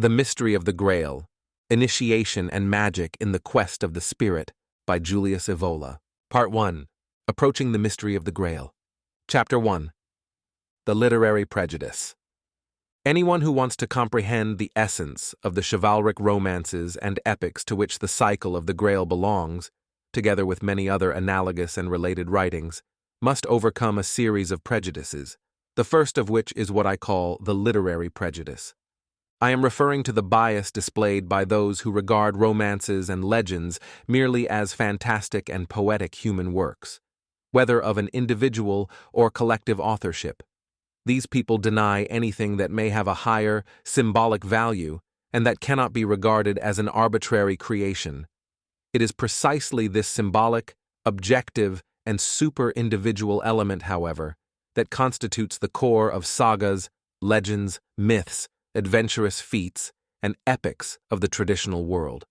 The Mystery of the Grail, Initiation and Magic in the Quest of the Spirit by Julius Evola. Part 1. Approaching the Mystery of the Grail. Chapter 1. The Literary Prejudice. Anyone who wants to comprehend the essence of the chivalric romances and epics to which the cycle of the Grail belongs, together with many other analogous and related writings, must overcome a series of prejudices, the first of which is what I call the literary prejudice. I am referring to the bias displayed by those who regard romances and legends merely as fantastic and poetic human works, whether of an individual or collective authorship. These people deny anything that may have a higher, symbolic value and that cannot be regarded as an arbitrary creation. It is precisely this symbolic, objective, and super-individual element, however, that constitutes the core of sagas, legends, myths, adventurous feats, and epics of the traditional world.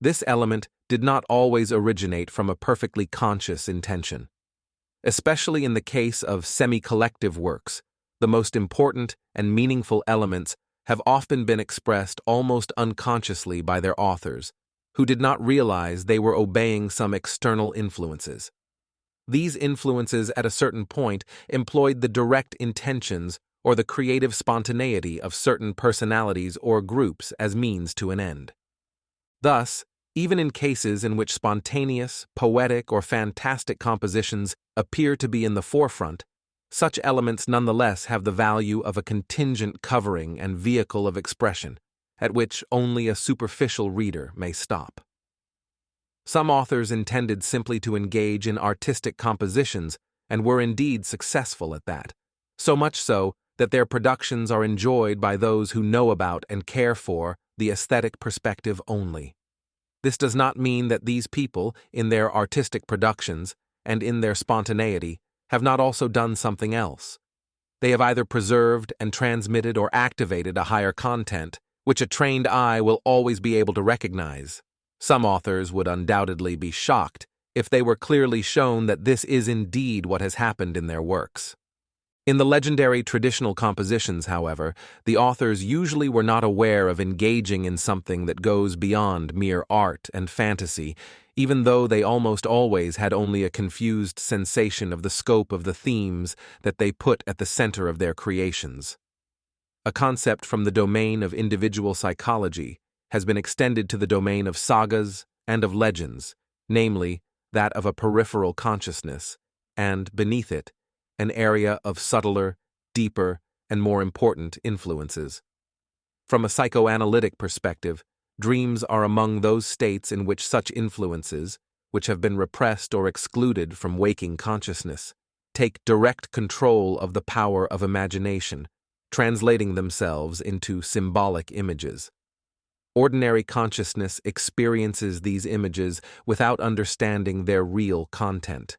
This element did not always originate from a perfectly conscious intention. Especially in the case of semi-collective works, the most important and meaningful elements have often been expressed almost unconsciously by their authors, who did not realize they were obeying some external influences. These influences at a certain point employed the direct intentions or the creative spontaneity of certain personalities or groups as means to an end. Thus, even in cases in which spontaneous, poetic, or fantastic compositions appear to be in the forefront, such elements nonetheless have the value of a contingent covering and vehicle of expression, at which only a superficial reader may stop. Some authors intended simply to engage in artistic compositions and were indeed successful at that, so much so that their productions are enjoyed by those who know about and care for the aesthetic perspective only. This does not mean that these people, in their artistic productions and in their spontaneity, have not also done something else. They have either preserved and transmitted or activated a higher content, which a trained eye will always be able to recognize. Some authors would undoubtedly be shocked if they were clearly shown that this is indeed what has happened in their works. In the legendary traditional compositions, however, the authors usually were not aware of engaging in something that goes beyond mere art and fantasy, even though they almost always had only a confused sensation of the scope of the themes that they put at the center of their creations. A concept from the domain of individual psychology has been extended to the domain of sagas and of legends, namely, that of a peripheral consciousness, and, beneath it, an area of subtler, deeper, and more important influences. From a psychoanalytic perspective, dreams are among those states in which such influences, which have been repressed or excluded from waking consciousness, take direct control of the power of imagination, translating themselves into symbolic images. Ordinary consciousness experiences these images without understanding their real content.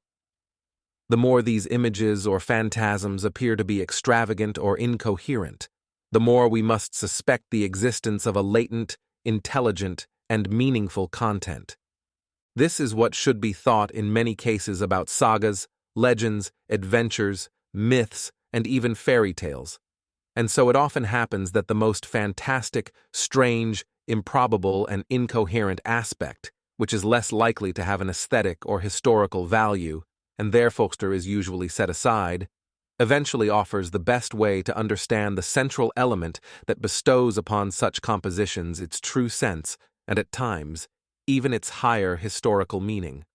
The more these images or phantasms appear to be extravagant or incoherent, the more we must suspect the existence of a latent, intelligent, and meaningful content. This is what should be thought in many cases about sagas, legends, adventures, myths, and even fairy tales. And so it often happens that the most fantastic, strange, improbable, and incoherent aspect, which is less likely to have an aesthetic or historical value, and therefore is usually set aside, eventually offers the best way to understand the central element that bestows upon such compositions its true sense and, at times, even its higher historical meaning.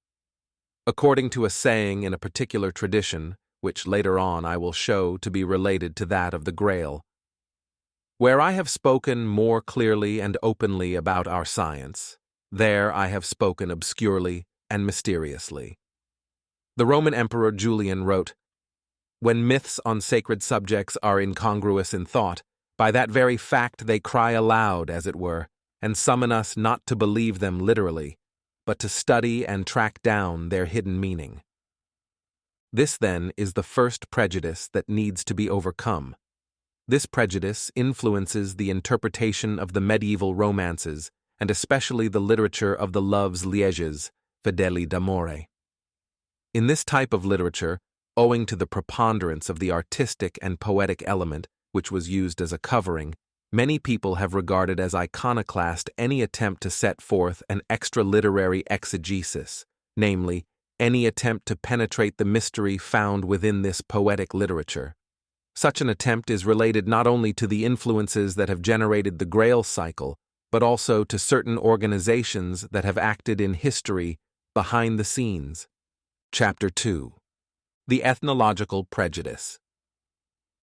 According to a saying in a particular tradition, which later on I will show to be related to that of the Grail, "Where I have spoken more clearly and openly about our science, there I have spoken obscurely and mysteriously." The Roman Emperor Julian wrote, "When myths on sacred subjects are incongruous in thought, by that very fact they cry aloud, as it were, and summon us not to believe them literally, but to study and track down their hidden meaning." This, then, is the first prejudice that needs to be overcome. This prejudice influences the interpretation of the medieval romances, and especially the literature of the loves Lieges, fedeli d'amore. In this type of literature, owing to the preponderance of the artistic and poetic element, which was used as a covering, many people have regarded as iconoclast any attempt to set forth an extra-literary exegesis, namely, any attempt to penetrate the mystery found within this poetic literature. Such an attempt is related not only to the influences that have generated the Grail cycle, but also to certain organizations that have acted in history behind the scenes. Chapter 2. The Ethnological Prejudice.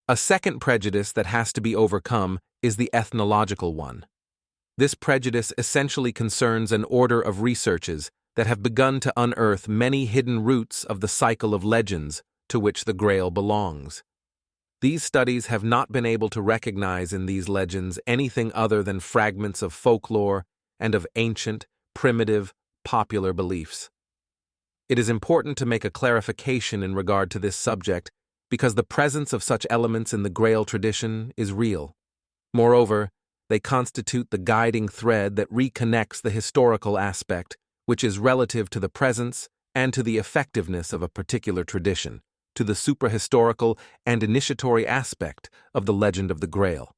A second prejudice that has to be overcome is the ethnological one. This prejudice essentially concerns an order of researches that have begun to unearth many hidden roots of the cycle of legends to which the Grail belongs. These studies have not been able to recognize in these legends anything other than fragments of folklore and of ancient, primitive, popular beliefs. It is important to make a clarification in regard to this subject because the presence of such elements in the Grail tradition is real. Moreover, they constitute the guiding thread that reconnects the historical aspect, which is relative to the presence and to the effectiveness of a particular tradition, to the suprahistorical and initiatory aspect of the legend of the Grail.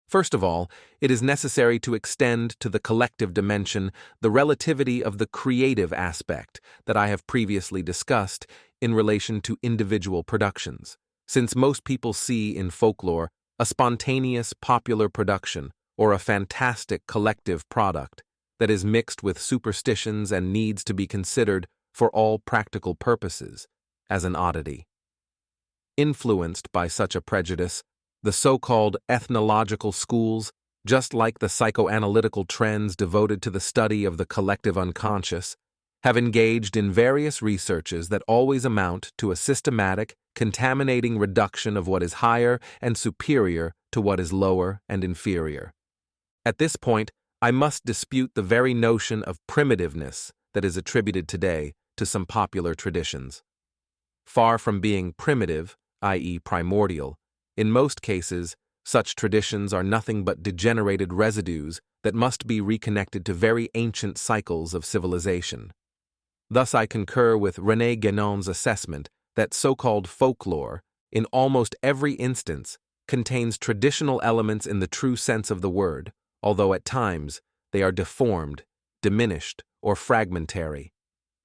First of all, it is necessary to extend to the collective dimension the relativity of the creative aspect that I have previously discussed in relation to individual productions, since most people see in folklore a spontaneous popular production or a fantastic collective product that is mixed with superstitions and needs to be considered for all practical purposes as an oddity. Influenced by such a prejudice, the so-called ethnological schools, just like the psychoanalytical trends devoted to the study of the collective unconscious, have engaged in various researches that always amount to a systematic, contaminating reduction of what is higher and superior to what is lower and inferior. At this point, I must dispute the very notion of primitiveness that is attributed today to some popular traditions. Far from being primitive, i.e. primordial, in most cases, such traditions are nothing but degenerated residues that must be reconnected to very ancient cycles of civilization. Thus I concur with René Guénon's assessment that so-called folklore, in almost every instance, contains traditional elements in the true sense of the word, although at times they are deformed, diminished, or fragmentary.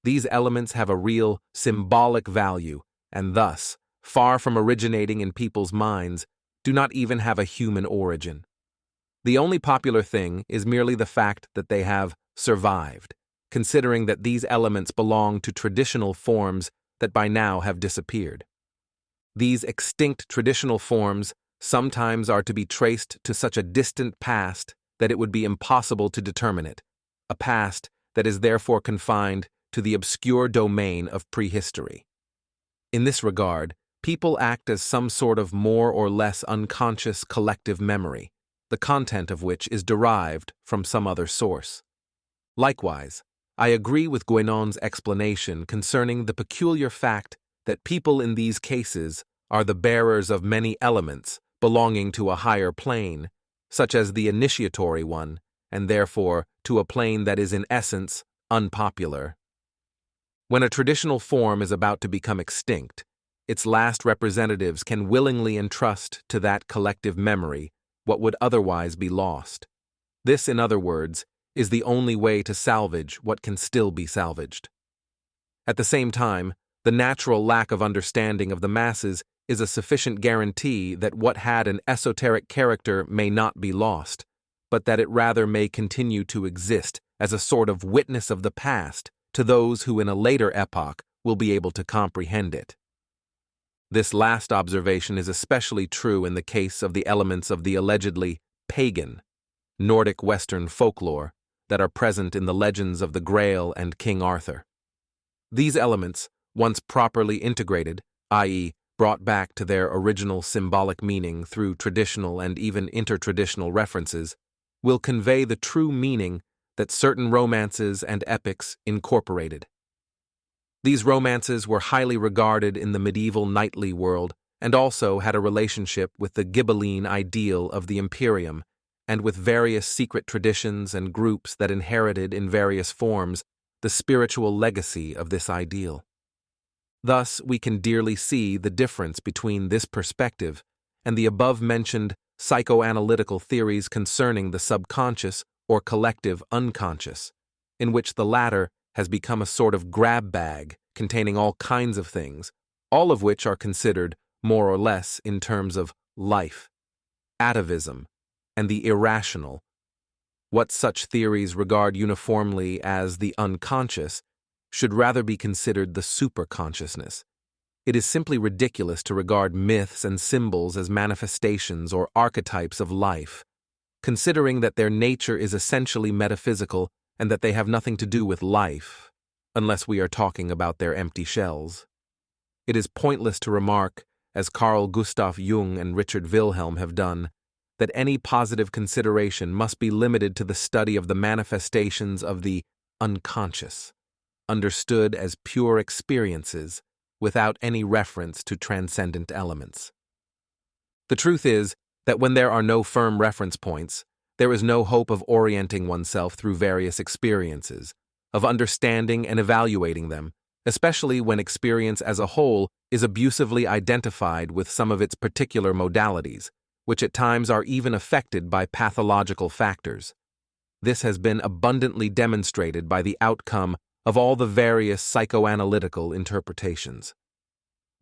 These elements have a real symbolic value, and thus, far from originating in people's minds, do not even have a human origin. The only popular thing is merely the fact that they have survived, considering that these elements belong to traditional forms that by now have disappeared. These extinct traditional forms sometimes are to be traced to such a distant past that it would be impossible to determine it, a past that is therefore confined to the obscure domain of prehistory. In this regard, people act as some sort of more or less unconscious collective memory, the content of which is derived from some other source. Likewise, I agree with Guénon's explanation concerning the peculiar fact that people in these cases are the bearers of many elements belonging to a higher plane, such as the initiatory one, and therefore to a plane that is in essence unpopular. When a traditional form is about to become extinct, its last representatives can willingly entrust to that collective memory what would otherwise be lost. This, in other words, is the only way to salvage what can still be salvaged. At the same time, the natural lack of understanding of the masses is a sufficient guarantee that what had an esoteric character may not be lost, but that it rather may continue to exist as a sort of witness of the past to those who in a later epoch will be able to comprehend it. This last observation is especially true in the case of the elements of the allegedly pagan, Nordic Western folklore that are present in the legends of the Grail and King Arthur. These elements, once properly integrated, i.e., brought back to their original symbolic meaning through traditional and even intertraditional references, will convey the true meaning that certain romances and epics incorporated. These romances were highly regarded in the medieval knightly world and also had a relationship with the Ghibelline ideal of the Imperium and with various secret traditions and groups that inherited in various forms the spiritual legacy of this ideal. Thus, we can dearly see the difference between this perspective and the above-mentioned psychoanalytical theories concerning the subconscious or collective unconscious, in which the latter has become a sort of grab bag containing all kinds of things, all of which are considered, more or less, in terms of life, atavism, and the irrational. What such theories regard uniformly as the unconscious should rather be considered the superconsciousness. It is simply ridiculous to regard myths and symbols as manifestations or archetypes of life, considering that their nature is essentially metaphysical and that they have nothing to do with life, unless we are talking about their empty shells. It is pointless to remark, as Carl Gustav Jung and Richard Wilhelm have done, that any positive consideration must be limited to the study of the manifestations of the unconscious, understood as pure experiences, without any reference to transcendent elements. The truth is that when there are no firm reference points, there is no hope of orienting oneself through various experiences, of understanding and evaluating them, especially when experience as a whole is abusively identified with some of its particular modalities, which at times are even affected by pathological factors. This has been abundantly demonstrated by the outcome of all the various psychoanalytical interpretations.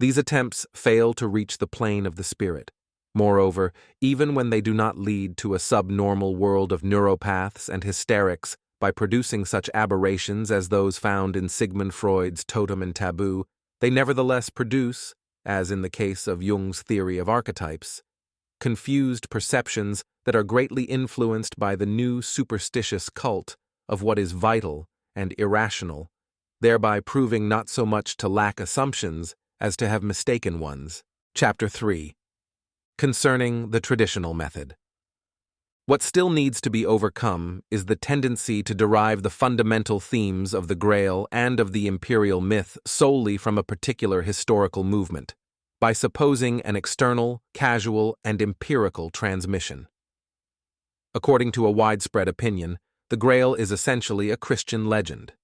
These attempts fail to reach the plane of the spirit. Moreover, even when they do not lead to a subnormal world of neuropaths and hysterics by producing such aberrations as those found in Sigmund Freud's Totem and Taboo, they nevertheless produce, as in the case of Jung's theory of archetypes, confused perceptions that are greatly influenced by the new superstitious cult of what is vital and irrational, thereby proving not so much to lack assumptions as to have mistaken ones. Chapter 3. Concerning the traditional method. What still needs to be overcome is the tendency to derive the fundamental themes of the Grail and of the Imperial myth solely from a particular historical movement, by supposing an external, casual, and empirical transmission. According to a widespread opinion, the Grail is essentially a Christian legend.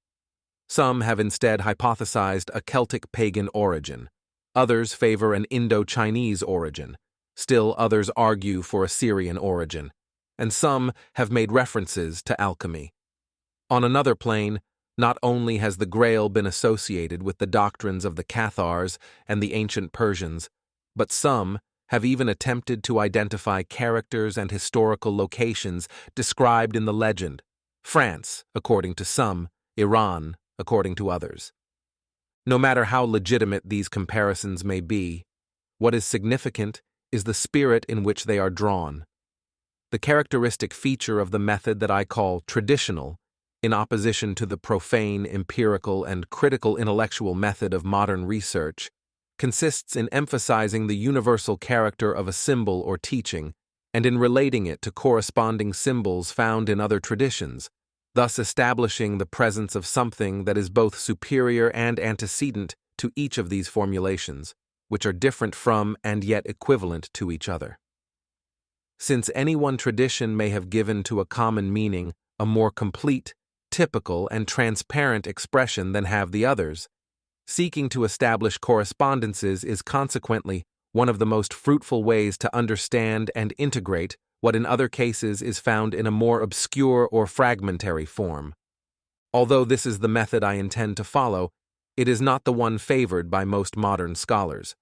Some have instead hypothesized a Celtic pagan origin. Others favor an Indo-Chinese origin. Still others argue for a Syrian origin. And some have made references to alchemy. On another plane, not only has the Grail been associated with the doctrines of the Cathars and the ancient Persians, but some have even attempted to identify characters and historical locations described in the legend: France, according to some; Iran, according to others. No matter how legitimate these comparisons may be, what is significant is the spirit in which they are drawn. The characteristic feature of the method that I call traditional, in opposition to the profane, empirical, and critical intellectual method of modern research, consists in emphasizing the universal character of a symbol or teaching, and in relating it to corresponding symbols found in other traditions, thus establishing the presence of something that is both superior and antecedent to each of these formulations, which are different from and yet equivalent to each other. Since any one tradition may have given to a common meaning a more complete, typical, and transparent expression than have the others, seeking to establish correspondences is consequently one of the most fruitful ways to understand and integrate what in other cases is found in a more obscure or fragmentary form. Although this is the method I intend to follow, it is not the one favored by most modern scholars.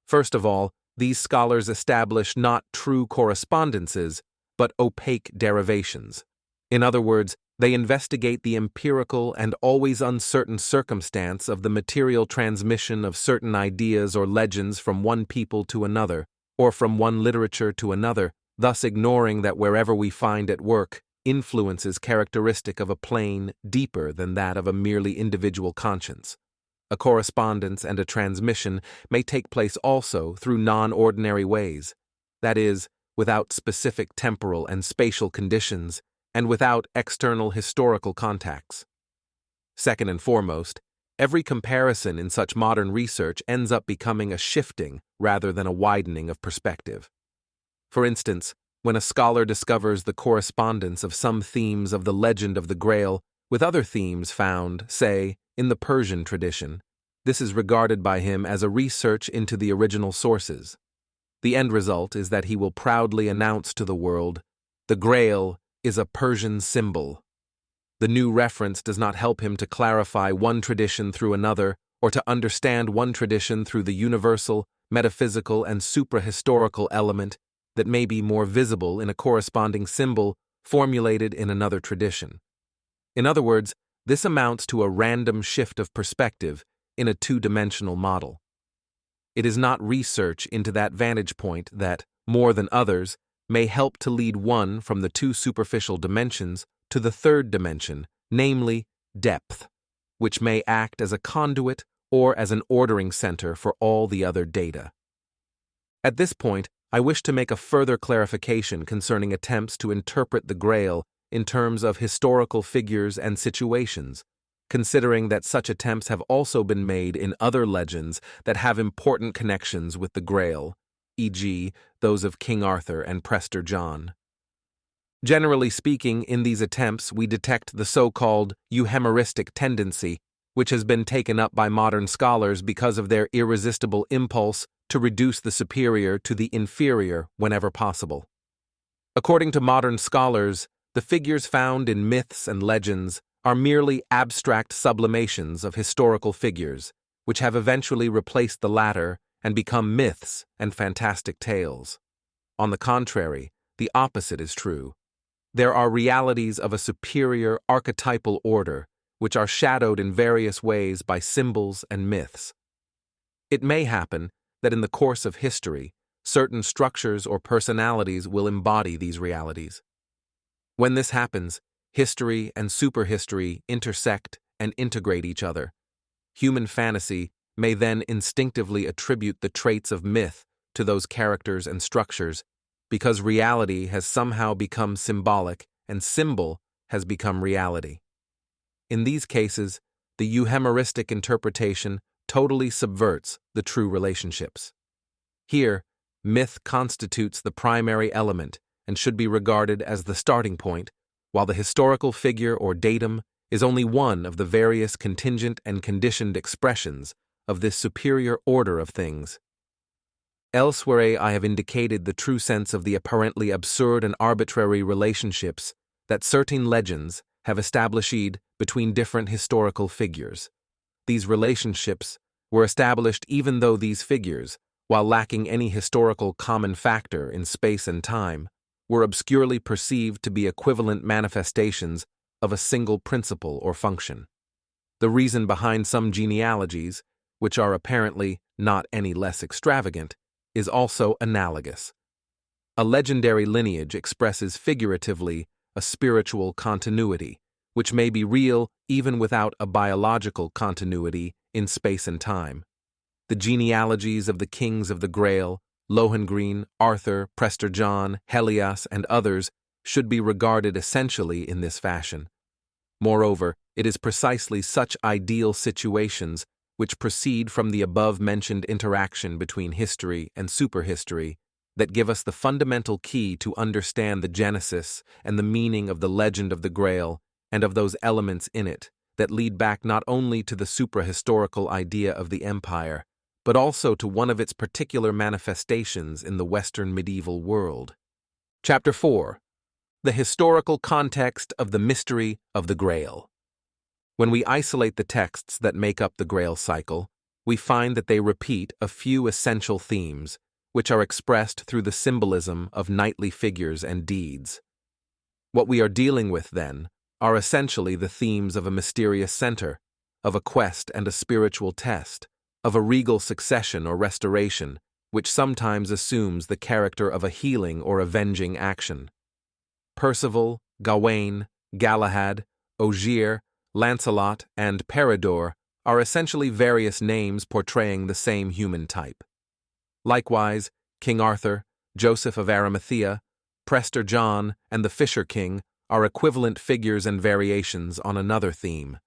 First of all, these scholars establish not true correspondences, but opaque derivations. In other words, they investigate the empirical and always uncertain circumstance of the material transmission of certain ideas or legends from one people to another, or from one literature to another, thus ignoring that wherever we find at work influences characteristic of a plane deeper than that of a merely individual conscience. A correspondence and a transmission may take place also through non-ordinary ways, that is, without specific temporal and spatial conditions, and without external historical contacts. Second and foremost, every comparison in such modern research ends up becoming a shifting rather than a widening of perspective. For instance, when a scholar discovers the correspondence of some themes of the legend of the Grail with other themes found, say, in the Persian tradition, this is regarded by him as a research into the original sources. The end result is that he will proudly announce to the world, "The Grail is a Persian symbol." The new reference does not help him to clarify one tradition through another, or to understand one tradition through the universal, metaphysical, and suprahistorical element that may be more visible in a corresponding symbol formulated in another tradition. In other words, this amounts to a random shift of perspective in a two-dimensional model. It is not research into that vantage point that, more than others, may help to lead one from the two superficial dimensions to the third dimension, namely depth, which may act as a conduit or as an ordering center for all the other data. At this point, I wish to make a further clarification concerning attempts to interpret the Grail in terms of historical figures and situations, considering that such attempts have also been made in other legends that have important connections with the Grail, e.g., those of King Arthur and Prester John. Generally speaking, in these attempts we detect the so-called euhemeristic tendency, which has been taken up by modern scholars because of their irresistible impulse to reduce the superior to the inferior whenever possible. According to modern scholars, the figures found in myths and legends are merely abstract sublimations of historical figures, which have eventually replaced the latter and become myths and fantastic tales. On the contrary, the opposite is true. There are realities of a superior archetypal order, which are shadowed in various ways by symbols and myths. It may happen that in the course of history, certain structures or personalities will embody these realities. When this happens, history and superhistory intersect and integrate each other. Human fantasy may then instinctively attribute the traits of myth to those characters and structures, because reality has somehow become symbolic and symbol has become reality. In these cases, the euhemeristic interpretation totally subverts the true relationships. Here, myth constitutes the primary element and should be regarded as the starting point, while the historical figure or datum is only one of the various contingent and conditioned expressions of this superior order of things. Elsewhere I have indicated the true sense of the apparently absurd and arbitrary relationships that certain legends have established between different historical figures. These relationships were established even though these figures, while lacking any historical common factor in space and time, were obscurely perceived to be equivalent manifestations of a single principle or function. The reason behind some genealogies, which are apparently not any less extravagant, is also analogous. A legendary lineage expresses figuratively a spiritual continuity, which may be real even without a biological continuity in space and time. The genealogies of the kings of the Grail, Lohengrin, Arthur, Prester John, Helias, and others should be regarded essentially in this fashion. Moreover, it is precisely such ideal situations which proceed from the above-mentioned interaction between history and superhistory that give us the fundamental key to understand the genesis and the meaning of the legend of the Grail and of those elements in it that lead back not only to the suprahistorical idea of the empire, but also to one of its particular manifestations in the Western medieval world. Chapter 4. The historical context of the mystery of the Grail. When we isolate the texts that make up the Grail cycle, we find that they repeat a few essential themes, which are expressed through the symbolism of knightly figures and deeds. What we are dealing with, then, are essentially the themes of a mysterious center, of a quest and a spiritual test, of a regal succession or restoration, which sometimes assumes the character of a healing or avenging action. Percival, Gawain, Galahad, Ogier, Lancelot, and Peridor are essentially various names portraying the same human type. Likewise, King Arthur, Joseph of Arimathea, Prester John, and the Fisher King are equivalent figures and variations on another theme.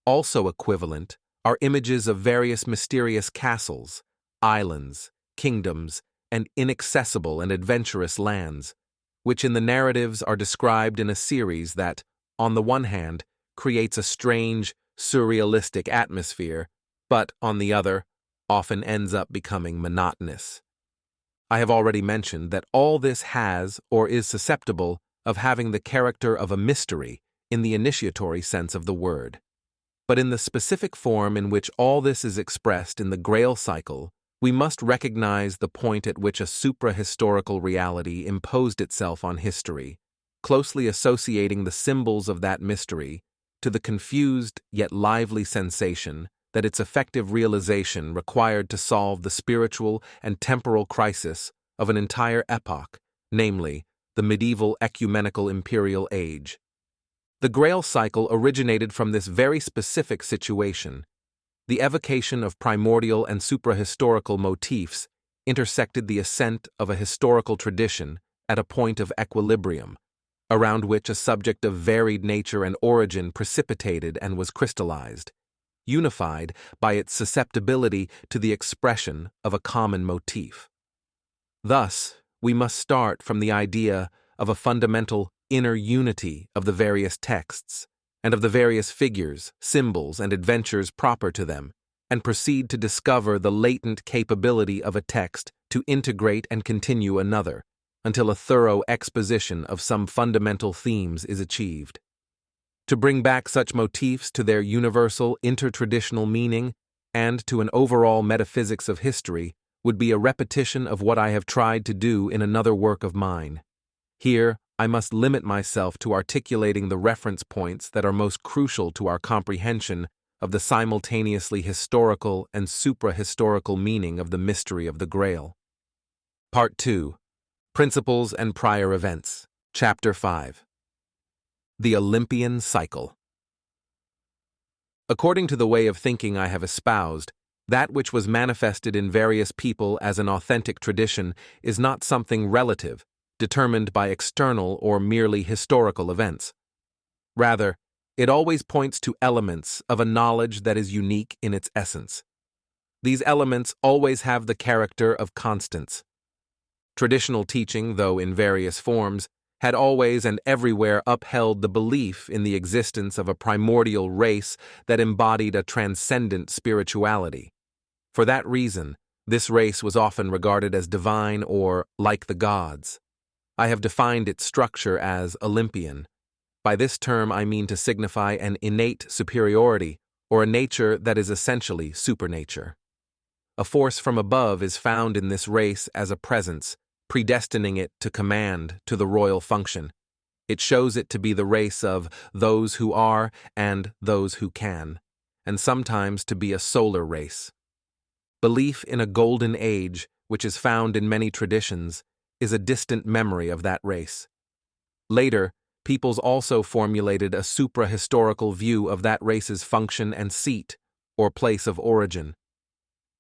Also equivalent are images of various mysterious castles, islands, kingdoms, and inaccessible and adventurous lands, which in the narratives are described in a series that, on the one hand, creates a strange, surrealistic atmosphere, but, on the other, often ends up becoming monotonous. I have already mentioned that all this has or is susceptible of having the character of a mystery in the initiatory sense of the word. But in the specific form in which all this is expressed in the Grail cycle, we must recognize the point at which a supra-historical reality imposed itself on history, closely associating the symbols of that mystery to the confused yet lively sensation that its effective realization required to solve the spiritual and temporal crisis of an entire epoch, namely, the medieval ecumenical imperial age. The Grail cycle originated from this very specific situation. The evocation of primordial and suprahistorical motifs intersected the ascent of a historical tradition at a point of equilibrium, around which a subject of varied nature and origin precipitated and was crystallized, unified by its susceptibility to the expression of a common motif. Thus, we must start from the idea of a fundamental inner unity of the various texts, and of the various figures, symbols, and adventures proper to them, and proceed to discover the latent capability of a text to integrate and continue another, until a thorough exposition of some fundamental themes is achieved. To bring back such motifs to their universal intertraditional meaning and to an overall metaphysics of history would be a repetition of what I have tried to do in another work of mine. Here, I must limit myself to articulating the reference points that are most crucial to our comprehension of the simultaneously historical and supra-historical meaning of the mystery of the Grail. Part 2. Principles and Prior Events. Chapter 5. The Olympian Cycle. According to the way of thinking I have espoused, that which was manifested in various people as an authentic tradition is not something relative, determined by external or merely historical events. Rather, it always points to elements of a knowledge that is unique in its essence. These elements always have the character of constants. Traditional teaching, though in various forms, had always and everywhere upheld the belief in the existence of a primordial race that embodied a transcendent spirituality. For that reason, this race was often regarded as divine or like the gods. I have defined its structure as Olympian. By this term I mean to signify an innate superiority or a nature that is essentially supernature. A force from above is found in this race as a presence, predestining it to command to the royal function. It shows it to be the race of those who are and those who can, and sometimes to be a solar race. Belief in a golden age, which is found in many traditions, is a distant memory of that race. Later, peoples also formulated a supra-historical view of that race's function and seat, or place of origin.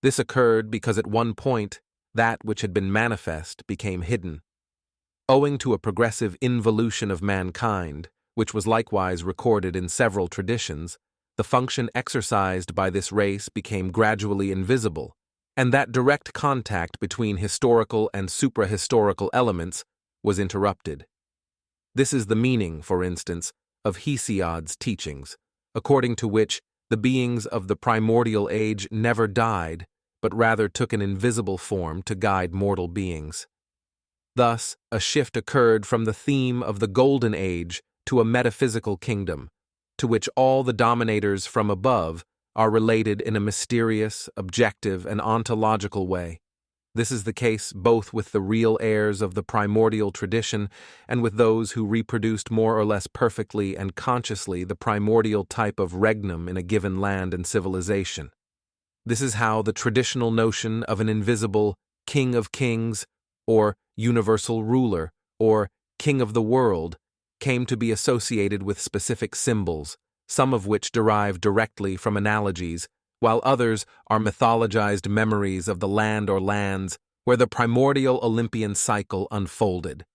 This occurred because at one point, that which had been manifest became hidden. Owing to a progressive involution of mankind, which was likewise recorded in several traditions, the function exercised by this race became gradually invisible, and that direct contact between historical and suprahistorical elements was interrupted. This is the meaning, for instance, of Hesiod's teachings, according to which the beings of the primordial age never died, but rather took an invisible form to guide mortal beings. Thus, a shift occurred from the theme of the Golden Age to a metaphysical kingdom, to which all the dominators from above are related in a mysterious, objective, and ontological way. This is the case both with the real heirs of the primordial tradition and with those who reproduced more or less perfectly and consciously the primordial type of regnum in a given land and civilization. This is how the traditional notion of an invisible king of kings, or universal ruler, or king of the world, came to be associated with specific symbols, some of which derive directly from analogies, while others are mythologized memories of the land or lands where the primordial Olympian cycle unfolded.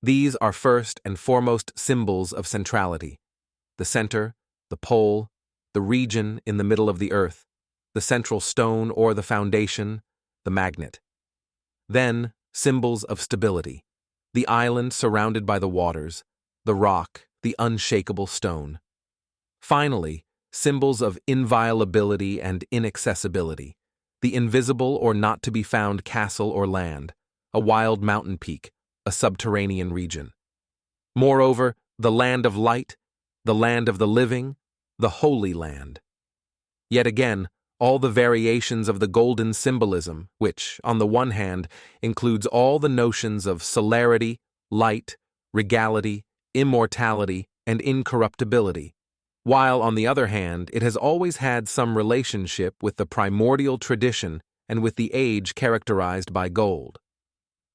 These are first and foremost symbols of centrality: the center, the pole, the region in the middle of the earth, the central stone or the foundation, the magnet. Then, symbols of stability: the island surrounded by the waters, the rock, the unshakable stone. Finally, symbols of inviolability and inaccessibility: the invisible or not-to-be-found castle or land, a wild mountain peak, a subterranean region. Moreover, the land of light, the land of the living, the Holy Land. Yet again, all the variations of the golden symbolism, which, on the one hand, includes all the notions of celerity, light, regality, immortality, and incorruptibility, while, on the other hand, it has always had some relationship with the primordial tradition and with the age characterized by gold.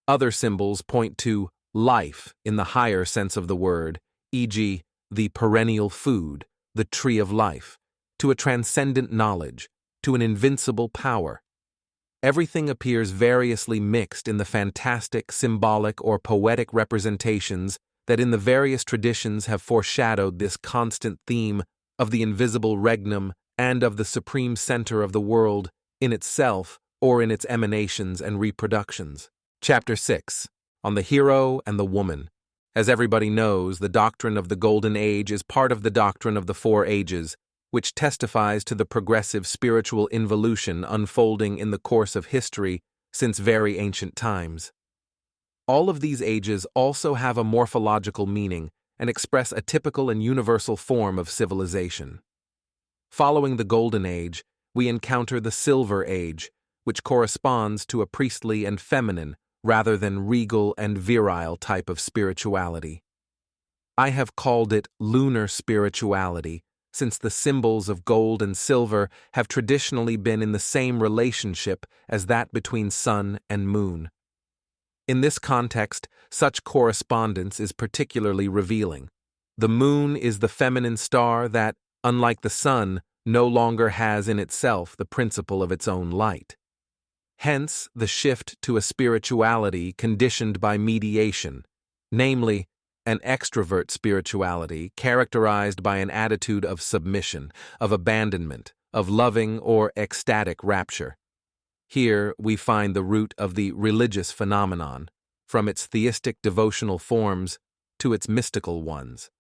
Other symbols point to life in the higher sense of the word, e.g., the perennial food, the tree of life, to a transcendent knowledge, to an invincible power. Everything appears variously mixed in the fantastic, symbolic, or poetic representations that in the various traditions have foreshadowed this constant theme of the invisible regnum and of the supreme center of the world in itself or in its emanations and reproductions. Chapter 6. On the Hero and the Woman. As everybody knows, the doctrine of the Golden Age is part of the doctrine of the Four Ages, which testifies to the progressive spiritual involution unfolding in the course of history since very ancient times. All of these ages also have a morphological meaning and express a typical and universal form of civilization. Following the Golden Age, we encounter the Silver Age, which corresponds to a priestly and feminine rather than regal and virile type of spirituality. I have called it lunar spirituality, since the symbols of gold and silver have traditionally been in the same relationship as that between sun and moon. In this context, such correspondence is particularly revealing. The moon is the feminine star that, unlike the sun, no longer has in itself the principle of its own light. Hence, the shift to a spirituality conditioned by mediation, namely, an extrovert spirituality characterized by an attitude of submission, of abandonment, of loving or ecstatic rapture. Here we find the root of the religious phenomenon, from its theistic devotional forms to its mystical ones.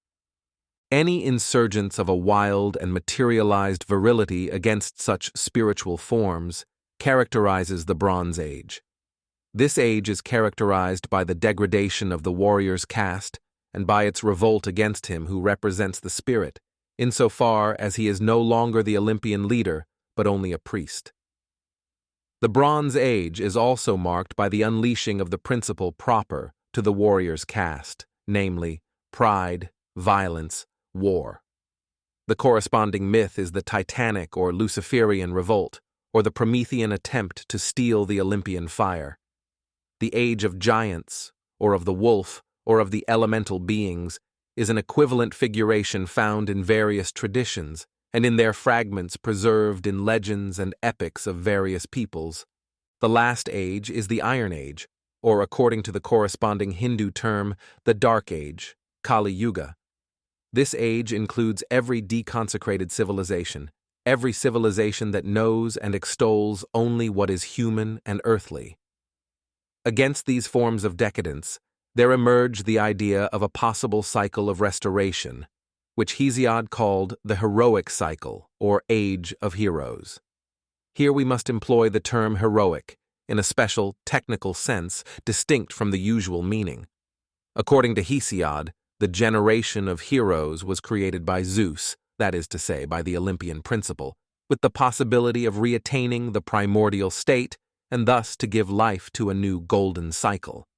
Any insurgence of a wild and materialized virility against such spiritual forms characterizes the Bronze Age. This age is characterized by the degradation of the warrior's caste and by its revolt against him who represents the spirit, insofar as he is no longer the Olympian leader, but only a priest. The Bronze Age is also marked by the unleashing of the principle proper to the warrior's caste, namely, pride, violence, war. The corresponding myth is the Titanic or Luciferian revolt, or the Promethean attempt to steal the Olympian fire. The age of giants, or of the wolf, or of the elemental beings, is an equivalent figuration found in various traditions, and in their fragments preserved in legends and epics of various peoples. The last age is the Iron Age, or according to the corresponding Hindu term, the Dark Age, Kali Yuga. This age includes every deconsecrated civilization, every civilization that knows and extols only what is human and earthly. Against these forms of decadence, there emerged the idea of a possible cycle of restoration, which Hesiod called the heroic cycle, or age of heroes. Here we must employ the term heroic, in a special, technical sense distinct from the usual meaning. According to Hesiod, the generation of heroes was created by Zeus, that is to say, by the Olympian principle, with the possibility of reattaining the primordial state and thus to give life to a new golden cycle.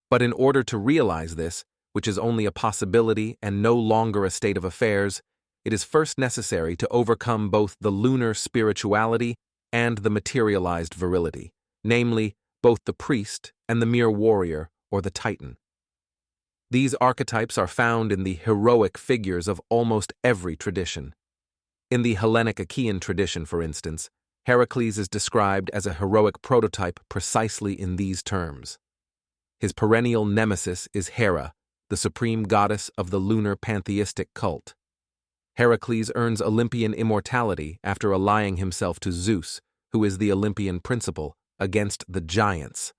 But in order to realize this, which is only a possibility and no longer a state of affairs, it is first necessary to overcome both the lunar spirituality and the materialized virility, namely, both the priest and the mere warrior or the titan. These archetypes are found in the heroic figures of almost every tradition. In the Hellenic Achaean tradition, for instance, Heracles is described as a heroic prototype precisely in these terms. His perennial nemesis is Hera, the supreme goddess of the lunar pantheistic cult. Heracles earns Olympian immortality after allying himself to Zeus, who is the Olympian principle, against the giants.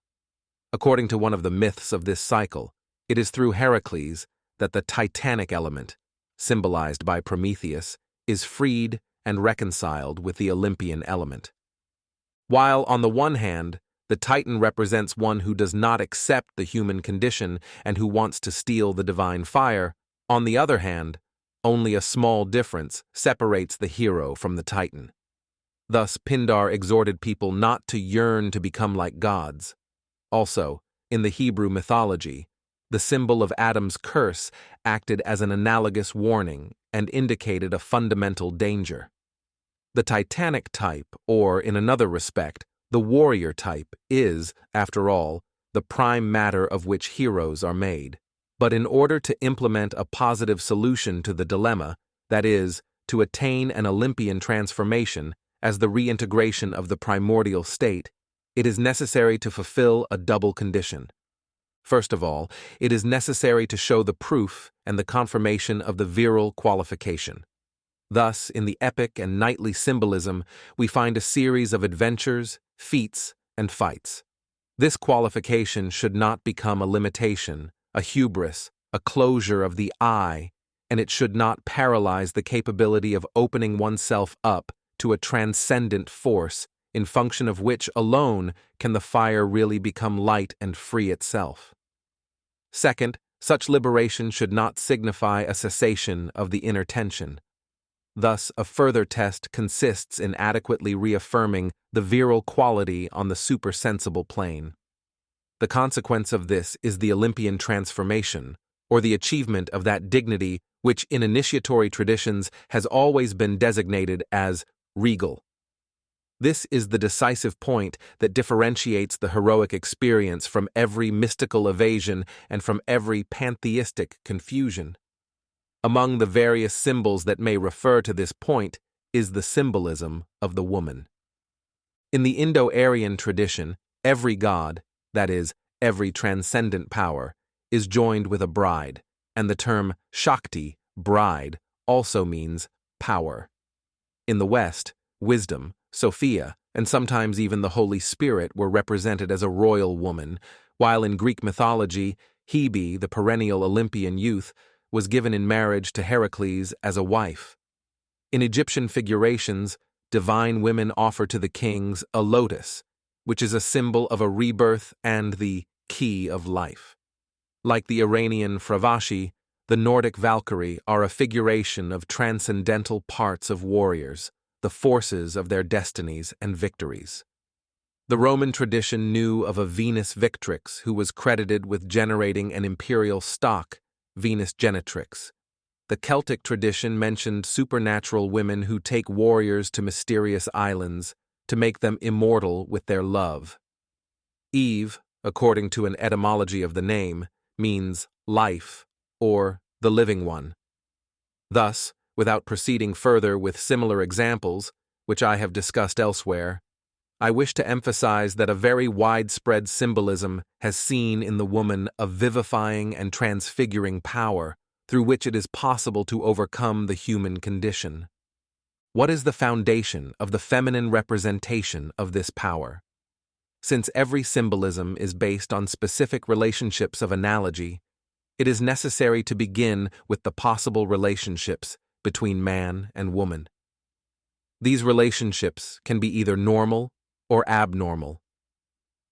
According to one of the myths of this cycle, it is through Heracles that the Titanic element, symbolized by Prometheus, is freed and reconciled with the Olympian element. While, on the one hand, The Titan represents one who does not accept the human condition and who wants to steal the divine fire. On the other hand, only a small difference separates the hero from the Titan. Thus, Pindar exhorted people not to yearn to become like gods. Also, in the Hebrew mythology, the symbol of Adam's curse acted as an analogous warning and indicated a fundamental danger. The Titanic type, or in another respect, the warrior type, is, after all, the prime matter of which heroes are made. But in order to implement a positive solution to the dilemma, that is, to attain an Olympian transformation as the reintegration of the primordial state, it is necessary to fulfill a double condition. First of all, it is necessary to show the proof and the confirmation of the virile qualification. Thus, in the epic and knightly symbolism, we find a series of adventures, feats, and fights. This qualification should not become a limitation, a hubris, a closure of the eye, and it should not paralyze the capability of opening oneself up to a transcendent force, in function of which alone can the fire really become light and free itself. Second, such liberation should not signify a cessation of the inner tension. Thus, a further test consists in adequately reaffirming the virile quality on the supersensible plane. The consequence of this is the Olympian transformation, or the achievement of that dignity which in initiatory traditions has always been designated as regal. This is the decisive point that differentiates the heroic experience from every mystical evasion and from every pantheistic confusion. Among the various symbols that may refer to this point is the symbolism of the woman. In the Indo-Aryan tradition, every god, that is, every transcendent power, is joined with a bride, and the term Shakti, bride, also means power. In the West, wisdom, Sophia, and sometimes even the Holy Spirit were represented as a royal woman, while in Greek mythology, Hebe, the perennial Olympian youth, was given in marriage to Heracles as a wife. In Egyptian figurations, divine women offer to the kings a lotus, which is a symbol of a rebirth and the key of life. Like the Iranian Fravashi, the Nordic Valkyrie are a figuration of transcendental parts of warriors, the forces of their destinies and victories. The Roman tradition knew of a Venus Victrix who was credited with generating an imperial stock, Venus Genitrix. The Celtic tradition mentioned supernatural women who take warriors to mysterious islands to make them immortal with their love. Eve, according to an etymology of the name, means life, or the living one. Thus, without proceeding further with similar examples, which I have discussed elsewhere, I wish to emphasize that a very widespread symbolism has seen in the woman a vivifying and transfiguring power through which it is possible to overcome the human condition. What is the foundation of the feminine representation of this power? Since every symbolism is based on specific relationships of analogy, it is necessary to begin with the possible relationships between man and woman. These relationships can be either normal or abnormal.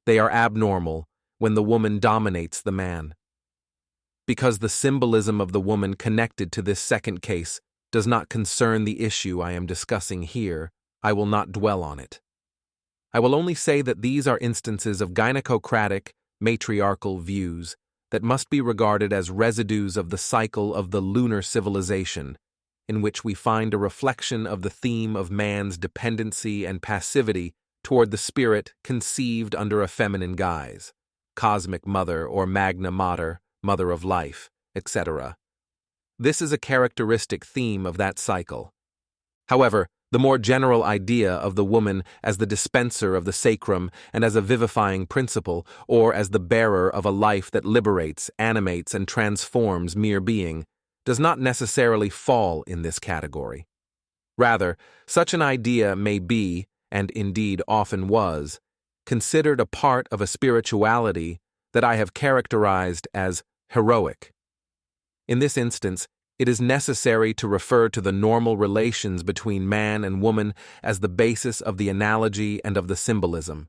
They are abnormal when the woman dominates the man. Because the symbolism of the woman connected to this second case does not concern the issue I am discussing here, I will not dwell on it. I will only say that these are instances of gynecocratic, matriarchal views that must be regarded as residues of the cycle of the lunar civilization, in which we find a reflection of the theme of man's dependency and passivity toward the spirit conceived under a feminine guise, cosmic mother or magna mater, mother of life, etc. This is a characteristic theme of that cycle. However, the more general idea of the woman as the dispenser of the sacrum and as a vivifying principle, or as the bearer of a life that liberates, animates, and transforms mere being, does not necessarily fall in this category. Rather, such an idea may be, and indeed often was, considered a part of a spirituality that I have characterized as heroic. In this instance, it is necessary to refer to the normal relations between man and woman as the basis of the analogy and of the symbolism.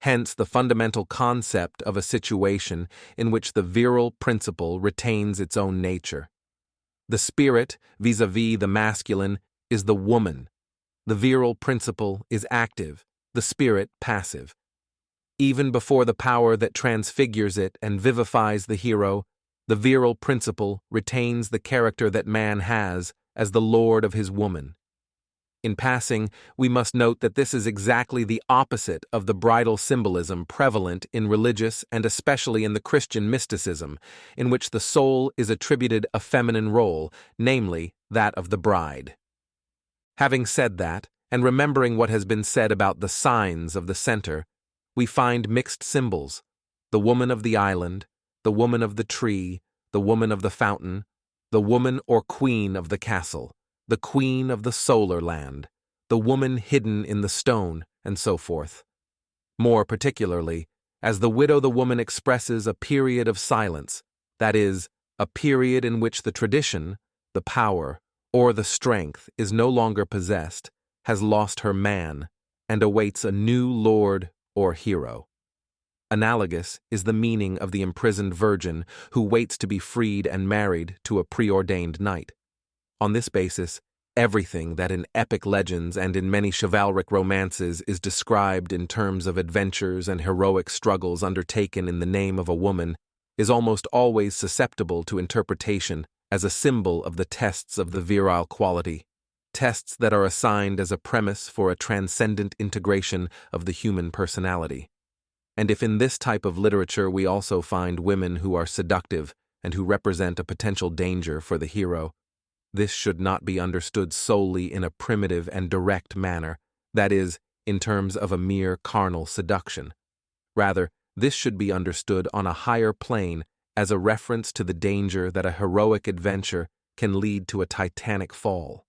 hence the fundamental concept of a situation in which the virile principle retains its own nature. The spirit, vis-à-vis the masculine, is the woman. The virile principle is active, the spirit passive. Even before the power that transfigures it and vivifies the hero, the virile principle retains the character that man has as the lord of his woman. In passing, we must note that this is exactly the opposite of the bridal symbolism prevalent in religious and especially in the Christian mysticism, in which the soul is attributed a feminine role, namely that of the bride. Having said that, and remembering what has been said about the signs of the center, we find mixed symbols: the woman of the island, the woman of the tree, the woman of the fountain, the woman or queen of the castle, the queen of the solar land, the woman hidden in the stone, and so forth. More particularly, as the widow, the woman expresses a period of silence, that is, a period in which the tradition, the power, or the strength is no longer possessed, has lost her man, and awaits a new lord or hero. Analogous is the meaning of the imprisoned virgin who waits to be freed and married to a preordained knight. On this basis, everything that in epic legends and in many chivalric romances is described in terms of adventures and heroic struggles undertaken in the name of a woman is almost always susceptible to interpretation as a symbol of the tests of the virile quality, tests that are assigned as a premise for a transcendent integration of the human personality. And if in this type of literature we also find women who are seductive and who represent a potential danger for the hero, this should not be understood solely in a primitive and direct manner, that is, in terms of a mere carnal seduction. Rather, this should be understood on a higher plane as a reference to the danger that a heroic adventure can lead to a titanic fall.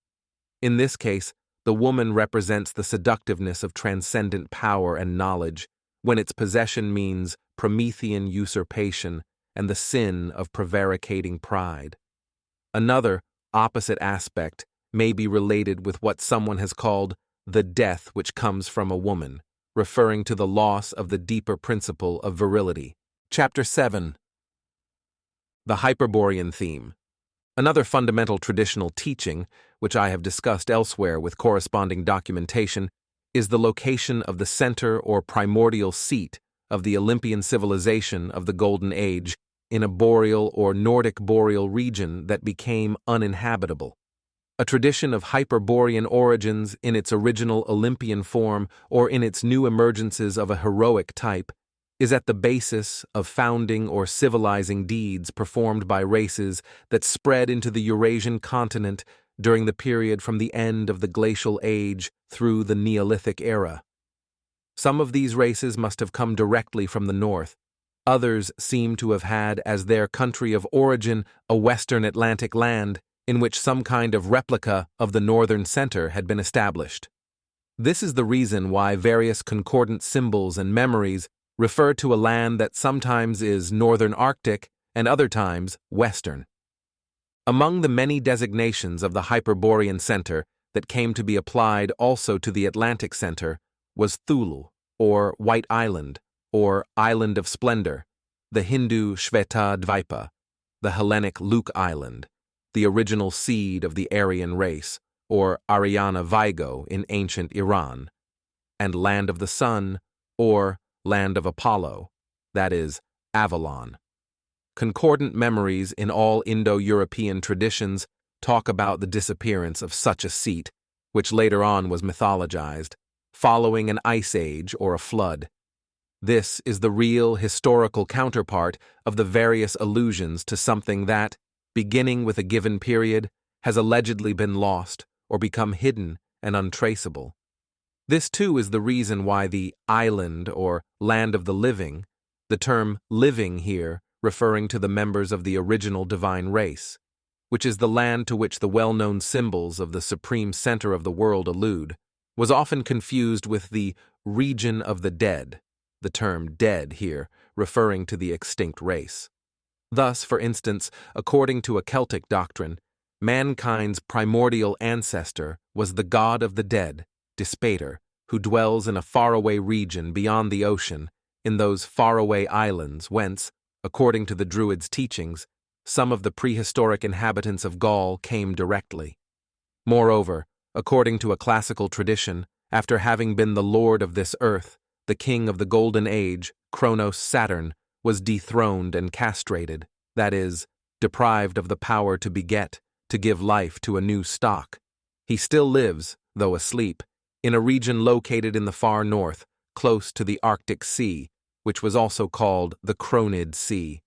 In this case, the woman represents the seductiveness of transcendent power and knowledge, when its possession means Promethean usurpation and the sin of prevaricating pride. Another, opposite aspect may be related with what someone has called the death which comes from a woman, referring to the loss of the deeper principle of virility. Chapter 7. The Hyperborean Theme. Another fundamental traditional teaching, which I have discussed elsewhere with corresponding documentation, is the location of the center or primordial seat of the Olympian civilization of the Golden Age in a boreal or Nordic boreal region that became uninhabitable. A tradition of Hyperborean origins in its original Olympian form or in its new emergences of a heroic type is at the basis of founding or civilizing deeds performed by races that spread into the Eurasian continent during the period from the end of the Glacial Age through the Neolithic era. Some of these races must have come directly from the north. Others seem to have had as their country of origin a western Atlantic land in which some kind of replica of the northern center had been established. This is the reason why various concordant symbols and memories refer to a land that sometimes is northern Arctic and other times western. Among the many designations of the Hyperborean center that came to be applied also to the Atlantic center was Thule, or White Island, or Island of Splendor, the Hindu Shveta Dvipa, the Hellenic Luke Island, the original seed of the Aryan race, or Aryana Vigo in ancient Iran, and Land of the Sun, or Land of Apollo, that is, Avalon. Concordant memories in all Indo-European traditions talk about the disappearance of such a seat, which later on was mythologized, following an ice age or a flood. This is the real historical counterpart of the various allusions to something that, beginning with a given period, has allegedly been lost or become hidden and untraceable. This too is the reason why the island or land of the living, the term living here referring to the members of the original divine race, which is the land to which the well-known symbols of the supreme center of the world allude, was often confused with the region of the dead, the term dead here referring to the extinct race. Thus, for instance, according to a Celtic doctrine, mankind's primordial ancestor was the god of the dead, Dispater, who dwells in a faraway region beyond the ocean, in those faraway islands whence, according to the Druids' teachings, some of the prehistoric inhabitants of Gaul came directly. Moreover, according to a classical tradition, after having been the lord of this earth, the king of the Golden Age, Kronos Saturn, was dethroned and castrated, that is, deprived of the power to beget, to give life to a new stock. He still lives, though asleep, in a region located in the far north, close to the Arctic Sea, which was also called the Cronid Sea.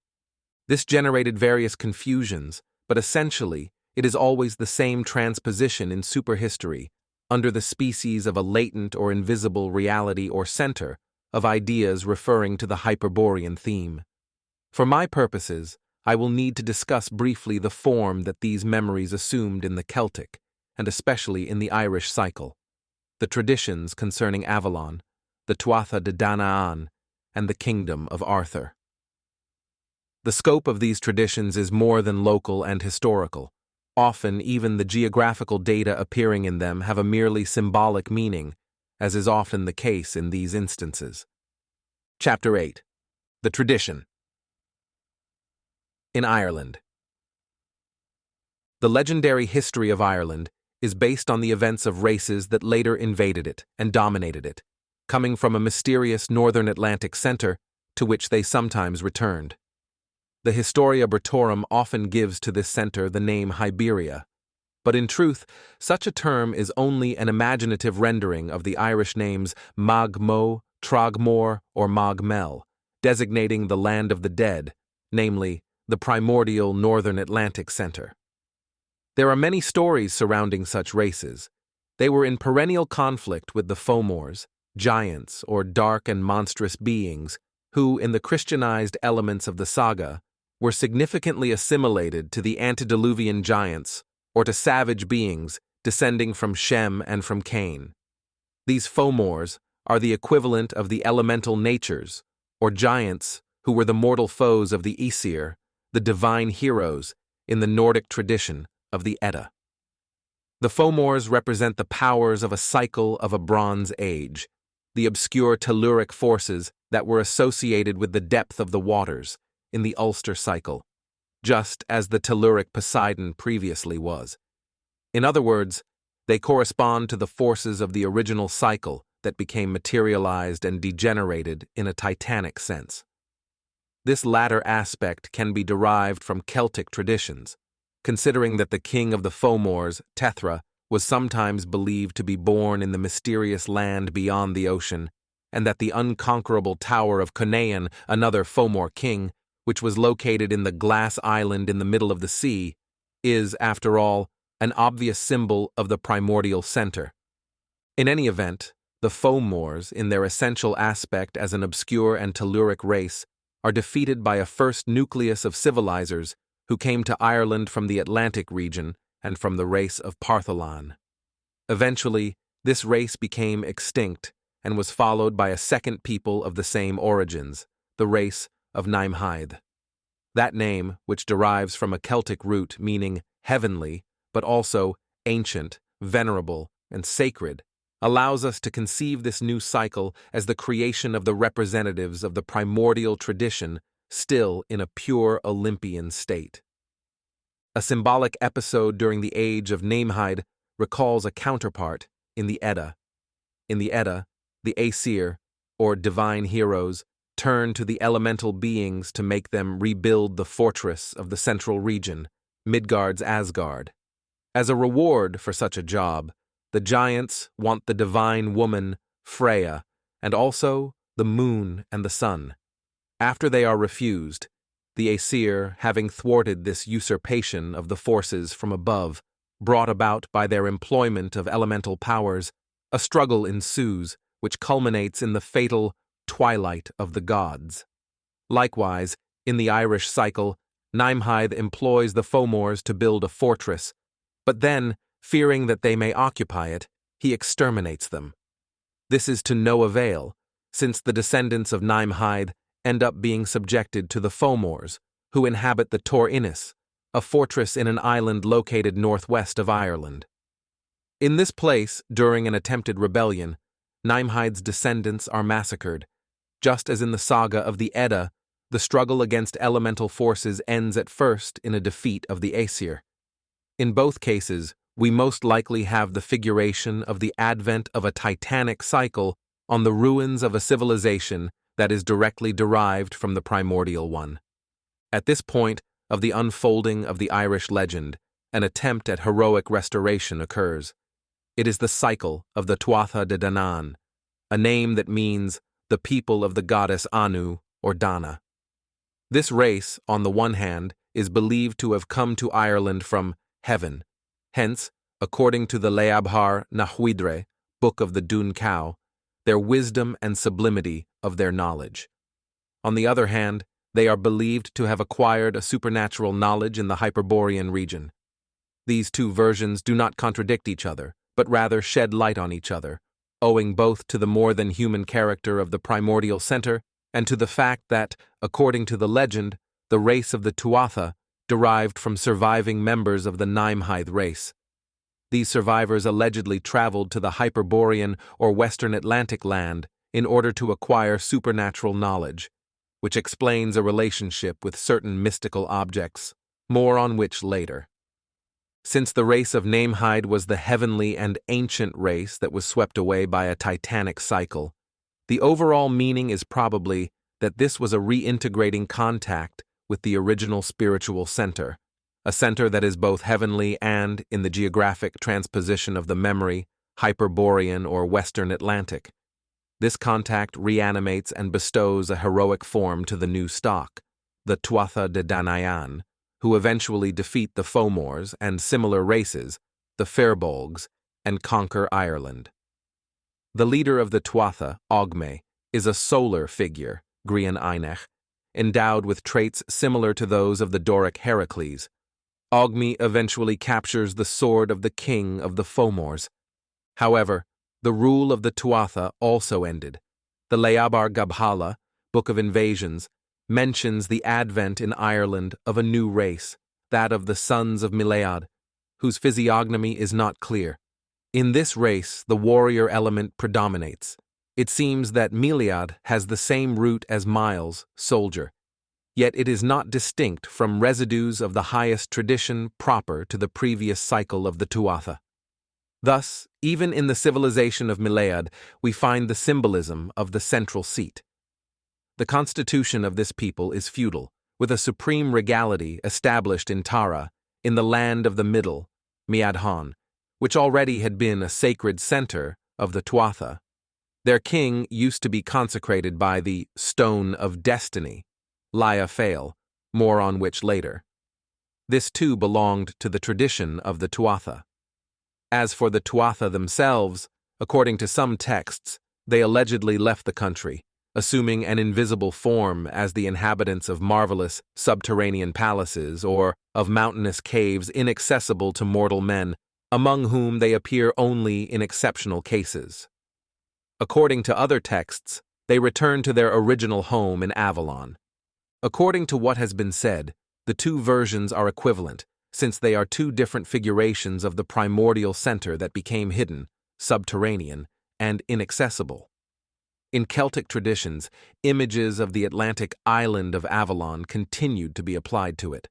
This generated various confusions, but essentially, it is always the same transposition in superhistory, under the species of a latent or invisible reality or center of ideas referring to the Hyperborean theme. For my purposes, I will need to discuss briefly the form that these memories assumed in the Celtic, and especially in the Irish cycle, the traditions concerning Avalon, the Tuatha de Danaan, and the kingdom of Arthur. The scope of these traditions is more than local and historical. Often, even the geographical data appearing in them have a merely symbolic meaning, as is often the case in these instances. Chapter 8. The Tradition. In Ireland. The legendary history of Ireland is based on the events of races that later invaded it and dominated it, coming from a mysterious northern Atlantic center to which they sometimes returned. The Historia Brittorum often gives to this center the name Hiberia, but in truth, such a term is only an imaginative rendering of the Irish names Mag Mo, Tragmore, or Mag Mel, designating the land of the dead, namely, the primordial northern Atlantic center. There are many stories surrounding such races. They were in perennial conflict with the Fomors, giants or dark and monstrous beings, who, in the Christianized elements of the Saga, were significantly assimilated to the antediluvian giants or to savage beings descending from Shem and from Cain. These Fomors are the equivalent of the elemental natures, or giants who were the mortal foes of the Aesir, the divine heroes, in the Nordic tradition of the Edda. The Fomors represent the powers of a cycle of a Bronze Age, the obscure telluric forces that were associated with the depth of the waters in the Ulster Cycle, just as the telluric Poseidon previously was. In other words, they correspond to the forces of the original cycle that became materialized and degenerated in a titanic sense. This latter aspect can be derived from Celtic traditions, considering that the king of the Fomors, Tethra, was sometimes believed to be born in the mysterious land beyond the ocean, and that the unconquerable tower of Conain, another Fomor king, which was located in the glass island in the middle of the sea, is, after all, an obvious symbol of the primordial center. In any event, the Fomors, in their essential aspect as an obscure and telluric race, are defeated by a first nucleus of civilizers who came to Ireland from the Atlantic region and from the race of Partholan. Eventually, this race became extinct and was followed by a second people of the same origins, the race of Nimhaid. That name, which derives from a Celtic root meaning heavenly, but also ancient, venerable, and sacred, allows us to conceive this new cycle as the creation of the representatives of the primordial tradition still in a pure Olympian state. A symbolic episode during the age of Nimhaid recalls a counterpart in the Edda. In the Edda, the Aesir, or divine heroes, turn to the elemental beings to make them rebuild the fortress of the central region, Midgard's Asgard. As a reward for such a job, the giants want the divine woman, Freya, and also the moon and the sun. After they are refused, the Aesir, having thwarted this usurpation of the forces from above, brought about by their employment of elemental powers, a struggle ensues which culminates in the fatal twilight of the gods. Likewise, in the Irish cycle, Nimhaid employs the Fomors to build a fortress, but then, fearing that they may occupy it, he exterminates them. This is to no avail, since the descendants of Nimhaid end up being subjected to the Fomors, who inhabit the Tor Innis, a fortress in an island located northwest of Ireland. In this place, during an attempted rebellion, Nimhide's descendants are massacred. Just as in the Saga of the Edda, the struggle against elemental forces ends at first in a defeat of the Aesir. In both cases, we most likely have the figuration of the advent of a titanic cycle on the ruins of a civilization that is directly derived from the primordial one. At this point of the unfolding of the Irish legend, an attempt at heroic restoration occurs. It is the cycle of the Tuatha De Danann, a name that means the people of the goddess Anu or Dana. This race, on the one hand, is believed to have come to Ireland from heaven. Hence, according to the Leabhar Nahuidre, Book of the Dún Cow, their wisdom and sublimity of their knowledge. On the other hand, they are believed to have acquired a supernatural knowledge in the Hyperborean region. These two versions do not contradict each other, but rather shed light on each other, owing both to the more than human character of the primordial center and to the fact that, according to the legend, the race of the Tuatha derived from surviving members of the Nimhide race. These survivors allegedly traveled to the Hyperborean or Western Atlantic land in order to acquire supernatural knowledge, which explains a relationship with certain mystical objects, more on which later. Since the race of Nimhide was the heavenly and ancient race that was swept away by a titanic cycle, the overall meaning is probably that this was a reintegrating contact with the original spiritual center, a center that is both heavenly and, in the geographic transposition of the memory, Hyperborean or Western Atlantic. This contact reanimates and bestows a heroic form to the new stock, the Tuatha De Danann, who eventually defeat the Fomors and similar races, the Firbolgs, and conquer Ireland. The leader of the Tuatha, Ogme, is a solar figure, Grian Einech, endowed with traits similar to those of the Doric Heracles. Ogme eventually captures the sword of the king of the Fomors. However, the rule of the Tuatha also ended. The Leabhar Gabhala, Book of Invasions, mentions the advent in Ireland of a new race, that of the sons of Miliad, whose physiognomy is not clear. In this race, the warrior element predominates. It seems that Miliad has the same root as Miles, soldier, yet it is not distinct from residues of the highest tradition proper to the previous cycle of the Tuatha. Thus, even in the civilization of Miliad, we find the symbolism of the central seat. The constitution of this people is feudal, with a supreme regality established in Tara, in the land of the Middle, Miadhan, which already had been a sacred center of the Tuatha. Their king used to be consecrated by the Stone of Destiny, Laia Fail, more on which later. This too belonged to the tradition of the Tuatha. As for the Tuatha themselves, according to some texts, they allegedly left the country, assuming an invisible form as the inhabitants of marvelous subterranean palaces or of mountainous caves inaccessible to mortal men, among whom they appear only in exceptional cases. According to other texts, they returned to their original home in Avalon. According to what has been said, the two versions are equivalent, since they are two different figurations of the primordial center that became hidden, subterranean, and inaccessible. In Celtic traditions, images of the Atlantic island of Avalon continued to be applied to it.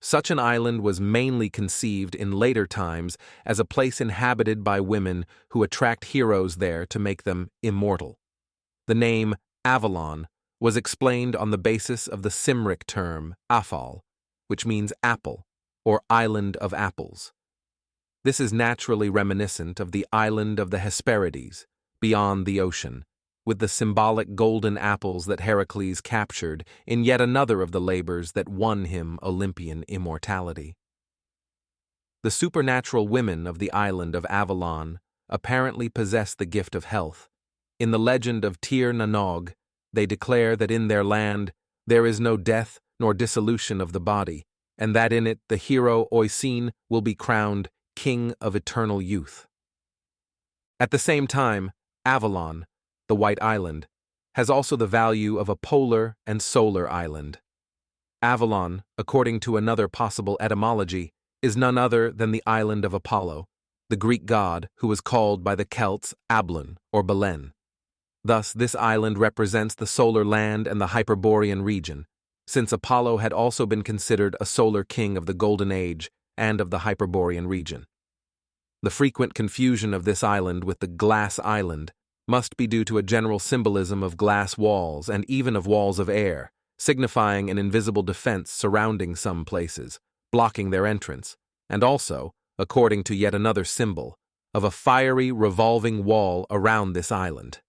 Such an island was mainly conceived in later times as a place inhabited by women who attract heroes there to make them immortal. The name Avalon was explained on the basis of the Cymric term Afal, which means apple, or island of apples. This is naturally reminiscent of the island of the Hesperides, beyond the ocean, with the symbolic golden apples that Heracles captured in yet another of the labors that won him Olympian immortality. The supernatural women of the island of Avalon apparently possess the gift of health. In the legend of Tir na Nog, they declare that in their land there is no death nor dissolution of the body, and that in it the hero Oisin will be crowned King of Eternal Youth. At the same time, Avalon, the White Island, has also the value of a polar and solar island. Avalon, according to another possible etymology, is none other than the island of Apollo, the Greek god who was called by the Celts Ablon or Belen. Thus, this island represents the solar land and the Hyperborean region, since Apollo had also been considered a solar king of the Golden Age and of the Hyperborean region. The frequent confusion of this island with the glass island must be due to a general symbolism of glass walls and even of walls of air, signifying an invisible defense surrounding some places, blocking their entrance, and also, according to yet another symbol, of a fiery revolving wall around this island.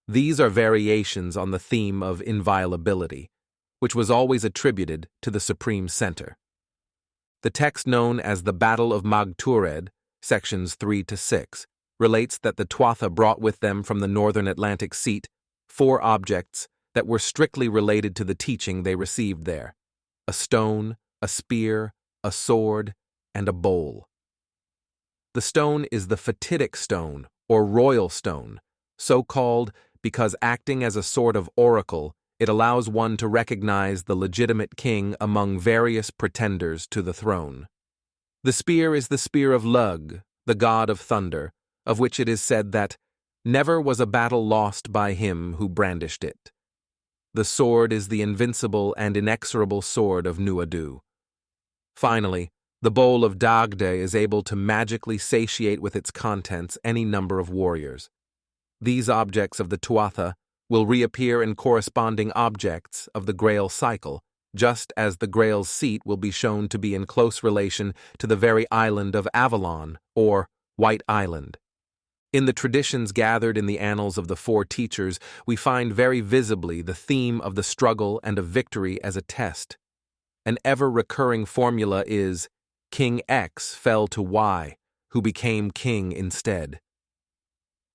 These are variations on the theme of inviolability, which was always attributed to the supreme center. The text known as the Battle of Magtured, sections 3 to 6, relates that the Tuatha brought with them from the northern Atlantic seat 4 objects that were strictly related to the teaching they received there: a stone, a spear, a sword, and a bowl. The stone is the fatidic stone, or royal stone, so called because acting as a sort of oracle, it allows one to recognize the legitimate king among various pretenders to the throne. The spear is the spear of Lug, the god of thunder, of which it is said that never was a battle lost by him who brandished it. The sword is the invincible and inexorable sword of Nuadu. Finally, the bowl of Dagda is able to magically satiate with its contents any number of warriors. These objects of the Tuatha will reappear in corresponding objects of the Grail cycle, just as the Grail's seat will be shown to be in close relation to the very island of Avalon, or White Island. In the traditions gathered in the annals of the 4 teachers, we find very visibly the theme of the struggle and of victory as a test. An ever-recurring formula is, King X fell to Y, who became king instead.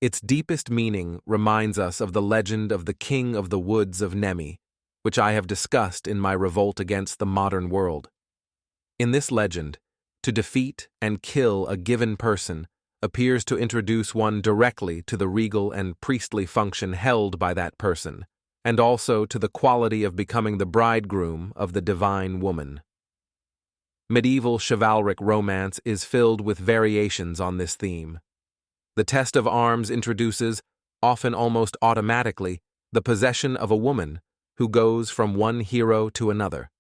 Its deepest meaning reminds us of the legend of the King of the Woods of Nemi, which I have discussed in my revolt against the modern world. In this legend, to defeat and kill a given person appears to introduce one directly to the regal and priestly function held by that person, and also to the quality of becoming the bridegroom of the divine woman. Medieval chivalric romance is filled with variations on this theme. The test of arms introduces, often almost automatically, the possession of a woman who goes from one hero to another.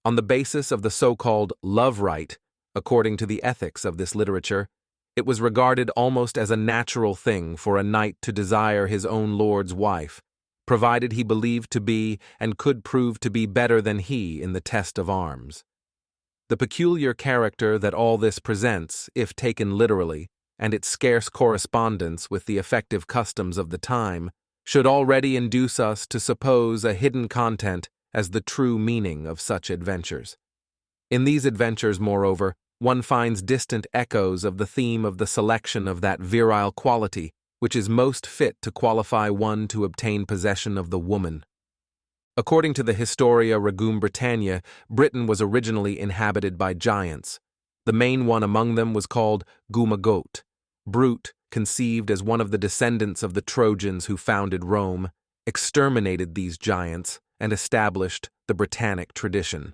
On the basis of the so-called love right, according to the ethics of this literature, it was regarded almost as a natural thing for a knight to desire his own lord's wife, provided he believed to be and could prove to be better than he in the test of arms. The peculiar character that all this presents, if taken literally, and its scarce correspondence with the effective customs of the time, should already induce us to suppose a hidden content as the true meaning of such adventures. In these adventures, moreover, one finds distant echoes of the theme of the selection of that virile quality which is most fit to qualify one to obtain possession of the woman. According to the Historia Regum Britannia, Britain was originally inhabited by giants. The main one among them was called Gumagoat. Brute, conceived as one of the descendants of the Trojans who founded Rome, exterminated these giants and established the Britannic tradition.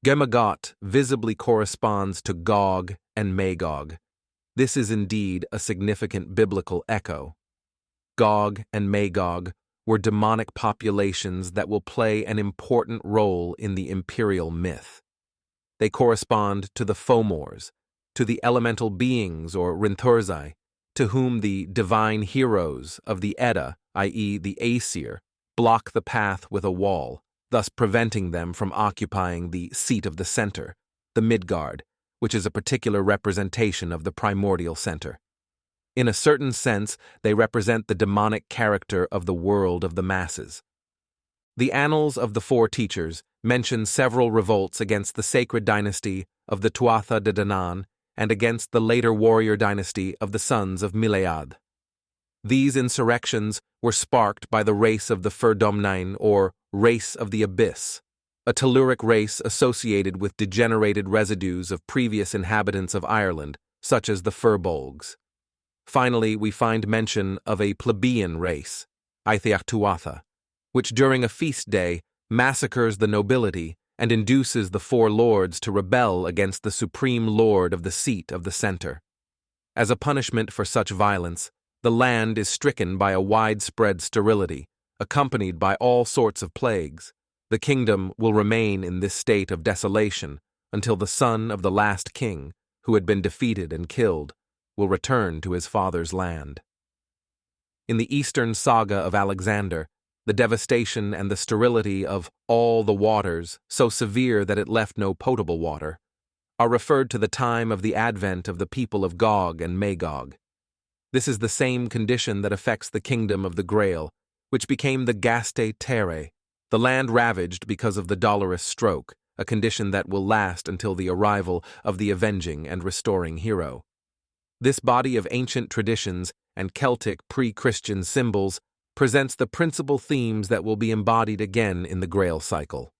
Gemagot visibly corresponds to Gog and Magog. This is indeed a significant biblical echo. Gog and Magog were demonic populations that will play an important role in the Imperial myth. They correspond to the Fomors, to the elemental beings or Rinthurzi, to whom the divine heroes of the Edda, i.e. the Aesir, block the path with a wall, thus preventing them from occupying the seat of the center, the Midgard, which is a particular representation of the primordial center. In a certain sense, they represent the demonic character of the world of the masses. The Annals of the Four Teachers mention several revolts against the sacred dynasty of the Tuatha De Danann and against the later warrior dynasty of the sons of Milead. These insurrections were sparked by the race of the Fir-Domnine, or race of the Abyss, a telluric race associated with degenerated residues of previous inhabitants of Ireland, such as the Firbolgs. Finally, we find mention of a plebeian race, Aethiach Tuatha, which during a feast day massacres the nobility and induces the four lords to rebel against the supreme lord of the seat of the center. As a punishment for such violence, the land is stricken by a widespread sterility, accompanied by all sorts of plagues. The kingdom will remain in this state of desolation until the son of the last king, who had been defeated and killed, will return to his father's land. In the Eastern Saga of Alexander, the devastation and the sterility of all the waters, so severe that it left no potable water, are referred to the time of the advent of the people of Gog and Magog. This is the same condition that affects the kingdom of the Grail, which became the Gaste Terre, the land ravaged because of the Dolorous Stroke, a condition that will last until the arrival of the avenging and restoring hero. This body of ancient traditions and Celtic pre-Christian symbols presents the principal themes that will be embodied again in the Grail cycle.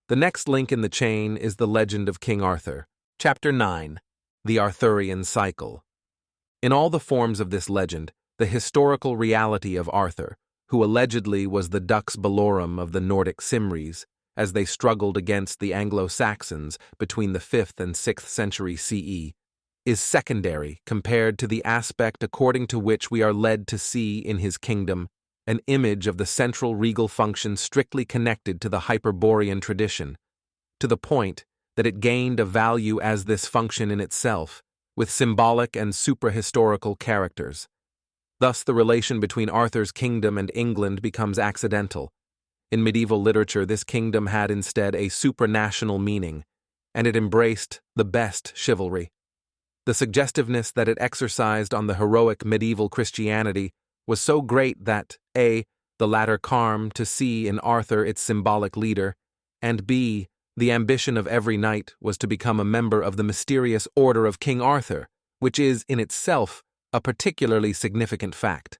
The next link in the chain is the legend of King Arthur. Chapter 9. The Arthurian Cycle. In all the forms of this legend, the historical reality of Arthur, who allegedly was the Dux Bellorum of the Nordic Cymries, as they struggled against the Anglo-Saxons between the 5th and 6th century CE, is secondary compared to the aspect according to which we are led to see in his kingdom an image of the central regal function strictly connected to the Hyperborean tradition, to the point that it gained a value as this function in itself, with symbolic and suprahistorical characters. Thus the relation between Arthur's kingdom and England becomes accidental. In medieval literature, this kingdom had instead a supranational meaning, and it embraced the best chivalry. The suggestiveness that it exercised on the heroic medieval Christianity was so great that A. the latter charm to see in Arthur its symbolic leader, and B. the ambition of every knight was to become a member of the mysterious order of King Arthur, which is in itself a particularly significant fact.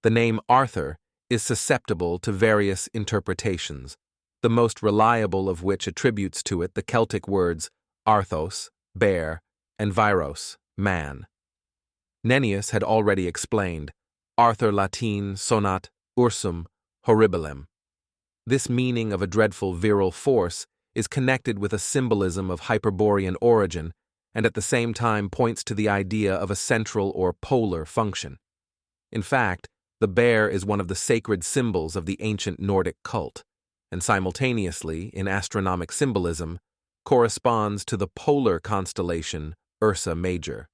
The name Arthur is susceptible to various interpretations, the most reliable of which attributes to it the Celtic words arthos, bear, and viros, man. Nennius had already explained, Arthur Latine sonat ursum horribilem. This meaning of a dreadful virile force is connected with a symbolism of Hyperborean origin and at the same time points to the idea of a central or polar function. In fact, the bear is one of the sacred symbols of the ancient Nordic cult, and simultaneously, in astronomic symbolism, corresponds to the polar constellation Ursa Major.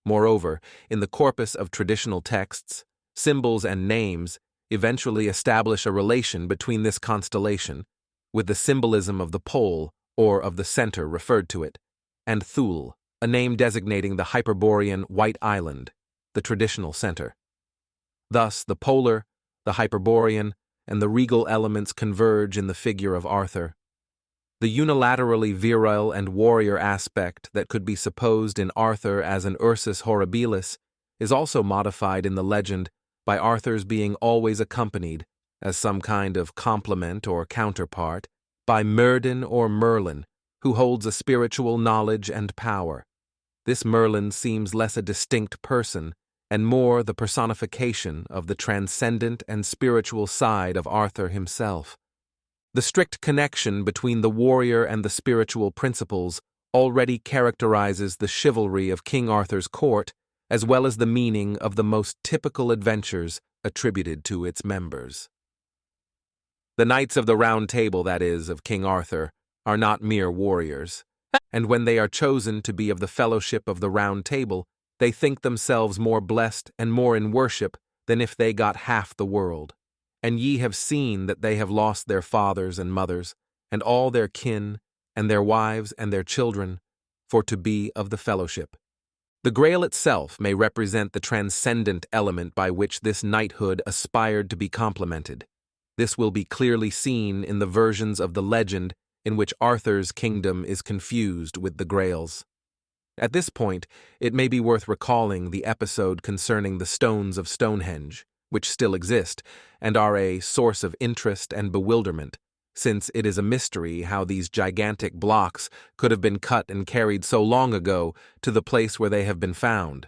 Moreover, in the corpus of traditional texts, symbols and names eventually establish a relation between this constellation, with the symbolism of the pole or of the center referred to it, and Thule, a name designating the Hyperborean White Island, the traditional center. Thus, the polar, the Hyperborean, and the regal elements converge in the figure of Arthur. The unilaterally virile and warrior aspect that could be supposed in Arthur as an Ursus horribilis is also modified in the legend by Arthur's being always accompanied, as some kind of complement or counterpart, by Myrddin or Merlin, who holds a spiritual knowledge and power. This Merlin seems less a distinct person and more the personification of the transcendent and spiritual side of Arthur himself. The strict connection between the warrior and the spiritual principles already characterizes the chivalry of King Arthur's court, as well as the meaning of the most typical adventures attributed to its members. The Knights of the Round Table, that is, of King Arthur, are not mere warriors, and when they are chosen to be of the fellowship of the Round Table, they think themselves more blessed and more in worship than if they got half the world. And ye have seen that they have lost their fathers and mothers, and all their kin, and their wives and their children, for to be of the fellowship. The Grail itself may represent the transcendent element by which this knighthood aspired to be complemented. This will be clearly seen in the versions of the legend in which Arthur's kingdom is confused with the Grail's. At this point, it may be worth recalling the episode concerning the stones of Stonehenge, which still exist, and are a source of interest and bewilderment, since it is a mystery how these gigantic blocks could have been cut and carried so long ago to the place where they have been found.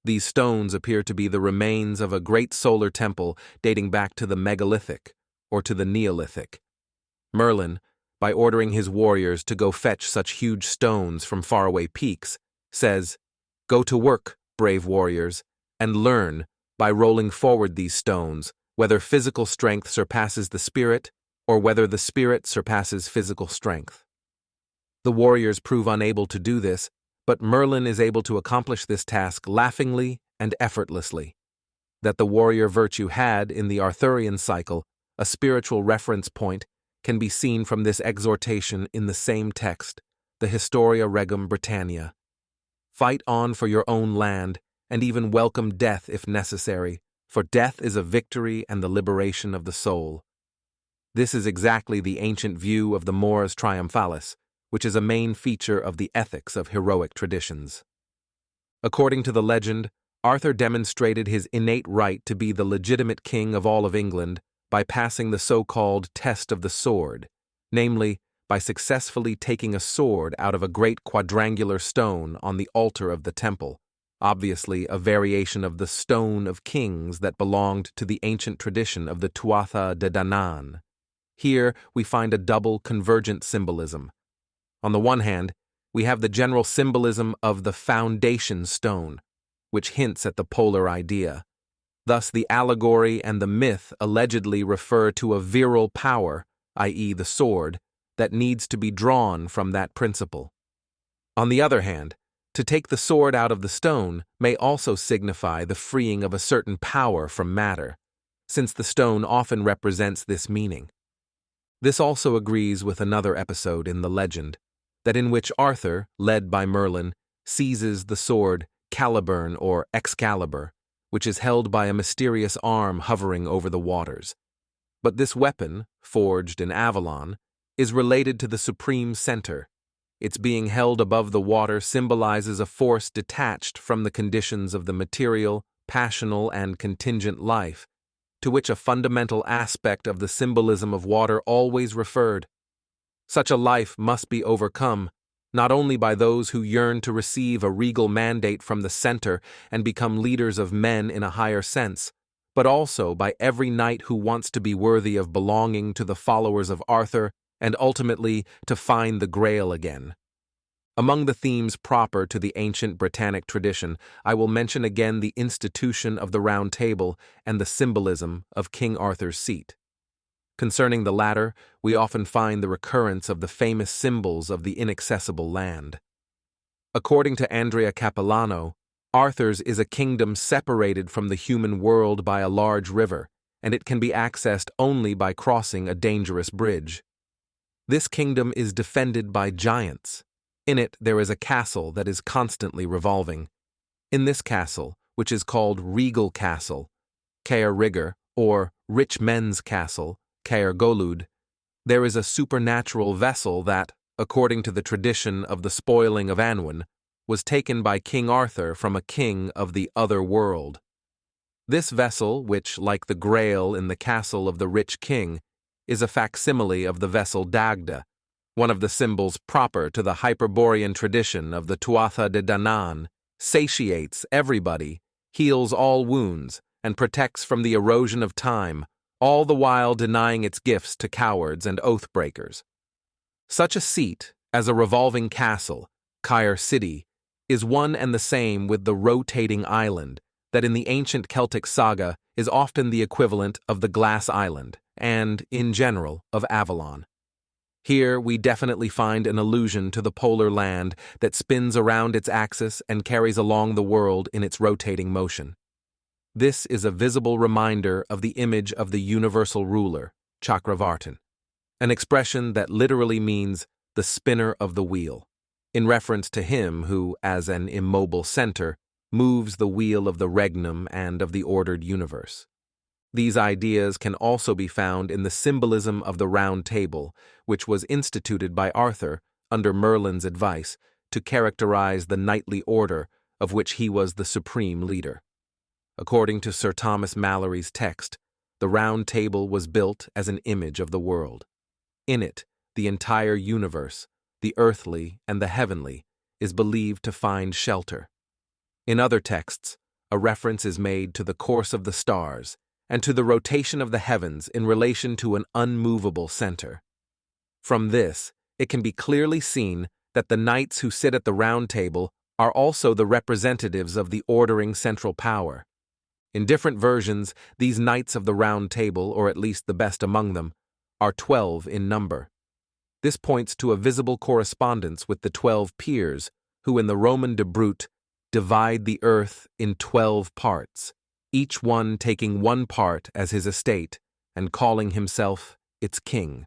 These stones appear to be the remains of a great solar temple dating back to the megalithic or to the Neolithic. Merlin, by ordering his warriors to go fetch such huge stones from faraway peaks, says, "Go to work, brave warriors, and learn, by rolling forward these stones, whether physical strength surpasses the spirit, or whether the spirit surpasses physical strength." The warriors prove unable to do this, but Merlin is able to accomplish this task laughingly and effortlessly. That the warrior virtue had, in the Arthurian Cycle, a spiritual reference point can be seen from this exhortation in the same text, the Historia Regum Britannia. Fight on for your own land, and even welcome death if necessary, for death is a victory and the liberation of the soul. This is exactly the ancient view of the mors triumphalis, which is a main feature of the ethics of heroic traditions. According to the legend, Arthur demonstrated his innate right to be the legitimate king of all of England by passing the so-called test of the sword, namely, by successfully taking a sword out of a great quadrangular stone on the altar of the temple, obviously a variation of the Stone of Kings that belonged to the ancient tradition of the Tuatha De Danann. Here we find a double convergent symbolism. On the one hand, we have the general symbolism of the foundation stone, which hints at the polar idea. Thus, the allegory and the myth allegedly refer to a virile power, i.e., the sword, that needs to be drawn from that principle. On the other hand, to take the sword out of the stone may also signify the freeing of a certain power from matter, since the stone often represents this meaning. This also agrees with another episode in the legend, that in which Arthur, led by Merlin, seizes the sword Caliburn or Excalibur, which is held by a mysterious arm hovering over the waters. But this weapon, forged in Avalon, is related to the supreme center. Its being held above the water symbolizes a force detached from the conditions of the material, passional, and contingent life, to which a fundamental aspect of the symbolism of water always referred. Such a life must be overcome, not only by those who yearn to receive a regal mandate from the center and become leaders of men in a higher sense, but also by every knight who wants to be worthy of belonging to the followers of Arthur and ultimately to find the Grail again. Among the themes proper to the ancient Britannic tradition, I will mention again the institution of the Round Table and the symbolism of King Arthur's seat. Concerning the latter, we often find the recurrence of the famous symbols of the inaccessible land. According to Andrea Capellano, Arthur's is a kingdom separated from the human world by a large river, and it can be accessed only by crossing a dangerous bridge. This kingdom is defended by giants. In it there is a castle that is constantly revolving. In this castle, which is called Regal Castle, Caer Rigger, or Rich Men's Castle, Caer Golud, there is a supernatural vessel that, according to the tradition of the spoiling of Anwen, was taken by King Arthur from a king of the other world. This vessel, which, like the Grail in the castle of the rich king, is a facsimile of the vessel Dagda, one of the symbols proper to the Hyperborean tradition of the Tuatha De Danann, satiates everybody, heals all wounds, and protects from the erosion of time, all the while denying its gifts to cowards and oath-breakers. Such a seat, as a revolving castle, Caer City, is one and the same with the rotating island that in the ancient Celtic saga is often the equivalent of the Glass Island and, in general, of Avalon. Here we definitely find an allusion to the polar land that spins around its axis and carries along the world in its rotating motion. This is a visible reminder of the image of the universal ruler, Chakravartin, an expression that literally means the spinner of the wheel, in reference to him who, as an immobile center, moves the wheel of the regnum and of the ordered universe. These ideas can also be found in the symbolism of the Round Table, which was instituted by Arthur, under Merlin's advice, to characterize the knightly order of which he was the supreme leader. According to Sir Thomas Malory's text, the Round Table was built as an image of the world. In it, the entire universe, the earthly and the heavenly, is believed to find shelter. In other texts, a reference is made to the course of the stars and to the rotation of the heavens in relation to an unmovable center. From this, it can be clearly seen that the knights who sit at the Round Table are also the representatives of the ordering central power. In different versions, these Knights of the Round Table, or at least the best among them, are 12 in number. This points to a visible correspondence with the 12 peers, who in the Roman de Brute divide the earth in 12 parts, each one taking one part as his estate and calling himself its king.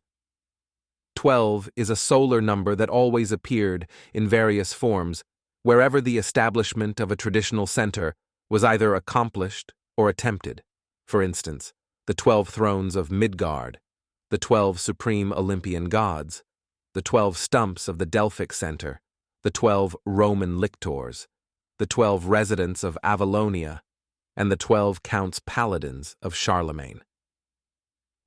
12 is a solar number that always appeared in various forms wherever the establishment of a traditional center was either accomplished or attempted. For instance, the 12 thrones of Midgard, the 12 supreme Olympian gods, the 12 stumps of the Delphic center, the 12 Roman lictors, the 12 residents of Avalonia, and the 12 counts paladins of Charlemagne.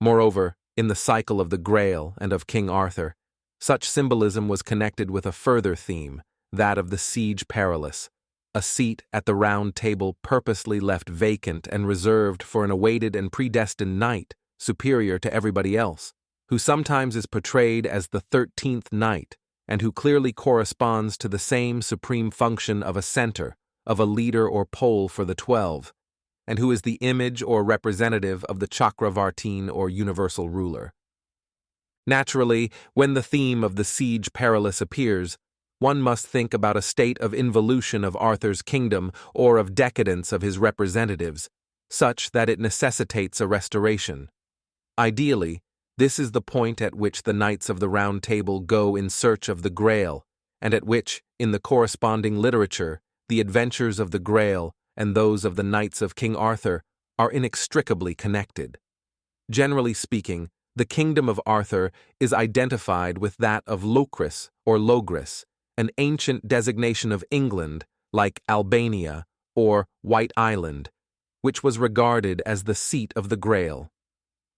Moreover, in the cycle of the Grail and of King Arthur, such symbolism was connected with a further theme, that of the Siege Perilous, a seat at the Round Table purposely left vacant and reserved for an awaited and predestined knight superior to everybody else, who sometimes is portrayed as the 13th knight, and who clearly corresponds to the same supreme function of a center, of a leader or pole for the 12, and who is the image or representative of the Chakravartin or universal ruler. Naturally, when the theme of the Siege Perilous appears, one must think about a state of involution of Arthur's kingdom or of decadence of his representatives, such that it necessitates a restoration. Ideally, this is the point at which the Knights of the Round Table go in search of the Grail, and at which, in the corresponding literature, the adventures of the Grail and those of the Knights of King Arthur are inextricably connected. Generally speaking, the kingdom of Arthur is identified with that of Locris or Logris, an ancient designation of England, like Albania or White Island, which was regarded as the seat of the Grail.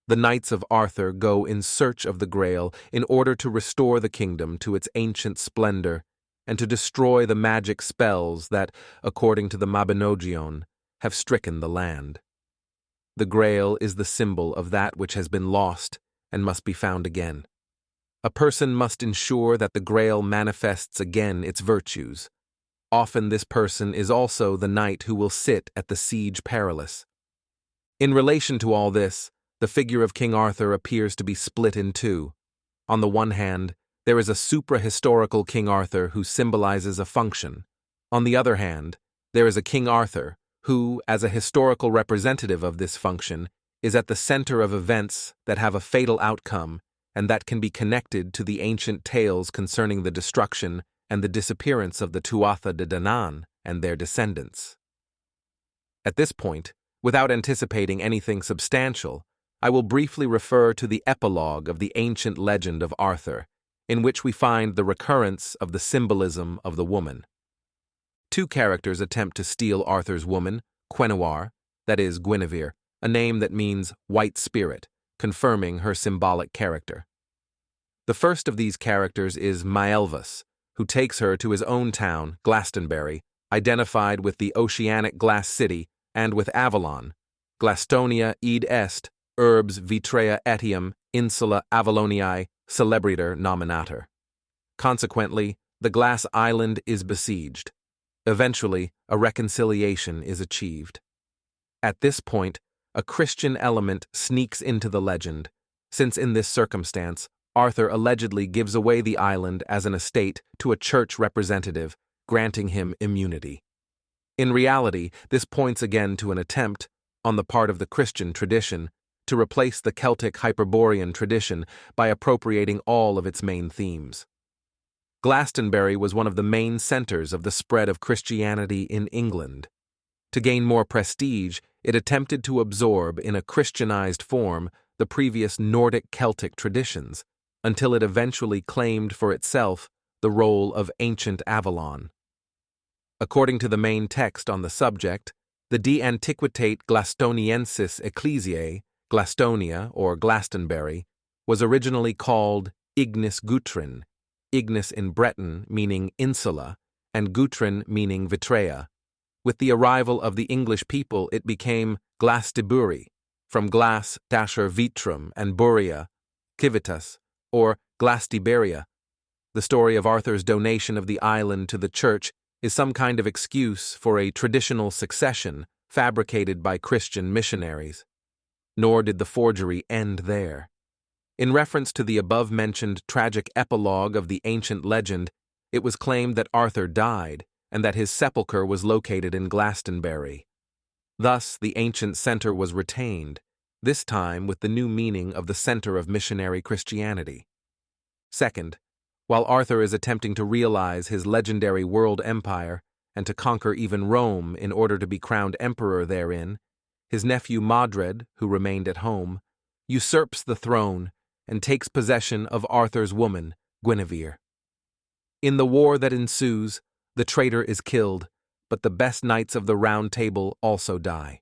The Knights of Arthur go in search of the Grail in order to restore the kingdom to its ancient splendor and to destroy the magic spells that, according to the Mabinogion, have stricken the land. The Grail is the symbol of that which has been lost and must be found again. A person must ensure that the Grail manifests again its virtues. Often this person is also the knight who will sit at the Siege Perilous. In relation to all this, the figure of King Arthur appears to be split in two. On the one hand, there is a supra-historical King Arthur who symbolizes a function. On the other hand, there is a King Arthur who, as a historical representative of this function, is at the center of events that have a fatal outcome and that can be connected to the ancient tales concerning the destruction and the disappearance of the Tuatha de Danann and their descendants. At this point, without anticipating anything substantial, I will briefly refer to the epilogue of the ancient legend of Arthur, in which we find the recurrence of the symbolism of the woman. Two characters attempt to steal Arthur's woman, Quenouar, that is Guinevere, a name that means white spirit, confirming her symbolic character. The first of these characters is Maelvus, who takes her to his own town, Glastonbury, identified with the oceanic glass city and with Avalon, Glastonia id est, urbs vitrea etiam insula Avaloniae celebriter nominator. Consequently, the glass island is besieged. Eventually, a reconciliation is achieved. At this point, a Christian element sneaks into the legend, since in this circumstance, Arthur allegedly gives away the island as an estate to a church representative, granting him immunity. In reality, this points again to an attempt, on the part of the Christian tradition, to replace the Celtic Hyperborean tradition by appropriating all of its main themes. Glastonbury was one of the main centers of the spread of Christianity in England. To gain more prestige, it attempted to absorb in a Christianized form the previous Nordic Celtic traditions, until it eventually claimed for itself the role of ancient Avalon. According to the main text on the subject, the De Antiquitate Glastoniensis Ecclesiae, Glastonia, or Glastonbury, was originally called Ignis Gutrin, Ignis in Breton meaning insula, and Gutrin meaning Vitrea. With the arrival of the English people, it became Glastiburi, from glass dasher vitrum and buria, civitas, or Glastiberia, the story of Arthur's donation of the island to the church, is some kind of excuse for a traditional succession fabricated by Christian missionaries. Nor did the forgery end there. In reference to the above-mentioned tragic epilogue of the ancient legend, it was claimed that Arthur died and that his sepulchre was located in Glastonbury. Thus, the ancient center was retained, this time with the new meaning of the center of missionary Christianity. Second, while Arthur is attempting to realize his legendary world empire and to conquer even Rome in order to be crowned emperor therein, his nephew Modred, who remained at home, usurps the throne and takes possession of Arthur's woman, Guinevere. In the war that ensues, the traitor is killed, but the best knights of the Round Table also die.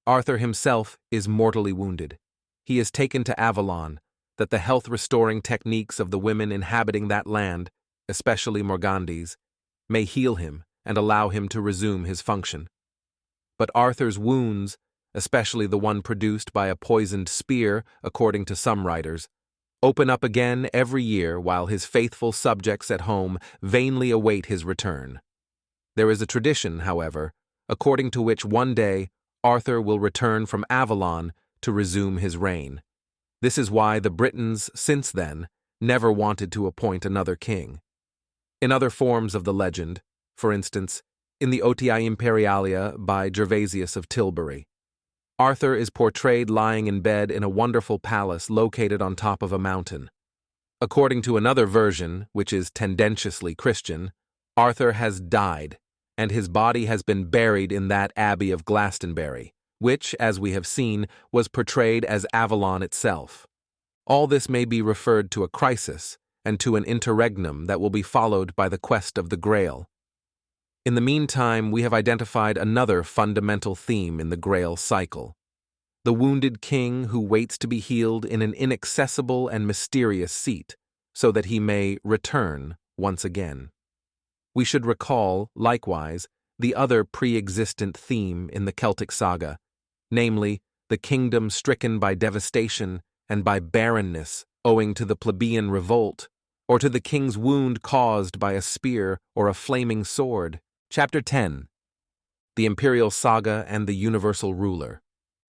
Arthur himself is mortally wounded. He is taken to Avalon, that the health-restoring techniques of the women inhabiting that land, especially Morgandes, may heal him and allow him to resume his function. But Arthur's wounds, especially the one produced by a poisoned spear, according to some writers, open up again every year while his faithful subjects at home vainly await his return. There is a tradition, however, according to which one day Arthur will return from Avalon to resume his reign. This is why the Britons, since then, never wanted to appoint another king. In other forms of the legend, for instance, in the Otii Imperialia by Gervasius of Tilbury, Arthur is portrayed lying in bed in a wonderful palace located on top of a mountain. According to another version, which is tendentiously Christian, Arthur has died, and his body has been buried in that abbey of Glastonbury, which, as we have seen, was portrayed as Avalon itself. All this may be referred to a crisis and to an interregnum that will be followed by the quest of the Grail. In the meantime, we have identified another fundamental theme in the Grail cycle: the wounded king who waits to be healed in an inaccessible and mysterious seat, so that he may return once again. We should recall, likewise, the other pre-existent theme in the Celtic saga, namely, the kingdom stricken by devastation and by barrenness owing to the plebeian revolt, or to the king's wound caused by a spear or a flaming sword. Chapter 10. The Imperial Saga and the Universal Ruler.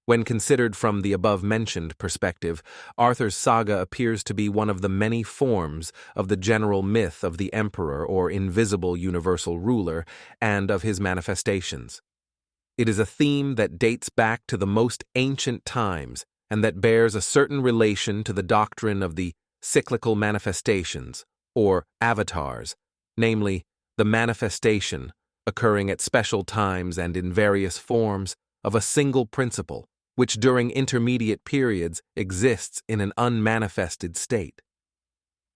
When considered from the above-mentioned perspective, Arthur's saga appears to be one of the many forms of the general myth of the emperor or invisible universal ruler and of his manifestations. It is a theme that dates back to the most ancient times and that bears a certain relation to the doctrine of the cyclical manifestations, or avatars, namely, the manifestation, occurring at special times and in various forms, of a single principle, which during intermediate periods exists in an unmanifested state.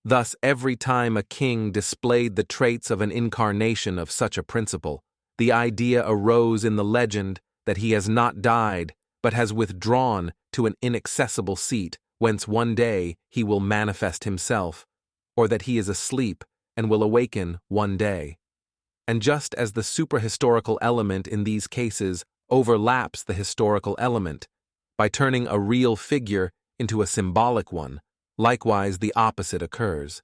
Thus, every time a king displayed the traits of an incarnation of such a principle, the idea arose in the legend that he has not died, but has withdrawn to an inaccessible seat, whence one day he will manifest himself, or that he is asleep and will awaken one day. And just as the suprahistorical element in these cases overlaps the historical element, by turning a real figure into a symbolic one, likewise the opposite occurs.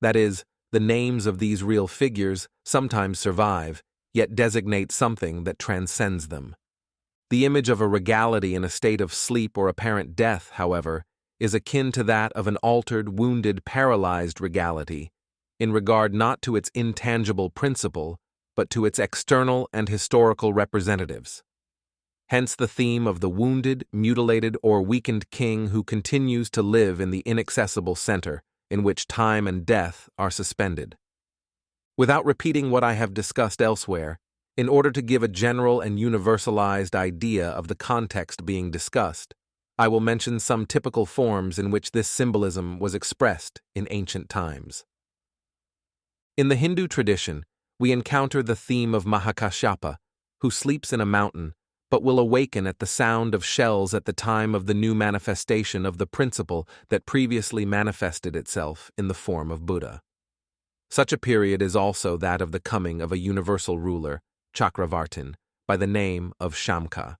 That is, the names of these real figures sometimes survive, yet designate something that transcends them. The image of a regality in a state of sleep or apparent death, however, is akin to that of an altered, wounded, paralyzed regality, in regard not to its intangible principle, but to its external and historical representatives. Hence the theme of the wounded, mutilated, or weakened king who continues to live in the inaccessible center, in which time and death are suspended. Without repeating what I have discussed elsewhere, in order to give a general and universalized idea of the context being discussed, I will mention some typical forms in which this symbolism was expressed in ancient times. In the Hindu tradition, we encounter the theme of Mahakashyapa, who sleeps in a mountain, but will awaken at the sound of shells at the time of the new manifestation of the principle that previously manifested itself in the form of Buddha. Such a period is also that of the coming of a universal ruler, Chakravartin, by the name of Shamka.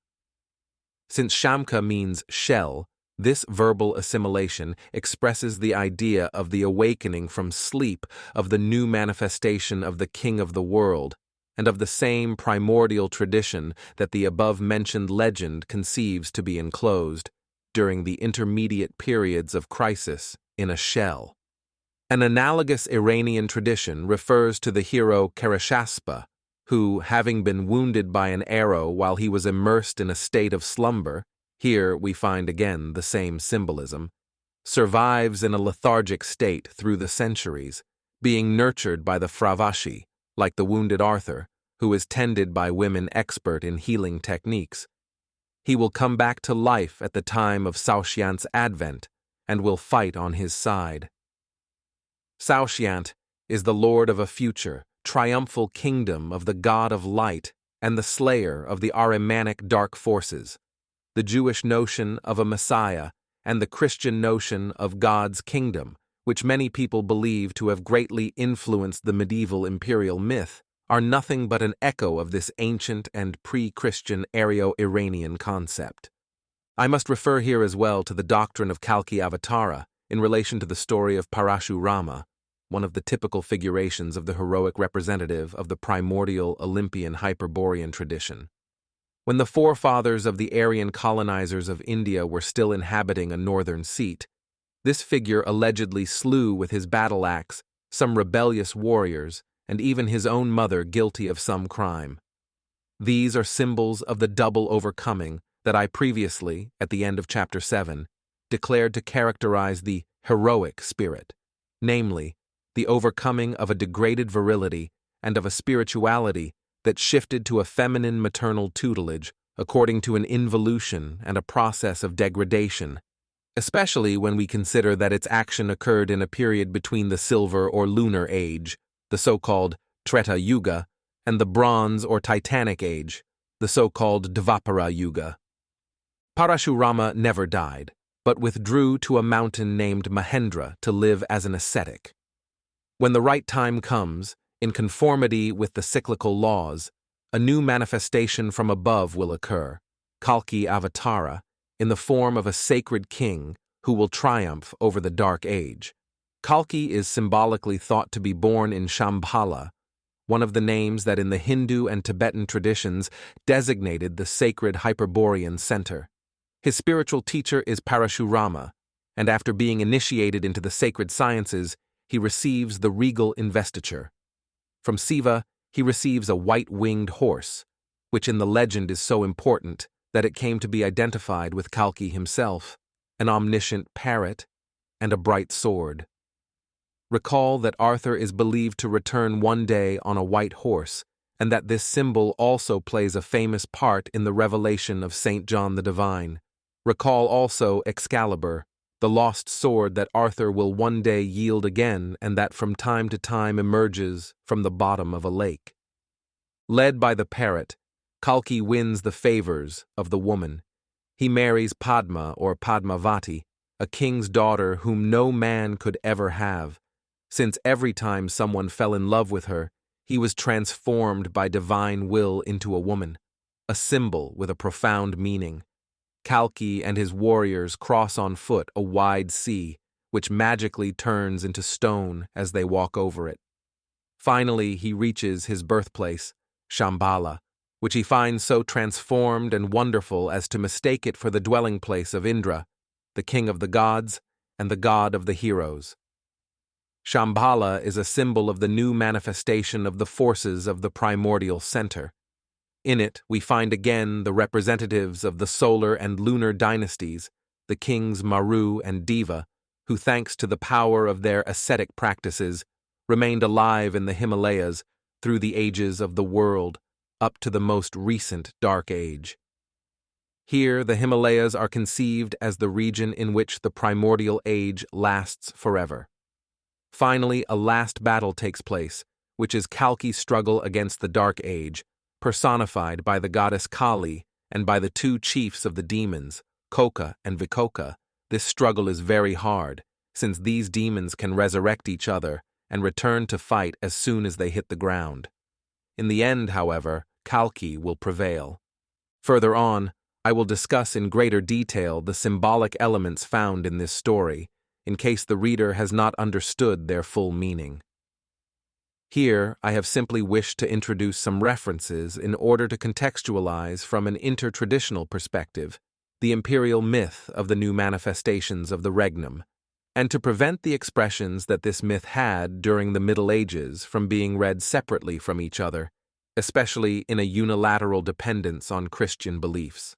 Since Shamka means shell, This verbal assimilation expresses the idea of the awakening from sleep of the new manifestation of the King of the world, and of the same primordial tradition that the above-mentioned legend conceives to be enclosed, during the intermediate periods of crisis, in a shell. An analogous Iranian tradition refers to the hero Karashaspa, who, having been wounded by an arrow while he was immersed in a state of slumber, here we find again the same symbolism, survives in a lethargic state through the centuries, being nurtured by the Fravashi, like the wounded Arthur, who is tended by women expert in healing techniques. He will come back to life at the time of Saoshyant's advent, and will fight on his side. Saoshyant is the lord of a future, triumphal kingdom of the god of light and the slayer of the Ahrimanic dark forces, the Jewish notion of a Messiah and the Christian notion of God's kingdom, which many people believe to have greatly influenced the medieval imperial myth, are nothing but an echo of this ancient and pre-Christian Aryo-Iranian concept. I must refer here as well to the doctrine of Kalki Avatara in relation to the story of Parashurama, one of the typical figurations of the heroic representative of the primordial Olympian Hyperborean tradition. When the forefathers of the Aryan colonizers of India were still inhabiting a northern seat, this figure allegedly slew with his battle axe some rebellious warriors and even his own mother guilty of some crime. These are symbols of the double overcoming that I previously, at the end of Chapter 7, declared to characterize the heroic spirit, namely, the overcoming of a degraded virility and of a spirituality that shifted to a feminine maternal tutelage according to an involution and a process of degradation, especially when we consider that its action occurred in a period between the Silver or Lunar Age, the so-called Treta Yuga, and the Bronze or Titanic Age, the so-called Dvapara Yuga. Parashurama never died, but withdrew to a mountain named Mahendra to live as an ascetic. When the right time comes, in conformity with the cyclical laws, a new manifestation from above will occur, Kalki Avatara, in the form of a sacred king who will triumph over the Dark Age. Kalki is symbolically thought to be born in Shambhala, one of the names that in the Hindu and Tibetan traditions designated the sacred Hyperborean center. His spiritual teacher is Parashurama, and after being initiated into the sacred sciences, he receives the regal investiture. From Siva, he receives a white-winged horse, which in the legend is so important that it came to be identified with Kalki himself, an omniscient parrot, and a bright sword. Recall that Arthur is believed to return one day on a white horse, and that this symbol also plays a famous part in the revelation of St. John the Divine. Recall also Excalibur, the lost sword that Arthur will one day yield again and that from time to time emerges from the bottom of a lake. Led by the parrot, Kalki wins the favors of the woman. He marries Padma or Padmavati, a king's daughter whom no man could ever have, since every time someone fell in love with her, he was transformed by divine will into a woman, a symbol with a profound meaning. Kalki and his warriors cross on foot a wide sea, which magically turns into stone as they walk over it. Finally, he reaches his birthplace, Shambhala, which he finds so transformed and wonderful as to mistake it for the dwelling place of Indra, the king of the gods and the god of the heroes. Shambhala is a symbol of the new manifestation of the forces of the primordial center. In it, we find again the representatives of the solar and lunar dynasties, the kings Maru and Deva, who thanks to the power of their ascetic practices, remained alive in the Himalayas through the ages of the world, up to the most recent Dark Age. Here, the Himalayas are conceived as the region in which the primordial age lasts forever. Finally, a last battle takes place, which is Kalki's struggle against the Dark Age, personified by the goddess Kali and by the two chiefs of the demons, Koka and Vikoka. This struggle is very hard, since these demons can resurrect each other and return to fight as soon as they hit the ground. In the end, however, Kalki will prevail. Further on, I will discuss in greater detail the symbolic elements found in this story, in case the reader has not understood their full meaning. Here, I have simply wished to introduce some references in order to contextualize from an intertraditional perspective the imperial myth of the new manifestations of the regnum, and to prevent the expressions that this myth had during the Middle Ages from being read separately from each other, especially in a unilateral dependence on Christian beliefs.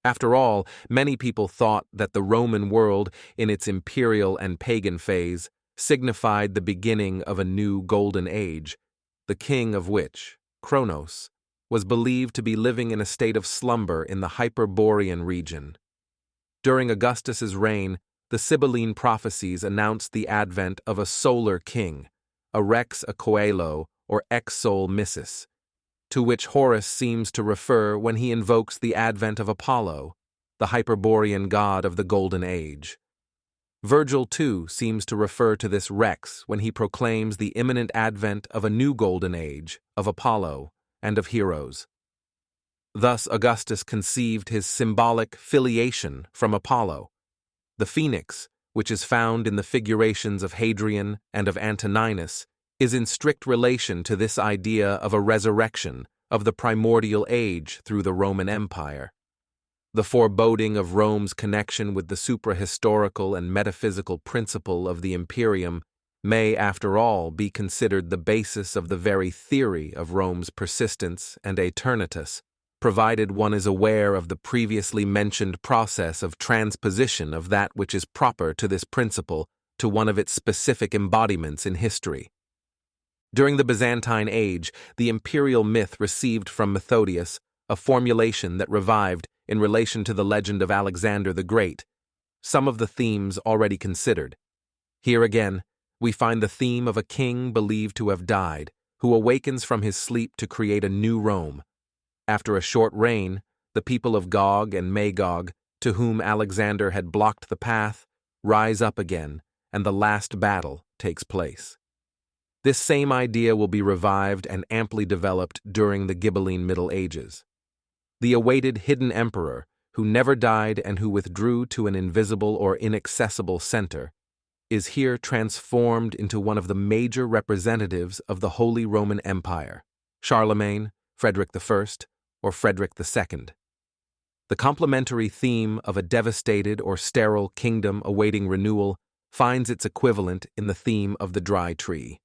After all, many people thought that the Roman world, in its imperial and pagan phase, signified the beginning of a new golden age, the king of which, Kronos, was believed to be living in a state of slumber in the Hyperborean region. During Augustus's reign, the Sibylline prophecies announced the advent of a solar king, a rex coelo or ex sol missus, to which Horace seems to refer when he invokes the advent of Apollo, the Hyperborean god of the Golden Age. Virgil, too, seems to refer to this rex when he proclaims the imminent advent of a new Golden Age, of Apollo, and of heroes. Thus Augustus conceived his symbolic filiation from Apollo. The phoenix, which is found in the figurations of Hadrian and of Antoninus, is in strict relation to this idea of a resurrection of the primordial age through the Roman Empire. The foreboding of Rome's connection with the suprahistorical and metaphysical principle of the Imperium may, after all, be considered the basis of the very theory of Rome's persistence and aeternitas, provided one is aware of the previously mentioned process of transposition of that which is proper to this principle to one of its specific embodiments in history. During the Byzantine age, the imperial myth received from Methodius a formulation that revived, in relation to the legend of Alexander the Great, some of the themes already considered. Here again, we find the theme of a king believed to have died, who awakens from his sleep to create a new Rome. After a short reign, the people of Gog and Magog, to whom Alexander had blocked the path, rise up again, and the last battle takes place. This same idea will be revived and amply developed during the Ghibelline Middle Ages. The awaited hidden emperor, who never died and who withdrew to an invisible or inaccessible center, is here transformed into one of the major representatives of the Holy Roman Empire, Charlemagne, Frederick I, or Frederick II. The complementary theme of a devastated or sterile kingdom awaiting renewal finds its equivalent in the theme of the dry tree.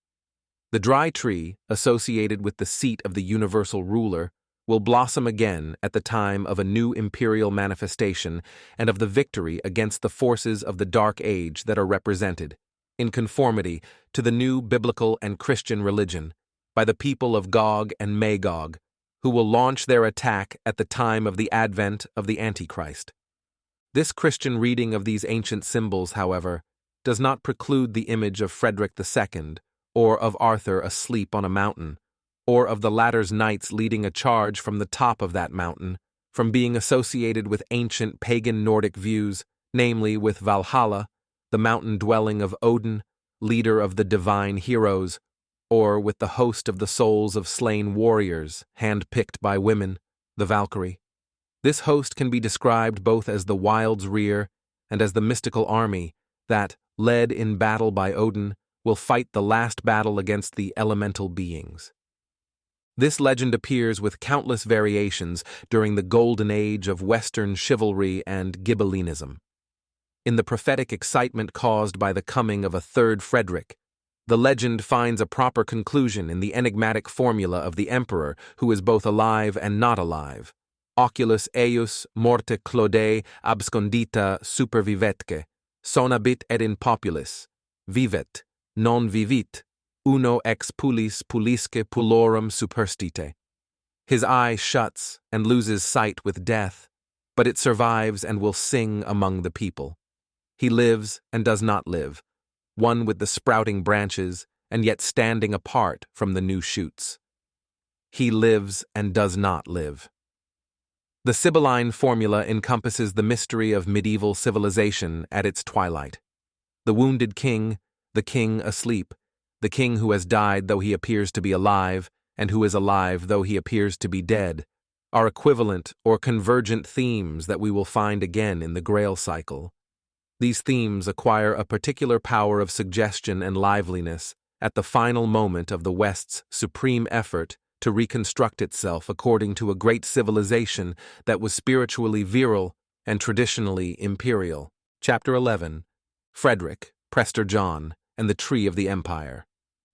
The dry tree, associated with the seat of the universal ruler, will blossom again at the time of a new imperial manifestation and of the victory against the forces of the Dark Age that are represented, in conformity to the new biblical and Christian religion, by the people of Gog and Magog, who will launch their attack at the time of the advent of the Antichrist. This Christian reading of these ancient symbols, however, does not preclude the image of Frederick II, or of Arthur asleep on a mountain, or of the latter's knights leading a charge from the top of that mountain, from being associated with ancient pagan Nordic views, namely with Valhalla, the mountain dwelling of Odin, leader of the divine heroes, or with the host of the souls of slain warriors, hand-picked by women, the Valkyrie. This host can be described both as the wild's rear and as the mystical army that, led in battle by Odin, will fight the last battle against the elemental beings. This legend appears with countless variations during the golden age of Western chivalry and Ghibellinism. In the prophetic excitement caused by the coming of a third Frederick, the legend finds a proper conclusion in the enigmatic formula of the emperor who is both alive and not alive. Oculus eius morte clode abscondita supervivetque, sonabit et in populis, vivet, non vivit, uno ex pulis pulisque pulorum superstite. His eye shuts and loses sight with death, but it survives and will sing among the people. He lives and does not live, one with the sprouting branches and yet standing apart from the new shoots. He lives and does not live. The Sibylline formula encompasses the mystery of medieval civilization at its twilight. The wounded king, the king asleep, the king who has died though he appears to be alive, and who is alive though he appears to be dead, are equivalent or convergent themes that we will find again in the Grail cycle. These themes acquire a particular power of suggestion and liveliness at the final moment of the West's supreme effort to reconstruct itself according to a great civilization that was spiritually virile and traditionally imperial. Chapter 11. Frederick, Prester John, and the Tree of the Empire.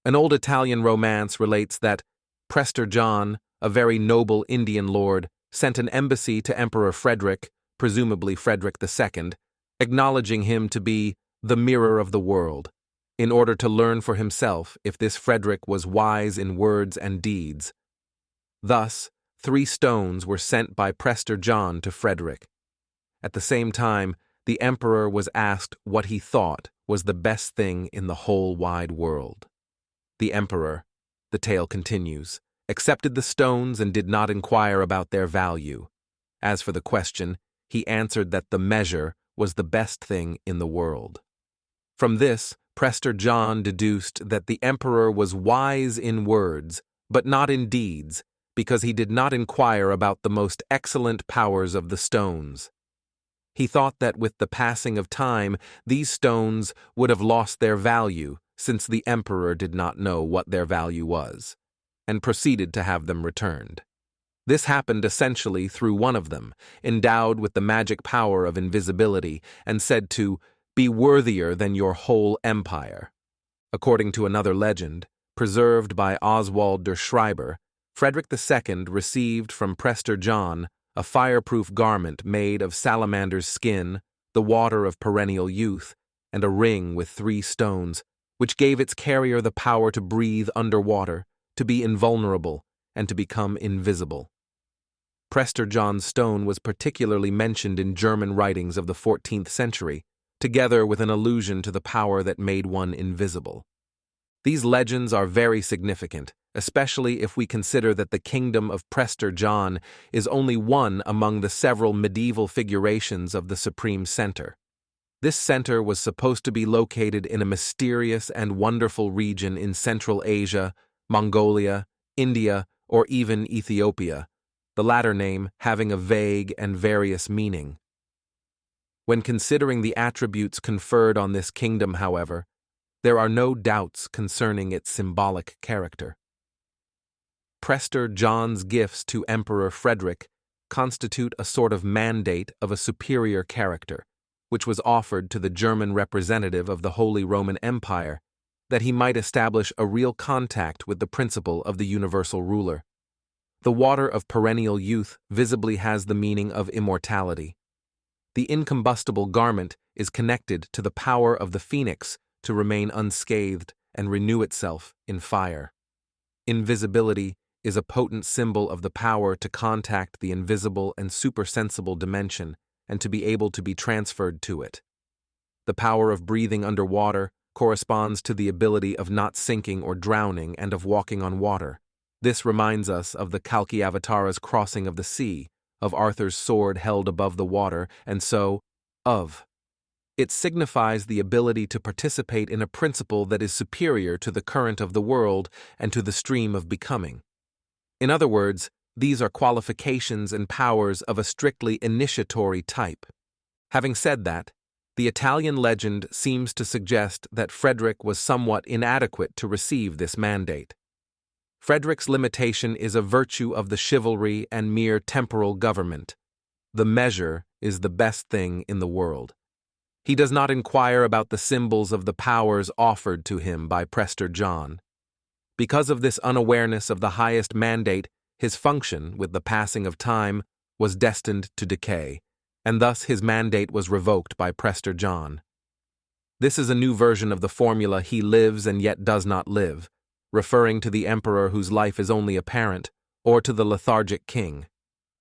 An old Italian romance relates that Prester John, a very noble Indian lord, sent an embassy to Emperor Frederick, presumably Frederick II, acknowledging him to be the mirror of the world, in order to learn for himself if this Frederick was wise in words and deeds. Thus, 3 stones were sent by Prester John to Frederick. At the same time, the emperor was asked what he thought was the best thing in the whole wide world. The emperor, the tale continues, accepted the stones and did not inquire about their value. As for the question, he answered that the measure was the best thing in the world. From this, Prester John deduced that the emperor was wise in words, but not in deeds, because he did not inquire about the most excellent powers of the stones. He thought that with the passing of time, these stones would have lost their value, since the emperor did not know what their value was, and proceeded to have them returned. This happened essentially through one of them, endowed with the magic power of invisibility, and said to be worthier than your whole empire. According to another legend, preserved by Oswald der Schreiber, Frederick II received from Prester John a fireproof garment made of salamander's skin, the water of perennial youth, and a ring with 3 stones, which gave its carrier the power to breathe underwater, to be invulnerable, and to become invisible. Prester John's stone was particularly mentioned in German writings of the 14th century, together with an allusion to the power that made one invisible. These legends are very significant, especially if we consider that the kingdom of Prester John is only one among the several medieval figurations of the supreme center. This center was supposed to be located in a mysterious and wonderful region in Central Asia, Mongolia, India, or even Ethiopia, the latter name having a vague and various meaning. When considering the attributes conferred on this kingdom, however, there are no doubts concerning its symbolic character. Prester John's gifts to Emperor Frederick constitute a sort of mandate of a superior character, which was offered to the German representative of the Holy Roman Empire, that he might establish a real contact with the principle of the universal ruler. The water of perennial youth visibly has the meaning of immortality. The incombustible garment is connected to the power of the phoenix to remain unscathed and renew itself in fire. Invisibility is a potent symbol of the power to contact the invisible and supersensible dimension and to be able to be transferred to it. The power of breathing underwater corresponds to the ability of not sinking or drowning and of walking on water. This reminds us of the Kalki Avatara's crossing of the sea, of Arthur's sword held above the water, and so, of. It signifies the ability to participate in a principle that is superior to the current of the world and to the stream of becoming. In other words, these are qualifications and powers of a strictly initiatory type. Having said that, the Italian legend seems to suggest that Frederick was somewhat inadequate to receive this mandate. Frederick's limitation is a virtue of the chivalry and mere temporal government. The measure is the best thing in the world. He does not inquire about the symbols of the powers offered to him by Prester John. Because of this unawareness of the highest mandate, his function, with the passing of time, was destined to decay, and thus his mandate was revoked by Prester John. This is a new version of the formula "he lives and yet does not live," referring to the emperor whose life is only apparent, or to the lethargic king.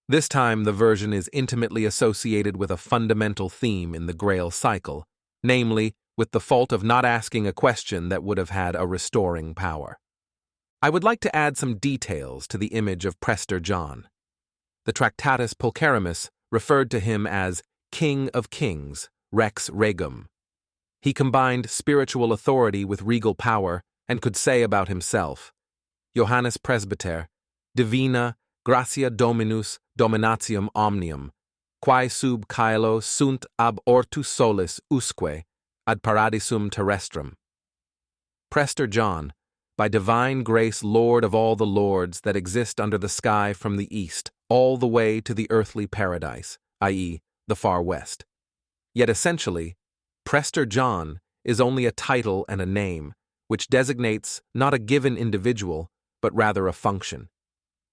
This time the version is intimately associated with a fundamental theme in the Grail cycle, namely, with the fault of not asking a question that would have had a restoring power. I would like to add some details to the image of Prester John. The Tractatus Pulcherimus referred to him as King of Kings, Rex Regum. He combined spiritual authority with regal power and could say about himself, Johannes Presbyter, Divina Gratia Dominus dominatium omnium, quae sub caelo sunt ab ortus solis usque, ad paradisum terrestrum. Prester John, by divine grace Lord of all the lords that exist under the sky from the east, all the way to the earthly paradise, i.e., the far west. Yet essentially, Prester John is only a title and a name, which designates not a given individual, but rather a function.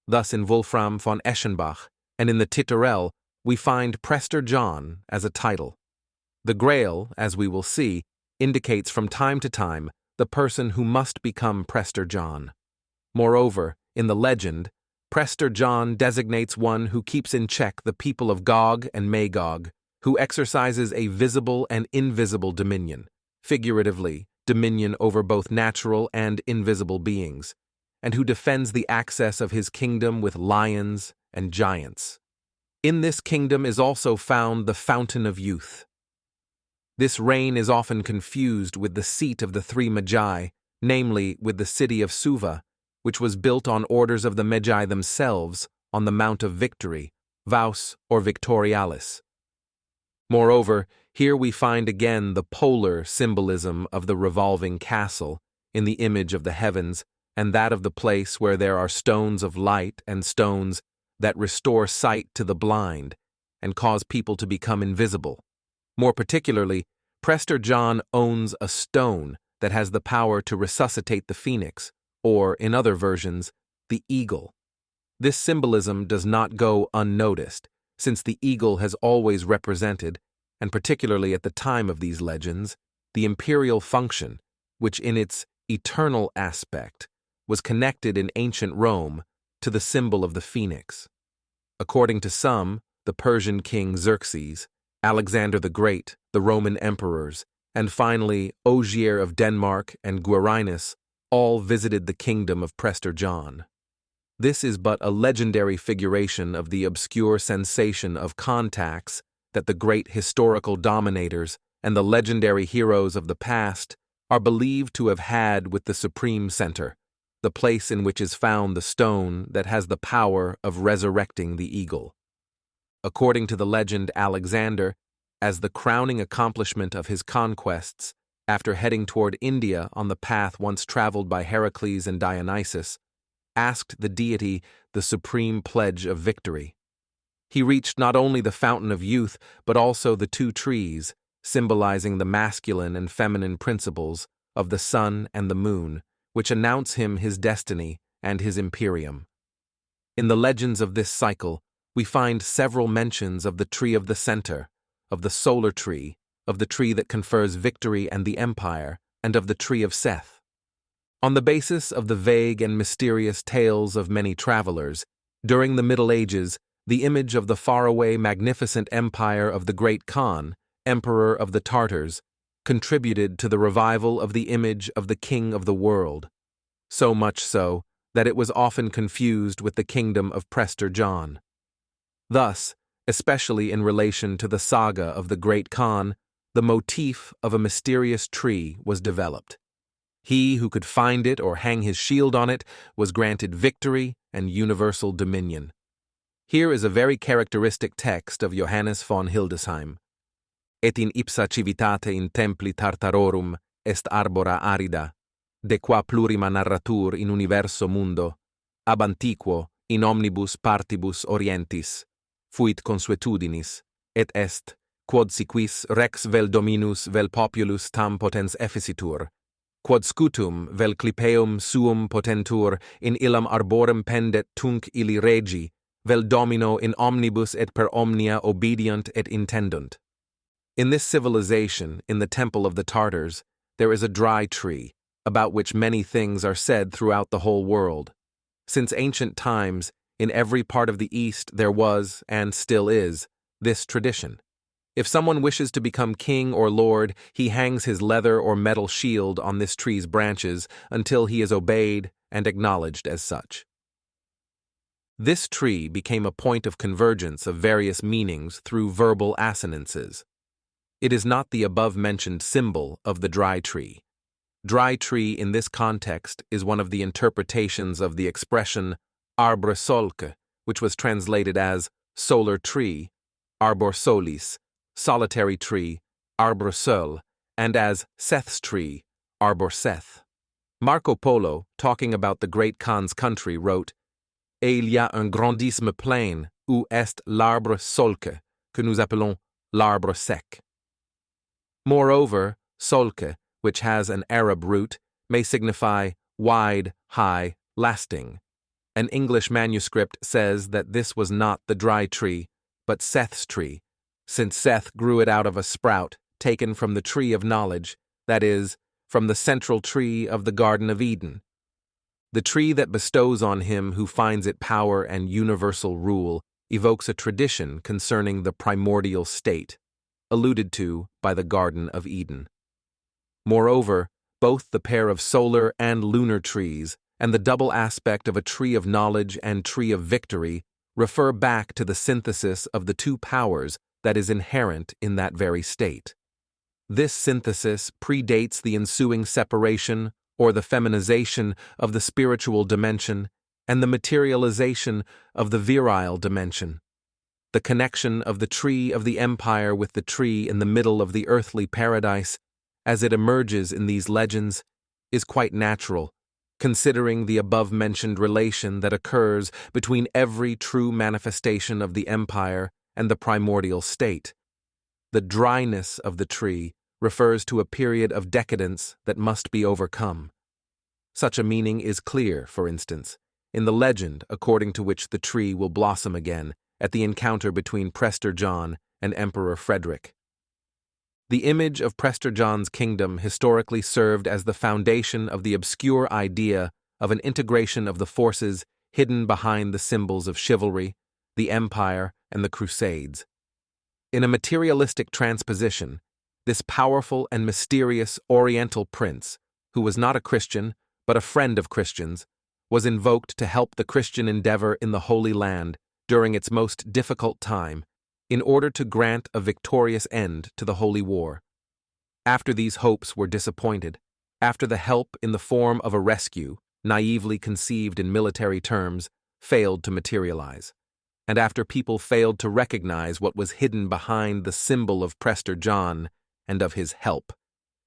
Thus in Wolfram von Eschenbach and in the Titterell, we find Prester John as a title. The Grail, as we will see, indicates from time to time the person who must become Prester John. Moreover, in the legend, Prester John designates one who keeps in check the people of Gog and Magog, who exercises a visible and invisible dominion, figuratively, dominion over both natural and invisible beings, and who defends the access of his kingdom with lions and giants. In this kingdom is also found the Fountain of Youth. This reign is often confused with the seat of the three Magi, namely with the city of Suva, which was built on orders of the Magi themselves on the Mount of Victory, Vaus or Victorialis. Moreover, here we find again the polar symbolism of the revolving castle in the image of the heavens and that of the place where there are stones of light and stones that restore sight to the blind and cause people to become invisible. More particularly, Prester John owns a stone that has the power to resuscitate the phoenix, or, in other versions, the eagle. This symbolism does not go unnoticed, since the eagle has always represented, and particularly at the time of these legends, the imperial function, which in its eternal aspect was connected in ancient Rome to the symbol of the phoenix. According to some, the Persian king Xerxes, Alexander the Great, the Roman emperors, and finally Ogier of Denmark and Guarinus all visited the kingdom of Prester John. This is but a legendary figuration of the obscure sensation of contacts that the great historical dominators and the legendary heroes of the past are believed to have had with the supreme center, the place in which is found the stone that has the power of resurrecting the eagle. According to the legend, Alexander, as the crowning accomplishment of his conquests, after heading toward India on the path once traveled by Heracles and Dionysus, asked the deity the supreme pledge of victory. He reached not only the Fountain of Youth, but also the two trees, symbolizing the masculine and feminine principles of the sun and the moon, which announce him his destiny and his imperium. In the legends of this cycle, we find several mentions of the tree of the center, of the solar tree, of the tree that confers victory and the empire, and of the tree of Seth. On the basis of the vague and mysterious tales of many travelers, during the Middle Ages, the image of the faraway magnificent empire of the Great Khan, emperor of the Tartars, contributed to the revival of the image of the king of the world, so much so that it was often confused with the kingdom of Prester John. Thus, especially in relation to the saga of the Great Khan, the motif of a mysterious tree was developed. He who could find it or hang his shield on it was granted victory and universal dominion. Here is a very characteristic text of Johannes von Hildesheim. Et in ipsa civitate in templi Tartarorum est arbora arida, de qua plurima narratur in universo mundo, ab antiquo in omnibus partibus orientis, fuit consuetudinis, et est, quod si quis rex vel dominus vel populus tam potens efficitur, quod scutum vel clipeum suum potentur in illam arborem pendet tunc illi regi, vel domino in omnibus et per omnia obedient et intendunt. In this civilization, in the temple of the Tartars, there is a dry tree, about which many things are said throughout the whole world. Since ancient times, in every part of the East there was, and still is, this tradition. If someone wishes to become king or lord, he hangs his leather or metal shield on this tree's branches until he is obeyed and acknowledged as such. This tree became a point of convergence of various meanings through verbal assonances. It is not the above-mentioned symbol of the dry tree. Dry tree in this context is one of the interpretations of the expression arbre solque, which was translated as solar tree, arbor solis, solitary tree, arbre seul, and as Seth's tree, arbor Seth. Marco Polo, talking about the great Khan's country, wrote, Et il y a un grandissime plaine où est l'arbre solque, que nous appelons l'arbre sec. Moreover, solque, which has an Arab root, may signify wide, high, lasting. An English manuscript says that this was not the dry tree, but Seth's tree, since Seth grew it out of a sprout taken from the tree of knowledge, that is, from the central tree of the Garden of Eden. The tree that bestows on him who finds it power and universal rule evokes a tradition concerning the primordial state, alluded to by the Garden of Eden. Moreover, both the pair of solar and lunar trees and the double aspect of a tree of knowledge and tree of victory refer back to the synthesis of the two powers that is inherent in that very state. This synthesis predates the ensuing separation or the feminization of the spiritual dimension and the materialization of the virile dimension. The connection of the tree of the empire with the tree in the middle of the earthly paradise, as it emerges in these legends, is quite natural, considering the above-mentioned relation that occurs between every true manifestation of the empire and the primordial state. The dryness of the tree refers to a period of decadence that must be overcome. Such a meaning is clear, for instance, in the legend according to which the tree will blossom again at the encounter between Prester John and Emperor Frederick. The image of Prester John's kingdom historically served as the foundation of the obscure idea of an integration of the forces hidden behind the symbols of chivalry, the empire, and the Crusades. In a materialistic transposition, this powerful and mysterious Oriental prince, who was not a Christian but a friend of Christians, was invoked to help the Christian endeavor in the Holy Land during its most difficult time, in order to grant a victorious end to the Holy War. After these hopes were disappointed, after the help in the form of a rescue, naively conceived in military terms, failed to materialize, and after people failed to recognize what was hidden behind the symbol of Prester John and of his help,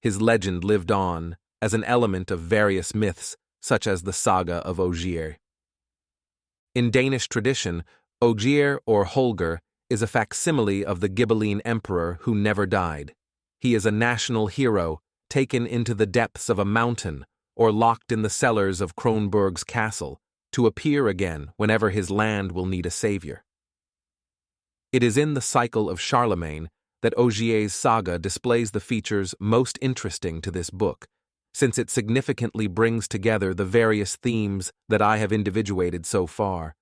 his legend lived on as an element of various myths, such as the Saga of Ogier. In Danish tradition, Ogier or Holger is a facsimile of the Ghibelline emperor who never died. He is a national hero taken into the depths of a mountain or locked in the cellars of Kronborg's castle to appear again whenever his land will need a savior. It is in the cycle of Charlemagne that Ogier's saga displays the features most interesting to this book, since it significantly brings together the various themes that I have individuated so far.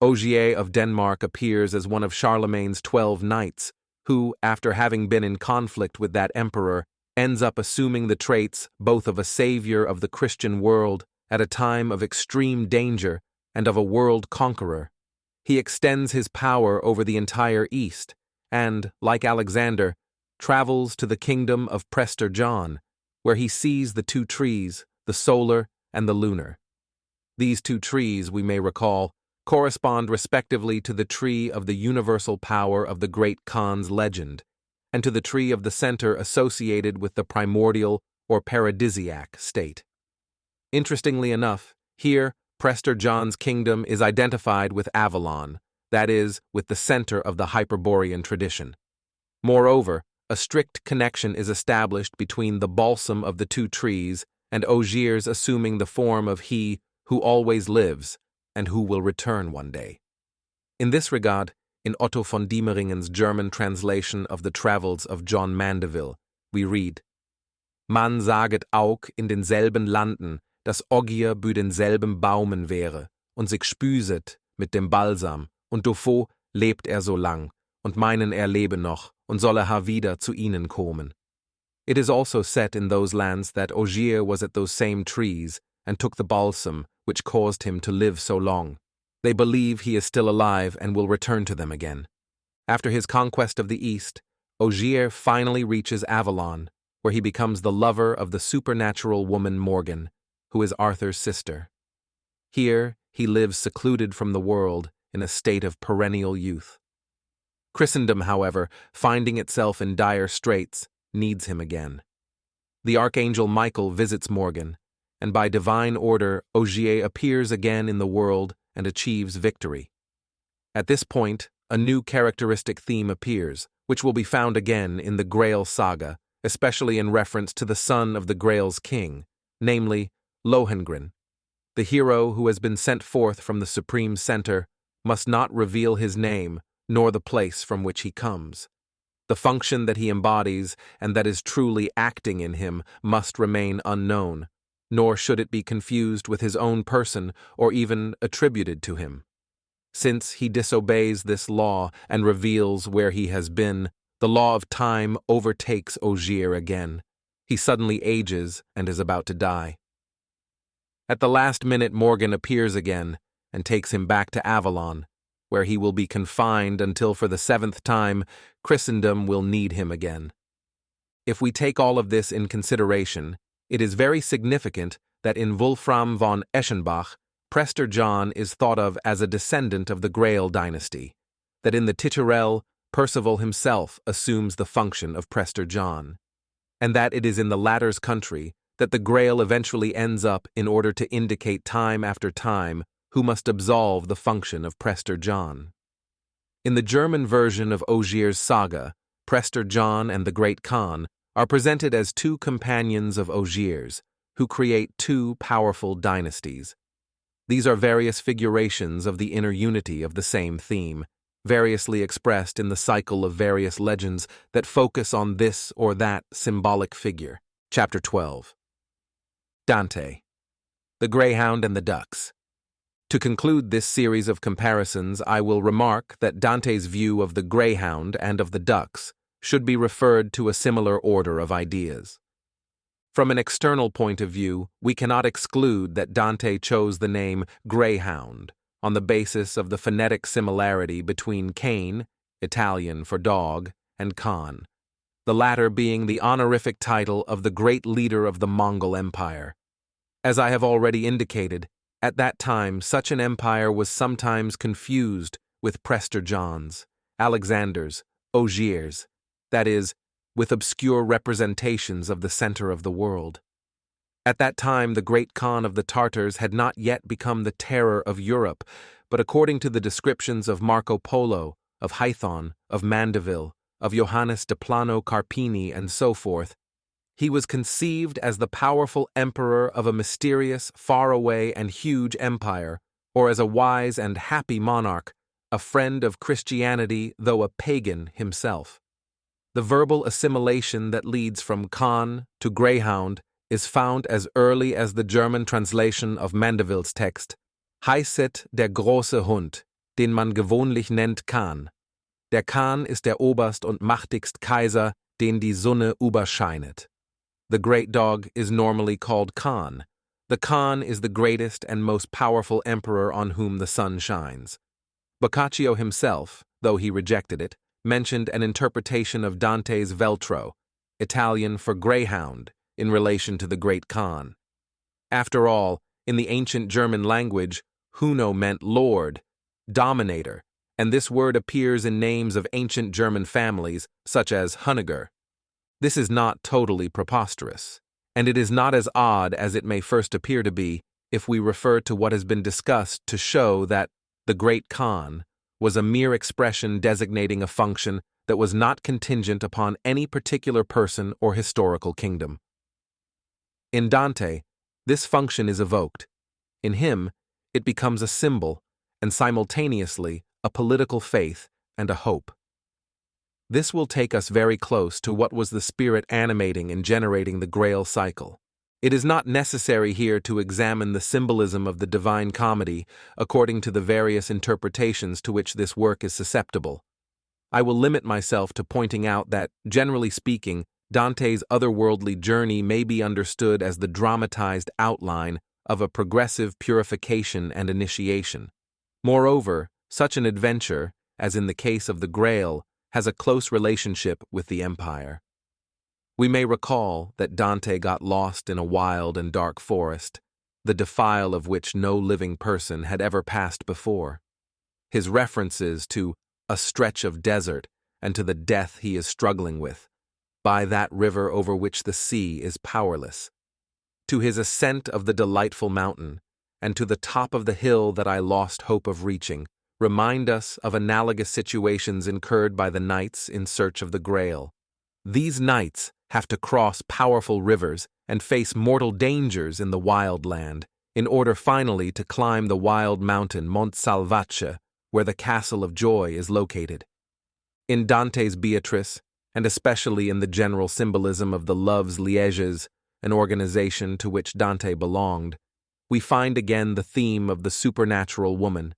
Ogier of Denmark appears as one of Charlemagne's 12 knights, who, after having been in conflict with that emperor, ends up assuming the traits both of a savior of the Christian world at a time of extreme danger and of a world conqueror. He extends his power over the entire East and, like Alexander, travels to the kingdom of Prester John, where he sees the two trees, the solar and the lunar. These two trees, we may recall, correspond respectively to the tree of the universal power of the great Khan's legend, and to the tree of the center associated with the primordial or paradisiac state. Interestingly enough, here, Prester John's kingdom is identified with Avalon, that is, with the center of the Hyperborean tradition. Moreover, a strict connection is established between the balsam of the two trees and Ogier's assuming the form of he who always lives and who will return one day. In this regard, in Otto von Diemeringen's German translation of the Travels of John Mandeville, we read, Man saget auch in denselben Landen, dass Ogier bei denselben Baumen wäre und sich spüset mit dem Balsam, und dovor lebt so lang, und meinen lebe noch, und solle wieder zu ihnen kommen. It is also said in those lands that Ogier was at those same trees and took the balsam which caused him to live so long. They believe he is still alive and will return to them again. After his conquest of the East, Ogier finally reaches Avalon, where he becomes the lover of the supernatural woman Morgan, who is Arthur's sister. Here, he lives secluded from the world in a state of perennial youth. Christendom, however, finding itself in dire straits, needs him again. The archangel Michael visits Morgan, and by divine order, Ogier appears again in the world and achieves victory. At this point, a new characteristic theme appears, which will be found again in the Grail saga, especially in reference to the son of the Grail's king, namely Lohengrin. The hero who has been sent forth from the supreme center must not reveal his name nor the place from which he comes. The function that he embodies and that is truly acting in him must remain unknown, nor should it be confused with his own person or even attributed to him. Since he disobeys this law and reveals where he has been, the law of time overtakes Ogier again. He suddenly ages and is about to die. At the last minute, Morgan appears again and takes him back to Avalon, where he will be confined until for the 7th time Christendom will need him again. If we take all of this in consideration, it is very significant that in Wolfram von Eschenbach, Prester John is thought of as a descendant of the Grail dynasty, that in the Titurel, Percival himself assumes the function of Prester John, and that it is in the latter's country that the Grail eventually ends up in order to indicate time after time who must absolve the function of Prester John. In the German version of Ogier's saga, Prester John and the Great Khan are presented as two companions of Ogier's, who create two powerful dynasties. These are various figurations of the inner unity of the same theme, variously expressed in the cycle of various legends that focus on this or that symbolic figure. Chapter 12. Dante. The Greyhound and the Ducks. To conclude this series of comparisons, I will remark that Dante's view of the greyhound and of the ducks should be referred to a similar order of ideas. From an external point of view, we cannot exclude that Dante chose the name Greyhound on the basis of the phonetic similarity between Cain, Italian for dog, and Khan, the latter being the honorific title of the great leader of the Mongol Empire. As I have already indicated, at that time such an empire was sometimes confused with Prester John's, Alexander's, Ogier's, that is, with obscure representations of the center of the world. At that time the great Khan of the Tartars had not yet become the terror of Europe, but according to the descriptions of Marco Polo, of Hython, of Mandeville, of Johannes de Plano Carpini, and so forth, he was conceived as the powerful emperor of a mysterious, faraway, and huge empire, or as a wise and happy monarch, a friend of Christianity though a pagan himself. The verbal assimilation that leads from Khan to Greyhound is found as early as the German translation of Mandeville's text, Heißet der große Hund, den man gewöhnlich nennt Khan. Der Khan ist der Oberst und machtigst Kaiser, den die Sonne überscheinet. The great dog is normally called Khan. The Khan is the greatest and most powerful emperor on whom the sun shines. Boccaccio himself, though he rejected it, mentioned an interpretation of Dante's Veltro, Italian for greyhound, in relation to the great Khan. After all, in the ancient German language, Huno meant lord, dominator, and this word appears in names of ancient German families, such as Hunniger. This is not totally preposterous, and it is not as odd as it may first appear to be if we refer to what has been discussed to show that the Great Khan was a mere expression designating a function that was not contingent upon any particular person or historical kingdom. In Dante, this function is evoked. In him, it becomes a symbol and simultaneously a political faith and a hope. This will take us very close to what was the spirit animating and generating the Grail cycle. It is not necessary here to examine the symbolism of the Divine Comedy according to the various interpretations to which this work is susceptible. I will limit myself to pointing out that, generally speaking, Dante's otherworldly journey may be understood as the dramatized outline of a progressive purification and initiation. Moreover, such an adventure, as in the case of the Grail, has a close relationship with the Empire. We may recall that Dante got lost in a wild and dark forest, the defile of which no living person had ever passed before. his references to a stretch of desert and to the death he is struggling with, by that river over which the sea is powerless, to his ascent of the delightful mountain, and to the top of the hill that I lost hope of reaching, remind us of analogous situations incurred by the knights in search of the Grail. These knights have to cross powerful rivers and face mortal dangers in the wild land, in order finally to climb the wild mountain Mont Salvatge, where the Castle of Joy is located. In Dante's Beatrice, and especially in the general symbolism of the Loves Lieges, an organization to which Dante belonged, we find again the theme of the supernatural woman,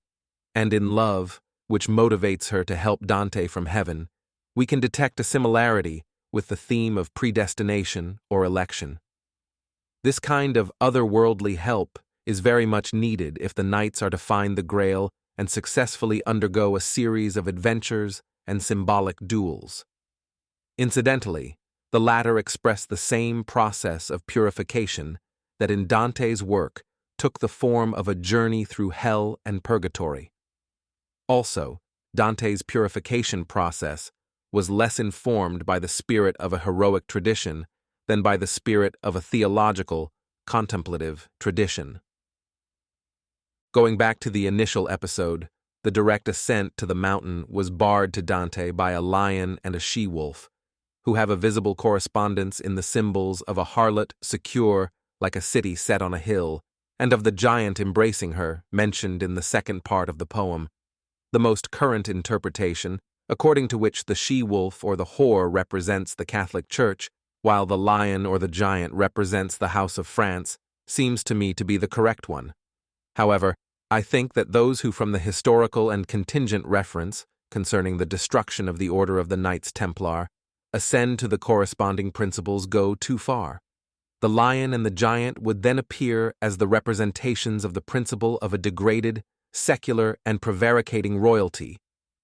and in Love, which motivates her to help Dante from heaven, we can detect a similarity with the theme of predestination or election. This kind of otherworldly help is very much needed if the knights are to find the Grail and successfully undergo a series of adventures and symbolic duels. Incidentally, the latter express the same process of purification that in Dante's work took the form of a journey through hell and purgatory. Also, Dante's purification process was less informed by the spirit of a heroic tradition than by the spirit of a theological, contemplative tradition. Going back to the initial episode, the direct ascent to the mountain was barred to Dante by a lion and a she-wolf, who have a visible correspondence in the symbols of a harlot secure like a city set on a hill, and of the giant embracing her, mentioned in the second part of the poem. The most current interpretation, according to which the she-wolf or the whore represents the Catholic Church, while the lion or the giant represents the House of France, seems to me to be the correct one. However, I think that those who from the historical and contingent reference, concerning the destruction of the Order of the Knights Templar, ascend to the corresponding principles go too far. The lion and the giant would then appear as the representations of the principle of a degraded, secular, and prevaricating royalty,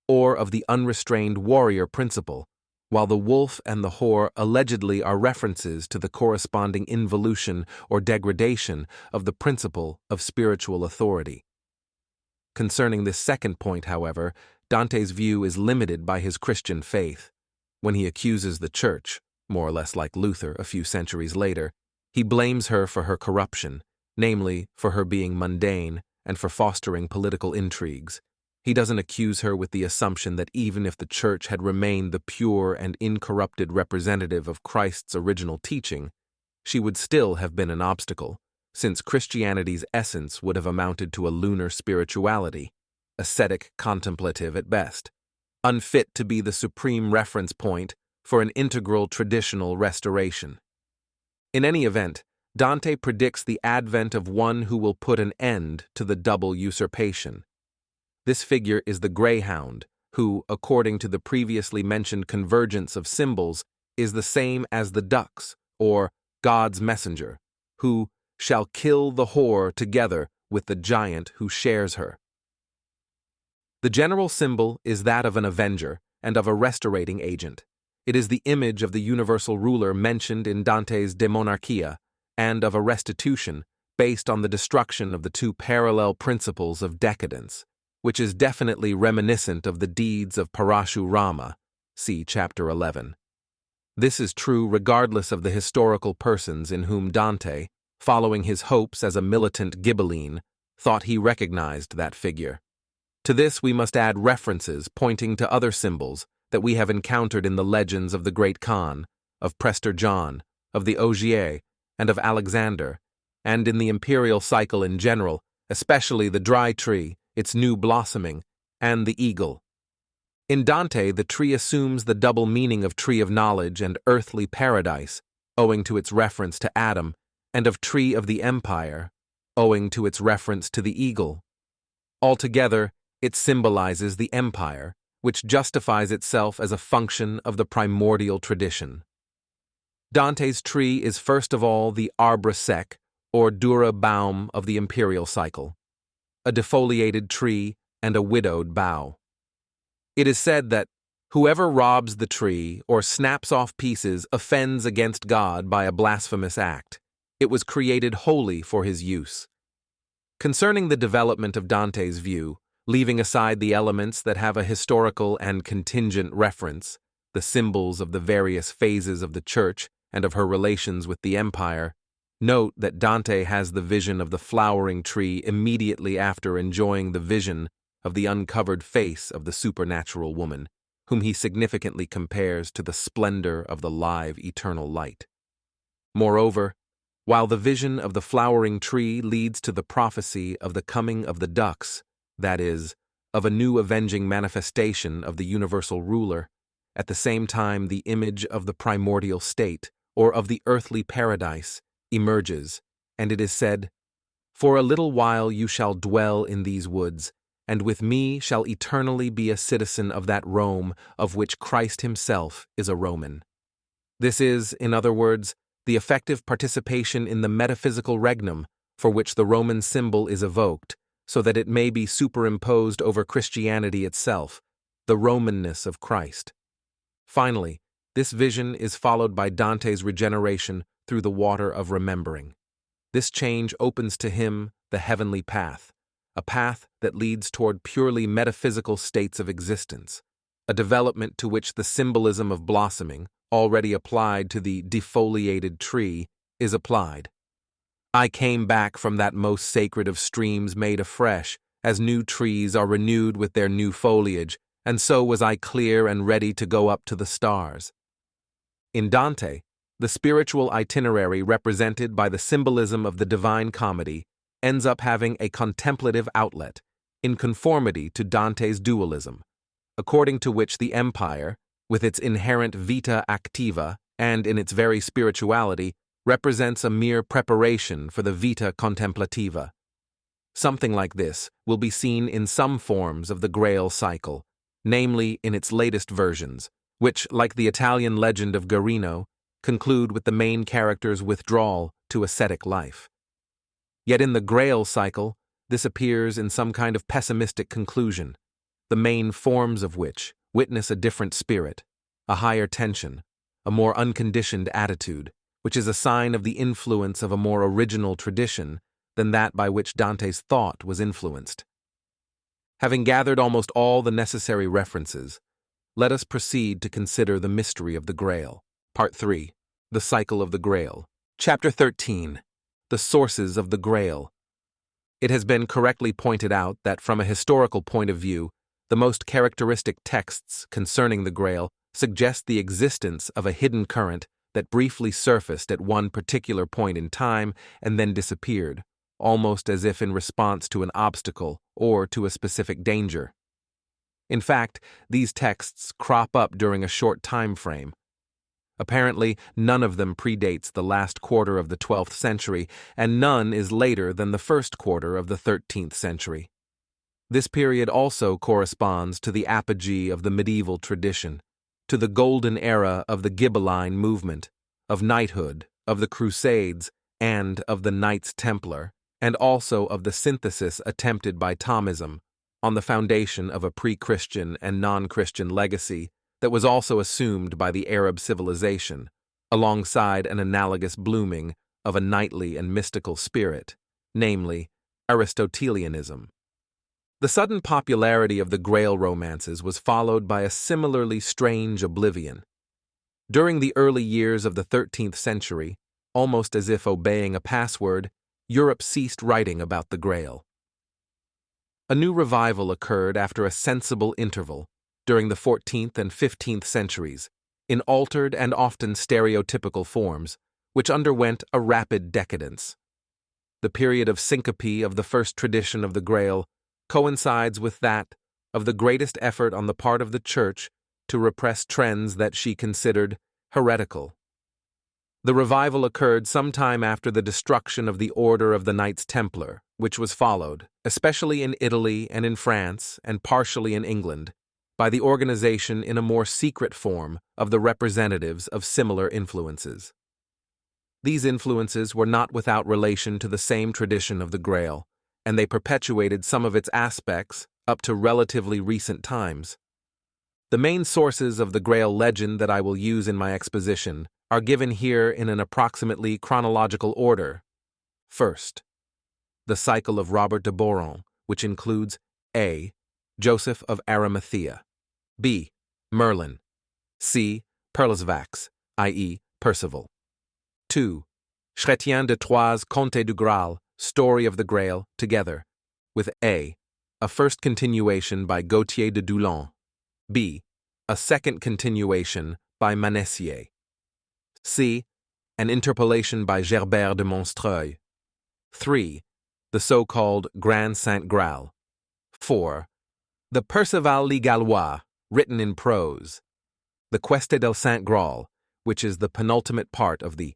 or of the unrestrained warrior principle, while the wolf and the whore allegedly are references to the corresponding involution or degradation of the principle of spiritual authority. Concerning this second point, however, Dante's view is limited by his Christian faith. When he accuses the Church, more or less like Luther a few centuries later, he blames her for her corruption, namely for her being mundane and for fostering political intrigues. He doesn't accuse her with the assumption that even if the Church had remained the pure and incorrupted representative of Christ's original teaching, she would still have been an obstacle, since Christianity's essence would have amounted to a lunar spirituality, ascetic contemplative at best, unfit to be the supreme reference point for an integral traditional restoration. In any event, Dante predicts the advent of one who will put an end to the double usurpation. This figure is the Greyhound, who, according to the previously mentioned convergence of symbols, is the same as the ducks, or God's messenger, who shall kill the whore together with the giant who shares her. The general symbol is that of an avenger and of a restorating agent. It is the image of the universal ruler mentioned in Dante's De Monarchia, and of a restitution based on the destruction of the two parallel principles of decadence, which is definitely reminiscent of the deeds of Parashurama, see Chapter 11. This is true regardless of the historical persons in whom Dante, following his hopes as a militant Ghibelline, thought he recognized that figure. To this we must add references pointing to other symbols that we have encountered in the legends of the Great Khan, of Prester John, of the Ogier, and of Alexander, and in the Imperial Cycle in general, especially the dry tree, its new blossoming, and the eagle. In Dante, the tree assumes the double meaning of tree of knowledge and earthly paradise, owing to its reference to Adam, and of tree of the empire, owing to its reference to the eagle. Altogether, it symbolizes the empire, which justifies itself as a function of the primordial tradition. Dante's tree is first of all the arbre sec, or dura baum of the Imperial Cycle, a defoliated tree and a widowed bough. It is said that whoever robs the tree or snaps off pieces offends against God by a blasphemous act. It was created wholly for his use. Concerning the development of Dante's view, leaving aside the elements that have a historical and contingent reference, the symbols of the various phases of the Church and of her relations with the Empire. Note that Dante has the vision of the flowering tree immediately after enjoying the vision of the uncovered face of the supernatural woman, whom he significantly compares to the splendor of the live eternal light. Moreover, while the vision of the flowering tree leads to the prophecy of the coming of the ducks, that is, of a new avenging manifestation of the universal ruler, at the same time the image of the primordial state, or of the earthly paradise, emerges, and it is said, "For a little while you shall dwell in these woods, and with me shall eternally be a citizen of that Rome of which Christ himself is a Roman." This is, in other words, the effective participation in the metaphysical regnum for which the Roman symbol is evoked, so that it may be superimposed over Christianity itself, the Romanness of Christ. Finally, this vision is followed by Dante's regeneration through the water of remembering. This change opens to him the heavenly path, a path that leads toward purely metaphysical states of existence, a development to which the symbolism of blossoming, already applied to the defoliated tree, is applied. I came back from that most sacred of streams made afresh, as new trees are renewed with their new foliage, and so was I clear and ready to go up to the stars. In Dante, the spiritual itinerary represented by the symbolism of the Divine Comedy ends up having a contemplative outlet, in conformity to Dante's dualism, according to which the empire, with its inherent vita activa and in its very spirituality, represents a mere preparation for the vita contemplativa. Something like this will be seen in some forms of the Grail cycle, namely in its latest versions, which, like the Italian legend of Guarino, conclude with the main character's withdrawal to ascetic life. Yet in the Grail cycle, this appears in some kind of pessimistic conclusion, the main forms of which witness a different spirit, a higher tension, a more unconditioned attitude, which is a sign of the influence of a more original tradition than that by which Dante's thought was influenced. Having gathered almost all the necessary references, let us proceed to consider the mystery of the Grail. Part 3. The Cycle of the Grail. Chapter 13. The Sources of the Grail. It has been correctly pointed out that from a historical point of view, the most characteristic texts concerning the Grail suggest the existence of a hidden current that briefly surfaced at one particular point in time and then disappeared, almost as if in response to an obstacle or to a specific danger. In fact, these texts crop up during a short time frame. Apparently, none of them predates the last quarter of the 12th century, and none is later than the first quarter of the 13th century. This period also corresponds to the apogee of the medieval tradition, to the golden era of the Ghibelline movement, of knighthood, of the Crusades, and of the Knights Templar, and also of the synthesis attempted by Thomism, on the foundation of a pre-Christian and non-Christian legacy that was also assumed by the Arab civilization, alongside an analogous blooming of a knightly and mystical spirit, namely, Aristotelianism. The sudden popularity of the Grail romances was followed by a similarly strange oblivion. During the early years of the 13th century, almost as if obeying a password, Europe ceased writing about the Grail. A new revival occurred after a sensible interval during the 14th and 15th centuries, in altered and often stereotypical forms, which underwent a rapid decadence. The period of syncope of the first tradition of the Grail coincides with that of the greatest effort on the part of the Church to repress trends that she considered heretical. The revival occurred sometime after the destruction of the Order of the Knights Templar, which was followed, especially in Italy and in France, and partially in England, by the organization in a more secret form of the representatives of similar influences. These influences were not without relation to the same tradition of the Grail, and they perpetuated some of its aspects up to relatively recent times. The main sources of the Grail legend that I will use in my exposition are given here in an approximately chronological order. First, the Cycle of Robert de Boron, which includes A. Joseph of Arimathea. B. Merlin. C. Perlesvax, i.e. Percival. 2. Chrétien de Troyes Conte du Graal, Story of the Grail, together, with A. A first continuation by Gautier de Doulon. B. A second continuation by Manessier. C. An interpolation by Gerbert de Monstreuil. 3. The so-called Grand Saint Graal. 4. The Perceval le Gallois, written in prose. The Queste del Saint Graal, which is the penultimate part of the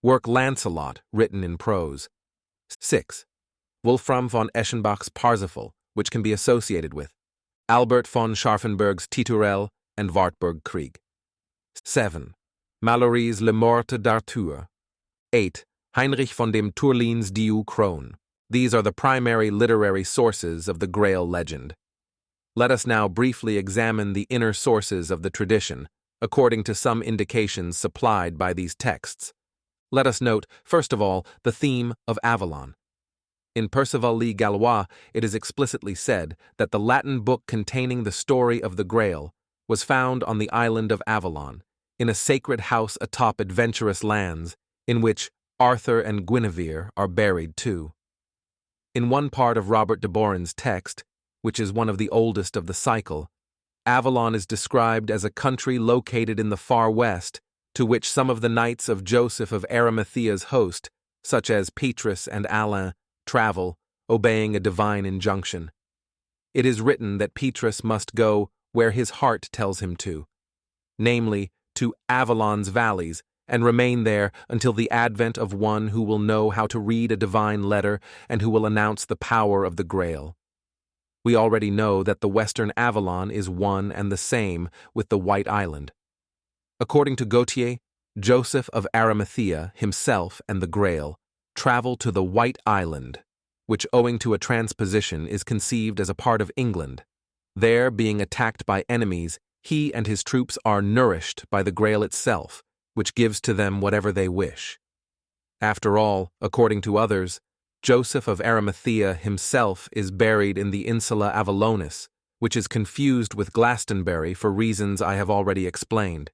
work Lancelot, written in prose. 6. Wolfram von Eschenbach's Parsifal, which can be associated with Albert von Scharfenberg's Titurel and Wartburg Krieg. 7. Malory's Le Morte d'Arthur. 8. Heinrich von dem Turlins Dieu Kron. These are the primary literary sources of the Grail legend. Let us now briefly examine the inner sources of the tradition, according to some indications supplied by these texts. Let us note, first of all, the theme of Avalon. In Perceval le Gallois, it is explicitly said that the Latin book containing the story of the Grail was found on the island of Avalon, in a sacred house atop adventurous lands, in which Arthur and Guinevere are buried too. In one part of Robert de Boron's text, which is one of the oldest of the cycle, Avalon is described as a country located in the far west, to which some of the knights of Joseph of Arimathea's host, such as Petrus and Alain, travel, obeying a divine injunction. It is written that Petrus must go where his heart tells him to, namely, to Avalon's valleys, and remain there until the advent of one who will know how to read a divine letter and who will announce the power of the Grail. We already know that the western Avalon is one and the same with the White Island. According to Gautier, Joseph of Arimathea himself and the Grail travel to the White Island, which owing to a transposition is conceived as a part of England. There, being attacked by enemies, he and his troops are nourished by the Grail itself, which gives to them whatever they wish. After all, according to others, Joseph of Arimathea himself is buried in the Insula Avallonis, which is confused with Glastonbury for reasons I have already explained.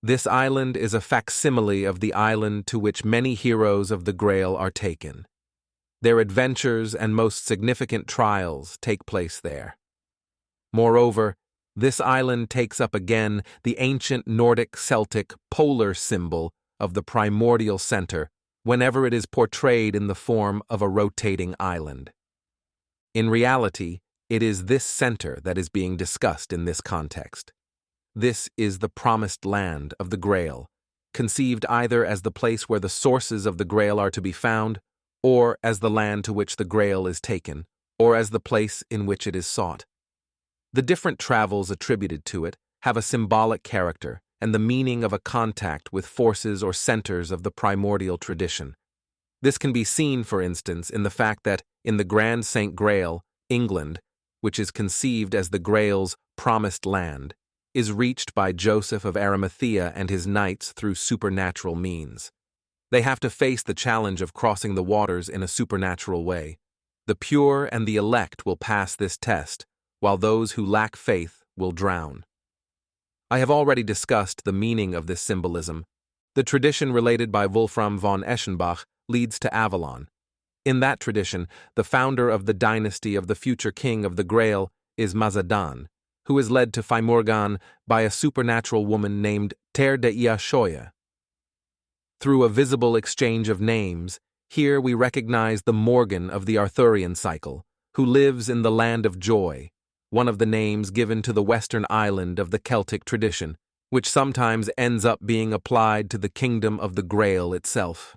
This island is a facsimile of the island to which many heroes of the Grail are taken. Their adventures and most significant trials take place there. Moreover, this island takes up again the ancient Nordic Celtic polar symbol of the primordial center whenever it is portrayed in the form of a rotating island. In reality, it is this center that is being discussed in this context. This is the promised land of the Grail, conceived either as the place where the sources of the Grail are to be found, or as the land to which the Grail is taken, or as the place in which it is sought. The different travels attributed to it have a symbolic character and the meaning of a contact with forces or centers of the primordial tradition. This can be seen, for instance, in the fact that in the Grand Saint Grail, England, which is conceived as the Grail's promised land, is reached by Joseph of Arimathea and his knights through supernatural means. They have to face the challenge of crossing the waters in a supernatural way. The pure and the elect will pass this test, while those who lack faith will drown. I have already discussed the meaning of this symbolism. The tradition related by Wolfram von Eschenbach leads to Avalon. In that tradition, the founder of the dynasty of the future king of the Grail is Mazadan, who is led to Fimorgan by a supernatural woman named Ter de Iashoya. Through a visible exchange of names, here we recognize the Morgan of the Arthurian Cycle, who lives in the Land of Joy, one of the names given to the western island of the Celtic tradition, which sometimes ends up being applied to the kingdom of the Grail itself.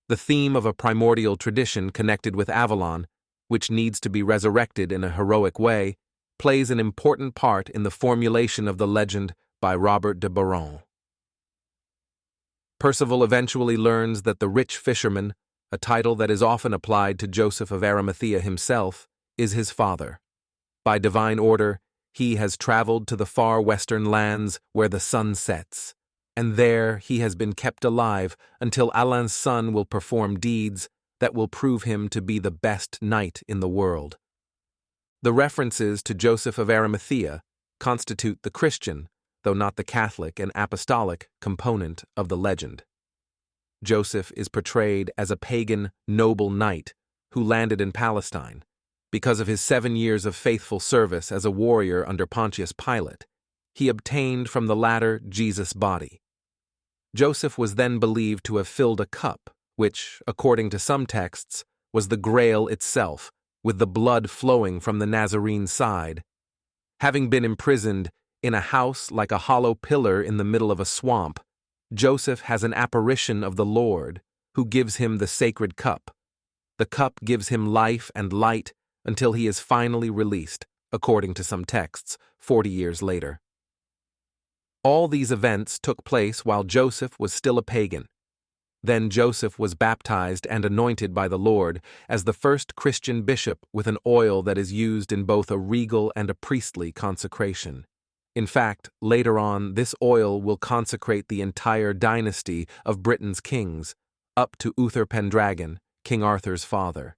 The theme of a primordial tradition connected with Avalon, which needs to be resurrected in a heroic way, plays an important part in the formulation of the legend by Robert de Boron. Percival eventually learns that the rich fisherman, a title that is often applied to Joseph of Arimathea himself, is his father. By divine order, he has traveled to the far western lands where the sun sets, and there he has been kept alive until Alain's son will perform deeds that will prove him to be the best knight in the world. The references to Joseph of Arimathea constitute the Christian, though not the Catholic and Apostolic, component of the legend. Joseph is portrayed as a pagan noble knight who landed in Palestine because of his 7 years of faithful service as a warrior under Pontius Pilate. He obtained from the latter Jesus' body. Joseph was then believed to have filled a cup, which, according to some texts, was the Grail itself, with the blood flowing from the Nazarene side. Having been imprisoned in a house like a hollow pillar in the middle of a swamp, Joseph has an apparition of the Lord, who gives him the sacred cup. The cup gives him life and light until he is finally released, according to some texts, 40 years later. All these events took place while Joseph was still a pagan. Then Joseph was baptized and anointed by the Lord as the first Christian bishop with an oil that is used in both a regal and a priestly consecration. In fact, later on, this oil will consecrate the entire dynasty of Britain's kings, up to Uther Pendragon, King Arthur's father.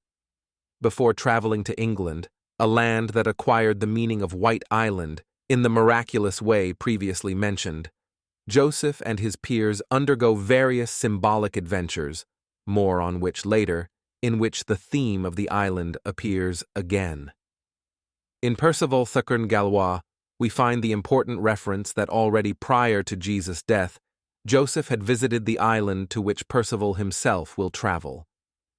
Before traveling to England, a land that acquired the meaning of White Island in the miraculous way previously mentioned, Joseph and his peers undergo various symbolic adventures, more on which later, in which the theme of the island appears again. In Perceval Thackeray Gallois, we find the important reference that already prior to Jesus' death, Joseph had visited the island to which Perceval himself will travel.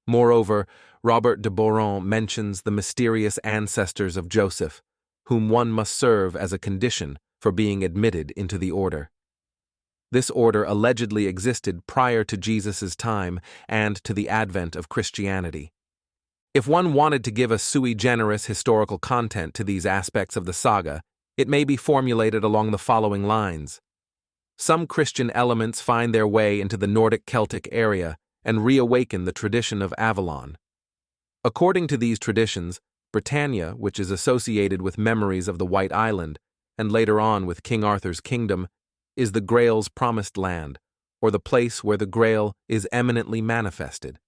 Moreover, Robert de Boron mentions the mysterious ancestors of Joseph, whom one must serve as a condition for being admitted into the order. This order allegedly existed prior to Jesus' time and to the advent of Christianity. If one wanted to give a sui generis historical content to these aspects of the saga, it may be formulated along the following lines. Some Christian elements find their way into the Nordic Celtic area and reawaken the tradition of Avalon. According to these traditions, Britannia, which is associated with memories of the White Island, and later on with King Arthur's kingdom, is the Grail's promised land, or the place where the Grail is eminently manifested.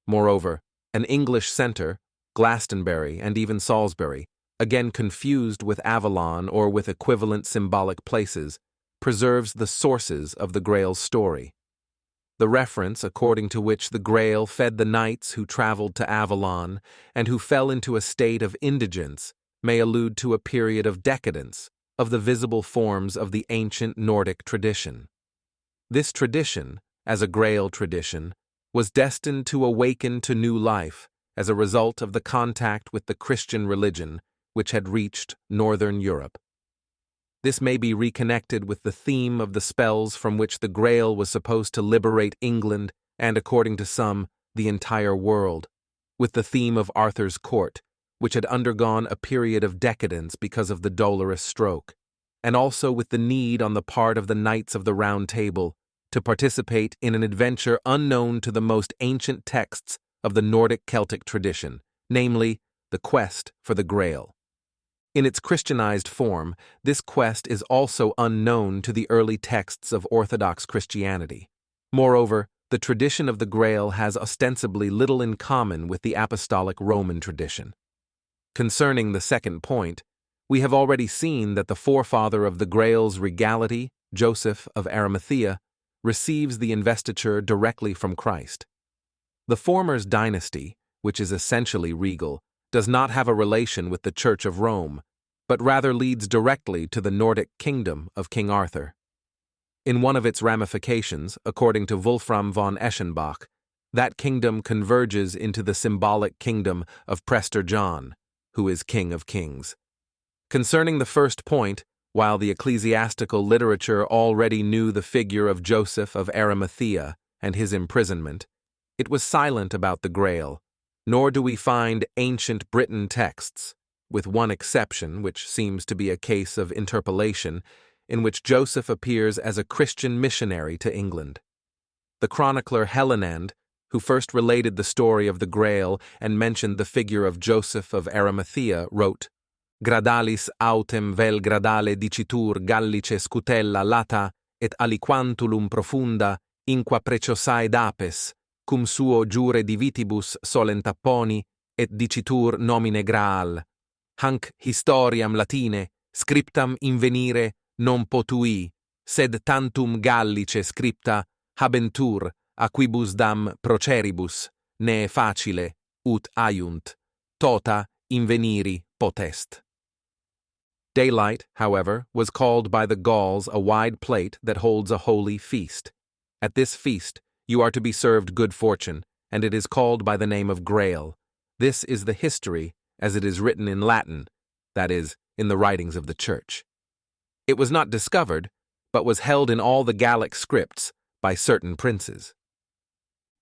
Moreover, an English centre, Glastonbury and even Salisbury, again confused with Avalon or with equivalent symbolic places, preserves the sources of the Grail's story. The reference according to which the Grail fed the knights who traveled to Avalon and who fell into a state of indigence may allude to a period of decadence of the visible forms of the ancient Nordic tradition. This tradition, as a Grail tradition, was destined to awaken to new life as a result of the contact with the Christian religion which had reached Northern Europe. This may be reconnected with the theme of the spells from which the Grail was supposed to liberate England and, according to some, the entire world, with the theme of Arthur's court, which had undergone a period of decadence because of the Dolorous Stroke, and also with the need on the part of the Knights of the Round Table to participate in an adventure unknown to the most ancient texts of the Nordic Celtic tradition, namely, the quest for the Grail. In its Christianized form, this quest is also unknown to the early texts of Orthodox Christianity. Moreover, the tradition of the Grail has ostensibly little in common with the Apostolic Roman tradition. Concerning the second point, we have already seen that the forefather of the Grail's regality, Joseph of Arimathea, receives the investiture directly from Christ. The former's dynasty, which is essentially regal, does not have a relation with the Church of Rome, but rather leads directly to the Nordic kingdom of King Arthur. In one of its ramifications, according to Wolfram von Eschenbach, that kingdom converges into the symbolic kingdom of Prester John, who is King of Kings. Concerning the first point, while the ecclesiastical literature already knew the figure of Joseph of Arimathea and his imprisonment, it was silent about the Grail, nor do we find ancient Britain texts, with one exception, which seems to be a case of interpolation, in which Joseph appears as a Christian missionary to England. The chronicler Hellenand, who first related the story of the Grail and mentioned the figure of Joseph of Arimathea, wrote, Gradalis autem vel gradale dicitur gallice scutella lata et aliquantulum profunda inqua preciosae dapes, cum suo jure divitibus solent apponi, et dicitur nomine Graal, hanc historiam latine scriptam invenire non potui, sed tantum Gallice scripta habentur aquibus dam proceribus, ne facile, ut aiunt, tota inveniri potest. Daylight, however, was called by the Gauls a wide plate that holds a holy feast. At this feast, you are to be served good fortune, and it is called by the name of Grail. This is the history, as it is written in Latin, that is, in the writings of the Church. It was not discovered, but was held in all the Gallic scripts by certain princes.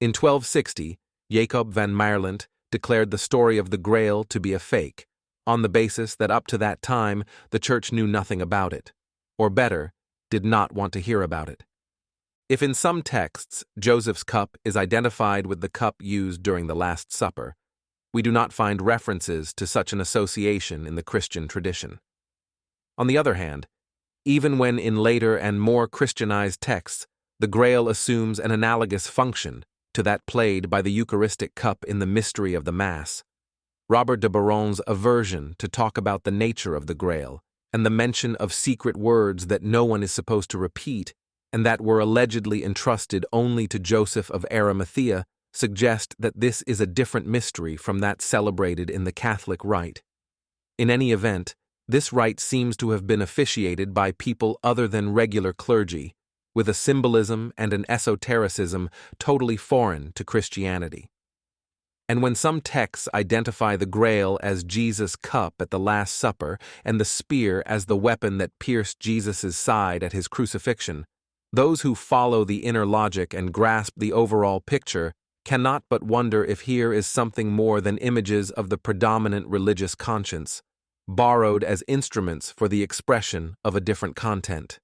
In 1260, Jacob van Maerlant declared the story of the Grail to be a fake, on the basis that up to that time the Church knew nothing about it, or better, did not want to hear about it. If in some texts Joseph's cup is identified with the cup used during the Last Supper, we do not find references to such an association in the Christian tradition. On the other hand, even when in later and more Christianized texts, the Grail assumes an analogous function to that played by the Eucharistic cup in the mystery of the Mass, Robert de Boron's aversion to talk about the nature of the Grail and the mention of secret words that no one is supposed to repeat and that were allegedly entrusted only to Joseph of Arimathea suggest that this is a different mystery from that celebrated in the Catholic rite. In any event, this rite seems to have been officiated by people other than regular clergy, with a symbolism and an esotericism totally foreign to Christianity. And when some texts identify the Grail as Jesus' cup at the Last Supper and the spear as the weapon that pierced Jesus' side at his crucifixion, those who follow the inner logic and grasp the overall picture cannot but wonder if here is something more than images of the predominant religious conscience, borrowed as instruments for the expression of a different content.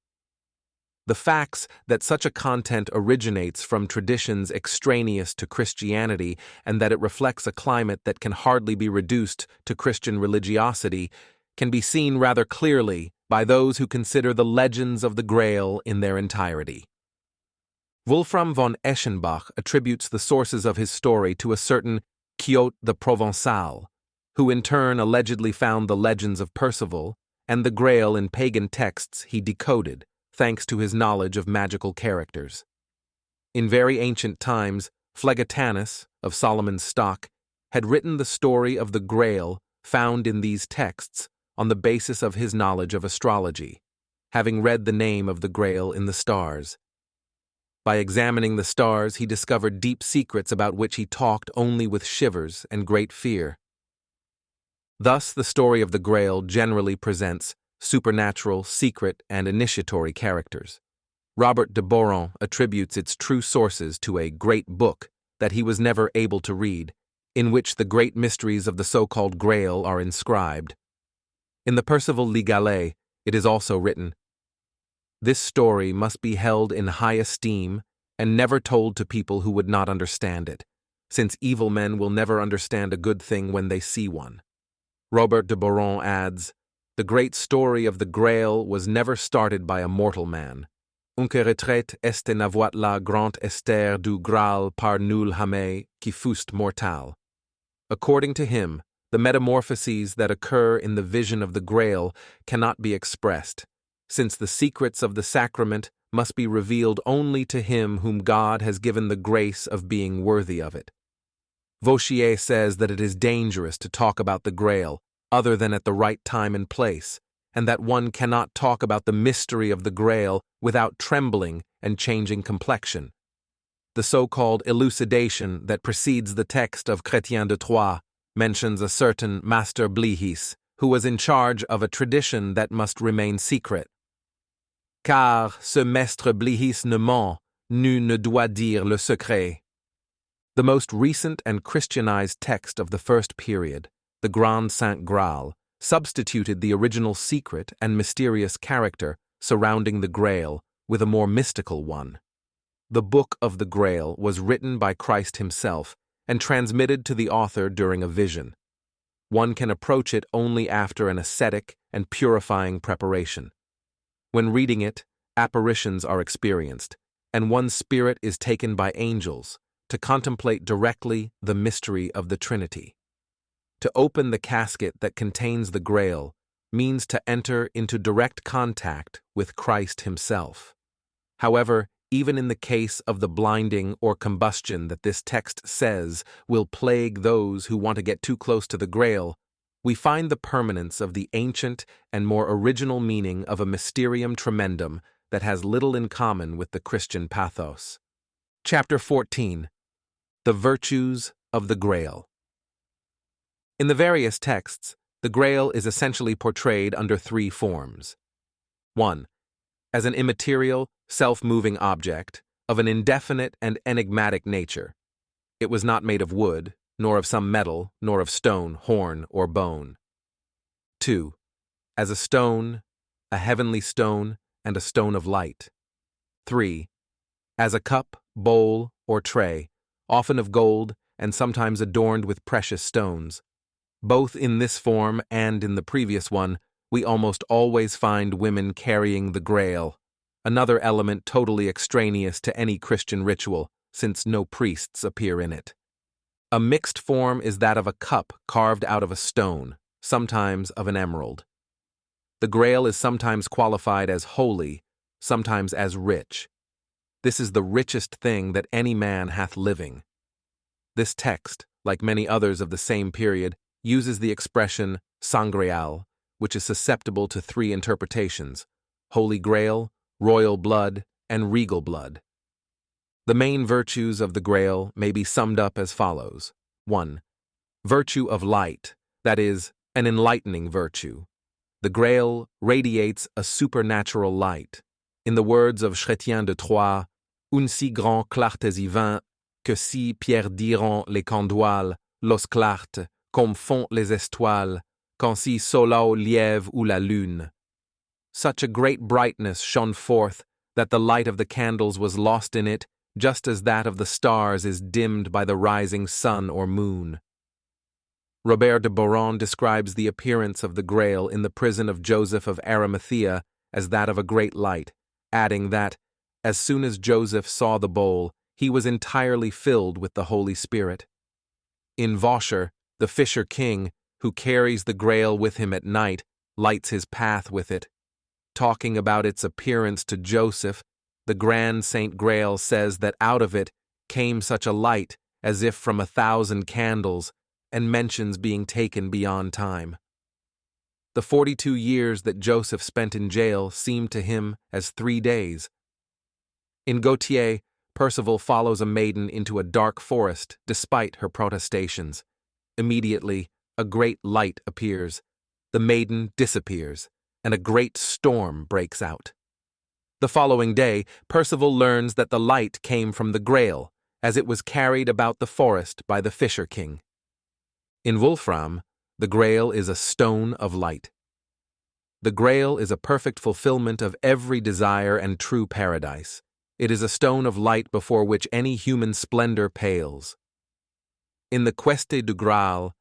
The facts that such a content originates from traditions extraneous to Christianity and that it reflects a climate that can hardly be reduced to Christian religiosity can be seen rather clearly by those who consider the legends of the Grail in their entirety. Wolfram von Eschenbach attributes the sources of his story to a certain Quixote the Provençal, who in turn allegedly found the legends of Percival and the Grail in pagan texts he decoded, thanks to his knowledge of magical characters. In very ancient times, Phlegethonus, of Solomon's stock, had written the story of the Grail found in these texts on the basis of his knowledge of astrology, having read the name of the Grail in the stars. By examining the stars, he discovered deep secrets about which he talked only with shivers and great fear. Thus, the story of the Grail generally presents supernatural, secret, and initiatory characters. Robert de Boron attributes its true sources to a great book that he was never able to read, in which the great mysteries of the so-called Grail are inscribed. In the Percival Le Galais, it is also written, "This story must be held in high esteem and never told to people who would not understand it, since evil men will never understand a good thing when they see one." Robert de Boron adds, "The great story of the Grail was never started by a mortal man. Unque retraite este n'avoit la grand esther du Graal par nul jamais qui fust mortal." According to him, the metamorphoses that occur in the vision of the Grail cannot be expressed, since the secrets of the sacrament must be revealed only to him whom God has given the grace of being worthy of it. Vauchier says that it is dangerous to talk about the Grail other than at the right time and place, and that one cannot talk about the mystery of the Grail without trembling and changing complexion. The so-called elucidation that precedes the text of Chrétien de Troyes mentions a certain Master Lieges, who was in charge of a tradition that must remain secret. Car ce Maître Lieges ne ment, nul ne doit dire le secret. The most recent and Christianized text of the first period, the Grand Saint Graal, substituted the original secret and mysterious character surrounding the Grail with a more mystical one. The Book of the Grail was written by Christ himself and transmitted to the author during a vision. One can approach it only after an ascetic and purifying preparation. When reading it, apparitions are experienced, and one's spirit is taken by angels to contemplate directly the mystery of the Trinity. To open the casket that contains the Grail means to enter into direct contact with Christ himself. However, even in the case of the blinding or combustion that this text says will plague those who want to get too close to the Grail, we find the permanence of the ancient and more original meaning of a mysterium tremendum that has little in common with the Christian pathos. Chapter 14. The Virtues of the Grail. In the various texts, the Grail is essentially portrayed under three forms. 1. As an immaterial, self-moving object of an indefinite and enigmatic nature. It was not made of wood, nor of some metal, nor of stone, horn, or bone. 2. As a stone, a heavenly stone, and a stone of light. 3. As a cup, bowl, or tray, often of gold and sometimes adorned with precious stones. Both in this form and in the previous one, we almost always find women carrying the Grail, another element totally extraneous to any Christian ritual, since no priests appear in it. A mixed form is that of a cup carved out of a stone, sometimes of an emerald. The Grail is sometimes qualified as holy, sometimes as rich. This is the richest thing that any man hath living. This text, like many others of the same period, uses the expression sangreal, which is susceptible to three interpretations: Holy Grail, royal blood, and regal blood. The main virtues of the Grail may be summed up as follows. 1. Virtue of light, that is, an enlightening virtue. The Grail radiates a supernatural light. In the words of Chrétien de Troyes, une si grande clarté y vint, que si Pierre diront les candoiles, los clartes, comme font les étoiles, quand si solo liève ou la lune. Such a great brightness shone forth that the light of the candles was lost in it, just as that of the stars is dimmed by the rising sun or moon. Robert de Boron describes the appearance of the Grail in the prison of Joseph of Arimathea as that of a great light, adding that, as soon as Joseph saw the bowl, he was entirely filled with the Holy Spirit. In Vaucher, the fisher king, who carries the Grail with him at night, lights his path with it. Talking about its appearance to Joseph, the Grand Saint Grail says that out of it came such a light as if from 1,000 candles, and mentions being taken beyond time. The 42 years that Joseph spent in jail seemed to him as 3 days. In Gautier, Percival follows a maiden into a dark forest despite her protestations. Immediately, a great light appears. The maiden disappears, and a great storm breaks out. The following day, Percival learns that the light came from the Grail, as it was carried about the forest by the Fisher King. In Wolfram, the Grail is a stone of light. The Grail is a perfect fulfillment of every desire and true paradise. It is a stone of light before which any human splendor pales. In the Queste du Graal,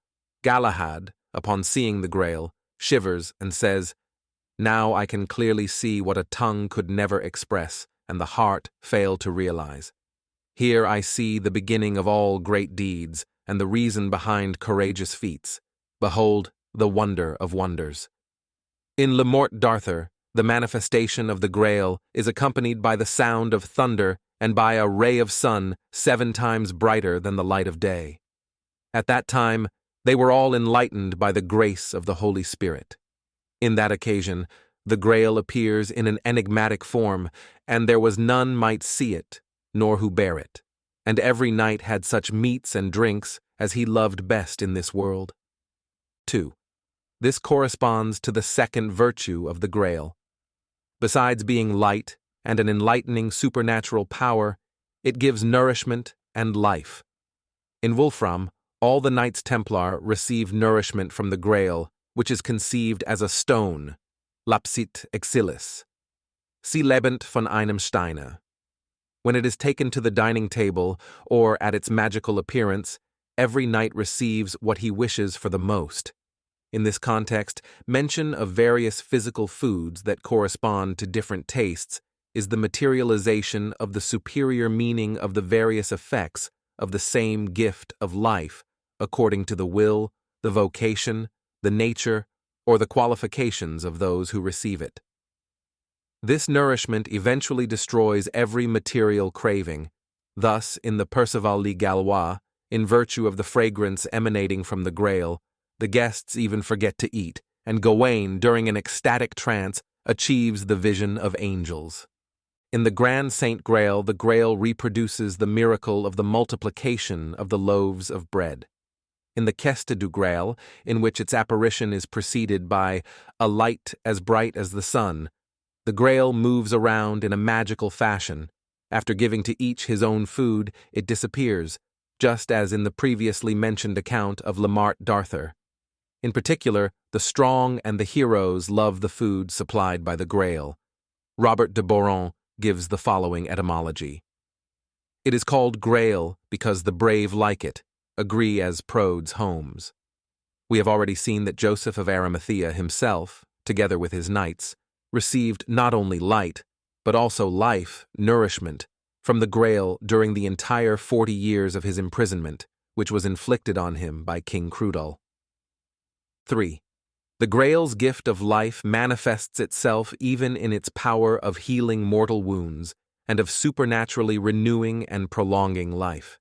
Galahad, upon seeing the Grail, shivers and says, "Now I can clearly see what a tongue could never express, and the heart fail to realize. Here I see the beginning of all great deeds, and the reason behind courageous feats. Behold, the wonder of wonders." In Le Morte d'Arthur, the manifestation of the Grail is accompanied by the sound of thunder and by a ray of sun 7 times brighter than the light of day. At that time, they were all enlightened by the grace of the Holy Spirit. In that occasion, the Grail appears in an enigmatic form, and there was none might see it, nor who bear it. And every knight had such meats and drinks as he loved best in this world. 2. This corresponds to the second virtue of the Grail. Besides being light and an enlightening supernatural power, it gives nourishment and life. In Wolfram, all the Knights Templar receive nourishment from the Grail, which is conceived as a stone, lapsit exilis. Sie lebend von einem Steine. When it is taken to the dining table, or at its magical appearance, every knight receives what he wishes for the most. In this context, mention of various physical foods that correspond to different tastes is the materialization of the superior meaning of the various effects of the same gift of life, according to the will, the vocation, the nature, or the qualifications of those who receive it. This nourishment eventually destroys every material craving. Thus, in the Perceval le Gallois, in virtue of the fragrance emanating from the Grail, the guests even forget to eat, and Gawain, during an ecstatic trance, achieves the vision of angels. In the Grand Saint Grail, the Grail reproduces the miracle of the multiplication of the loaves of bread. In the Quête du Grail, in which its apparition is preceded by a light as bright as the sun, the Grail moves around in a magical fashion. After giving to each his own food, it disappears, just as in the previously mentioned account of Le Mart d'Arthur. In particular, the strong and the heroes love the food supplied by the Grail. Robert de Boron gives the following etymology. It is called Grail because the brave like it, agree as Prodes Holmes. We have already seen that Joseph of Arimathea himself, together with his knights, received not only light, but also life, nourishment, from the Grail during the entire 40 years of his imprisonment, which was inflicted on him by King Crudel. 3. The Grail's gift of life manifests itself even in its power of healing mortal wounds and of supernaturally renewing and prolonging life.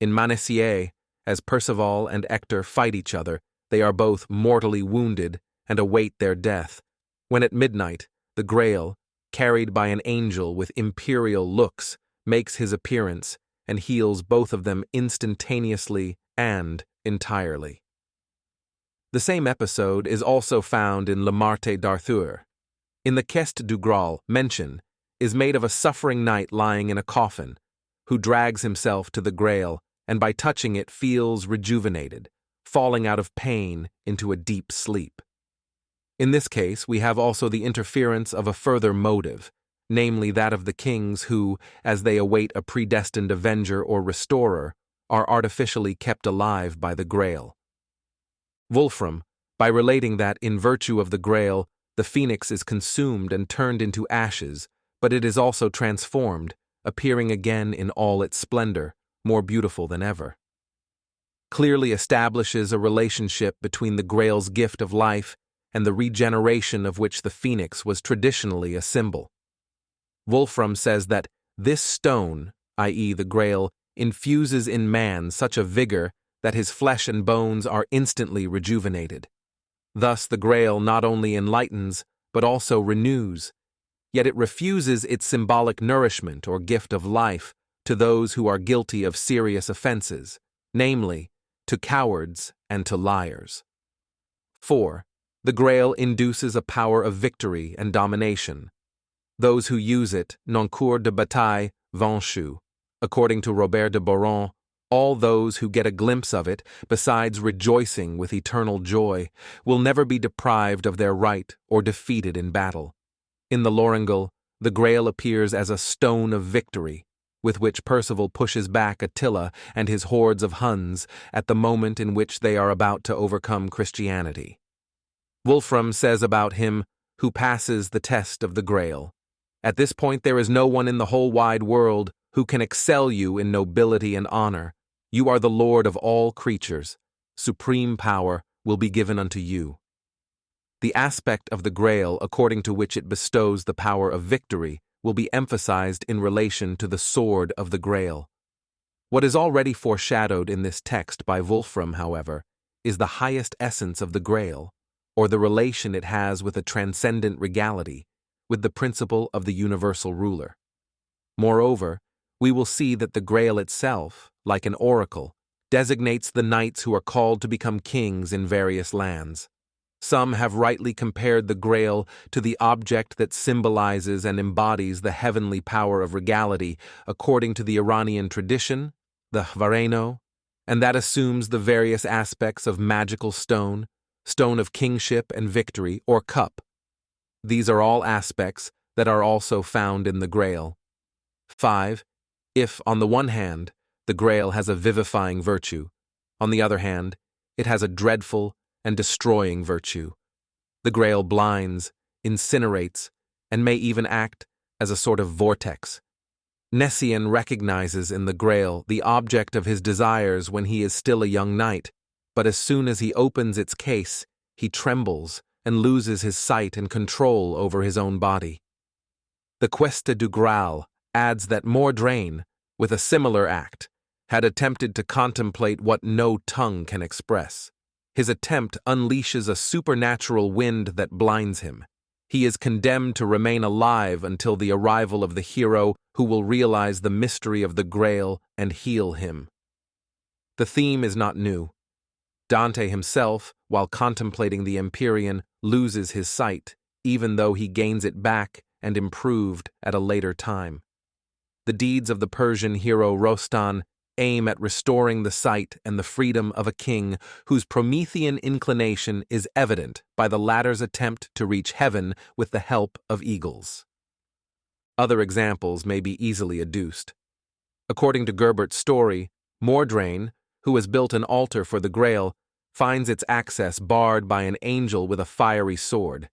In Manessier, as Perceval and Hector fight each other, they are both mortally wounded and await their death, when at midnight, the Grail, carried by an angel with imperial looks, makes his appearance and heals both of them instantaneously and entirely. The same episode is also found in Le Marte d'Arthur. In the Quête du Grail, mention is made of a suffering knight lying in a coffin, who drags himself to the Grail and by touching it feels rejuvenated, falling out of pain into a deep sleep. In this case, we have also the interference of a further motive, namely that of the kings who, as they await a predestined avenger or restorer, are artificially kept alive by the Grail. Wolfram, by relating that, in virtue of the Grail, the phoenix is consumed and turned into ashes, but it is also transformed, appearing again in all its splendor, more beautiful than ever, clearly establishes a relationship between the Grail's gift of life and the regeneration of which the phoenix was traditionally a symbol. Wolfram says that this stone, i.e. the Grail, infuses in man such a vigor that his flesh and bones are instantly rejuvenated. Thus the Grail not only enlightens, but also renews, yet it refuses its symbolic nourishment or gift of life to those who are guilty of serious offenses, namely, to cowards and to liars. 4. The Grail induces a power of victory and domination. Those who use it n'encourent de bataille vaincu. According to Robert de Boron, all those who get a glimpse of it, besides rejoicing with eternal joy, will never be deprived of their right or defeated in battle. In the Lorengal, the Grail appears as a stone of victory, with which Perceval pushes back Attila and his hordes of Huns at the moment in which they are about to overcome Christianity. Wolfram says about him, who passes the test of the Grail, "At this point there is no one in the whole wide world who can excel you in nobility and honor. You are the lord of all creatures. Supreme power will be given unto you." The aspect of the Grail according to which it bestows the power of victory will be emphasized in relation to the sword of the Grail. What is already foreshadowed in this text by Wolfram, however, is the highest essence of the Grail, or the relation it has with a transcendent regality, with the principle of the universal ruler. Moreover, we will see that the Grail itself, like an oracle, designates the knights who are called to become kings in various lands. Some have rightly compared the Grail to the object that symbolizes and embodies the heavenly power of regality according to the Iranian tradition, the Hvareno, and that assumes the various aspects of magical stone, stone of kingship and victory, or cup. These are all aspects that are also found in the Grail. 5. If, on the one hand, the Grail has a vivifying virtue, on the other hand, it has a dreadful and destroying virtue. The Grail blinds, incinerates, and may even act as a sort of vortex. Nessian recognizes in the Grail the object of his desires when he is still a young knight, but as soon as he opens its case, he trembles and loses his sight and control over his own body. The Questa du Graal adds that Mordrain, with a similar act, had attempted to contemplate what no tongue can express. His attempt unleashes a supernatural wind that blinds him. He is condemned to remain alive until the arrival of the hero who will realize the mystery of the Grail and heal him. The theme is not new. Dante himself, while contemplating the Empyrean, loses his sight, even though he gains it back and improved at a later time. The deeds of the Persian hero Rostan aim at restoring the sight and the freedom of a king whose Promethean inclination is evident by the latter's attempt to reach heaven with the help of eagles. Other examples may be easily adduced. According to Gerbert's story, Mordrain, who has built an altar for the Grail, finds its access barred by an angel with a fiery sword.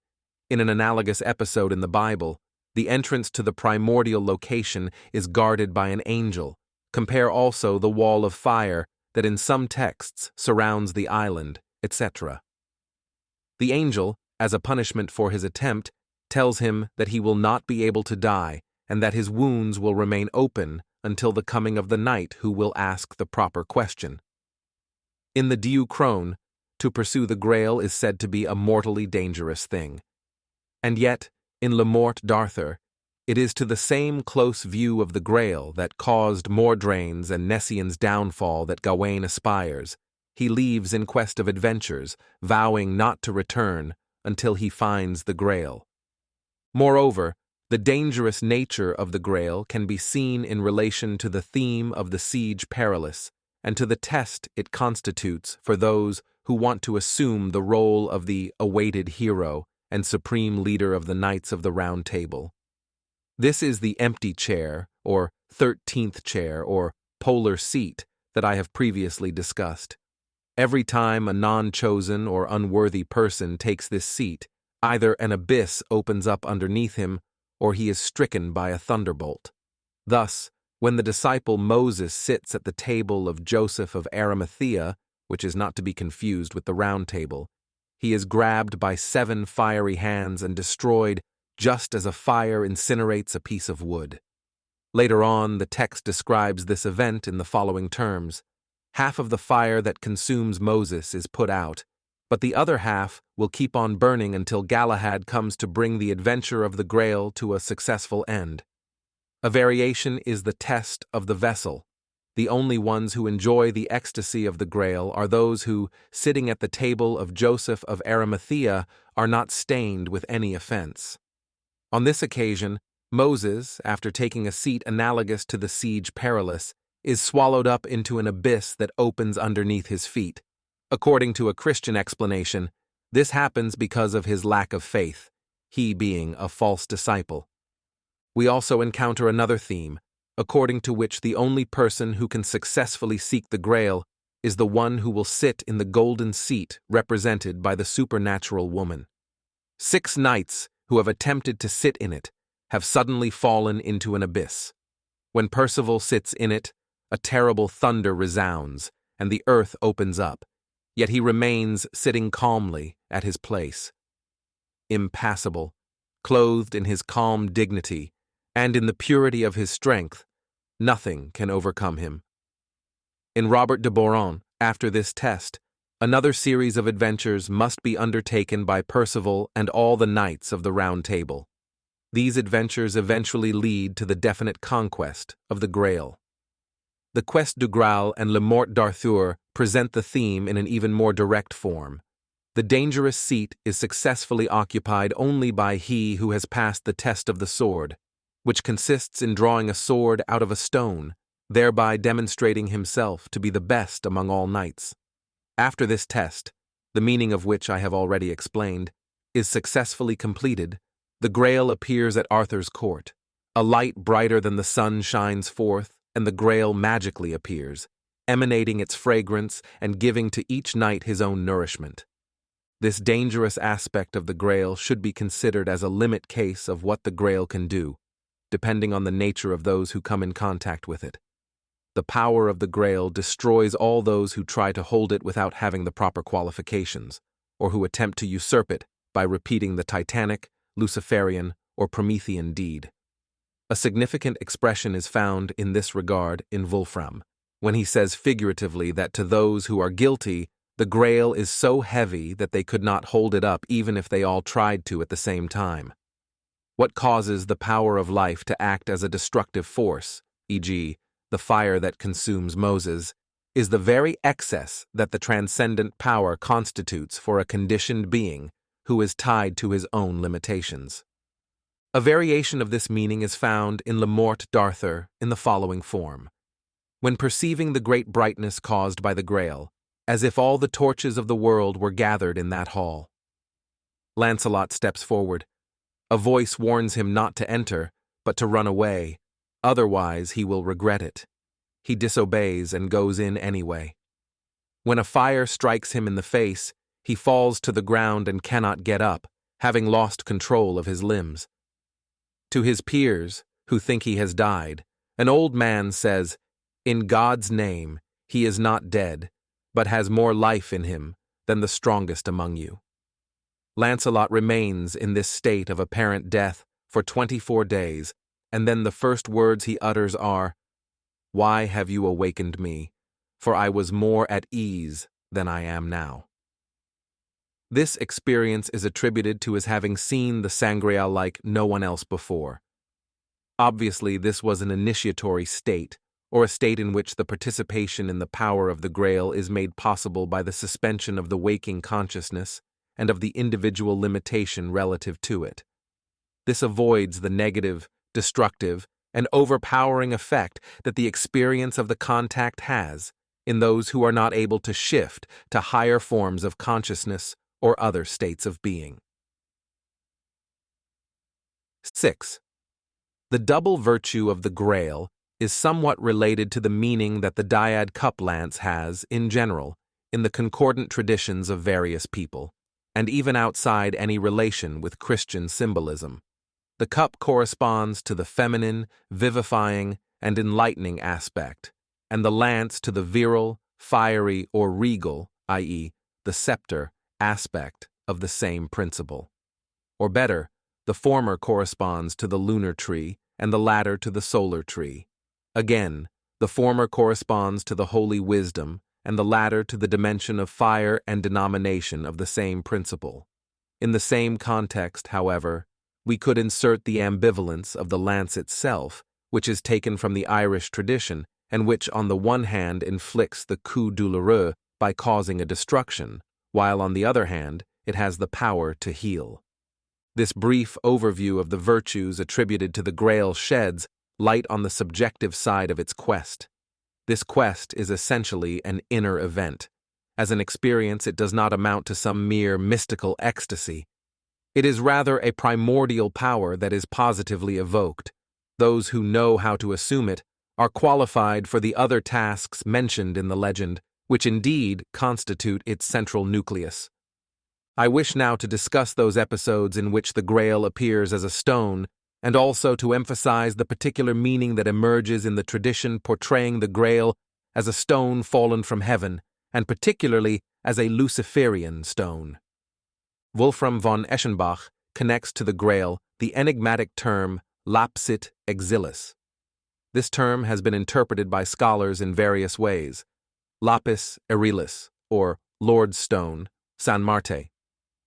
In an analogous episode in the Bible, the entrance to the primordial location is guarded by an angel. Compare also the wall of fire that in some texts surrounds the island, etc. The angel, as a punishment for his attempt, tells him that he will not be able to die and that his wounds will remain open until the coming of the knight who will ask the proper question. In the Diu Crone, to pursue the Grail is said to be a mortally dangerous thing. And yet, in Le Morte d'Arthur, it is to the same close view of the Grail that caused Mordrain's and Nessian's downfall that Gawain aspires. He leaves in quest of adventures, vowing not to return until he finds the Grail. Moreover, the dangerous nature of the Grail can be seen in relation to the theme of the Siege Perilous and to the test it constitutes for those who want to assume the role of the awaited hero and supreme leader of the Knights of the Round Table. This is the empty chair, or 13th chair, or polar seat that I have previously discussed. Every time a non-chosen or unworthy person takes this seat, either an abyss opens up underneath him, or he is stricken by a thunderbolt. Thus, when the disciple Moses sits at the table of Joseph of Arimathea, which is not to be confused with the Round Table, he is grabbed by 7 fiery hands and destroyed just as a fire incinerates a piece of wood. Later on, the text describes this event in the following terms: half of the fire that consumes Moses is put out, but the other half will keep on burning until Galahad comes to bring the adventure of the Grail to a successful end. A variation is the test of the vessel. The only ones who enjoy the ecstasy of the Grail are those who, sitting at the table of Joseph of Arimathea, are not stained with any offense. On this occasion, Moses, after taking a seat analogous to the Siege Perilous, is swallowed up into an abyss that opens underneath his feet. According to a Christian explanation, this happens because of his lack of faith, he being a false disciple. We also encounter another theme, according to which the only person who can successfully seek the Grail is the one who will sit in the golden seat represented by the supernatural woman. 6 knights who have attempted to sit in it have suddenly fallen into an abyss. When Percival sits in it, a terrible thunder resounds, and the earth opens up, yet he remains sitting calmly at his place. Impassible, clothed in his calm dignity, and in the purity of his strength, nothing can overcome him. In Robert de Boron, after this test, another series of adventures must be undertaken by Percival and all the knights of the Round Table. These adventures eventually lead to the definite conquest of the Grail. The Quest du Graal and Le Morte d'Arthur present the theme in an even more direct form. The dangerous seat is successfully occupied only by he who has passed the test of the sword, which consists in drawing a sword out of a stone, thereby demonstrating himself to be the best among all knights. After this test, the meaning of which I have already explained, is successfully completed, the Grail appears at Arthur's court. A light brighter than the sun shines forth, and the Grail magically appears, emanating its fragrance and giving to each knight his own nourishment. This dangerous aspect of the Grail should be considered as a limit case of what the Grail can do, depending on the nature of those who come in contact with it. the power of the Grail destroys all those who try to hold it without having the proper qualifications, or who attempt to usurp it by repeating the Titanic, Luciferian, or Promethean deed. A significant expression is found in this regard in Wolfram, when he says figuratively that to those who are guilty, the Grail is so heavy that they could not hold it up even if they all tried to at the same time. What causes the power of life to act as a destructive force, e.g., the fire that consumes Moses, is the very excess that the transcendent power constitutes for a conditioned being who is tied to his own limitations. A variation of this meaning is found in Le Morte d'Arthur in the following form. When perceiving the great brightness caused by the Grail, as if all the torches of the world were gathered in that hall. Lancelot steps forward. A voice warns him not to enter, but to run away, otherwise he will regret it. He disobeys and goes in anyway. When a fire strikes him in the face, he falls to the ground and cannot get up, having lost control of his limbs. To his peers, who think he has died, an old man says, "In God's name, he is not dead, but has more life in him than the strongest among you." Lancelot remains in this state of apparent death for 24 days, and then the first words he utters are, "Why have you awakened me? For I was more at ease than I am now." This experience is attributed to his having seen the sangria like no one else before. Obviously, this was an initiatory state, or a state in which the participation in the power of the Grail is made possible by the suspension of the waking consciousness and of the individual limitation relative to it. This avoids the negative, destructive, and overpowering effect that the experience of the contact has in those who are not able to shift to higher forms of consciousness or other states of being. 6. The double virtue of the Grail is somewhat related to the meaning that the dyad cup lance has, in general, in the concordant traditions of various people, and even outside any relation with Christian symbolism. The cup corresponds to the feminine, vivifying, and enlightening aspect, and the lance to the virile, fiery, or regal, i.e., the scepter, aspect of the same principle. Or better, the former corresponds to the lunar tree and the latter to the solar tree. Again, the former corresponds to the holy wisdom and the latter to the dimension of fire and denomination of the same principle. In the same context, however, we could insert the ambivalence of the lance itself, which is taken from the Irish tradition and which on the one hand inflicts the coup douloureux by causing a destruction, while on the other hand, it has the power to heal. This brief overview of the virtues attributed to the Grail sheds light on the subjective side of its quest. This quest is essentially an inner event. As an experience, it does not amount to some mere mystical ecstasy. It is rather a primordial power that is positively evoked. Those who know how to assume it are qualified for the other tasks mentioned in the legend, which indeed constitute its central nucleus. I wish now to discuss those episodes in which the Grail appears as a stone, and also to emphasize the particular meaning that emerges in the tradition portraying the Grail as a stone fallen from heaven, and particularly as a Luciferian stone. Wolfram von Eschenbach connects to the Grail the enigmatic term lapsit exilis. This term has been interpreted by scholars in various ways. Lapis erilis, or Lord's Stone, San Marte.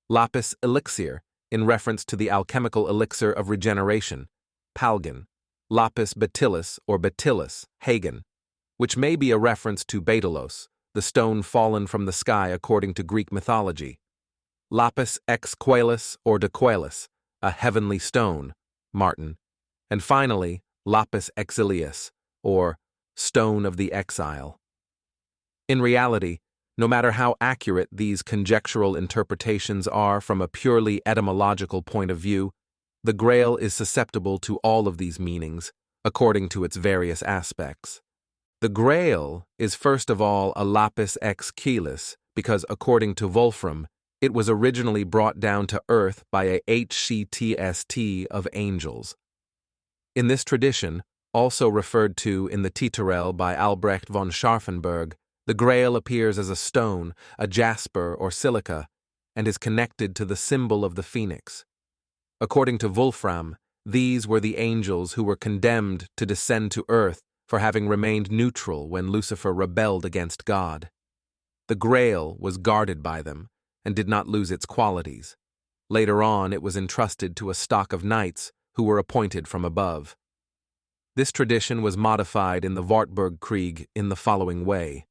Lapis elixir, in reference to the alchemical elixir of regeneration, Palgan. Lapis batilis, or Batilis, Hagen, which may be a reference to Batelos, the stone fallen from the sky according to Greek mythology. Lapis ex coelis, or de coelis, a heavenly stone, Martin. And finally, Lapis exilius, or Stone of the Exile. In reality, no matter how accurate these conjectural interpretations are from a purely etymological point of view, the Grail is susceptible to all of these meanings, according to its various aspects. The Grail is first of all a lapis ex chelis because, according to Wolfram, it was originally brought down to earth by a HCTST of angels. In this tradition, Also referred to in the Titterell by Albrecht von Scharfenberg, the Grail appears as a stone, a jasper or silica, and is connected to the symbol of the phoenix. According to Wolfram, these were the angels who were condemned to descend to earth for having remained neutral when Lucifer rebelled against God. The Grail was guarded by them and did not lose its qualities. Later on, it was entrusted to a stock of knights who were appointed from above. This tradition was modified in the Wartburg Krieg in the following way.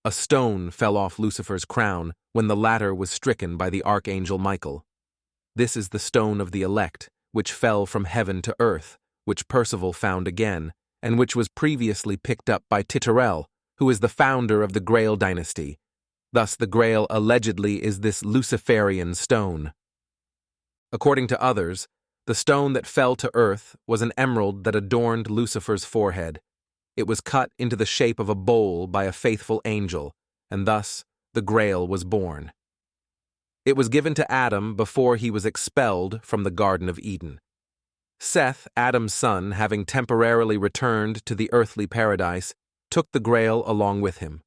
A stone fell off Lucifer's crown when the latter was stricken by the archangel Michael. This is the stone of the elect, which fell from heaven to earth, which Percival found again, and which was previously picked up by Titterell, who is the founder of the Grail dynasty. Thus the Grail allegedly is this Luciferian stone. According to others, the stone that fell to earth was an emerald that adorned Lucifer's forehead. It was cut into the shape of a bowl by a faithful angel, and thus the Grail was born. It was given to Adam before he was expelled from the Garden of Eden. Seth, Adam's son, having temporarily returned to the earthly paradise, took the Grail along with him.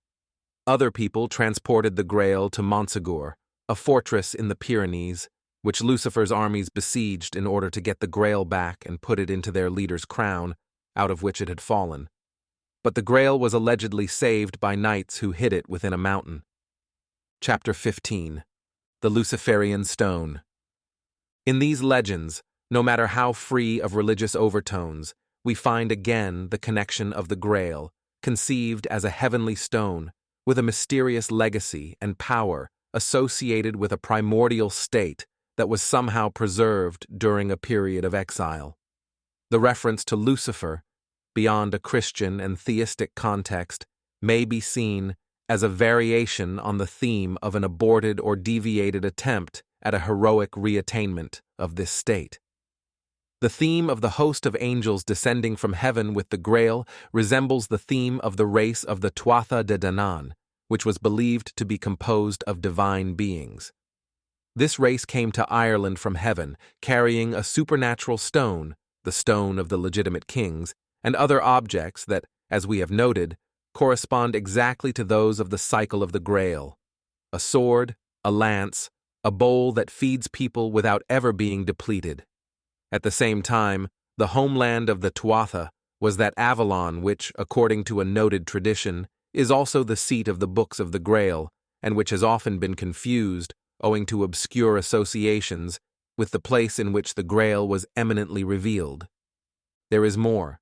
Other people transported the Grail to Montsegur, a fortress in the Pyrenees, which Lucifer's armies besieged in order to get the Grail back and put it into their leader's crown, out of which it had fallen. But the Grail was allegedly saved by knights who hid it within a mountain. Chapter 15. The Luciferian Stone. In these legends, no matter how free of religious overtones, we find again the connection of the Grail, conceived as a heavenly stone, with a mysterious legacy and power associated with a primordial state that was somehow preserved during a period of exile. The reference to Lucifer, beyond a Christian and theistic context, may be seen as a variation on the theme of an aborted or deviated attempt at a heroic reattainment of this state. The theme of the host of angels descending from heaven with the Grail resembles the theme of the race of the Tuatha De Danann, which was believed to be composed of divine beings. This race came to Ireland from heaven, carrying a supernatural stone, the stone of the legitimate kings, and other objects that, as we have noted, correspond exactly to those of the cycle of the Grail: a sword, a lance, a bowl that feeds people without ever being depleted. At the same time, the homeland of the Tuatha was that Avalon which, according to a noted tradition, is also the seat of the books of the Grail, and which has often been confused, owing to obscure associations, with the place in which the Grail was eminently revealed. There is more.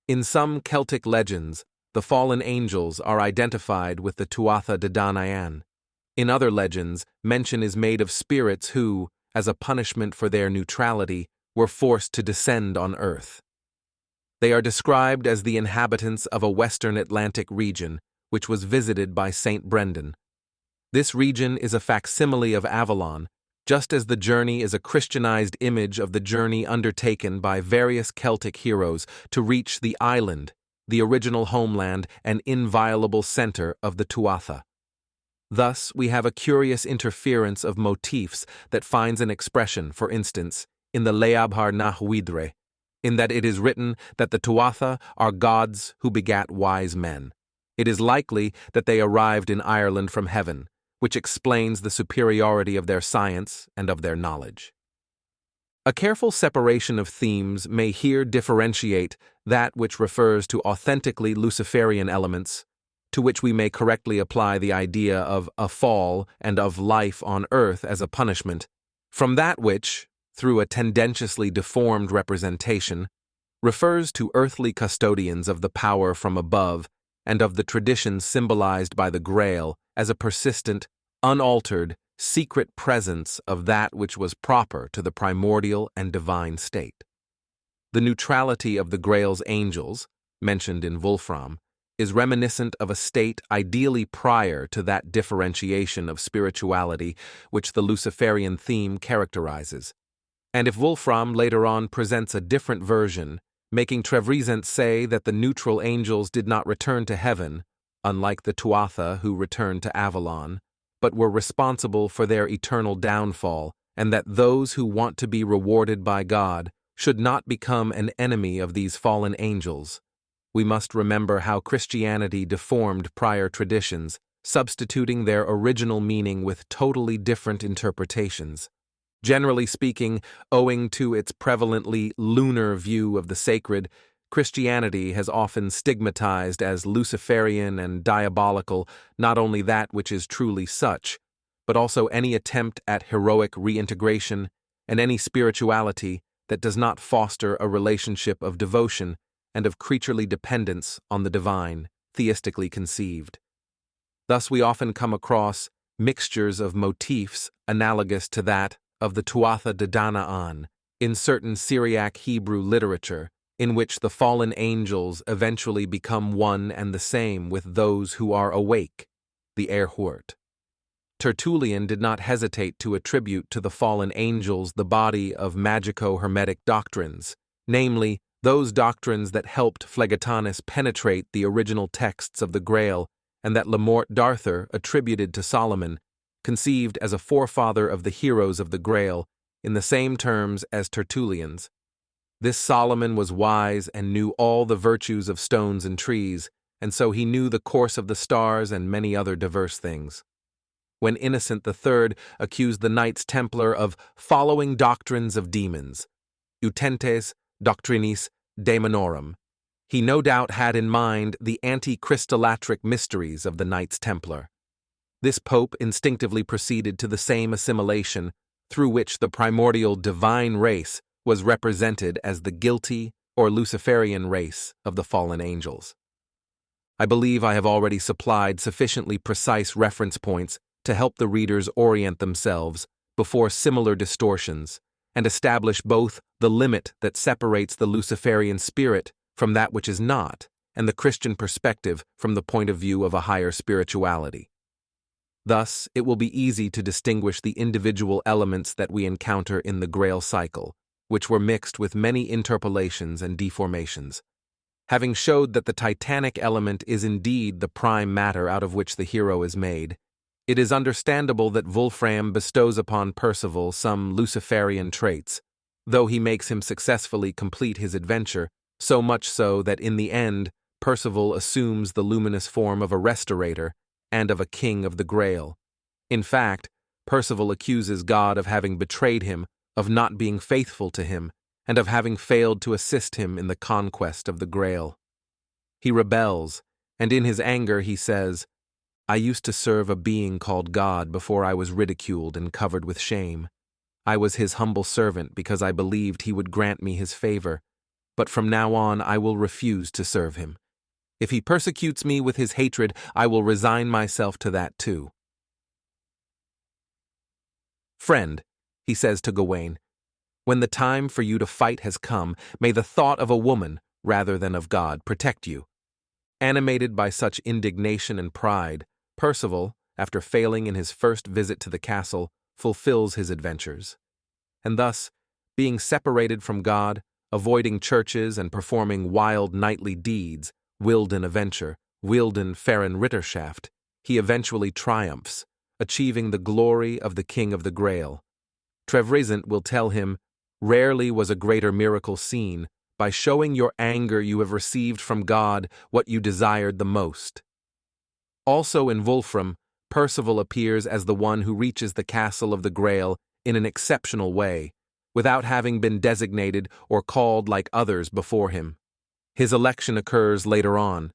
In some Celtic legends, the fallen angels are identified with the Tuatha De Danann. In other legends, mention is made of spirits who, as a punishment for their neutrality, were forced to descend on earth. They are described as the inhabitants of a western Atlantic region, which was visited by Saint Brendan. This region is a facsimile of Avalon, just as the journey is a Christianized image of the journey undertaken by various Celtic heroes to reach the island, the original homeland and inviolable center of the Tuatha. Thus, we have a curious interference of motifs that finds an expression, for instance, in the Leabhar nach Widre, in that it is written that the Tuatha are gods who begat wise men. It is likely that they arrived in Ireland from heaven, which explains the superiority of their science and of their knowledge. A careful separation of themes may here differentiate that which refers to authentically Luciferian elements, to which we may correctly apply the idea of a fall and of life on earth as a punishment, from that which, through a tendentiously deformed representation, refers to earthly custodians of the power from above and of the traditions symbolized by the Grail as a persistent, unaltered, secret presence of that which was proper to the primordial and divine state. The neutrality of the Grail's angels, mentioned in Wolfram, is reminiscent of a state ideally prior to that differentiation of spirituality which the Luciferian theme characterizes. And if Wolfram later on presents a different version, making Trevisan say that the neutral angels did not return to heaven, unlike the Tuatha who returned to Avalon, but were responsible for their eternal downfall, and that those who want to be rewarded by God should not become an enemy of these fallen angels. We must remember how Christianity deformed prior traditions, substituting their original meaning with totally different interpretations. Generally speaking, owing to its prevalently lunar view of the sacred, Christianity has often stigmatized as Luciferian and diabolical not only that which is truly such, but also any attempt at heroic reintegration and any spirituality that does not foster a relationship of devotion and of creaturely dependence on the divine, theistically conceived. Thus we often come across mixtures of motifs analogous to that of the Tuatha De Danaan in certain Syriac Hebrew literature, in which the fallen angels eventually become one and the same with those who are awake, the Erhurt. Tertullian did not hesitate to attribute to the fallen angels the body of magico-hermetic doctrines, namely, those doctrines that helped Phlegetanis penetrate the original texts of the Grail and that Le Morte d'Arthur attributed to Solomon, conceived as a forefather of the heroes of the Grail, in the same terms as Tertullian's. This Solomon was wise and knew all the virtues of stones and trees, and so he knew the course of the stars and many other diverse things. When Innocent III accused the Knights Templar of following doctrines of demons, utentes doctrinis daemonorum, he no doubt had in mind the anti-Christolatric mysteries of the Knights Templar. This pope instinctively proceeded to the same assimilation through which the primordial divine race was represented as the guilty or Luciferian race of the fallen angels. I believe I have already supplied sufficiently precise reference points to help the readers orient themselves before similar distortions and establish both the limit that separates the Luciferian spirit from that which is not, and the Christian perspective from the point of view of a higher spirituality. Thus, it will be easy to distinguish the individual elements that we encounter in the Grail cycle, which were mixed with many interpolations and deformations. Having showed that the titanic element is indeed the prime matter out of which the hero is made, it is understandable that Wolfram bestows upon Percival some Luciferian traits, though he makes him successfully complete his adventure, so much so that in the end Percival assumes the luminous form of a restorator and of a king of the Grail. In fact, Percival accuses God of having betrayed him, of not being faithful to him, and of having failed to assist him in the conquest of the Grail. He rebels, and in his anger he says, "I used to serve a being called God before I was ridiculed and covered with shame. I was his humble servant because I believed he would grant me his favor, but from now on I will refuse to serve him. If he persecutes me with his hatred, I will resign myself to that too." "Friend," he says to Gawain, "when the time for you to fight has come, may the thought of a woman, rather than of God, protect you." Animated by such indignation and pride, Percival, after failing in his first visit to the castle, fulfills his adventures. And thus, being separated from God, avoiding churches and performing wild knightly deeds, wilden Adventure, wilden Farren Ritterschaft, he eventually triumphs, achieving the glory of the King of the Grail. Trevisan will tell him, "Rarely was a greater miracle seen. By showing your anger you have received from God what you desired the most." Also in Wolfram, Percival appears as the one who reaches the castle of the Grail in an exceptional way, without having been designated or called like others before him. His election occurs later on.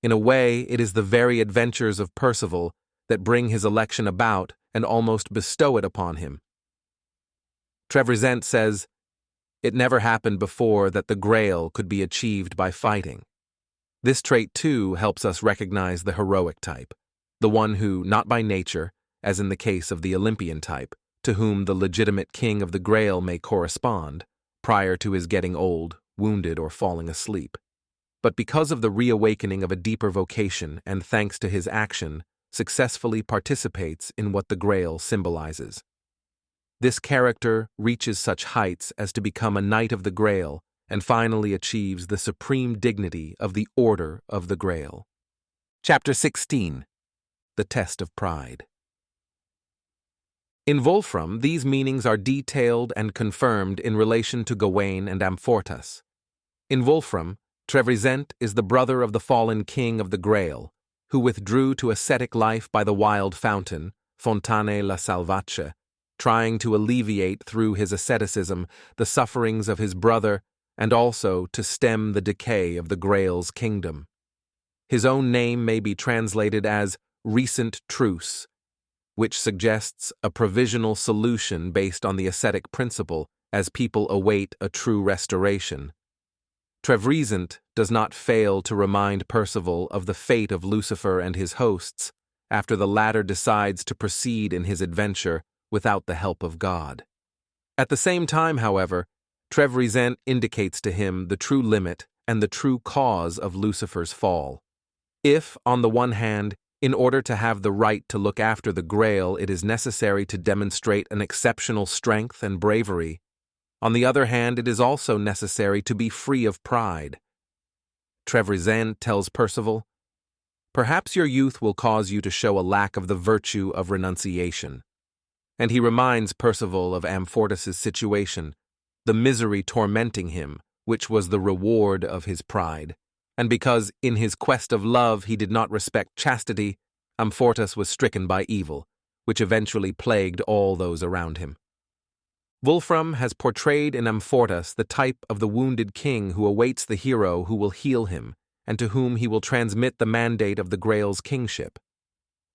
In a way, it is the very adventures of Percival that bring his election about and almost bestow it upon him. Trevisan says, "It never happened before that the Grail could be achieved by fighting." This trait, too, helps us recognize the heroic type, the one who, not by nature, as in the case of the Olympian type, to whom the legitimate king of the Grail may correspond, prior to his getting old, wounded, or falling asleep, but because of the reawakening of a deeper vocation and thanks to his action, successfully participates in what the Grail symbolizes. This character reaches such heights as to become a Knight of the Grail and finally achieves the supreme dignity of the Order of the Grail. Chapter 16. The Test of Pride. In Wolfram, these meanings are detailed and confirmed in relation to Gawain and Amfortas. In Wolfram, Trevisan is the brother of the fallen king of the Grail, who withdrew to ascetic life by the wild fountain, Fontane la Salvace, trying to alleviate through his asceticism the sufferings of his brother and also to stem the decay of the Grail's kingdom. His own name may be translated as recent truce, which suggests a provisional solution based on the ascetic principle as people await a true restoration. Trevisan does not fail to remind Percival of the fate of Lucifer and his hosts after the latter decides to proceed in his adventure without the help of God. At the same time, however, Trevisan indicates to him the true limit and the true cause of Lucifer's fall. If, on the one hand, in order to have the right to look after the Grail, it is necessary to demonstrate an exceptional strength and bravery, on the other hand, it is also necessary to be free of pride. Trevisan tells Percival, "Perhaps your youth will cause you to show a lack of the virtue of renunciation." And he reminds Percival of Amfortas's situation, the misery tormenting him, which was the reward of his pride. And because in his quest of love he did not respect chastity, Amfortas was stricken by evil, which eventually plagued all those around him. Wolfram has portrayed in Amfortas the type of the wounded king who awaits the hero who will heal him and to whom he will transmit the mandate of the Grail's kingship.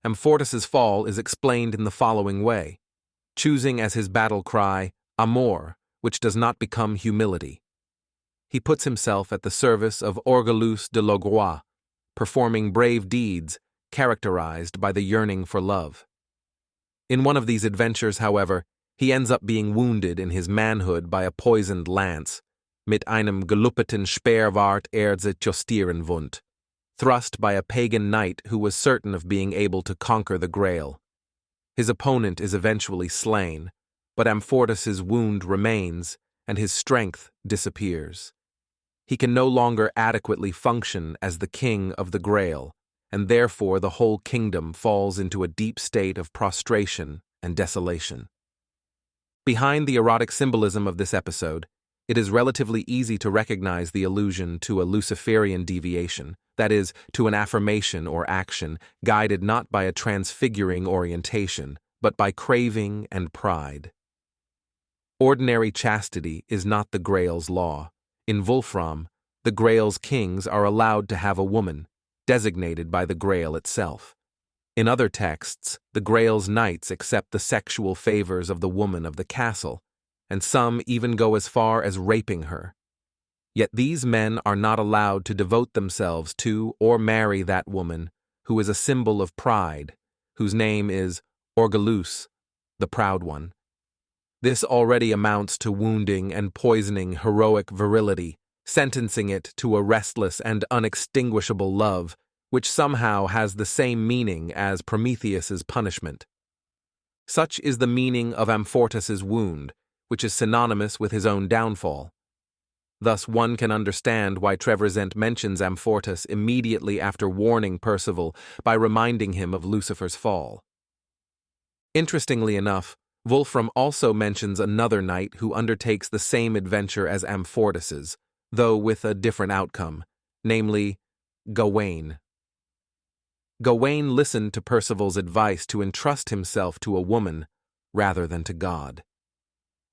Amfortas's fall is explained in the following way, choosing as his battle cry, Amor, which does not become humility. He puts himself at the service of Orgelus de Logrois, performing brave deeds characterized by the yearning for love. In one of these adventures, however, he ends up being wounded in his manhood by a poisoned lance, mit einem geluppeten Speerwart Erde Jostieren Wund, thrust by a pagan knight who was certain of being able to conquer the Grail. His opponent is eventually slain, but Amfortas's wound remains and his strength disappears. He can no longer adequately function as the king of the Grail, and therefore the whole kingdom falls into a deep state of prostration and desolation. Behind the erotic symbolism of this episode, it is relatively easy to recognize the allusion to a Luciferian deviation, that is, to an affirmation or action guided not by a transfiguring orientation, but by craving and pride. Ordinary chastity is not the Grail's law. In Wolfram, the Grail's kings are allowed to have a woman, designated by the Grail itself. In other texts, the Grail's knights accept the sexual favors of the woman of the castle, and some even go as far as raping her. Yet these men are not allowed to devote themselves to or marry that woman who is a symbol of pride, whose name is Orgelus, the proud one. This already amounts to wounding and poisoning heroic virility, sentencing it to a restless and unextinguishable love, which somehow has the same meaning as Prometheus's punishment. Such is the meaning of Amfortas's wound, which is synonymous with his own downfall. Thus one can understand why Trevisan mentions Amfortas immediately after warning Percival by reminding him of Lucifer's fall. Interestingly enough, Wolfram also mentions another knight who undertakes the same adventure as Amfortas's, though with a different outcome, namely Gawain. Gawain listened to Percival's advice to entrust himself to a woman rather than to God.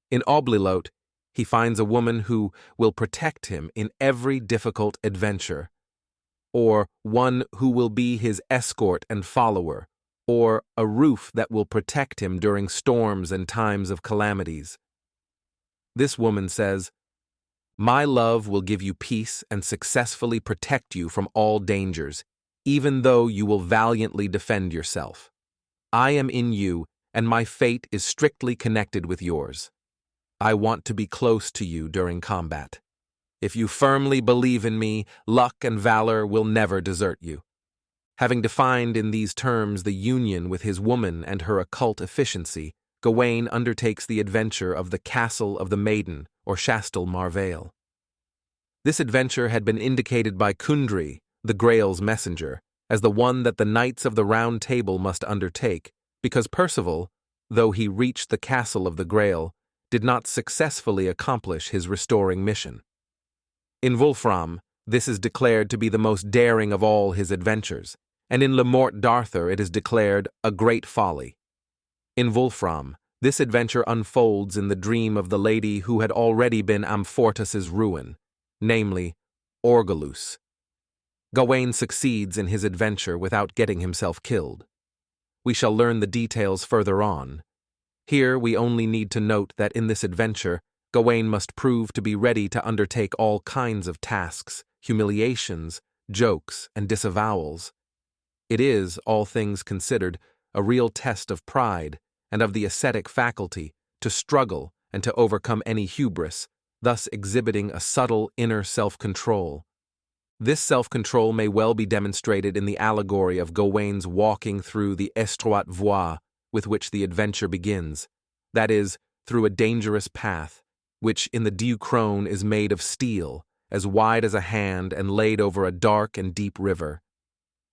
In Oblilote, he finds a woman who will protect him in every difficult adventure, or one who will be his escort and follower, or a roof that will protect him during storms and times of calamities. This woman says, "My love will give you peace and successfully protect you from all dangers, even though you will valiantly defend yourself. I am in you, and my fate is strictly connected with yours. I want to be close to you during combat. If you firmly believe in me, luck and valor will never desert you." Having defined in these terms the union with his woman and her occult efficiency, Gawain undertakes the adventure of the Castle of the Maiden, or Chastel Marvale. This adventure had been indicated by Kundry, the Grail's messenger, as the one that the Knights of the Round Table must undertake, because Percival, though he reached the castle of the Grail, did not successfully accomplish his restoring mission. In Wolfram, this is declared to be the most daring of all his adventures, and in Le Morte d'Arthur it is declared a great folly. In Wolfram, this adventure unfolds in the dream of the lady who had already been Amfortas's ruin, namely, Orgelus. Gawain succeeds in his adventure without getting himself killed. We shall learn the details further on. Here we only need to note that in this adventure, Gawain must prove to be ready to undertake all kinds of tasks, humiliations, jokes, and disavowals. It is, all things considered, a real test of pride and of the ascetic faculty to struggle and to overcome any hubris, thus exhibiting a subtle inner self-control. This self-control may well be demonstrated in the allegory of Gawain's walking through the étroite voie with which the adventure begins, that is, through a dangerous path, which in the Dieu Crone is made of steel, as wide as a hand and laid over a dark and deep river.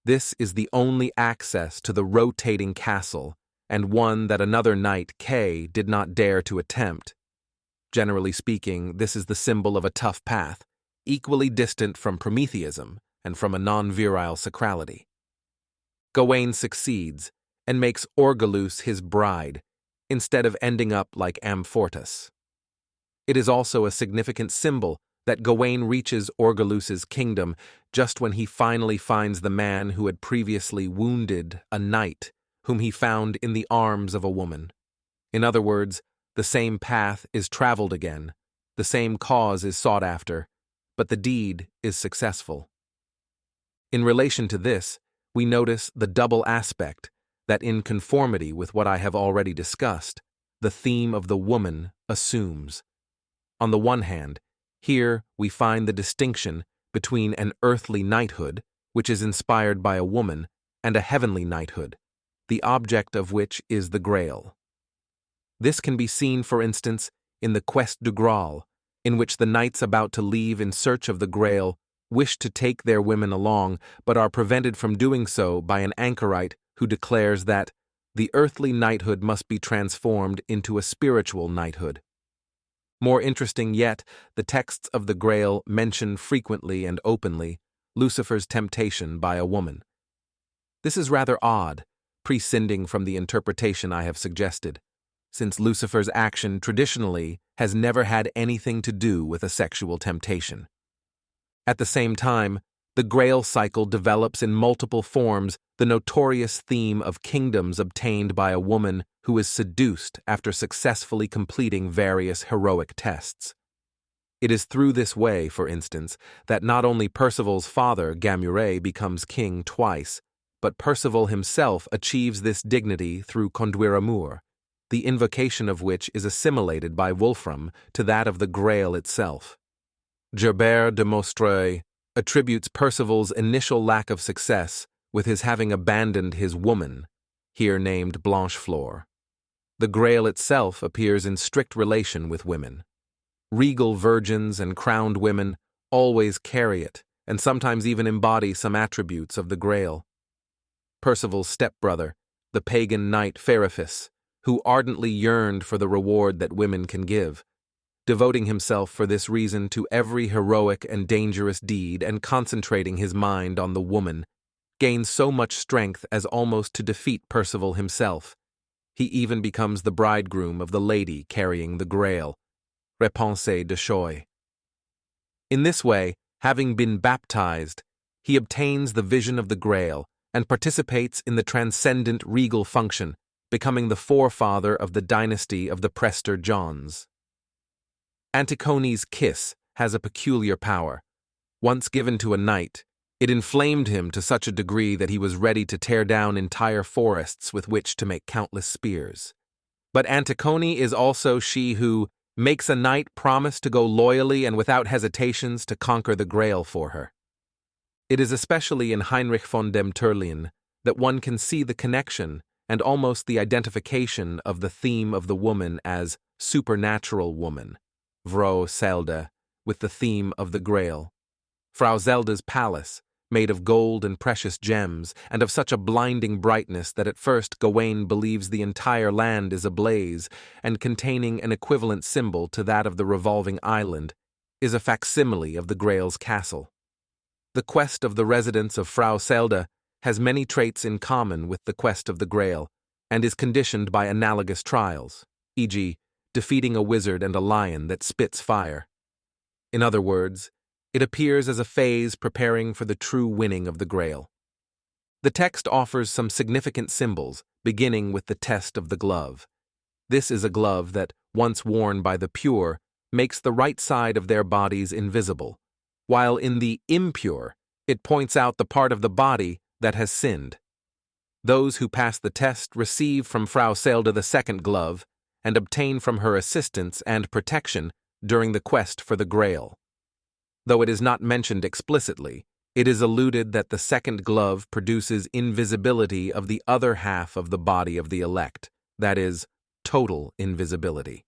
This is the only access to the rotating castle, and one that another knight, Kay, did not dare to attempt. Generally speaking, this is the symbol of a tough path, equally distant from Prometheism and from a non-virile sacrality. Gawain succeeds and makes Orgelus his bride, instead of ending up like Amfortas. It is also a significant symbol that Gawain reaches Orgelus's kingdom just when he finally finds the man who had previously wounded a knight whom he found in the arms of a woman. In other words, the same path is traveled again, the same cause is sought after, but the deed is successful. In relation to this, we notice the double aspect that, in conformity with what I have already discussed, the theme of the woman assumes. On the one hand, here we find the distinction between an earthly knighthood, which is inspired by a woman, and a heavenly knighthood, the object of which is the Grail. This can be seen, for instance, in the Quest du Graal, in which the knights about to leave in search of the Grail wish to take their women along, but are prevented from doing so by an anchorite who declares that the earthly knighthood must be transformed into a spiritual knighthood. More interesting yet, the texts of the Grail mention frequently and openly Lucifer's temptation by a woman. This is rather odd, prescinding from the interpretation I have suggested, since Lucifer's action traditionally has never had anything to do with a sexual temptation. At the same time, the Grail cycle develops in multiple forms the notorious theme of kingdoms obtained by a woman who is seduced after successfully completing various heroic tests. It is through this way, for instance, that not only Percival's father, Gamuret, becomes king twice, but Percival himself achieves this dignity through Conduire Amour, the invocation of which is assimilated by Wolfram to that of the Grail itself. Gerbert de Montreuil attributes Percival's initial lack of success with his having abandoned his woman, here named Blanchefleur. The Grail itself appears in strict relation with women. Regal virgins and crowned women always carry it, and sometimes even embody some attributes of the Grail. Percival's stepbrother, the pagan knight Feriphus, who ardently yearned for the reward that women can give, devoting himself for this reason to every heroic and dangerous deed and concentrating his mind on the woman, gains so much strength as almost to defeat Percival himself. He even becomes the bridegroom of the lady carrying the Grail, Réponse de Choix. In this way, having been baptized, he obtains the vision of the Grail and participates in the transcendent regal function, becoming the forefather of the dynasty of the Prester Johns. Antigone's kiss has a peculiar power. Once given to a knight, it inflamed him to such a degree that he was ready to tear down entire forests with which to make countless spears. But Antigone is also she who makes a knight promise to go loyally and without hesitations to conquer the Grail for her. It is especially in Heinrich von dem Turlin that one can see the connection and almost the identification of the theme of the woman as supernatural woman, Vrouw Zelda, with the theme of the Grail. Frau Zelda's palace, made of gold and precious gems, and of such a blinding brightness that at first Gawain believes the entire land is ablaze, and containing an equivalent symbol to that of the revolving island, is a facsimile of the Grail's castle. The quest of the residents of Frau Selde has many traits in common with the quest of the Grail, and is conditioned by analogous trials, e.g., defeating a wizard and a lion that spits fire. In other words, it appears as a phase preparing for the true winning of the Grail. The text offers some significant symbols, beginning with the test of the glove. This is a glove that, once worn by the pure, makes the right side of their bodies invisible, while in the impure, it points out the part of the body that has sinned. Those who pass the test receive from Frau Selde the second glove and obtain from her assistance and protection during the quest for the Grail. Though it is not mentioned explicitly, it is alluded that the second glove produces invisibility of the other half of the body of the elect, that is, total invisibility.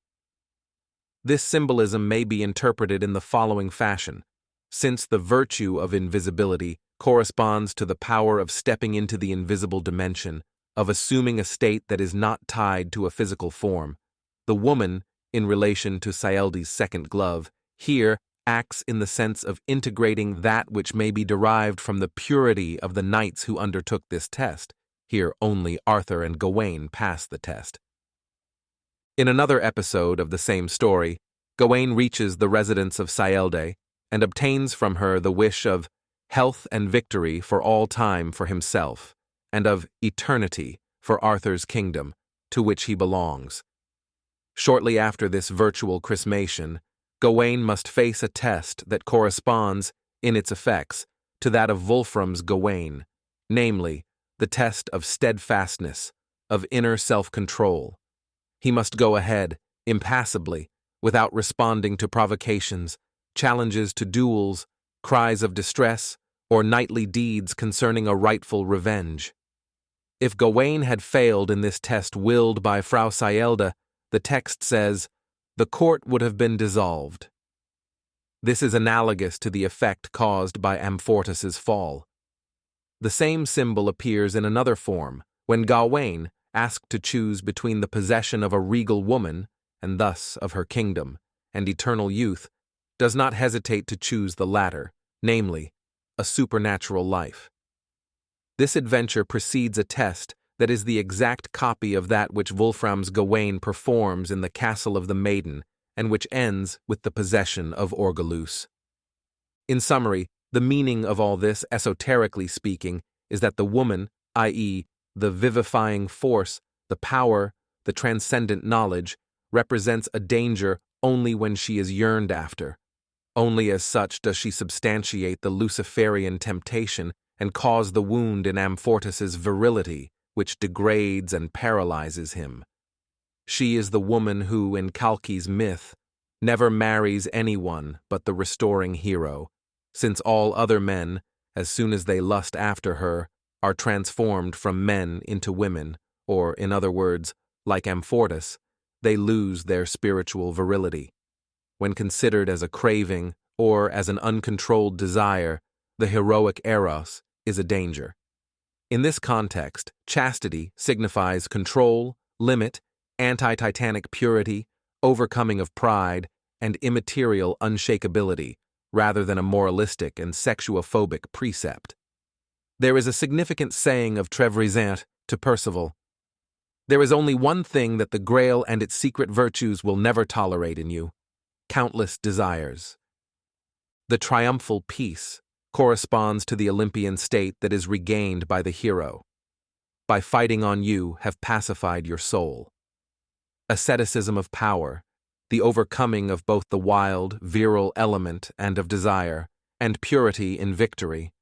This symbolism may be interpreted in the following fashion. Since the virtue of invisibility corresponds to the power of stepping into the invisible dimension, of assuming a state that is not tied to a physical form, the woman, in relation to Saeldi's second glove, here acts in the sense of integrating that which may be derived from the purity of the knights who undertook this test. Here only Arthur and Gawain pass the test. In another episode of the same story, Gawain reaches the residence of Saelde and obtains from her the wish of health and victory for all time for himself, and of eternity for Arthur's kingdom, to which he belongs. Shortly after this virtual chrismation, Gawain must face a test that corresponds, in its effects, to that of Wolfram's Gawain, namely, the test of steadfastness, of inner self-control. He must go ahead, impassibly, without responding to provocations, challenges to duels, cries of distress, or knightly deeds concerning a rightful revenge. If Gawain had failed in this test willed by Frau Saelde, the text says, the court would have been dissolved. This is analogous to the effect caused by Amfortas's fall. The same symbol appears in another form, when Gawain, asked to choose between the possession of a regal woman, and thus of her kingdom, and eternal youth, does not hesitate to choose the latter, namely, a supernatural life. This adventure precedes a test that is the exact copy of that which Wolfram's Gawain performs in the Castle of the Maiden, and which ends with the possession of Orgelus. In summary, the meaning of all this, esoterically speaking, is that the woman, i.e., the vivifying force, the power, the transcendent knowledge, represents a danger only when she is yearned after. Only as such does she substantiate the Luciferian temptation and cause the wound in Amfortas's virility, which degrades and paralyzes him. She is the woman who, in Kalki's myth, never marries anyone but the restoring hero, since all other men, as soon as they lust after her, are transformed from men into women, or, in other words, like Amfortas, they lose their spiritual virility. When considered as a craving or as an uncontrolled desire, the heroic eros is a danger. In this context, chastity signifies control, limit, anti-titanic purity, overcoming of pride, and immaterial unshakability, rather than a moralistic and sexuophobic precept. There is a significant saying of Trevisan to Percival: "There is only one thing that the Grail and its secret virtues will never tolerate in you: countless desires." The triumphal peace corresponds to the Olympian state that is regained by the hero. By fighting on you have pacified your soul. Asceticism of power, the overcoming of both the wild, virile element and of desire, and purity in victory.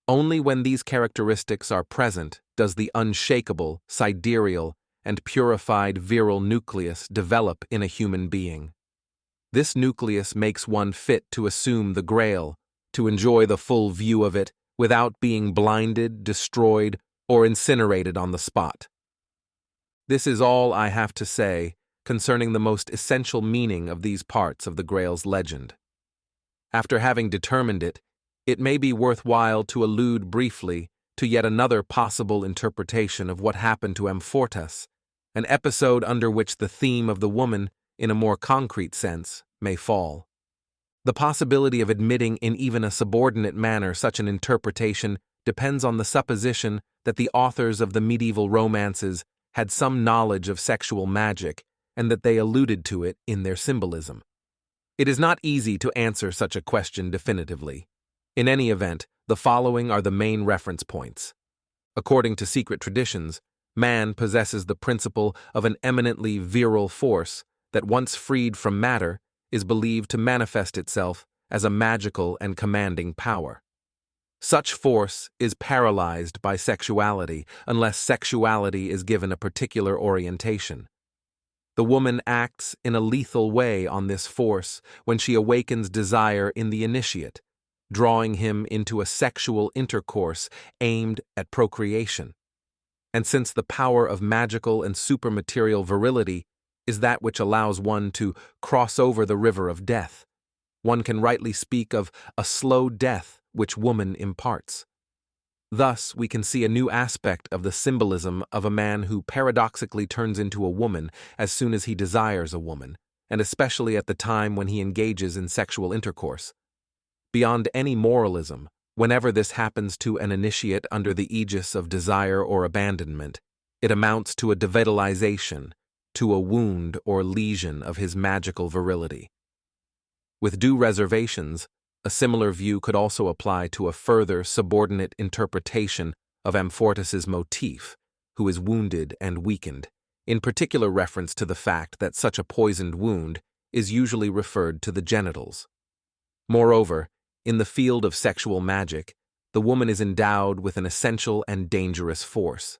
Only when these characteristics are present does the unshakable, sidereal, and purified virile nucleus develop in a human being. This nucleus makes one fit to assume the Grail, to enjoy the full view of it without being blinded, destroyed, or incinerated on the spot. This is all I have to say concerning the most essential meaning of these parts of the Grail's legend. After having determined it, It may be worthwhile to allude briefly to yet another possible interpretation of what happened to Amfortas, an episode under which the theme of the woman, in a more concrete sense, may fall. The possibility of admitting in even a subordinate manner such an interpretation depends on the supposition that the authors of the medieval romances had some knowledge of sexual magic and that they alluded to it in their symbolism. It is not easy to answer such a question definitively. In any event, the following are the main reference points. According to secret traditions, man possesses the principle of an eminently virile force that, once freed from matter, is believed to manifest itself as a magical and commanding power. Such force is paralyzed by sexuality unless sexuality is given a particular orientation. The woman acts in a lethal way on this force when she awakens desire in the initiate, drawing him into a sexual intercourse aimed at procreation. And since the power of magical and supermaterial virility is that which allows one to cross over the river of death, one can rightly speak of a slow death which woman imparts. Thus, we can see a new aspect of the symbolism of a man who paradoxically turns into a woman as soon as he desires a woman, and especially at the time when he engages in sexual intercourse. Beyond any moralism, whenever this happens to an initiate under the aegis of desire or abandonment, it amounts to a devitalization, to a wound or lesion of his magical virility. With due reservations, a similar view could also apply to a further subordinate interpretation of Amfortas's motif, who is wounded and weakened, in particular reference to the fact that such a poisoned wound is usually referred to the genitals. Moreover, in the field of sexual magic, the woman is endowed with an essential and dangerous force.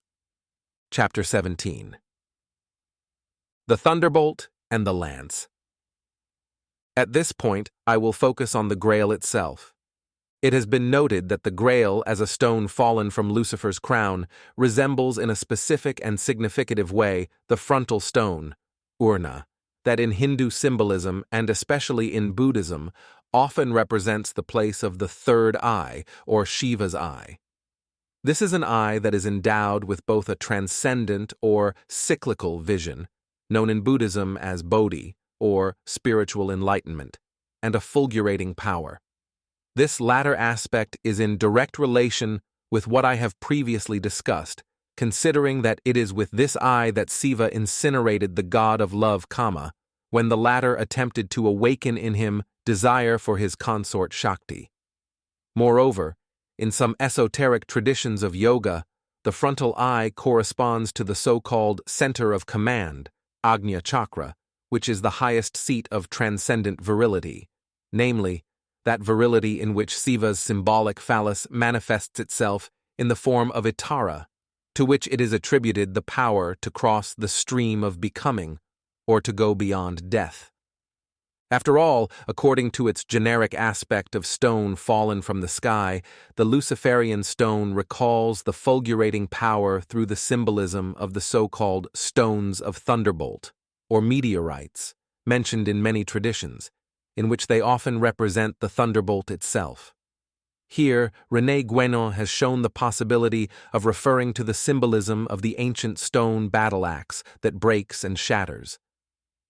Chapter 17. The Thunderbolt and the Lance. At this point, I will focus on the Grail itself. It has been noted that the Grail, as a stone fallen from Lucifer's crown, resembles in a specific and significative way the frontal stone, Urna, that in Hindu symbolism, and especially in Buddhism, often represents the place of the third eye, or Shiva's eye. This is an eye that is endowed with both a transcendent or cyclical vision, known in Buddhism as Bodhi, or spiritual enlightenment, and a fulgurating power. This latter aspect is in direct relation with what I have previously discussed, considering that it is with this eye that Siva incinerated the god of love Kama, when the latter attempted to awaken in him desire for his consort Shakti. Moreover, in some esoteric traditions of yoga, the frontal eye corresponds to the so-called center of command, Agnya Chakra, which is the highest seat of transcendent virility, namely, that virility in which Siva's symbolic phallus manifests itself in the form of Itara, to which it is attributed the power to cross the stream of becoming, or to go beyond death. After all, according to its generic aspect of stone fallen from the sky, the Luciferian stone recalls the fulgurating power through the symbolism of the so-called stones of Thunderbolt, or meteorites, mentioned in many traditions, in which they often represent the thunderbolt itself. Here, René Guénon has shown the possibility of referring to the symbolism of the ancient stone battle axe that breaks and shatters.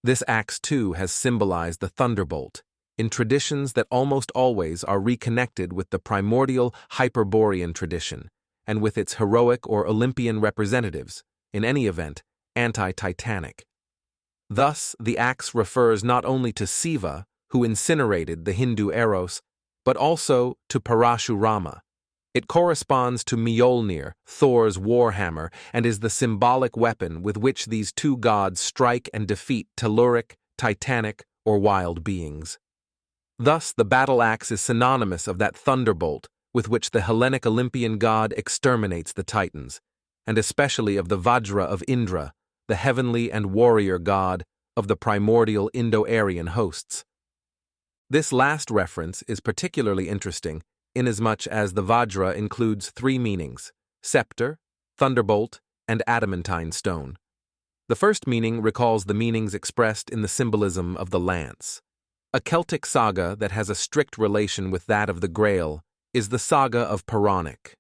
This axe, too, has symbolized the thunderbolt, in traditions that almost always are reconnected with the primordial Hyperborean tradition, and with its heroic or Olympian representatives, in any event, anti-Titanic. Thus, the axe refers not only to Siva, who incinerated the Hindu Eros, but also to Parashurama. It corresponds to Mjolnir, Thor's warhammer, and is the symbolic weapon with which these two gods strike and defeat telluric, titanic, or wild beings. Thus, the battle axe is synonymous of that thunderbolt with which the Hellenic Olympian god exterminates the Titans, and especially of the Vajra of Indra, the heavenly and warrior god of the primordial Indo-Aryan hosts. This last reference is particularly interesting inasmuch as the Vajra includes three meanings: scepter, thunderbolt, and adamantine stone. The first meaning recalls the meanings expressed in the symbolism of the lance. A Celtic saga that has a strict relation with that of the Grail is the Saga of Presther.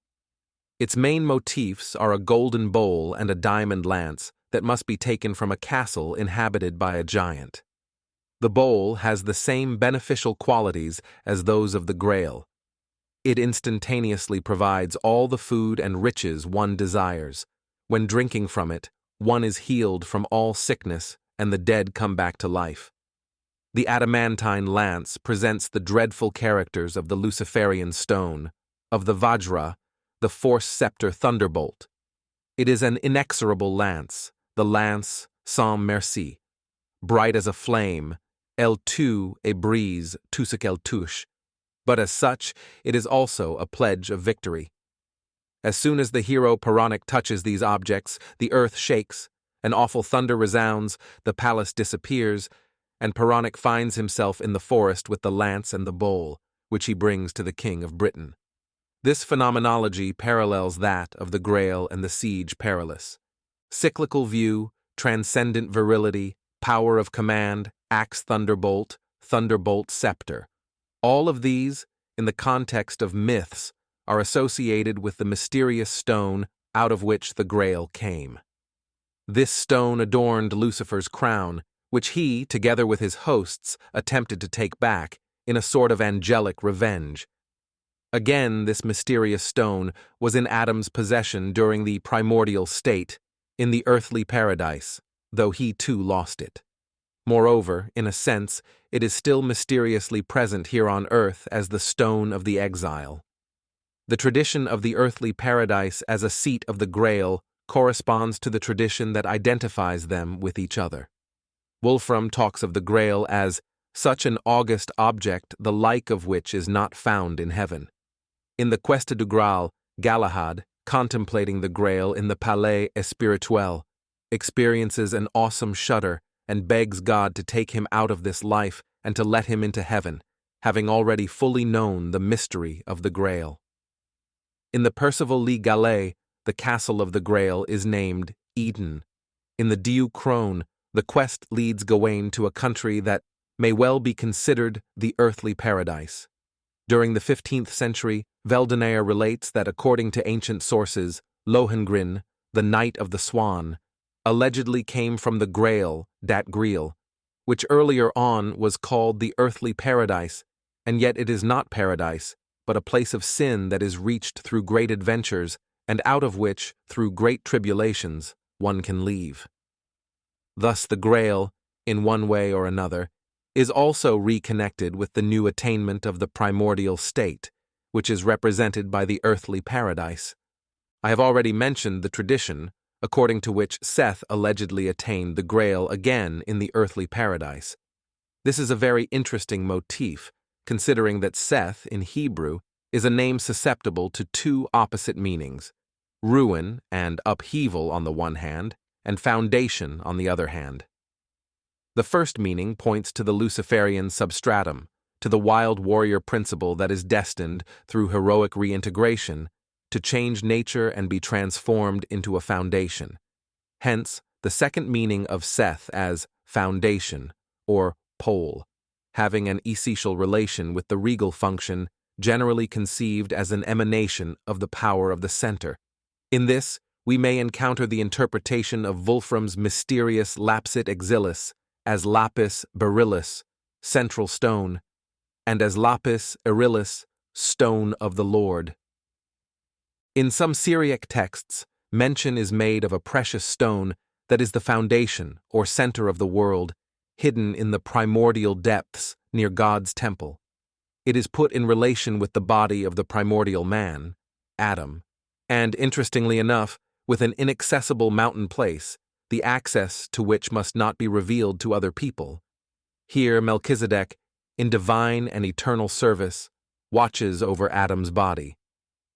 Its main motifs are a golden bowl and a diamond lance that must be taken from a castle inhabited by a giant. The bowl has the same beneficial qualities as those of the Grail. It instantaneously provides all the food and riches one desires. When drinking from it, one is healed from all sickness and the dead come back to life. The adamantine lance presents the dreadful characters of the Luciferian Stone, of the Vajra, the force scepter Thunderbolt. It is an inexorable lance, the lance sans merci, bright as a flame, elle tue et brise tout ce qu'elle touche, but as such, it is also a pledge of victory. As soon as the hero Presther touches these objects, the earth shakes, an awful thunder resounds, the palace disappears, and Presther finds himself in the forest with the lance and the bowl, which he brings to the King of Britain. This phenomenology parallels that of the Grail and the Siege Perilous. Cyclical view, transcendent virility, power of command, axe Thunderbolt, Thunderbolt scepter. All of these, in the context of myths, are associated with the mysterious stone out of which the Grail came. This stone adorned Lucifer's crown, which he, together with his hosts, attempted to take back, in a sort of angelic revenge. Again, this mysterious stone was in Adam's possession during the primordial state, in the earthly paradise, though he too lost it. Moreover, in a sense, it is still mysteriously present here on earth as the stone of the exile. The tradition of the earthly paradise as a seat of the Grail corresponds to the tradition that identifies them with each other. Wolfram talks of the Grail as such an august object the like of which is not found in heaven. In the Questa du Graal, Galahad, contemplating the Grail in the Palais Espirituel, experiences an awesome shudder and begs God to take him out of this life and to let him into heaven, having already fully known the mystery of the Grail. In the Percival Le Galais, the castle of the Grail is named Eden. In the Diu Crone, the quest leads Gawain to a country that may well be considered the earthly paradise. During the 15th century, Veldenaer relates that according to ancient sources, Lohengrin, the Knight of the Swan, allegedly came from the Grail, dat Grail, which earlier on was called the earthly paradise, and yet it is not paradise, but a place of sin that is reached through great adventures, and out of which, through great tribulations, one can leave. Thus the Grail, in one way or another, is also reconnected with the new attainment of the primordial state, which is represented by the earthly paradise. I have already mentioned the tradition, according to which Seth allegedly attained the Grail again in the earthly paradise. This is a very interesting motif, considering that Seth, in Hebrew, is a name susceptible to two opposite meanings: ruin and upheaval on the one hand, and foundation on the other hand. The first meaning points to the Luciferian substratum, to the wild warrior principle that is destined, through heroic reintegration, to change nature and be transformed into a foundation. Hence, the second meaning of Seth as foundation, or pole, having an essential relation with the regal function, generally conceived as an emanation of the power of the center. In this, we may encounter the interpretation of Wolfram's mysterious lapsit exilis as lapis beryllus, central stone, and as lapis erilis, stone of the Lord. In some Syriac texts, mention is made of a precious stone that is the foundation or center of the world, hidden in the primordial depths near God's temple. It is put in relation with the body of the primordial man, Adam, and, interestingly enough, with an inaccessible mountain place, the access to which must not be revealed to other people. Here Melchizedek, in divine and eternal service, watches over Adam's body.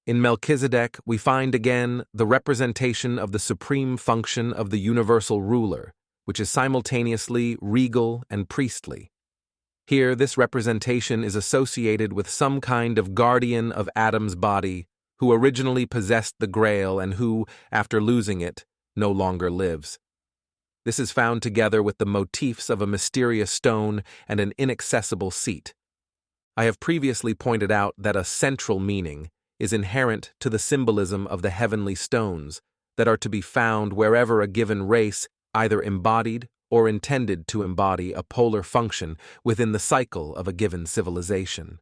In Melchizedek we find again the representation of the supreme function of the universal ruler, which is simultaneously regal and priestly. Here this representation is associated with some kind of guardian of Adam's body who originally possessed the Grail and who, after losing it, no longer lives. This is found together with the motifs of a mysterious stone and an inaccessible seat. I have previously pointed out that a central meaning is inherent to the symbolism of the heavenly stones that are to be found wherever a given race either embodied or intended to embody a polar function within the cycle of a given civilization.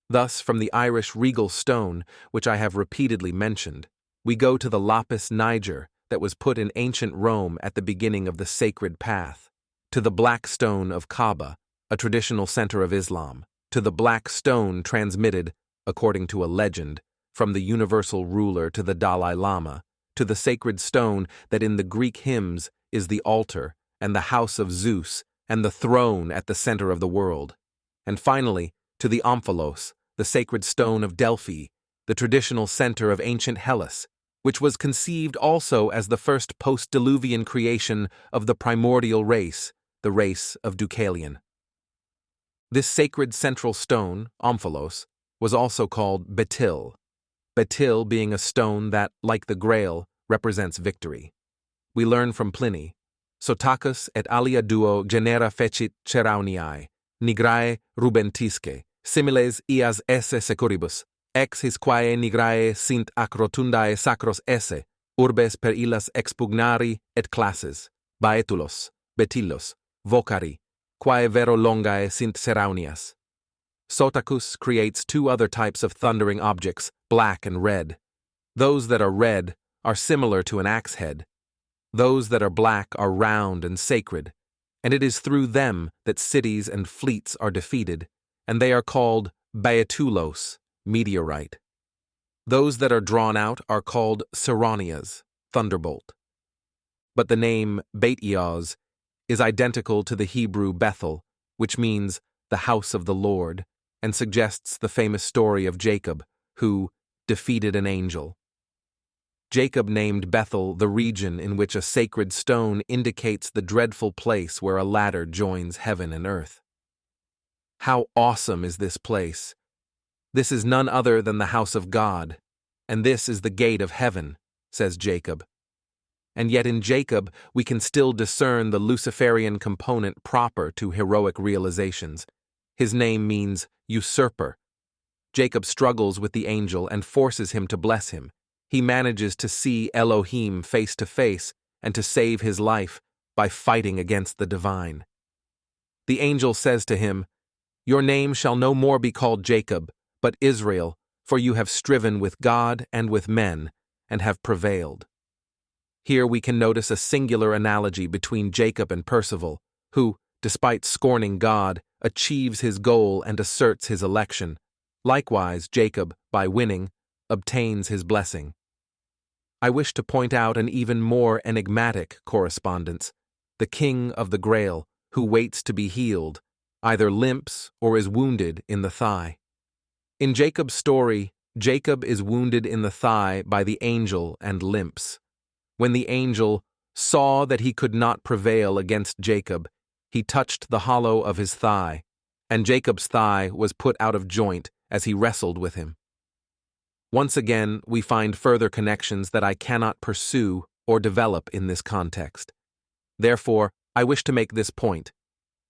Thus, from the Irish regal stone, which I have repeatedly mentioned, we go to the lapis niger that was put in ancient Rome at the beginning of the sacred path, to the black stone of Kaaba, a traditional center of Islam, to the black stone transmitted, according to a legend, from the universal ruler to the Dalai Lama, to the sacred stone that in the Greek hymns is the altar and the house of Zeus and the throne at the center of the world, and finally to the omphalos, the sacred stone of Delphi, the traditional center of ancient Hellas, which was conceived also as the first post-Diluvian creation of the primordial race, the race of Deucalion. This sacred central stone, omphalos, was also called betil, betil being a stone that, like the Grail, represents victory. We learn from Pliny, Sotakus et alia duo genera fecit Cherauniae, nigrae rubentisque, similes ias esse securibus, ex his quae nigrae sint ac rotundae sacros esse, urbes per illas expugnari et classes, baetulos, betillos, vocari, quae vero longae sint Ceraunias. Sotakus creates two other types of thundering objects, black and red. Those that are red are similar to an axe head. Those that are black are round and sacred, and it is through them that cities and fleets are defeated, and they are called baetulos, meteorite. Those that are drawn out are called Ceraunias, thunderbolt. But the name Beit-Eoz is identical to the Hebrew Bethel, which means the house of the Lord, and suggests the famous story of Jacob, who defeated an angel. Jacob named Bethel the region in which a sacred stone indicates the dreadful place where a ladder joins heaven and earth. How awesome is this place! This is none other than the house of God, and this is the gate of heaven, says Jacob. And yet in Jacob we can still discern the Luciferian component proper to heroic realizations. His name means usurper. Jacob struggles with the angel and forces him to bless him. He manages to see Elohim face to face and to save his life by fighting against the divine. The angel says to him, "Your name shall no more be called Jacob, but Israel, for you have striven with God and with men, and have prevailed." Here we can notice a singular analogy between Jacob and Percival, who, despite scorning God, achieves his goal and asserts his election. Likewise, Jacob, by winning, obtains his blessing. I wish to point out an even more enigmatic correspondence. The king of the Grail, who waits to be healed, either limps or is wounded in the thigh. In Jacob's story, Jacob is wounded in the thigh by the angel and limps. When the angel saw that he could not prevail against Jacob, he touched the hollow of his thigh, and Jacob's thigh was put out of joint as he wrestled with him. Once again, we find further connections that I cannot pursue or develop in this context. Therefore, I wish to make this point.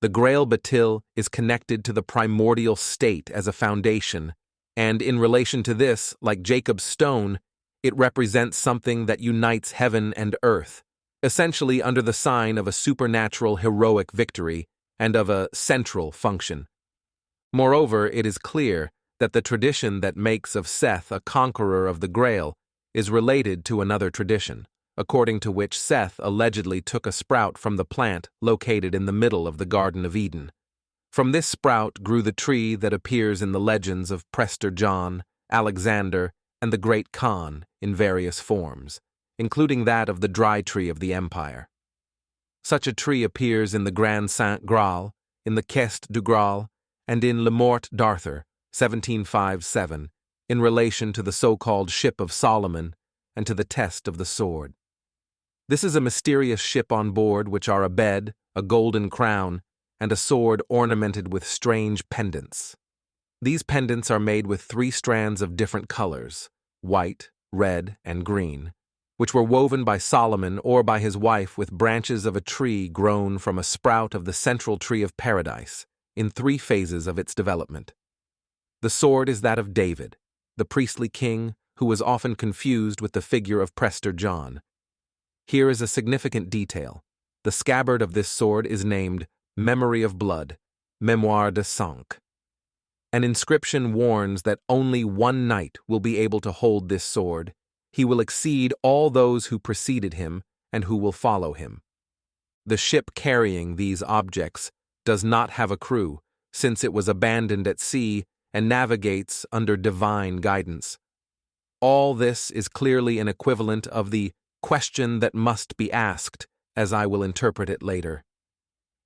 The Grail Betil is connected to the primordial state as a foundation, and in relation to this, like Jacob's stone, it represents something that unites heaven and earth, essentially under the sign of a supernatural heroic victory and of a central function. Moreover, it is clear that the tradition that makes of Seth a conqueror of the Grail is related to another tradition, according to which Seth allegedly took a sprout from the plant located in the middle of the Garden of Eden. From this sprout grew the tree that appears in the legends of Prester John, Alexander, and the Great Khan in various forms, including that of the dry tree of the empire. Such a tree appears in the Grand Saint Graal, in the Quest du Graal, and in Le Morte d'Arthur, 1757, in relation to the so-called Ship of Solomon and to the test of the sword. This is a mysterious ship on board which are a bed, a golden crown, and a sword ornamented with strange pendants. These pendants are made with 3 strands of different colors, white, red, and green, which were woven by Solomon or by his wife with branches of a tree grown from a sprout of the central tree of paradise, in 3 phases of its development. The sword is that of David, the priestly king who was often confused with the figure of Prester John. Here is a significant detail. The scabbard of this sword is named Memory of Blood, Mémoire de Sang. An inscription warns that only one knight will be able to hold this sword. He will exceed all those who preceded him and who will follow him. The ship carrying these objects does not have a crew, since it was abandoned at sea and navigates under divine guidance. All this is clearly an equivalent of the question that must be asked, as I will interpret it later.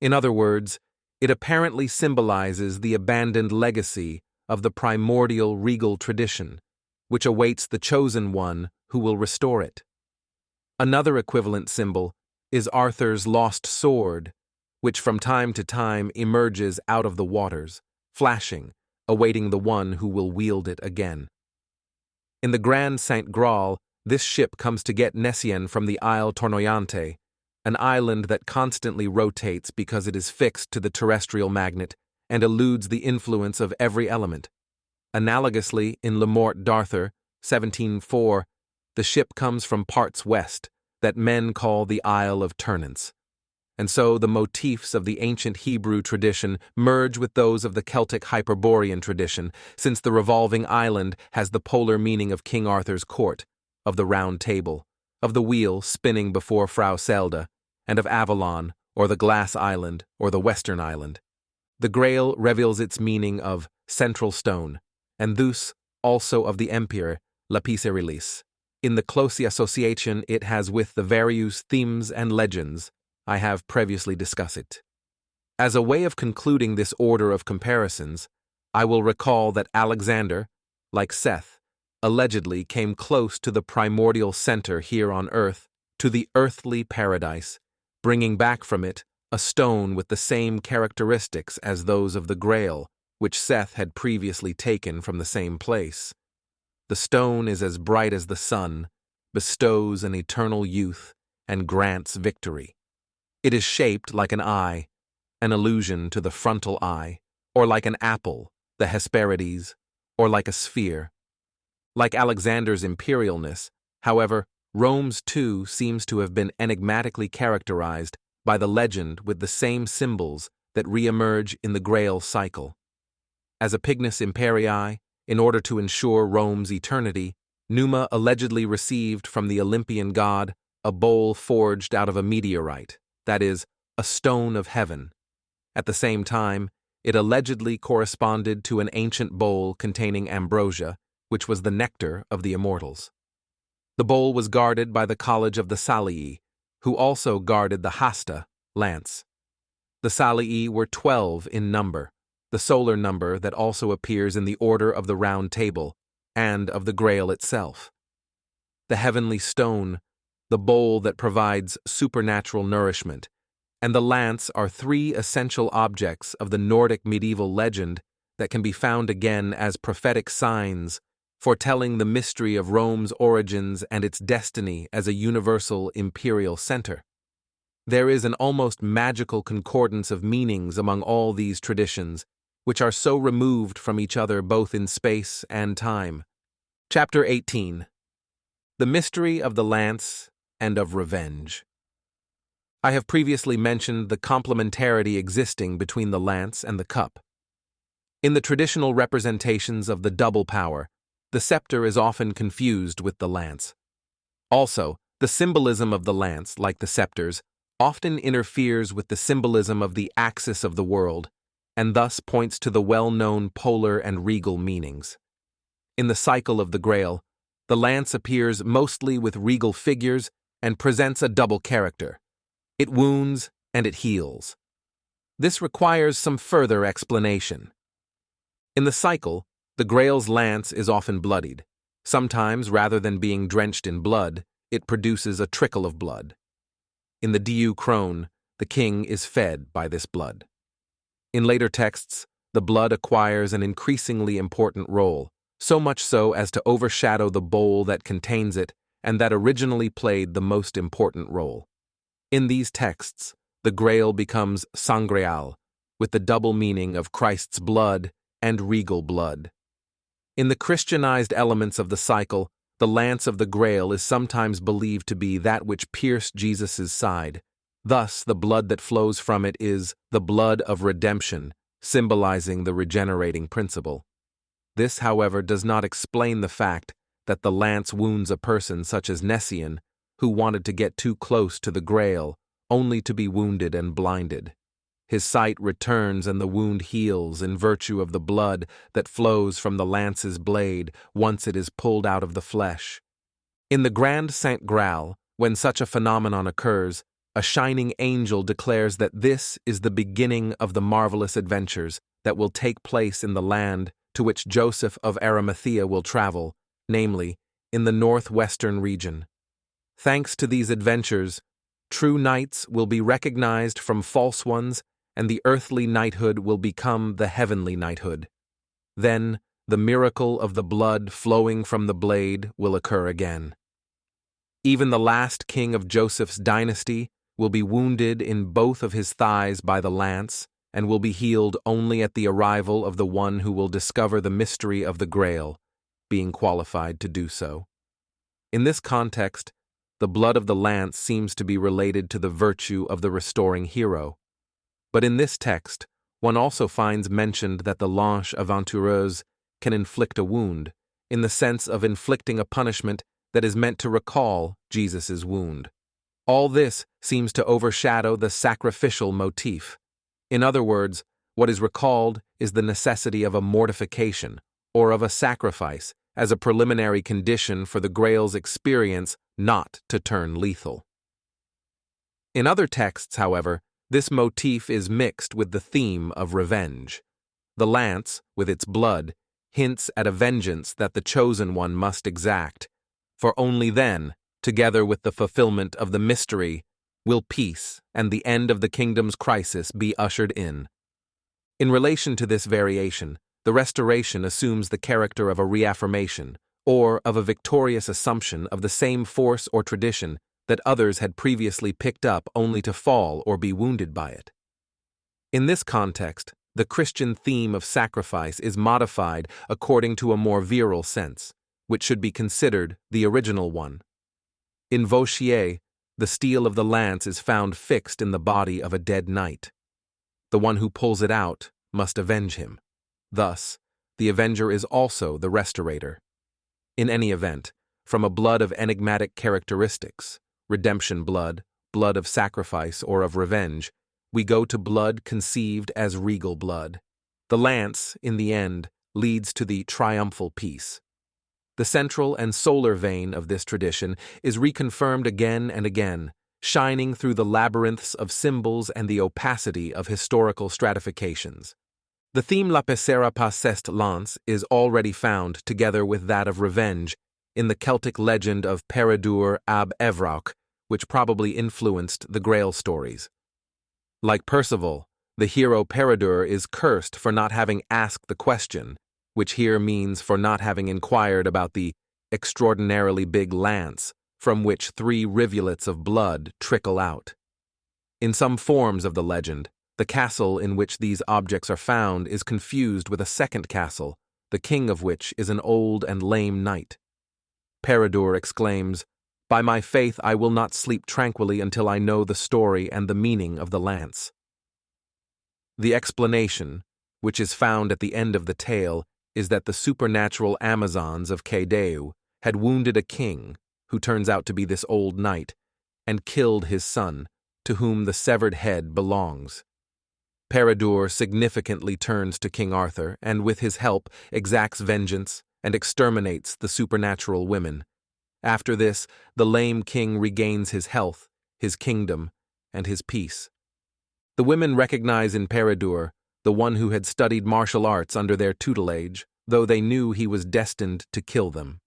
In other words, it apparently symbolizes the abandoned legacy of the primordial regal tradition, which awaits the chosen one who will restore it. Another equivalent symbol is Arthur's lost sword, which from time to time emerges out of the waters, flashing, awaiting the one who will wield it again. In the Grand Saint Graal, this ship comes to get Nessian from the Isle Tournoyante, an island that constantly rotates because it is fixed to the terrestrial magnet and eludes the influence of every element. Analogously, in Le Morte d'Arthur, 1704, the ship comes from parts west, that men call the Isle of Turnants. And so the motifs of the ancient Hebrew tradition merge with those of the Celtic Hyperborean tradition, since the revolving island has the polar meaning of King Arthur's court, of the round table, of the wheel spinning before Frau Selda, and of Avalon, or the glass island, or the western island. The Grail reveals its meaning of central stone, and thus also of the Empire, lapis erilis. In the close association it has with the various themes and legends I have previously discussed it. As a way of concluding this order of comparisons, I will recall that Alexander, like Seth, allegedly came close to the primordial center here on earth, to the earthly paradise, bringing back from it a stone with the same characteristics as those of the Grail, which Seth had previously taken from the same place. The stone is as bright as the sun, bestows an eternal youth, and grants victory. It is shaped like an eye, an allusion to the frontal eye, or like an apple, the Hesperides, or like a sphere. Like Alexander's imperialness, however, Rome's too seems to have been enigmatically characterized by the legend with the same symbols that re-emerge in the Grail cycle. As a Pignus Imperii, in order to ensure Rome's eternity, Numa allegedly received from the Olympian god a bowl forged out of a meteorite, that is, a stone of heaven. At the same time, it allegedly corresponded to an ancient bowl containing ambrosia, which was the nectar of the immortals. The bowl was guarded by the College of the Salii, who also guarded the Hasta, lance. The Salii were 12 in number, the solar number that also appears in the Order of the Round Table and of the Grail itself. The heavenly stone, the bowl that provides supernatural nourishment, and the lance are three essential objects of the Nordic medieval legend that can be found again as prophetic signs foretelling the mystery of Rome's origins and its destiny as a universal imperial center. There is an almost magical concordance of meanings among all these traditions, which are so removed from each other both in space and time. Chapter 18. The Mystery of the Lance and of Revenge. I have previously mentioned the complementarity existing between the lance and the cup. In the traditional representations of the double power, the scepter is often confused with the lance. Also, the symbolism of the lance, like the scepters, often interferes with the symbolism of the axis of the world, and thus points to the well-known polar and regal meanings. In the cycle of the Grail, the lance appears mostly with regal figures and presents a double character. It wounds and it heals. This requires some further explanation. In the cycle, the Grail's lance is often bloodied. Sometimes, rather than being drenched in blood, it produces a trickle of blood. In the Diu Crone, the king is fed by this blood. In later texts, the blood acquires an increasingly important role, so much so as to overshadow the bowl that contains it and that originally played the most important role. In these texts, the Grail becomes sangreal, with the double meaning of Christ's blood and regal blood. In the Christianized elements of the cycle, the lance of the Grail is sometimes believed to be that which pierced Jesus' side. Thus, the blood that flows from it is the blood of redemption, symbolizing the regenerating principle. This, however, does not explain the fact that the lance wounds a person such as Nessian, who wanted to get too close to the Grail, only to be wounded and blinded. His sight returns and the wound heals in virtue of the blood that flows from the lance's blade once it is pulled out of the flesh. In the Grand Saint Grail, when such a phenomenon occurs, a shining angel declares that this is the beginning of the marvelous adventures that will take place in the land to which Joseph of Arimathea will travel, namely, in the northwestern region. Thanks to these adventures, true knights will be recognized from false ones, and the earthly knighthood will become the heavenly knighthood. Then, the miracle of the blood flowing from the blade will occur again. Even the last king of Joseph's dynasty will be wounded in both of his thighs by the lance, and will be healed only at the arrival of the one who will discover the mystery of the Grail, being qualified to do so. In this context, the blood of the lance seems to be related to the virtue of the restoring hero. But in this text, one also finds mentioned that the lance aventureuse can inflict a wound, in the sense of inflicting a punishment that is meant to recall Jesus' wound. All this seems to overshadow the sacrificial motif. In other words, what is recalled is the necessity of a mortification, or of a sacrifice, as a preliminary condition for the Grail's experience not to turn lethal. In other texts, however, this motif is mixed with the theme of revenge. The lance, with its blood, hints at a vengeance that the chosen one must exact, for only then, together with the fulfillment of the mystery, will peace and the end of the kingdom's crisis be ushered in. In relation to this variation, the restoration assumes the character of a reaffirmation, or of a victorious assumption of the same force or tradition that others had previously picked up only to fall or be wounded by it. In this context, the Christian theme of sacrifice is modified according to a more virile sense, which should be considered the original one. In Vautier, the steel of the lance is found fixed in the body of a dead knight. The one who pulls it out must avenge him. Thus, the avenger is also the restorator. In any event, from a blood of enigmatic characteristics, redemption blood, blood of sacrifice or of revenge, we go to blood conceived as regal blood. The lance, in the end, leads to the triumphal peace. The central and solar vein of this tradition is reconfirmed again and again, shining through the labyrinths of symbols and the opacity of historical stratifications. The theme La Pessera pas est lance is already found, together with that of revenge, in the Celtic legend of Peredur ab Evrawc, which probably influenced the Grail stories. Like Percival, the hero Peredur is cursed for not having asked the question, which here means for not having inquired about the extraordinarily big lance from which 3 rivulets of blood trickle out. In some forms of the legend, the castle in which these objects are found is confused with a second castle, the king of which is an old and lame knight. Peredur exclaims, "By my faith I will not sleep tranquilly until I know the story and the meaning of the lance." The explanation, which is found at the end of the tale, is that the supernatural Amazons of Caideu had wounded a king, who turns out to be this old knight, and killed his son, to whom the severed head belongs. Peredur significantly turns to King Arthur and, with his help, exacts vengeance and exterminates the supernatural women. After this, the lame king regains his health, his kingdom, and his peace. The women recognize in Peredur the one who had studied martial arts under their tutelage, though they knew he was destined to kill them.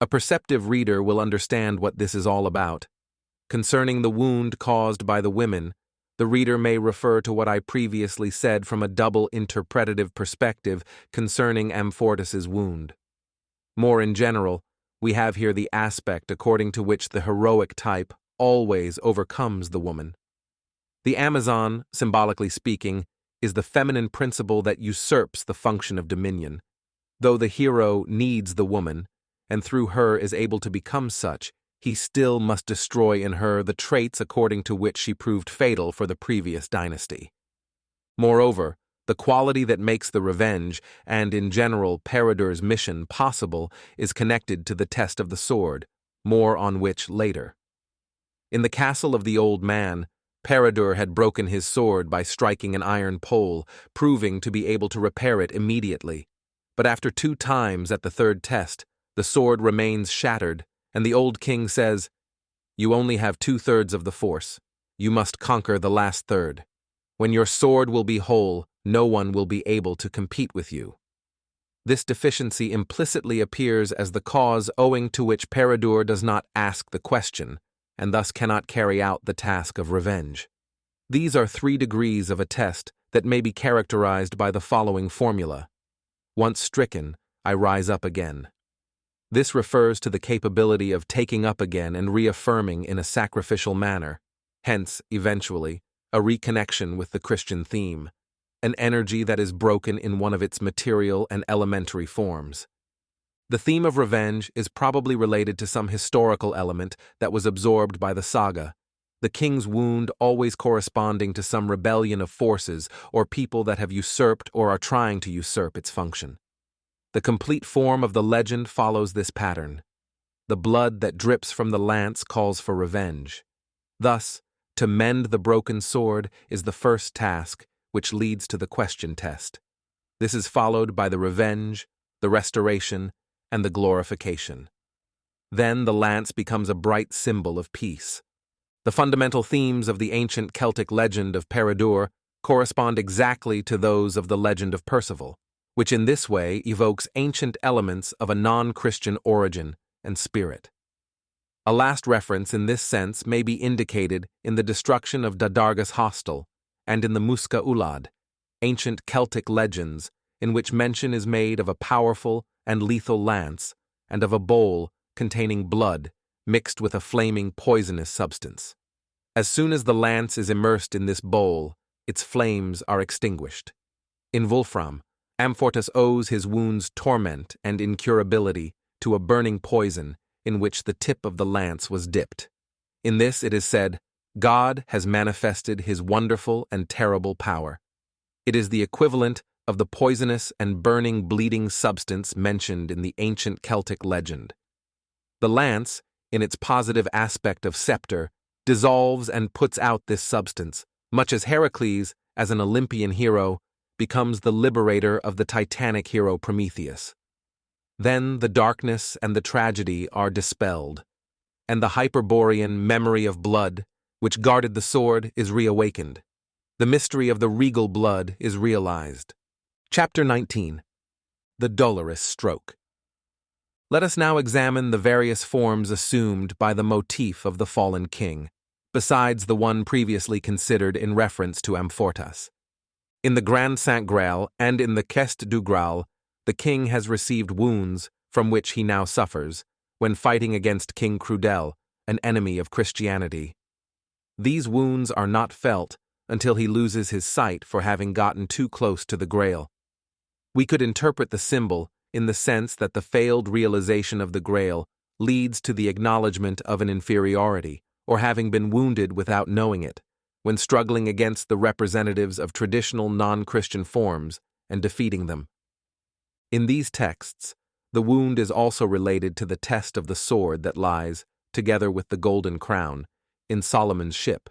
A perceptive reader will understand what this is all about. Concerning the wound caused by the women, the reader may refer to what I previously said from a double interpretative perspective concerning Amfortas's wound. More in general, we have here the aspect according to which the heroic type always overcomes the woman. The Amazon, symbolically speaking, is the feminine principle that usurps the function of dominion. Though the hero needs the woman, and through her is able to become such, he still must destroy in her the traits according to which she proved fatal for the previous dynasty. Moreover, the quality that makes the revenge, and in general Peredur's mission, possible is connected to the test of the sword, more on which later. In the castle of the old man, Peredur had broken his sword by striking an iron pole, proving to be able to repair it immediately. But after 2 times at the 3rd test, the sword remains shattered, and the old king says, "You only have 2/3 of the force. You must conquer the last third. When your sword will be whole, no one will be able to compete with you." This deficiency implicitly appears as the cause owing to which Peredur does not ask the question, and thus cannot carry out the task of revenge. These are 3 degrees of a test that may be characterized by the following formula. Once stricken, I rise up again. This refers to the capability of taking up again and reaffirming in a sacrificial manner, hence, eventually, a reconnection with the Christian theme, an energy that is broken in one of its material and elementary forms. The theme of revenge is probably related to some historical element that was absorbed by the saga, the king's wound always corresponding to some rebellion of forces or people that have usurped or are trying to usurp its function. The complete form of the legend follows this pattern. The blood that drips from the lance calls for revenge. Thus, to mend the broken sword is the first task, which leads to the question test. This is followed by the revenge, the restoration, and the glorification. Then the lance becomes a bright symbol of peace. The fundamental themes of the ancient Celtic legend of Peredur correspond exactly to those of the legend of Percival, which in this way evokes ancient elements of a non-Christian origin and spirit. A last reference in this sense may be indicated in the destruction of Dadarga's hostel and in the Muska Ulad, ancient Celtic legends in which mention is made of a powerful and lethal lance and of a bowl containing blood mixed with a flaming poisonous substance. As soon as the lance is immersed in this bowl, its flames are extinguished. In Wolfram, Amfortas owes his wound's torment and incurability to a burning poison in which the tip of the lance was dipped. In this it is said, God has manifested his wonderful and terrible power. It is the equivalent of the poisonous and burning bleeding substance mentioned in the ancient Celtic legend. The lance, in its positive aspect of scepter, dissolves and puts out this substance, much as Heracles, as an Olympian hero, becomes the liberator of the Titanic hero Prometheus. Then the darkness and the tragedy are dispelled, and the Hyperborean memory of blood, which guarded the sword, is reawakened. The mystery of the regal blood is realized. Chapter 19. The Dolorous Stroke. Let us now examine the various forms assumed by the motif of the fallen king, besides the one previously considered in reference to Amfortas. In the Grand Saint Grail and in the Quest du Graal, the king has received wounds from which he now suffers when fighting against King Crudel, an enemy of Christianity. These wounds are not felt until he loses his sight for having gotten too close to the Grail. We could interpret the symbol in the sense that the failed realization of the Grail leads to the acknowledgement of an inferiority, or having been wounded without knowing it, when struggling against the representatives of traditional non-Christian forms and defeating them. In these texts, the wound is also related to the test of the sword that lies, together with the golden crown, in Solomon's ship.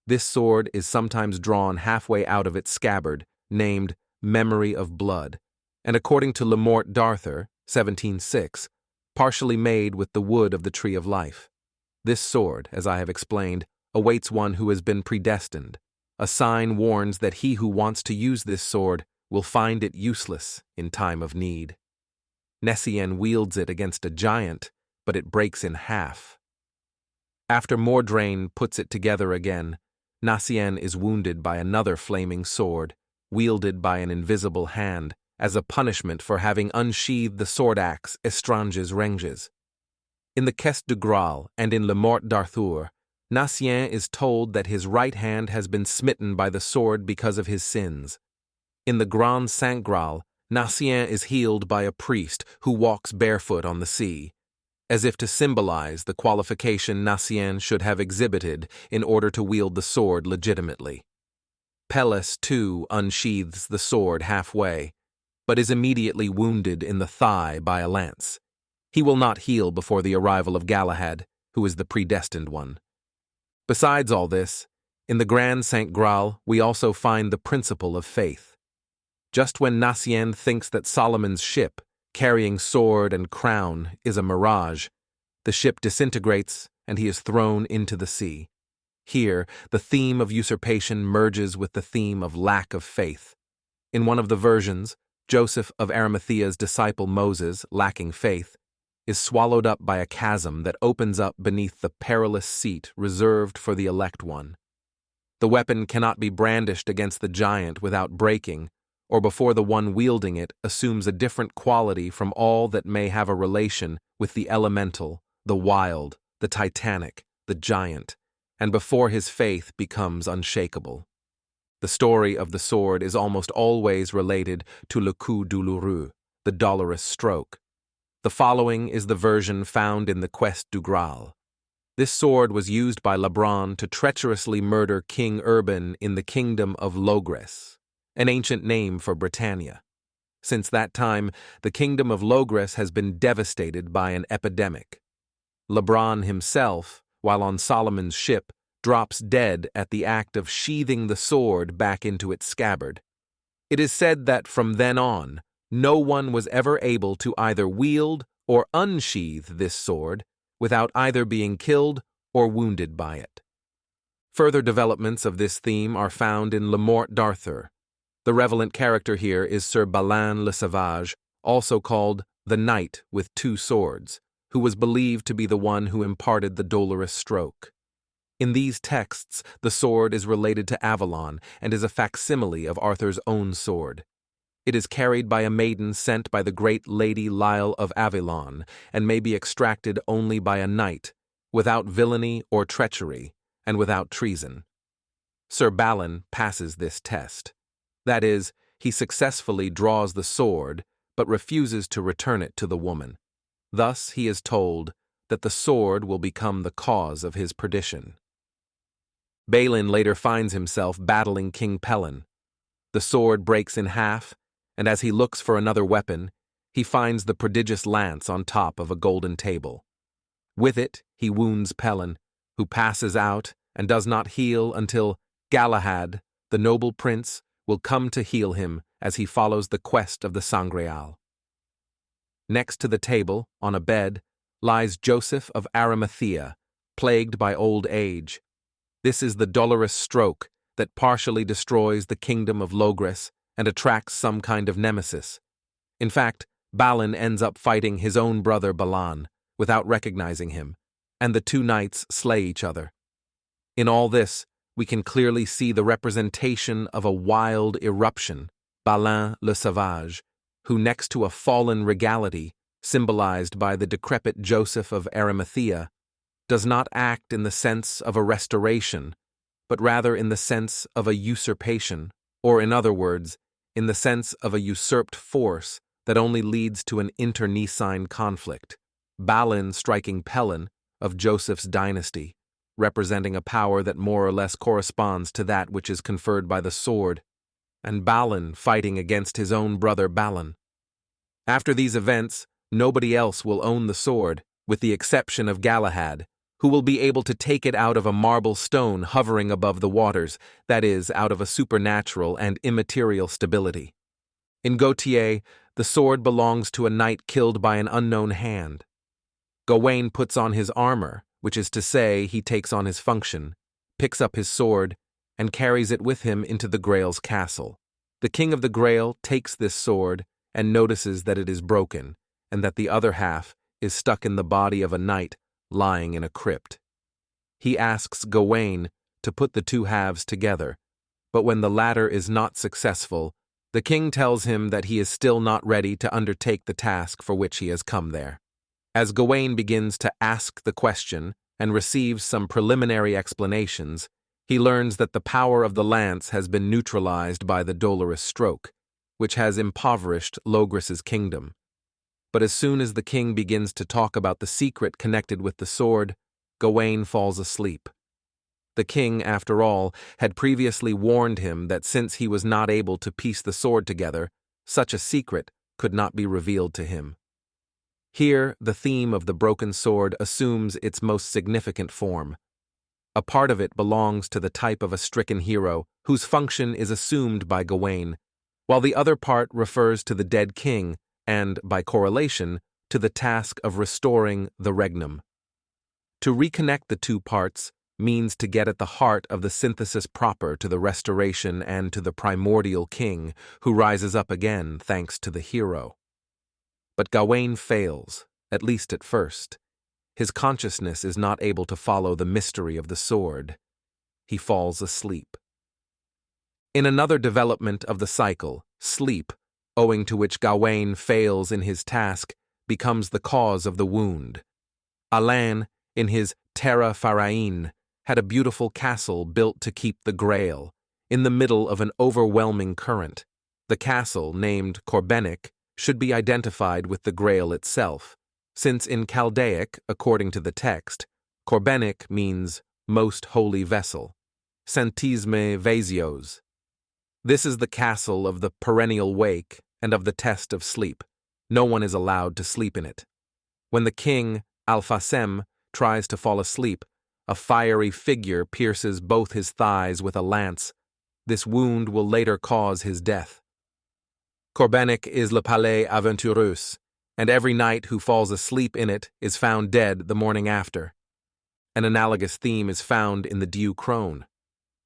This sword is sometimes drawn halfway out of its scabbard, named Memory of Blood, and according to Le Morte d'Arthur, 1706, partially made with the wood of the Tree of Life. This sword, as I have explained, awaits one who has been predestined. A sign warns that he who wants to use this sword will find it useless in time of need. Nessien wields it against a giant, but it breaks in half. After Mordrain puts it together again, Nacien is wounded by another flaming sword, wielded by an invisible hand, as a punishment for having unsheathed the sword axe Estranges Ranges. In the Quest du Graal and in Le Morte d'Arthur, Nacien is told that his right hand has been smitten by the sword because of his sins. In the Grand Saint Graal, Nacien is healed by a priest who walks barefoot on the sea, as if to symbolize the qualification Nacien should have exhibited in order to wield the sword legitimately. Pellis, too, unsheathes the sword halfway, but is immediately wounded in the thigh by a lance. He will not heal before the arrival of Galahad, who is the predestined one. Besides all this, in the Grand Saint Grail we also find the principle of faith. Just when Nacien thinks that Solomon's ship, carrying sword and crown, is a mirage, the ship disintegrates and he is thrown into the sea. Here, the theme of usurpation merges with the theme of lack of faith. In one of the versions, Joseph of Arimathea's disciple Moses, lacking faith, is swallowed up by a chasm that opens up beneath the perilous seat reserved for the elect one. The weapon cannot be brandished against the giant without breaking, or before the one wielding it assumes a different quality from all that may have a relation with the elemental, the wild, the titanic, the giant, and before his faith becomes unshakable. The story of the sword is almost always related to le coup douloureux, the Dolorous Stroke. The following is the version found in the Quest du Graal. This sword was used by Lebrun to treacherously murder King Urban in the kingdom of Logres, an ancient name for Britannia. Since that time, the kingdom of Logres has been devastated by an epidemic. Lebrun himself, while on Solomon's ship, drops dead at the act of sheathing the sword back into its scabbard. It is said that from then on, no one was ever able to either wield or unsheathe this sword without either being killed or wounded by it. Further developments of this theme are found in Le Morte d'Arthur. The relevant character here is Sir Balin le Sauvage, also called the Knight with Two Swords, who was believed to be the one who imparted the Dolorous Stroke. In these texts, the sword is related to Avalon and is a facsimile of Arthur's own sword. It is carried by a maiden sent by the great Lady Lyle of Avallon, and may be extracted only by a knight, without villainy or treachery, and without treason. Sir Balin passes this test. That is, he successfully draws the sword, but refuses to return it to the woman. Thus he is told that the sword will become the cause of his perdition. Balin later finds himself battling King Pelin. The sword breaks in half, and as he looks for another weapon, he finds the prodigious lance on top of a golden table. With it, he wounds Pelin, who passes out and does not heal until Galahad, the noble prince, will come to heal him as he follows the quest of the Sangreal. Next to the table, on a bed, lies Joseph of Arimathea, plagued by old age. This is the Dolorous Stroke that partially destroys the kingdom of Logres and attracts some kind of nemesis. In fact, Balin ends up fighting his own brother Balan, without recognizing him, and the two knights slay each other. In all this, we can clearly see the representation of a wild eruption, Balin le Sauvage, who next to a fallen regality, symbolized by the decrepit Joseph of Arimathea, does not act in the sense of a restoration, but rather in the sense of a usurpation, or in other words, in the sense of a usurped force that only leads to an internecine conflict. Balin striking Pelin, of Joseph's dynasty, representing a power that more or less corresponds to that which is conferred by the sword, and Balin fighting against his own brother Balin. After these events, nobody else will own the sword, with the exception of Galahad, who will be able to take it out of a marble stone hovering above the waters, that is, out of a supernatural and immaterial stability. In Gautier, the sword belongs to a knight killed by an unknown hand. Gawain puts on his armor, which is to say he takes on his function, picks up his sword, and carries it with him into the Grail's castle. The king of the Grail takes this sword and notices that it is broken, and that the other half is stuck in the body of a knight lying in a crypt. He asks Gawain to put the two halves together, but when the latter is not successful, the king tells him that he is still not ready to undertake the task for which he has come there. As Gawain begins to ask the question and receives some preliminary explanations, he learns that the power of the lance has been neutralized by the Dolorous Stroke, which has impoverished Logris's kingdom. But as soon as the king begins to talk about the secret connected with the sword, Gawain falls asleep. The king, after all, had previously warned him that since he was not able to piece the sword together, such a secret could not be revealed to him. Here, the theme of the broken sword assumes its most significant form. A part of it belongs to the type of a stricken hero, whose function is assumed by Gawain, while the other part refers to the dead king and, by correlation, to the task of restoring the regnum. To reconnect the two parts means to get at the heart of the synthesis proper to the restoration and to the primordial king, who rises up again thanks to the hero. But Gawain fails, at least at first. His consciousness is not able to follow the mystery of the sword. He falls asleep. In another development of the cycle, sleep, owing to which Gawain fails in his task, becomes the cause of the wound. Alain, in his Terra Pharaine, had a beautiful castle built to keep the Grail, in the middle of an overwhelming current. The castle, named Corbenic, should be identified with the Grail itself, since in Chaldaic, according to the text, Corbenic means most holy vessel, Sanctisme Vasios. This is the castle of the perennial wake and of the test of sleep. No one is allowed to sleep in it. When the king, Alphasem, tries to fall asleep, a fiery figure pierces both his thighs with a lance. This wound will later cause his death. Corbenic is le palais aventureux, and every knight who falls asleep in it is found dead the morning after. An analogous theme is found in the Dieu Crone.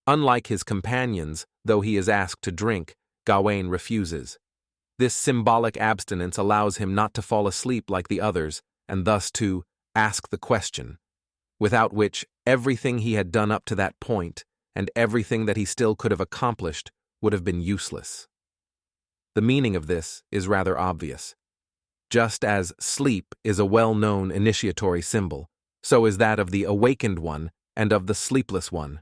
Unlike his companions, though he is asked to drink, Gawain refuses. This symbolic abstinence allows him not to fall asleep like the others, and thus to ask the question, without which everything he had done up to that point, and everything that he still could have accomplished, would have been useless. The meaning of this is rather obvious. Just as sleep is a well-known initiatory symbol, so is that of the awakened one and of the sleepless one.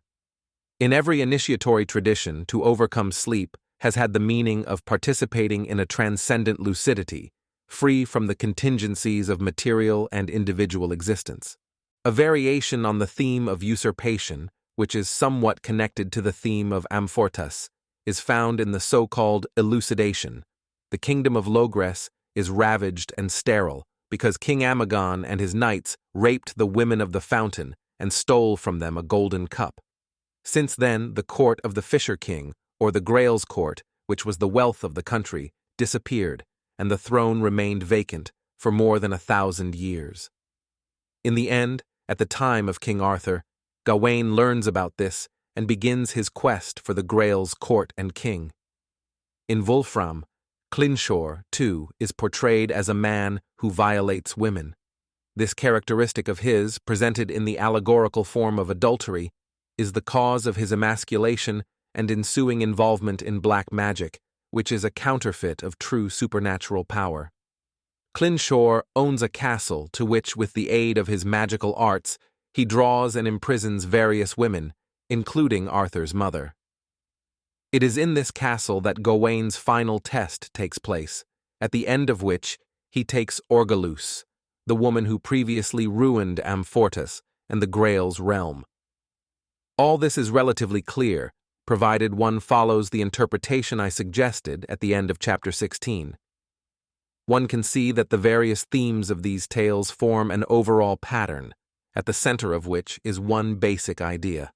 In every initiatory tradition, to overcome sleep has had the meaning of participating in a transcendent lucidity, free from the contingencies of material and individual existence. A variation on the theme of usurpation, which is somewhat connected to the theme of amfortas, is found in the so-called elucidation. The kingdom of Logres is ravaged and sterile because King Amagon and his knights raped the women of the fountain and stole from them a golden cup. Since then, the court of the Fisher King, or the Grail's court, which was the wealth of the country, disappeared, and the throne remained vacant for more than 1,000 years. In the end, at the time of King Arthur, Gawain learns about this and begins his quest for the Grail's court and king. In Wolfram, Clinshore, too, is portrayed as a man who violates women. This characteristic of his, presented in the allegorical form of adultery, is the cause of his emasculation and ensuing involvement in black magic, which is a counterfeit of true supernatural power. Clinshore owns a castle to which, with the aid of his magical arts, he draws and imprisons various women, including Arthur's mother. It is in this castle that Gawain's final test takes place, at the end of which he takes Orgelus, the woman who previously ruined Amfortas and the Grail's realm. All this is relatively clear, provided one follows the interpretation I suggested at the end of chapter 16. One can see that the various themes of these tales form an overall pattern, at the center of which is one basic idea.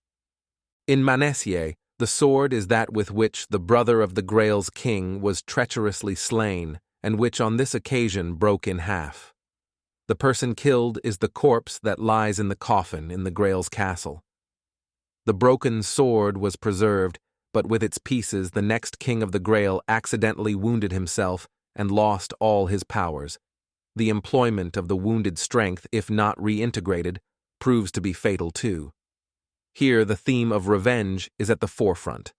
In Manessier, the sword is that with which the brother of the Grail's king was treacherously slain, and which on this occasion broke in half. The person killed is the corpse that lies in the coffin in the Grail's castle. The broken sword was preserved, but with its pieces the next king of the Grail accidentally wounded himself and lost all his powers. The employment of the wounded strength, if not reintegrated, proves to be fatal too. Here the theme of revenge is at the forefront.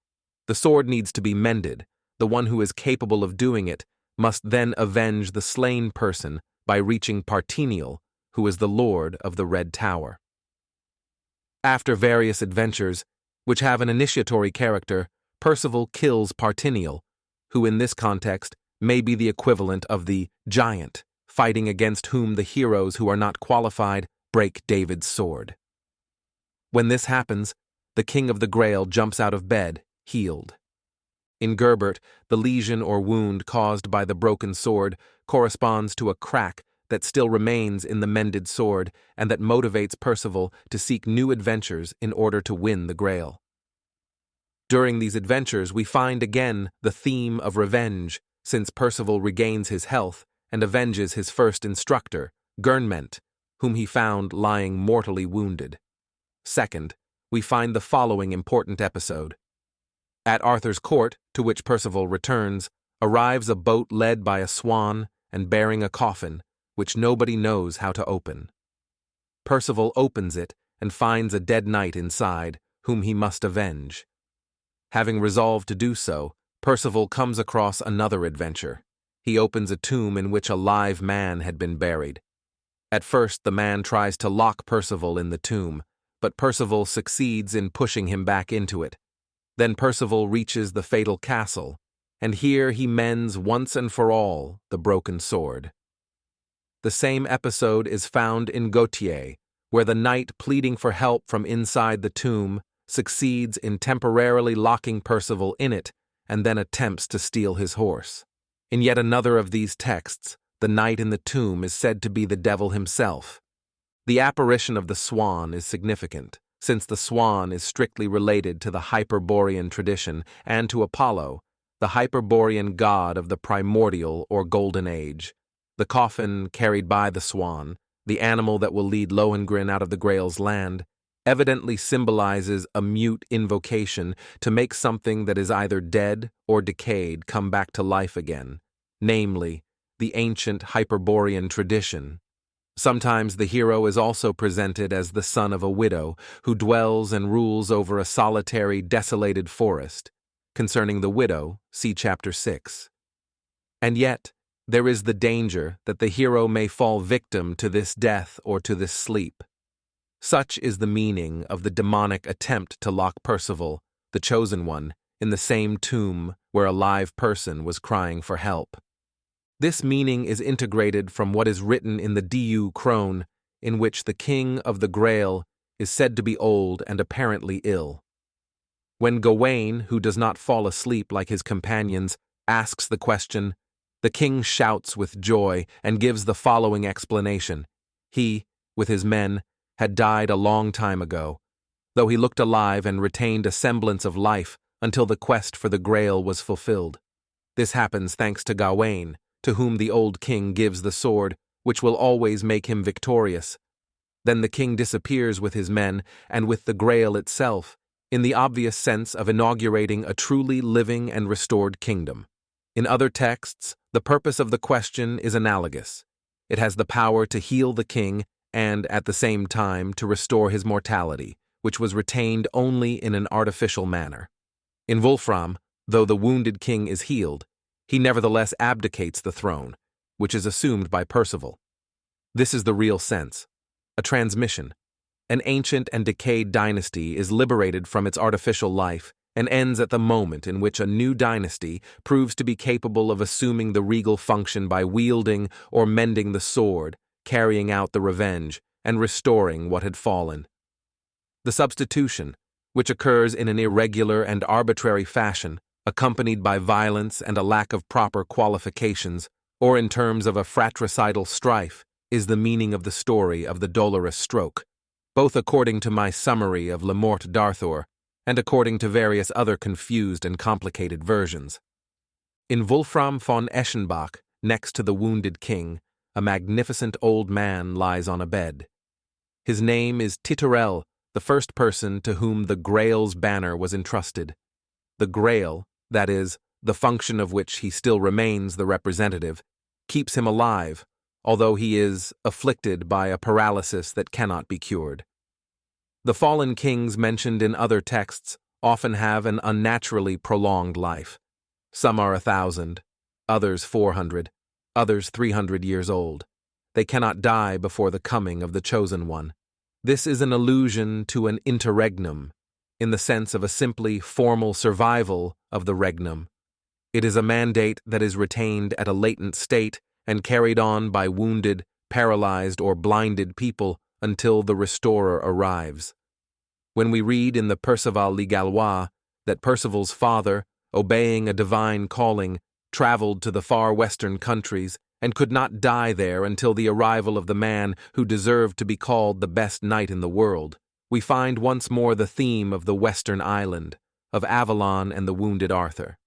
The sword needs to be mended. The one who is capable of doing it must then avenge the slain person by reaching Partenial, who is the lord of the Red Tower. After various adventures, which have an initiatory character, Percival kills Partenial, who in this context may be the equivalent of the giant, fighting against whom the heroes who are not qualified break David's sword. When this happens, the king of the Grail jumps out of bed, healed. In Gerbert, the lesion or wound caused by the broken sword corresponds to a crack that still remains in the mended sword and that motivates Percival to seek new adventures in order to win the Grail. During these adventures, we find again the theme of revenge, since Percival regains his health and avenges his first instructor, Gernment, whom he found lying mortally wounded. Second, we find the following important episode. At Arthur's court, to which Percival returns, arrives a boat led by a swan and bearing a coffin, which nobody knows how to open. Percival opens it and finds a dead knight inside, whom he must avenge. Having resolved to do so, Percival comes across another adventure. He opens a tomb in which a live man had been buried. At first, the man tries to lock Percival in the tomb, but Percival succeeds in pushing him back into it. Then Percival reaches the fatal castle, and here he mends once and for all the broken sword. The same episode is found in Gautier, where the knight pleading for help from inside the tomb succeeds in temporarily locking Percival in it and then attempts to steal his horse. In yet another of these texts, the knight in the tomb is said to be the devil himself. The apparition of the swan is significant, since the swan is strictly related to the Hyperborean tradition and to Apollo, the Hyperborean god of the primordial or golden age. The coffin carried by the swan, the animal that will lead Lohengrin out of the Grail's land, evidently symbolizes a mute invocation to make something that is either dead or decayed come back to life again, namely, the ancient Hyperborean tradition. Sometimes the hero is also presented as the son of a widow who dwells and rules over a solitary, desolated forest. Concerning the widow, see Chapter 6. And yet, there is the danger that the hero may fall victim to this death or to this sleep. Such is the meaning of the demonic attempt to lock Percival, the chosen one, in the same tomb where a live person was crying for help. This meaning is integrated from what is written in the Diu Crone, in which the king of the Grail is said to be old and apparently ill. When Gawain, who does not fall asleep like his companions, asks the question, the king shouts with joy and gives the following explanation. He, with his men, had died a long time ago, though he looked alive and retained a semblance of life until the quest for the Grail was fulfilled. This happens thanks to Gawain, to whom the old king gives the sword, which will always make him victorious. Then the king disappears with his men and with the Grail itself, in the obvious sense of inaugurating a truly living and restored kingdom. In other texts, the purpose of the question is analogous. It has the power to heal the king and, at the same time, to restore his mortality, which was retained only in an artificial manner. In Wolfram, though the wounded king is healed, he nevertheless abdicates the throne, which is assumed by Percival. This is the real sense. A transmission. An ancient and decayed dynasty is liberated from its artificial life and ends at the moment in which a new dynasty proves to be capable of assuming the regal function by wielding or mending the sword, carrying out the revenge, and restoring what had fallen. The substitution, which occurs in an irregular and arbitrary fashion, accompanied by violence and a lack of proper qualifications, or in terms of a fratricidal strife, is the meaning of the story of the Dolorous Stroke, both according to my summary of Le Morte d'Arthur and according to various other confused and complicated versions. In Wolfram von Eschenbach, next to the wounded king, a magnificent old man lies on a bed. His name is Titurel, the first person to whom the Grail's banner was entrusted. The Grail, that is, the function of which he still remains the representative, keeps him alive, although he is afflicted by a paralysis that cannot be cured. The fallen kings mentioned in other texts often have an unnaturally prolonged life. Some are 1,000, others 400, others 300 years old. They cannot die before the coming of the chosen one. This is an allusion to an interregnum, in the sense of a simply formal survival of the regnum. It is a mandate that is retained at a latent state and carried on by wounded, paralyzed, or blinded people until the restorer arrives. When we read in the Perceval Le Gallois that Perceval's father, obeying a divine calling, traveled to the far western countries and could not die there until the arrival of the man who deserved to be called the best knight in the world, we find once more the theme of the western island, of Avalon and the wounded Arthur.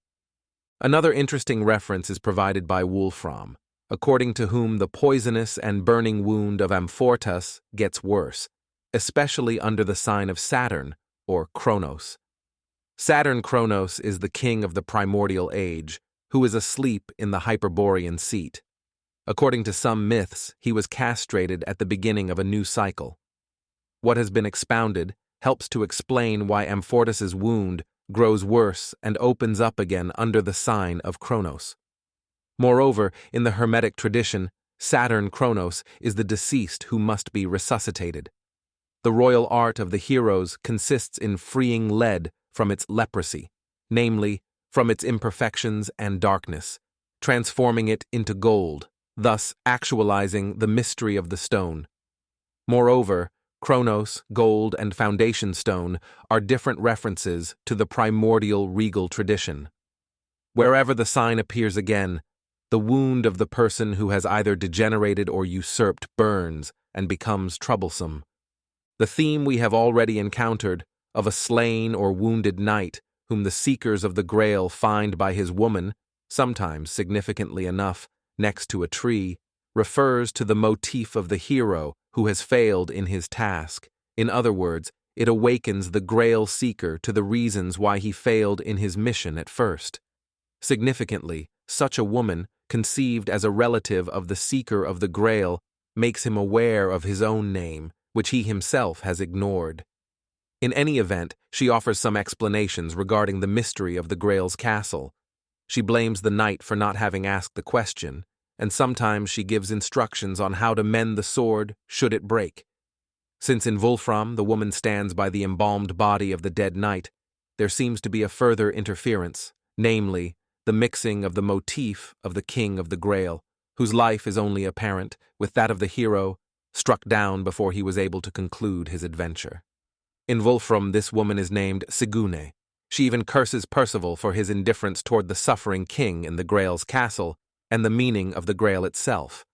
Another interesting reference is provided by Wolfram, according to whom the poisonous and burning wound of Amfortas gets worse, especially under the sign of Saturn, or Kronos. Saturn Kronos is the king of the primordial age, who is asleep in the Hyperborean seat. According to some myths, he was castrated at the beginning of a new cycle. What has been expounded helps to explain why Amfortas's wound grows worse and opens up again under the sign of Kronos. Moreover, in the Hermetic tradition, Saturn Kronos is the deceased who must be resuscitated. The royal art of the heroes consists in freeing lead from its leprosy, namely, from its imperfections and darkness, transforming it into gold, thus actualizing the mystery of the stone. Moreover, Kronos, gold, and foundation stone are different references to the primordial regal tradition. Wherever the sign appears again, the wound of the person who has either degenerated or usurped burns and becomes troublesome. The theme we have already encountered, of a slain or wounded knight whom the seekers of the Grail find by his woman, sometimes significantly enough, next to a tree, refers to the motif of the hero who has failed in his task. In other words, it awakens the Grail seeker to the reasons why he failed in his mission at first. Significantly, such a woman, conceived as a relative of the seeker of the Grail, makes him aware of his own name, which he himself has ignored. In any event, she offers some explanations regarding the mystery of the Grail's castle. She blames the knight for not having asked the question, and sometimes she gives instructions on how to mend the sword should it break. Since in Wolfram the woman stands by the embalmed body of the dead knight, there seems to be a further interference, namely, the mixing of the motif of the king of the Grail, whose life is only apparent, with that of the hero, struck down before he was able to conclude his adventure. In Wolfram, this woman is named Sigune. She even curses Perceval for his indifference toward the suffering king in the Grail's castle and the meaning of the Grail itself.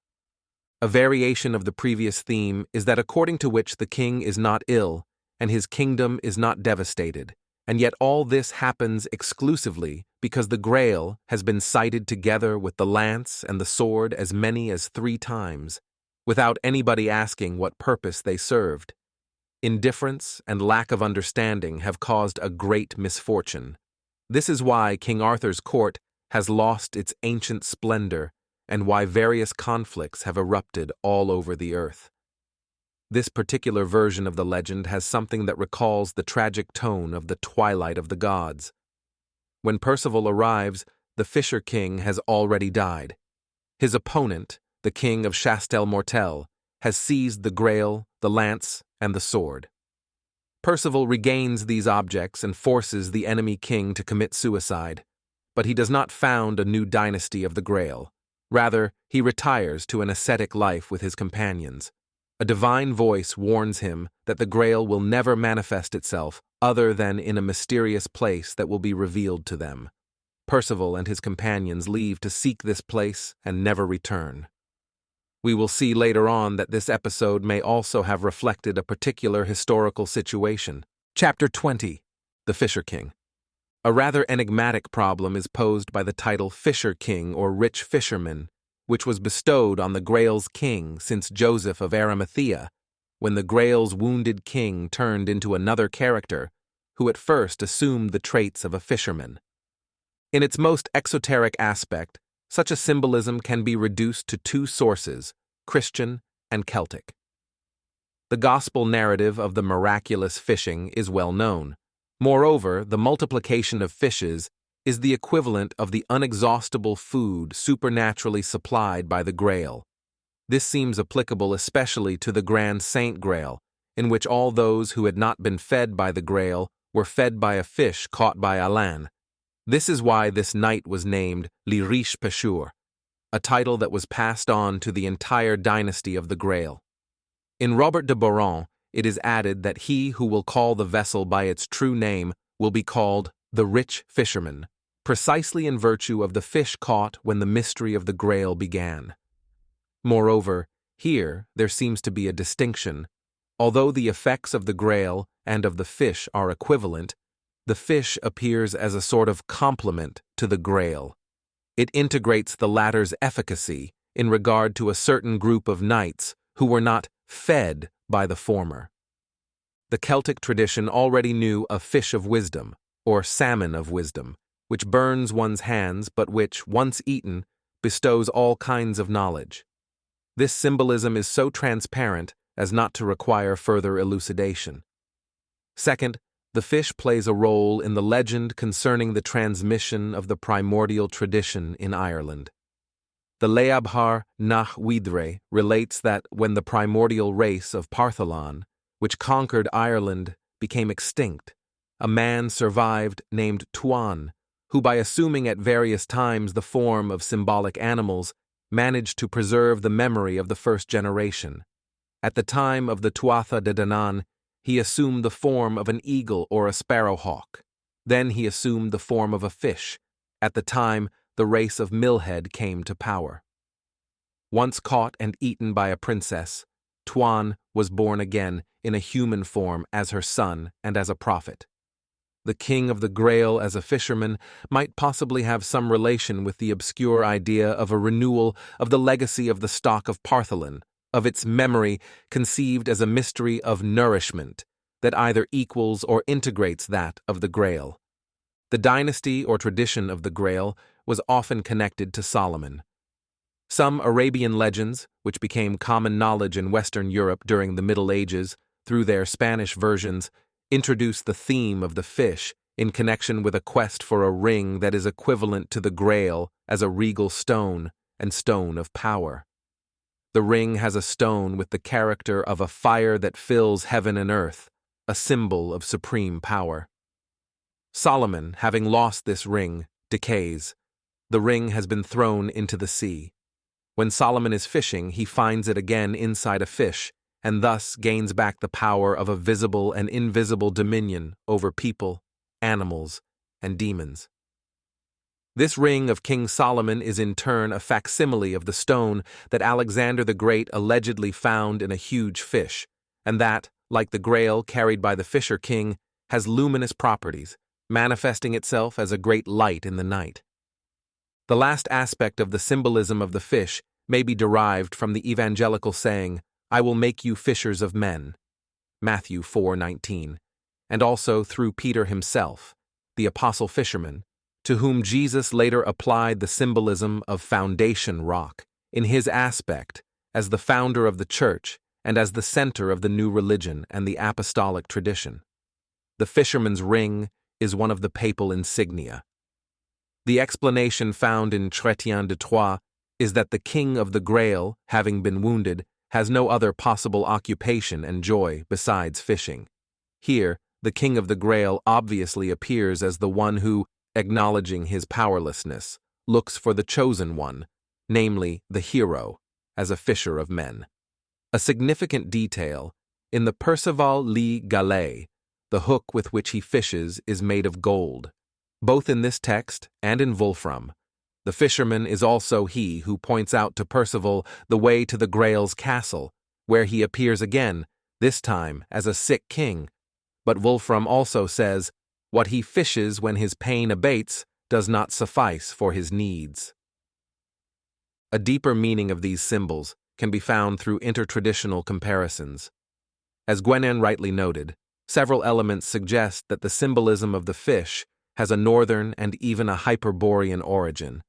A variation of the previous theme is that according to which the king is not ill and his kingdom is not devastated, and yet all this happens exclusively because the Grail has been sighted together with the lance and the sword as many as 3 times, without anybody asking what purpose they served. Indifference and lack of understanding have caused a great misfortune. This is why King Arthur's court has lost its ancient splendor and why various conflicts have erupted all over the earth. This particular version of the legend has something that recalls the tragic tone of the Twilight of the Gods. When Perceval arrives, the Fisher King has already died. His opponent, the King of Chastel Mortel, has seized the Grail, the lance, and the sword. Perceval regains these objects and forces the enemy king to commit suicide, but he does not found a new dynasty of the Grail. Rather, he retires to an ascetic life with his companions. A divine voice warns him that the Grail will never manifest itself other than in a mysterious place that will be revealed to them. Perceval and his companions leave to seek this place and never return. We will see later on that this episode may also have reflected a particular historical situation. Chapter 20. The Fisher King. A rather enigmatic problem is posed by the title Fisher King or Rich Fisherman, which was bestowed on the Grail's king since Joseph of Arimathea, when the Grail's wounded king turned into another character, who at first assumed the traits of a fisherman. In its most exoteric aspect, such a symbolism can be reduced to 2 sources, Christian and Celtic. The gospel narrative of the miraculous fishing is well known. Moreover, the multiplication of fishes is the equivalent of the unexhaustible food supernaturally supplied by the Grail. This seems applicable especially to the Grand Saint Grail, in which all those who had not been fed by the Grail were fed by a fish caught by Alain. This is why this knight was named Le Riche Pêcheur, a title that was passed on to the entire dynasty of the Grail. In Robert de Boron, it is added that he who will call the vessel by its true name will be called the rich fisherman, precisely in virtue of the fish caught when the mystery of the Grail began. Moreover, here there seems to be a distinction. Although the effects of the Grail and of the fish are equivalent, the fish appears as a sort of complement to the Grail. It integrates the latter's efficacy in regard to a certain group of knights who were not fed by the former. The Celtic tradition already knew a fish of wisdom, or salmon of wisdom, which burns one's hands but which, once eaten, bestows all kinds of knowledge. This symbolism is so transparent as not to require further elucidation. Second, the fish plays a role in the legend concerning the transmission of the primordial tradition in Ireland. The Leabhar nach Widre relates that when the primordial race of Partholon, which conquered Ireland, became extinct, a man survived named Tuan, who by assuming at various times the form of symbolic animals, managed to preserve the memory of the first generation. At the time of the Tuatha de Danann, he assumed the form of an eagle or a sparrowhawk. Then he assumed the form of a fish. At the time, the race of Millhead came to power. Once caught and eaten by a princess, Tuan was born again in a human form as her son and as a prophet. The king of the Grail as a fisherman might possibly have some relation with the obscure idea of a renewal of the legacy of the stock of Partholon, of its memory conceived as a mystery of nourishment that either equals or integrates that of the Grail. The dynasty or tradition of the Grail was often connected to Solomon. Some Arabian legends, which became common knowledge in Western Europe during the Middle Ages through their Spanish versions, introduced the theme of the fish in connection with a quest for a ring that is equivalent to the Grail as a regal stone and stone of power. The ring has a stone with the character of a fire that fills heaven and earth, a symbol of supreme power. Solomon, having lost this ring, decays. The ring has been thrown into the sea. When Solomon is fishing, he finds it again inside a fish, and thus gains back the power of a visible and invisible dominion over people, animals, and demons. This ring of King Solomon is in turn a facsimile of the stone that Alexander the Great allegedly found in a huge fish, and that, like the Grail carried by the Fisher King, has luminous properties, manifesting itself as a great light in the night. The last aspect of the symbolism of the fish may be derived from the evangelical saying, "I will make you fishers of men," Matthew 4:19, and also through Peter himself, the apostle fisherman, to whom Jesus later applied the symbolism of foundation rock in his aspect as the founder of the church and as the center of the new religion and the apostolic tradition. The fisherman's ring is one of the papal insignia. The explanation found in Chrétien de Troyes is that the king of the Grail, having been wounded, has no other possible occupation and joy besides fishing. Here, the king of the Grail obviously appears as the one who, acknowledging his powerlessness, looks for the chosen one, namely the hero, as a fisher of men. A significant detail, in the Perceval le Galet, the hook with which he fishes is made of gold. Both in this text and in Wolfram, the fisherman is also he who points out to Perceval the way to the Grail's castle, where he appears again, this time as a sick king. But Wolfram also says, what he fishes when his pain abates does not suffice for his needs. A deeper meaning of these symbols can be found through intertraditional comparisons. As Gwenan rightly noted, several elements suggest that the symbolism of the fish has a northern and even a Hyperborean origin.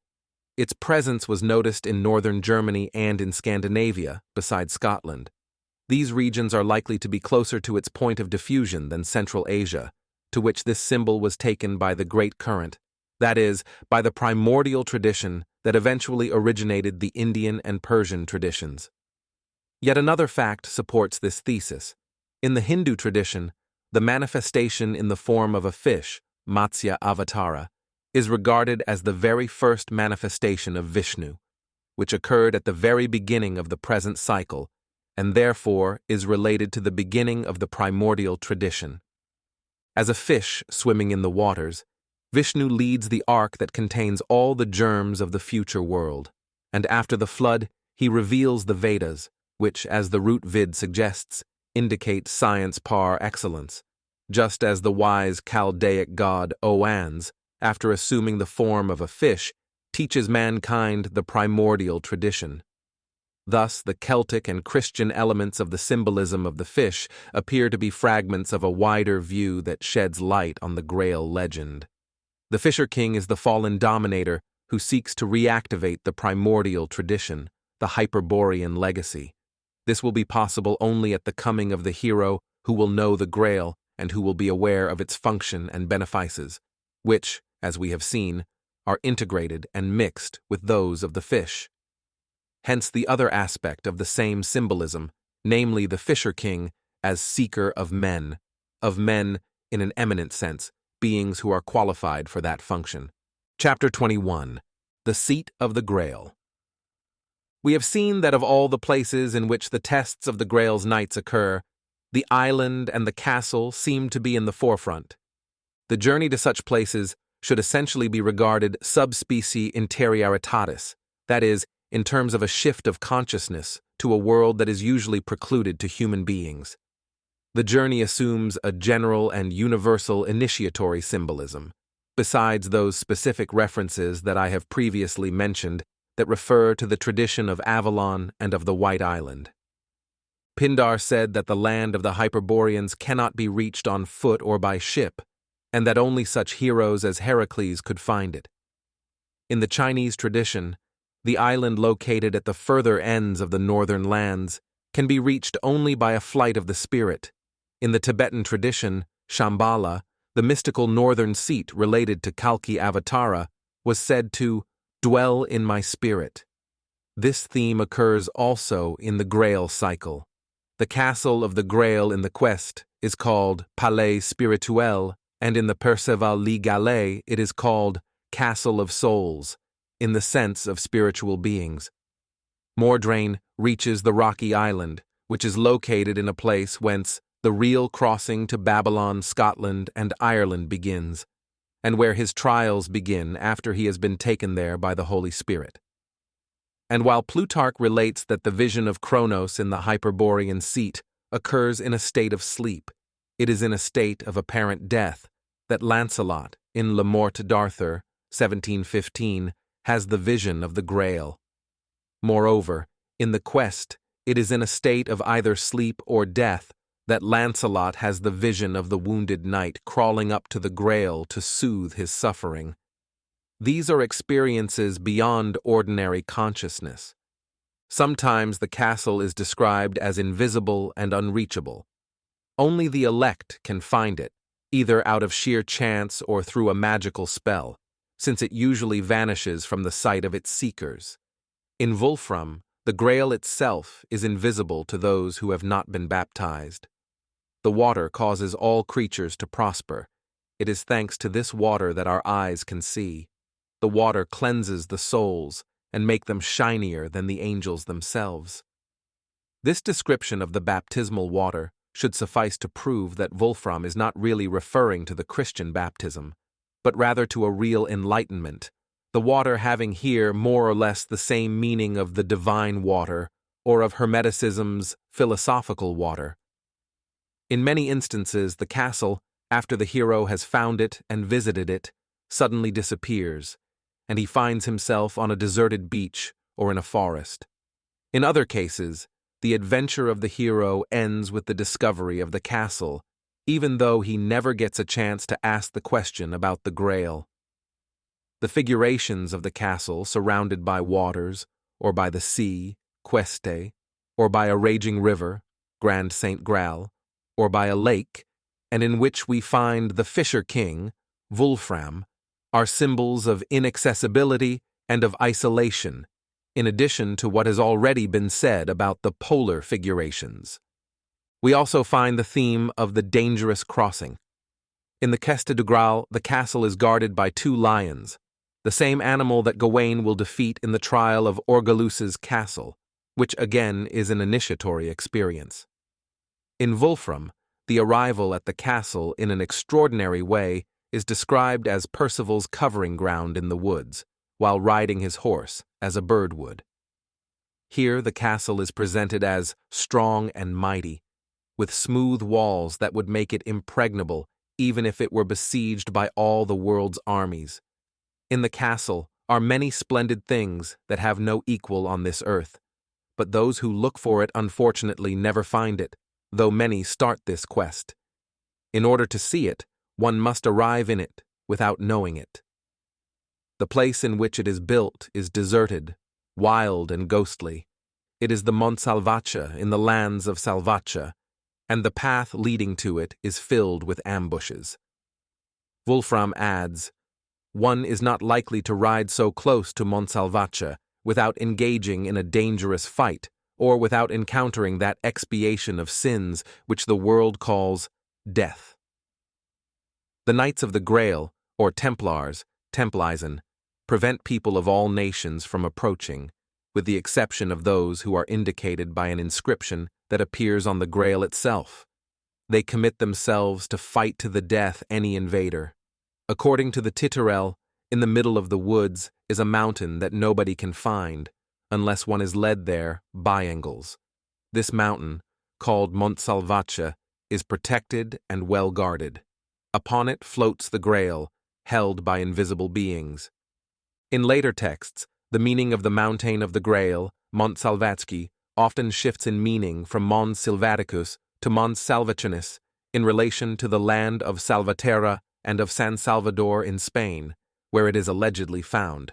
Its presence was noticed in northern Germany and in Scandinavia, besides Scotland. These regions are likely to be closer to its point of diffusion than Central Asia, to which this symbol was taken by the Great Current, that is, by the primordial tradition that eventually originated the Indian and Persian traditions. Yet another fact supports this thesis. In the Hindu tradition, the manifestation in the form of a fish, Matsya Avatara, is regarded as the very first manifestation of Vishnu, which occurred at the very beginning of the present cycle, and therefore is related to the beginning of the primordial tradition. As a fish swimming in the waters, Vishnu leads the ark that contains all the germs of the future world, and after the flood, he reveals the Vedas, which, as the root vid suggests, indicate science par excellence, just as the wise Chaldaic god Oannes, after assuming the form of a fish, teaches mankind the primordial tradition. Thus, the Celtic and Christian elements of the symbolism of the fish appear to be fragments of a wider view that sheds light on the Grail legend. The Fisher King is the fallen dominator who seeks to reactivate the primordial tradition, the Hyperborean legacy. This will be possible only at the coming of the hero who will know the Grail and who will be aware of its function and benefices, which, as we have seen, are integrated and mixed with those of the fish. Hence the other aspect of the same symbolism, namely the Fisher King as seeker of men in an eminent sense, beings who are qualified for that function. Chapter 21. The Seat of the Grail. We have seen that of all the places in which the tests of the Grail's knights occur, the island and the castle seem to be in the forefront. The journey to such places should essentially be regarded subspecie interioritatis, that is, in terms of a shift of consciousness to a world that is usually precluded to human beings. The journey assumes a general and universal initiatory symbolism, besides those specific references that I have previously mentioned that refer to the tradition of Avalon and of the White Island. Pindar said that the land of the Hyperboreans cannot be reached on foot or by ship, and that only such heroes as Heracles could find it. In the Chinese tradition, the island located at the further ends of the northern lands can be reached only by a flight of the spirit. In the Tibetan tradition, Shambhala, the mystical northern seat related to Kalki Avatara, was said to dwell in my spirit. This theme occurs also in the Grail cycle. The castle of the Grail in the quest is called Palais Spirituel, and in the Perceval Lee Galais it is called Castle of Souls, in the sense of spiritual beings. Mordrain reaches the rocky island, which is located in a place whence the real crossing to Babylon, Scotland, and Ireland begins, and where his trials begin after he has been taken there by the Holy Spirit. And while Plutarch relates that the vision of Kronos in the Hyperborean seat occurs in a state of sleep, it is in a state of apparent death that Lancelot, in Le Morte d'Arthur, 1715, has the vision of the Grail. Moreover, in the quest, it is in a state of either sleep or death that Lancelot has the vision of the wounded knight crawling up to the Grail to soothe his suffering. These are experiences beyond ordinary consciousness. Sometimes the castle is described as invisible and unreachable. Only the elect can find it, either out of sheer chance or through a magical spell, since it usually vanishes from the sight of its seekers. In Wolfram, the Grail itself is invisible to those who have not been baptized. The water causes all creatures to prosper. It is thanks to this water that our eyes can see. The water cleanses the souls and makes them shinier than the angels themselves. This description of the baptismal water should suffice to prove that Wolfram is not really referring to the Christian baptism, but rather to a real enlightenment, the water having here more or less the same meaning of the divine water or of Hermeticism's philosophical water. In many instances, the castle, after the hero has found it and visited it, suddenly disappears, and he finds himself on a deserted beach or in a forest. In other cases, the adventure of the hero ends with the discovery of the castle, even though he never gets a chance to ask the question about the Grail. The figurations of the castle surrounded by waters, or by the sea, Queste, or by a raging river, Grand Saint Graal, or by a lake, and in which we find the Fisher King, Wolfram, are symbols of inaccessibility and of isolation, in addition to what has already been said about the polar figurations. We also find the theme of the dangerous crossing. In the Queste de Grail, the castle is guarded by 2 lions, the same animal that Gawain will defeat in the trial of Orgelus's castle, which again is an initiatory experience. In Wolfram, the arrival at the castle in an extraordinary way is described as Percival's covering ground in the woods, while riding his horse, as a bird would. Here the castle is presented as strong and mighty, with smooth walls that would make it impregnable even if it were besieged by all the world's armies. In the castle are many splendid things that have no equal on this earth, but those who look for it unfortunately never find it, though many start this quest. In order to see it, one must arrive in it without knowing it. The place in which it is built is deserted, wild and ghostly. It is the Mont Salvatge in the lands of Salvatge, and the path leading to it is filled with ambushes. Wolfram adds, "One is not likely to ride so close to Mont Salvatge without engaging in a dangerous fight, or without encountering that expiation of sins which the world calls death." The Knights of the Grail, or Templars, Templisen, prevent people of all nations from approaching, with the exception of those who are indicated by an inscription that appears on the Grail itself. They commit themselves to fight to the death any invader. According to the Titurel, in the middle of the woods is a mountain that nobody can find, unless one is led there by angles. This mountain, called Mont Salvatge, is protected and well guarded. Upon it floats the Grail, held by invisible beings. In later texts, the meaning of the mountain of the Grail, Mont Salvatsky, often shifts in meaning from Mons Silvaticus to Mons Salvationis in relation to the land of Salvaterra and of San Salvador in Spain, where it is allegedly found.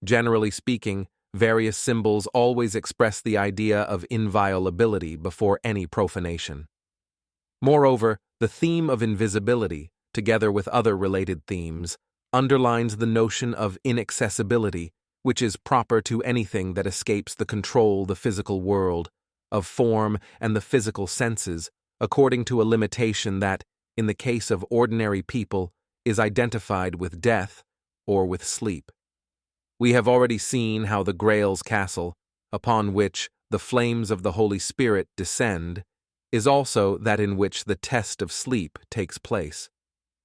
Generally speaking, various symbols always express the idea of inviolability before any profanation. Moreover, the theme of invisibility, together with other related themes, underlines the notion of inaccessibility, which is proper to anything that escapes the control the physical world, of form and the physical senses, according to a limitation that, in the case of ordinary people, is identified with death or with sleep. We have already seen how the Grail's castle, upon which the flames of the Holy Spirit descend, is also that in which the test of sleep takes place.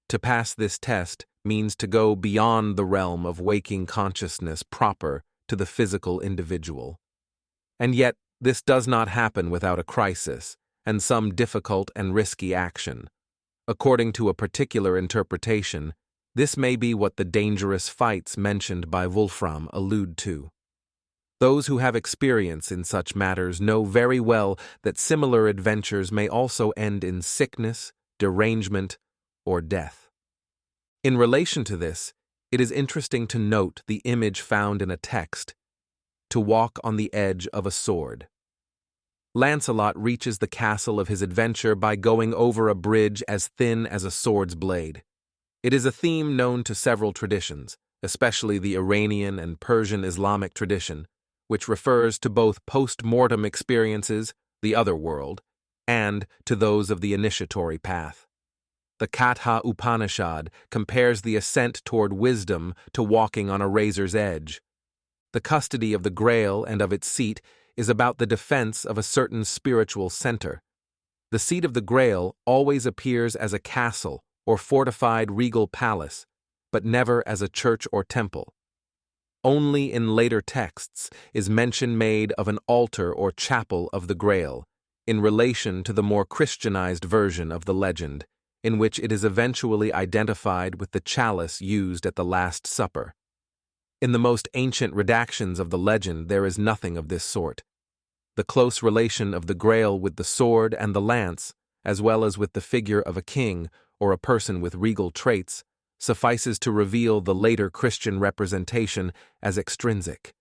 To pass this test means to go beyond the realm of waking consciousness proper to the physical individual. And yet, this does not happen without a crisis and some difficult and risky action. According to a particular interpretation, this may be what the dangerous fights mentioned by Wolfram allude to. Those who have experience in such matters know very well that similar adventures may also end in sickness, derangement, or death. In relation to this, it is interesting to note the image found in a text, to walk on the edge of a sword. Lancelot reaches the castle of his adventure by going over a bridge as thin as a sword's blade. It is a theme known to several traditions, especially the Iranian and Persian Islamic tradition, which refers to both post-mortem experiences, the other world, and to those of the initiatory path. The Katha Upanishad compares the ascent toward wisdom to walking on a razor's edge. The custody of the Grail and of its seat is about the defense of a certain spiritual center. The seat of the Grail always appears as a castle or fortified regal palace, but never as a church or temple. Only in later texts is mention made of an altar or chapel of the Grail, in relation to the more Christianized version of the legend, in which it is eventually identified with the chalice used at the Last Supper. In the most ancient redactions of the legend there is nothing of this sort. The close relation of the Grail with the sword and the lance, as well as with the figure of a king or a person with regal traits, suffices to reveal the later Christian representation as extrinsic.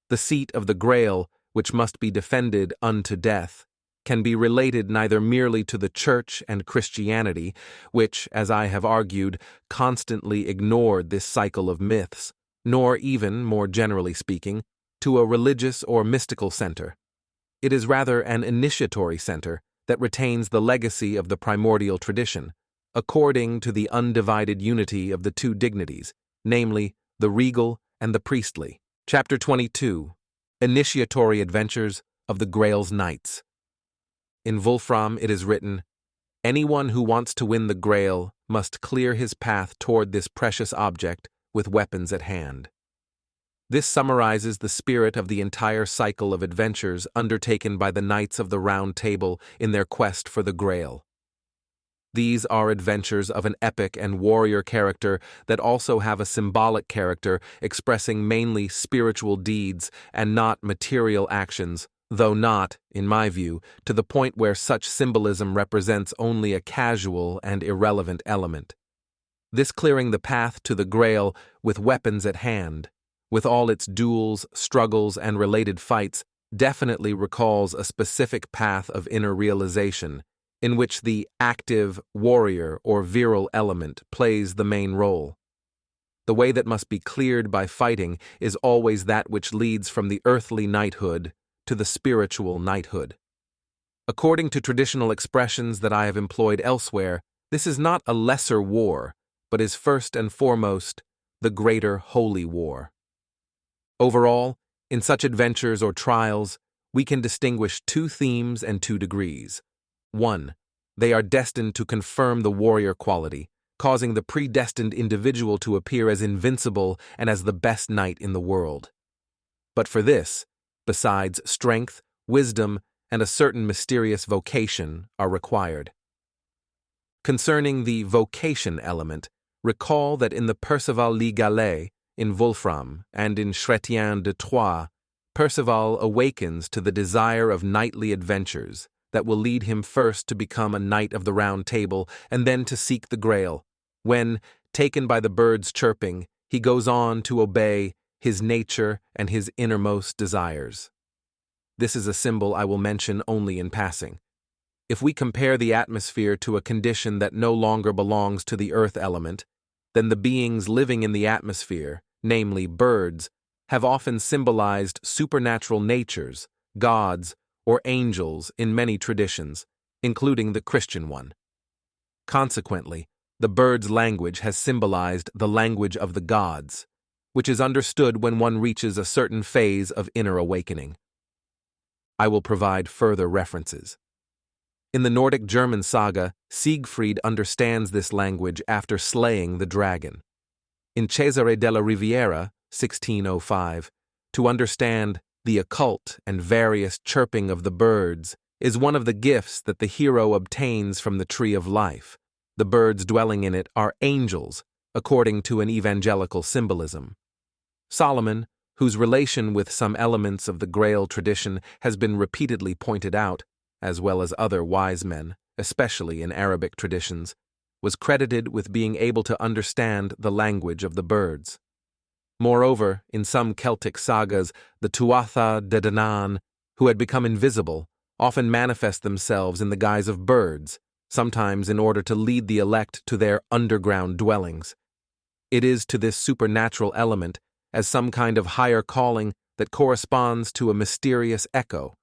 The seat of the Grail, which must be defended unto death, can be related neither merely to the Church and Christianity, which, as I have argued, constantly ignored this cycle of myths, nor even, more generally speaking, to a religious or mystical center. It is rather an initiatory center that retains the legacy of the primordial tradition, according to the undivided unity of the two dignities, namely, the regal and the priestly. Chapter 22. Initiatory Adventures of the Grail's Knights. In Wolfram it is written, "Anyone who wants to win the Grail must clear his path toward this precious object with weapons at hand." This summarizes the spirit of the entire cycle of adventures undertaken by the Knights of the Round Table in their quest for the Grail. These are adventures of an epic and warrior character that also have a symbolic character expressing mainly spiritual deeds and not material actions, though not, in my view, to the point where such symbolism represents only a casual and irrelevant element. This clearing the path to the Grail with weapons at hand, with all its duels, struggles, and related fights, definitely recalls a specific path of inner realization, in which the active, warrior, or virile element plays the main role. The way that must be cleared by fighting is always that which leads from the earthly knighthood to the spiritual knighthood. According to traditional expressions that I have employed elsewhere, this is not a lesser war, but is first and foremost the greater holy war. Overall, in such adventures or trials, we can distinguish two themes and two degrees. 1. They are destined to confirm the warrior quality, causing the predestined individual to appear as invincible and as the best knight in the world. But for this, besides strength, wisdom, and a certain mysterious vocation are required. Concerning the vocation element, recall that in the Perceval Le Gallais, in Wolfram, and in Chrétien de Troyes, Perceval awakens to the desire of knightly adventures that will lead him first to become a knight of the Round Table and then to seek the Grail, when, taken by the birds' chirping, he goes on to obey his nature and his innermost desires. This is a symbol I will mention only in passing. If we compare the atmosphere to a condition that no longer belongs to the earth element, then the beings living in the atmosphere, namely birds, have often symbolized supernatural natures, gods, or angels in many traditions, including the Christian one. Consequently, the bird's language has symbolized the language of the gods, which is understood when one reaches a certain phase of inner awakening. I will provide further references. In the Nordic German saga, Siegfried understands this language after slaying the dragon. In Cesare della Riviera, 1605, to understand the occult and various chirping of the birds is one of the gifts that the hero obtains from the tree of life. The birds dwelling in it are angels, according to an evangelical symbolism. Solomon, whose relation with some elements of the Grail tradition has been repeatedly pointed out, as well as other wise men, especially in Arabic traditions, was credited with being able to understand the language of the birds. Moreover, in some Celtic sagas, the Tuatha De Danann, who had become invisible, often manifest themselves in the guise of birds, sometimes in order to lead the elect to their underground dwellings. It is to this supernatural element, as some kind of higher calling that corresponds to a mysterious echo.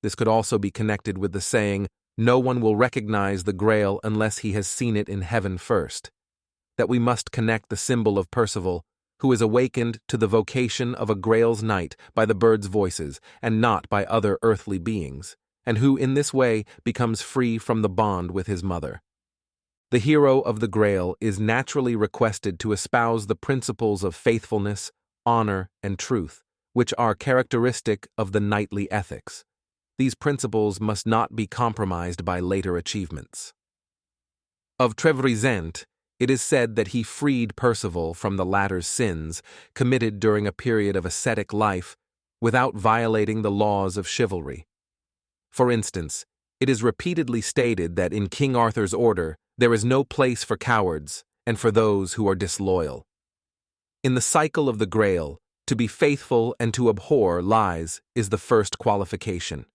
This could also be connected with the saying, "No one will recognize the Grail unless he has seen it in heaven first," that we must connect the symbol of Percival, who is awakened to the vocation of a Grail's knight by the birds' voices and not by other earthly beings, and who in this way becomes free from the bond with his mother. The hero of the Grail is naturally requested to espouse the principles of faithfulness, honor, and truth, which are characteristic of the knightly ethics. These principles must not be compromised by later achievements. Of Trevisan, it is said that he freed Percival from the latter's sins, committed during a period of ascetic life, without violating the laws of chivalry. For instance, it is repeatedly stated that in King Arthur's order there is no place for cowards and for those who are disloyal. In the cycle of the Grail, to be faithful and to abhor lies is the first qualification.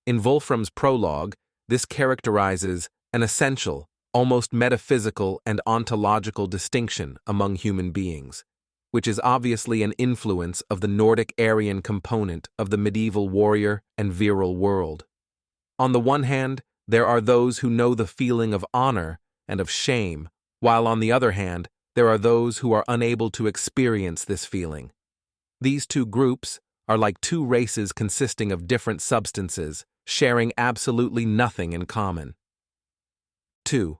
In Wolfram's prologue, this characterizes an essential, almost metaphysical and ontological distinction among human beings, which is obviously an influence of the Nordic Aryan component of the medieval warrior and virile world. On the one hand, there are those who know the feeling of honor and of shame, while on the other hand, there are those who are unable to experience this feeling. These two groups are like two races consisting of different substances, sharing absolutely nothing in common. 2.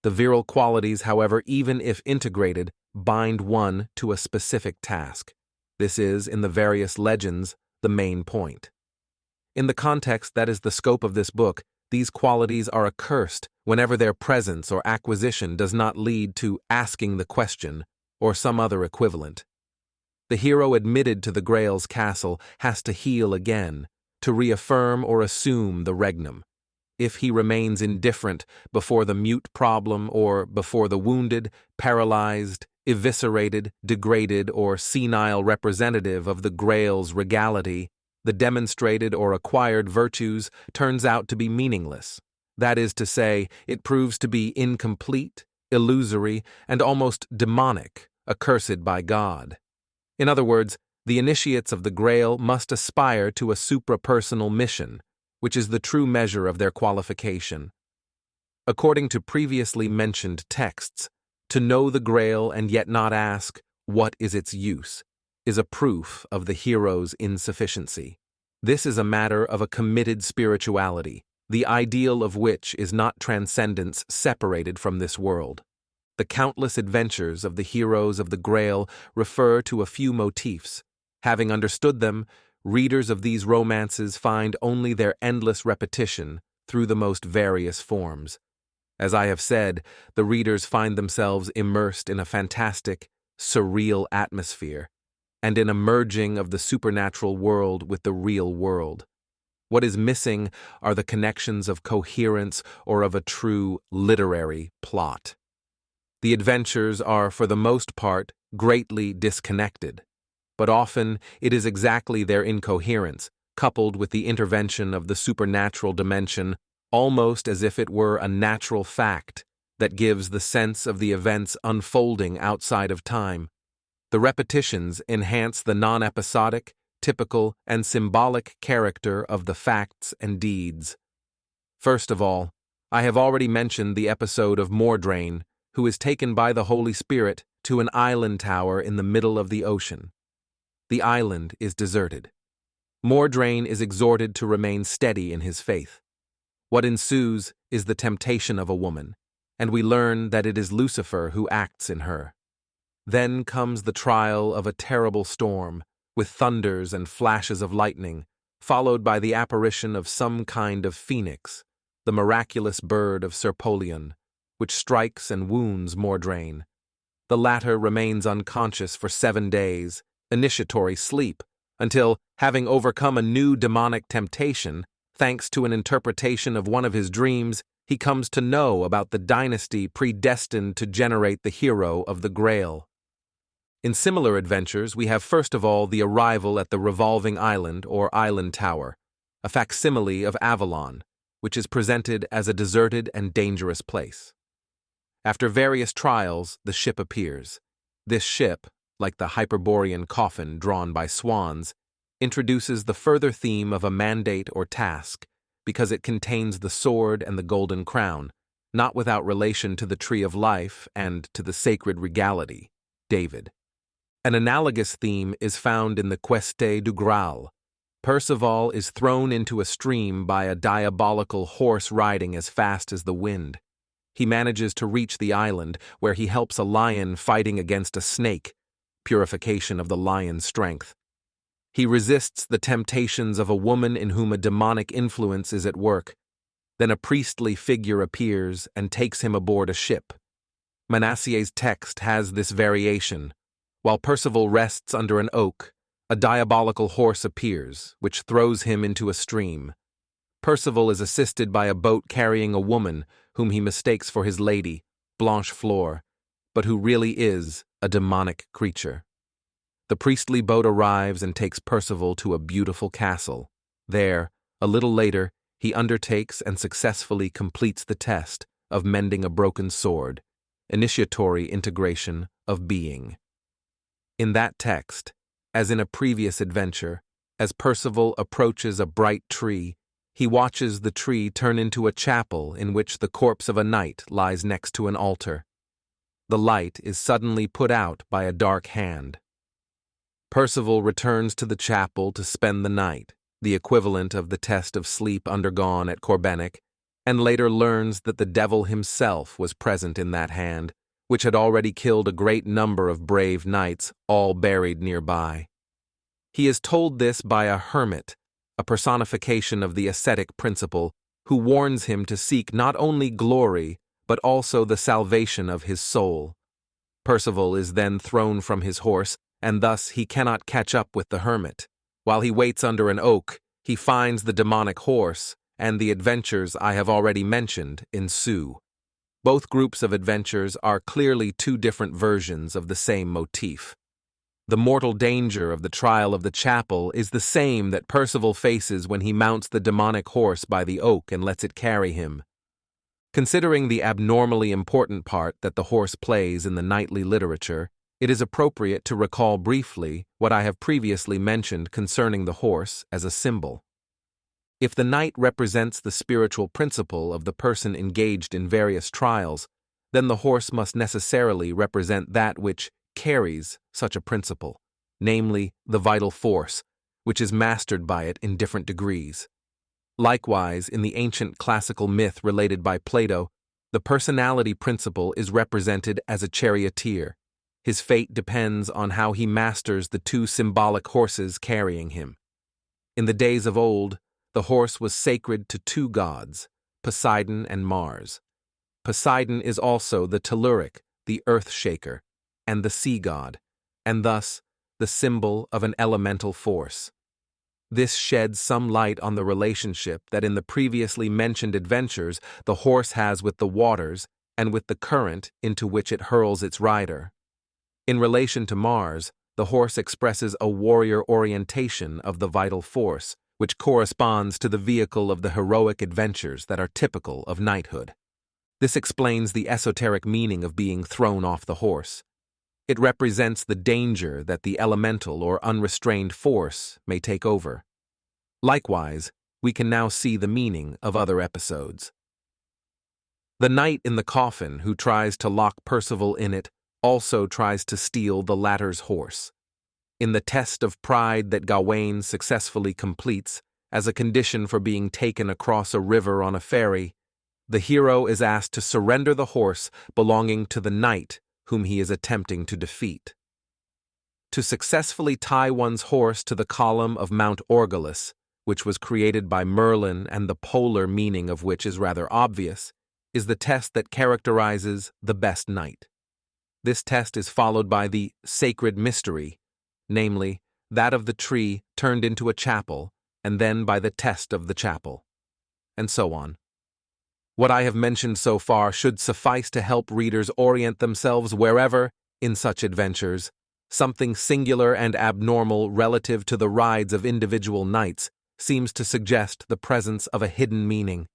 The virile qualities, however, even if integrated, bind one to a specific task. This is, in the various legends, the main point. In the context that is the scope of this book, these qualities are accursed whenever their presence or acquisition does not lead to asking the question or some other equivalent. The hero admitted to the Grail's castle has to heal again, to reaffirm or assume the regnum. If he remains indifferent before the mute problem or before the wounded, paralyzed, eviscerated, degraded, or senile representative of the Grail's regality, the demonstrated or acquired virtues turns out to be meaningless. That is to say, it proves to be incomplete, illusory, and almost demonic, accursed by God. In other words, the initiates of the Grail must aspire to a suprapersonal mission, which is the true measure of their qualification. According to previously mentioned texts, to know the Grail and yet not ask, what is its use, is a proof of the hero's insufficiency. This is a matter of a committed spirituality, the ideal of which is not transcendence separated from this world. The countless adventures of the heroes of the Grail refer to a few motifs. Having understood them, readers of these romances find only their endless repetition through the most various forms. As I have said, the readers find themselves immersed in a fantastic, surreal atmosphere, and in a merging of the supernatural world with the real world. What is missing are the connections of coherence or of a true literary plot. The adventures are, for the most part, greatly disconnected, but often it is exactly their incoherence, coupled with the intervention of the supernatural dimension, almost as if it were a natural fact, that gives the sense of the events unfolding outside of time. The repetitions enhance the non-episodic, typical, and symbolic character of the facts and deeds. First of all, I have already mentioned the episode of Mordrain, who is taken by the Holy Spirit to an island tower in the middle of the ocean. The island is deserted. Mordrain is exhorted to remain steady in his faith. What ensues is the temptation of a woman, and we learn that it is Lucifer who acts in her. Then comes the trial of a terrible storm, with thunders and flashes of lightning, followed by the apparition of some kind of phoenix, the miraculous bird of Serpolion, which strikes and wounds Mordrain. The latter remains unconscious for 7 days, initiatory sleep, until, having overcome a new demonic temptation, thanks to an interpretation of one of his dreams, he comes to know about the dynasty predestined to generate the hero of the Grail. In similar adventures, we have first of all the arrival at the revolving island or island tower, a facsimile of Avalon, which is presented as a deserted and dangerous place. After various trials, the ship appears. This ship, like the Hyperborean coffin drawn by swans, introduces the further theme of a mandate or task, because it contains the sword and the golden crown, not without relation to the tree of life and to the sacred regality, David. An analogous theme is found in the Queste du Graal. Perceval is thrown into a stream by a diabolical horse riding as fast as the wind. He manages to reach the island, where he helps a lion fighting against a snake, purification of the lion's strength. He resists the temptations of a woman in whom a demonic influence is at work. Then a priestly figure appears and takes him aboard a ship. Manasseh's text has this variation. While Percival rests under an oak, a diabolical horse appears, which throws him into a stream. Percival is assisted by a boat carrying a woman whom he mistakes for his lady, Blanche Fleur, but who really is a demonic creature. The priestly boat arrives and takes Percival to a beautiful castle. There, a little later, he undertakes and successfully completes the test of mending a broken sword, initiatory integration of being. In that text, as in a previous adventure, as Percival approaches a bright tree, he watches the tree turn into a chapel in which the corpse of a knight lies next to an altar. The light is suddenly put out by a dark hand. Percival returns to the chapel to spend the night, the equivalent of the test of sleep undergone at Corbenic, and later learns that the devil himself was present in that hand, which had already killed a great number of brave knights, all buried nearby. He is told this by a hermit, a personification of the ascetic principle, who warns him to seek not only glory, but also the salvation of his soul. Percival is then thrown from his horse, and thus he cannot catch up with the hermit. While he waits under an oak, he finds the demonic horse, and the adventures I have already mentioned ensue. Both groups of adventures are clearly two different versions of the same motif. The mortal danger of the trial of the chapel is the same that Percival faces when he mounts the demonic horse by the oak and lets it carry him. Considering the abnormally important part that the horse plays in the knightly literature, it is appropriate to recall briefly what I have previously mentioned concerning the horse as a symbol. If the knight represents the spiritual principle of the person engaged in various trials, then the horse must necessarily represent that which carries such a principle, namely the vital force, which is mastered by it in different degrees. Likewise, in the ancient classical myth related by Plato, the personality principle is represented as a charioteer. His fate depends on how he masters the two symbolic horses carrying him. In the days of old, the horse was sacred to two gods, Poseidon and Mars. Poseidon is also the telluric, the earth shaker, and the sea god, and thus the symbol of an elemental force. This sheds some light on the relationship that in the previously mentioned adventures the horse has with the waters and with the current into which it hurls its rider. In relation to Mars, the horse expresses a warrior orientation of the vital force, which corresponds to the vehicle of the heroic adventures that are typical of knighthood. This explains the esoteric meaning of being thrown off the horse. It represents the danger that the elemental or unrestrained force may take over. Likewise, we can now see the meaning of other episodes. The knight in the coffin who tries to lock Percival in it also tries to steal the latter's horse. In the test of pride that Gawain successfully completes, as a condition for being taken across a river on a ferry, the hero is asked to surrender the horse belonging to the knight whom he is attempting to defeat. To successfully tie one's horse to the column of Mount Orgulus, which was created by Merlin and the polar meaning of which is rather obvious, is the test that characterizes the best knight. This test is followed by the sacred mystery, namely, that of the tree turned into a chapel, and then by the test of the chapel, and so on. What I have mentioned so far should suffice to help readers orient themselves wherever, in such adventures, something singular and abnormal relative to the rides of individual knights seems to suggest the presence of a hidden meaning.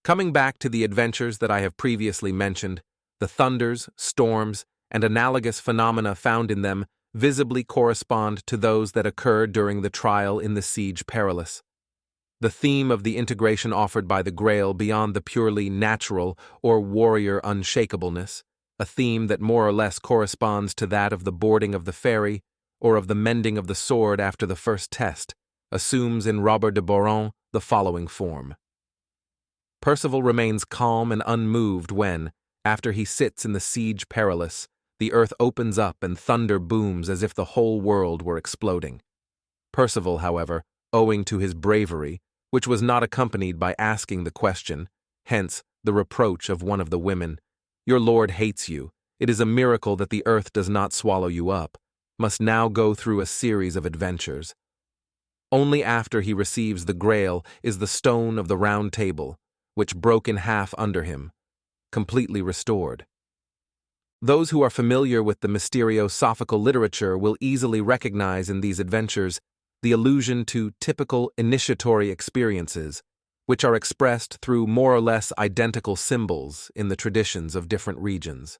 Coming back to the adventures that I have previously mentioned, the thunders, storms, and analogous phenomena found in them visibly correspond to those that occur during the trial in the Siege Perilous. The theme of the integration offered by the Grail beyond the purely natural or warrior unshakableness, a theme that more or less corresponds to that of the boarding of the ferry or of the mending of the sword after the first test, assumes in Robert de Boron the following form. Percival remains calm and unmoved when, after he sits in the Siege Perilous, the earth opens up and thunder booms as if the whole world were exploding. Percival, however, owing to his bravery, which was not accompanied by asking the question, hence the reproach of one of the women, "Your lord hates you, it is a miracle that the earth does not swallow you up," must now go through a series of adventures. Only after he receives the Grail is the stone of the Round Table, which broke in half under him, completely restored. Those who are familiar with the mysteriosophical literature will easily recognize in these adventures the allusion to typical initiatory experiences, which are expressed through more or less identical symbols in the traditions of different regions.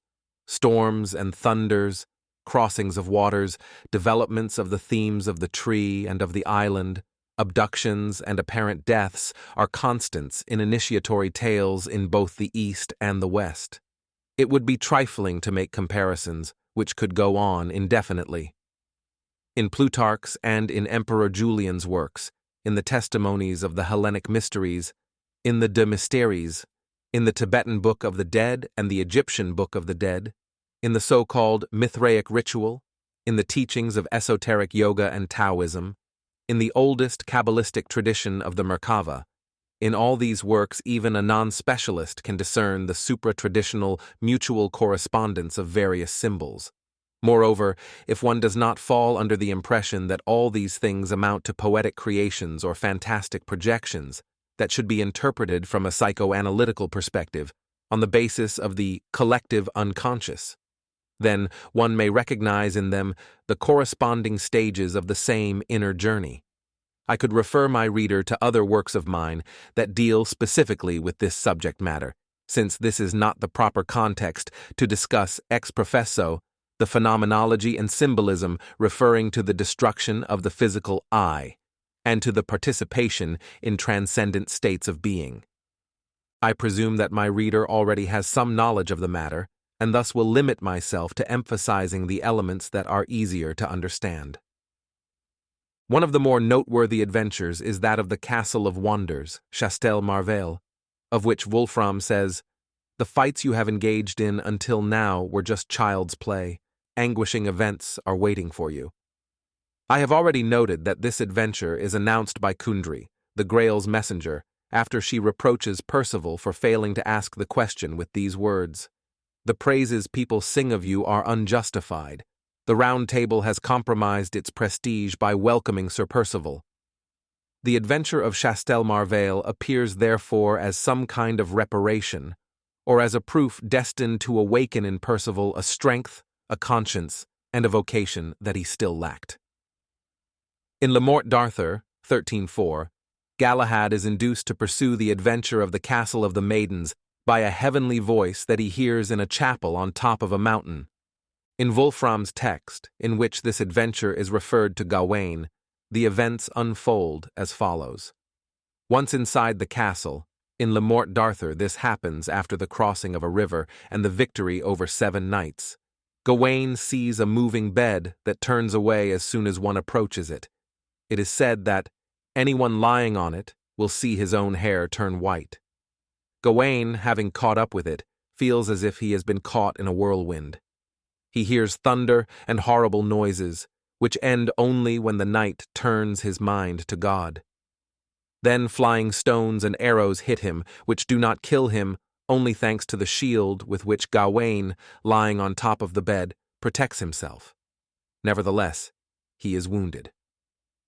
Storms and thunders, crossings of waters, developments of the themes of the tree and of the island, Abductions and apparent deaths are constants in initiatory tales in both the East and the West. It would be trifling to make comparisons, which could go on indefinitely. In Plutarch's and in Emperor Julian's works, in the testimonies of the Hellenic mysteries, in the De Mysteries, in the Tibetan Book of the Dead and the Egyptian Book of the Dead, in the so-called Mithraic ritual, in the teachings of esoteric yoga and Taoism, in the oldest Kabbalistic tradition of the Merkava, in all these works even a non-specialist can discern the supra-traditional mutual correspondence of various symbols. Moreover, if one does not fall under the impression that all these things amount to poetic creations or fantastic projections that should be interpreted from a psychoanalytical perspective on the basis of the collective unconscious, then one may recognize in them the corresponding stages of the same inner journey. I could refer my reader to other works of mine that deal specifically with this subject matter, since this is not the proper context to discuss ex professo the phenomenology and symbolism referring to the destruction of the physical I, and to the participation in transcendent states of being. I presume that my reader already has some knowledge of the matter, and thus will limit myself to emphasizing the elements that are easier to understand. One of the more noteworthy adventures is that of the Castle of Wonders, Chastel Marvel, of which Wolfram says, "The fights you have engaged in until now were just child's play. Anguishing events are waiting for you." I have already noted that this adventure is announced by Kundry, the Grail's messenger, after she reproaches Percival for failing to ask the question with these words: "The praises people sing of you are unjustified. The Round Table has compromised its prestige by welcoming Sir Percival." The adventure of Chastel Marvel appears therefore as some kind of reparation, or as a proof destined to awaken in Percival a strength, a conscience, and a vocation that he still lacked. In Le Morte d'Arthur, 13:4, Galahad is induced to pursue the adventure of the Castle of the Maidens by a heavenly voice that he hears in a chapel on top of a mountain. In Wolfram's text, in which this adventure is referred to Gawain, the events unfold as follows. Once inside the castle, in Le Morte d'Arthur this happens after the crossing of a river and the victory over 7 knights. Gawain sees a moving bed that turns away as soon as one approaches it. It is said that anyone lying on it will see his own hair turn white. Gawain, having caught up with it, feels as if he has been caught in a whirlwind. He hears thunder and horrible noises, which end only when the knight turns his mind to God. Then flying stones and arrows hit him, which do not kill him, only thanks to the shield with which Gawain, lying on top of the bed, protects himself. Nevertheless, he is wounded.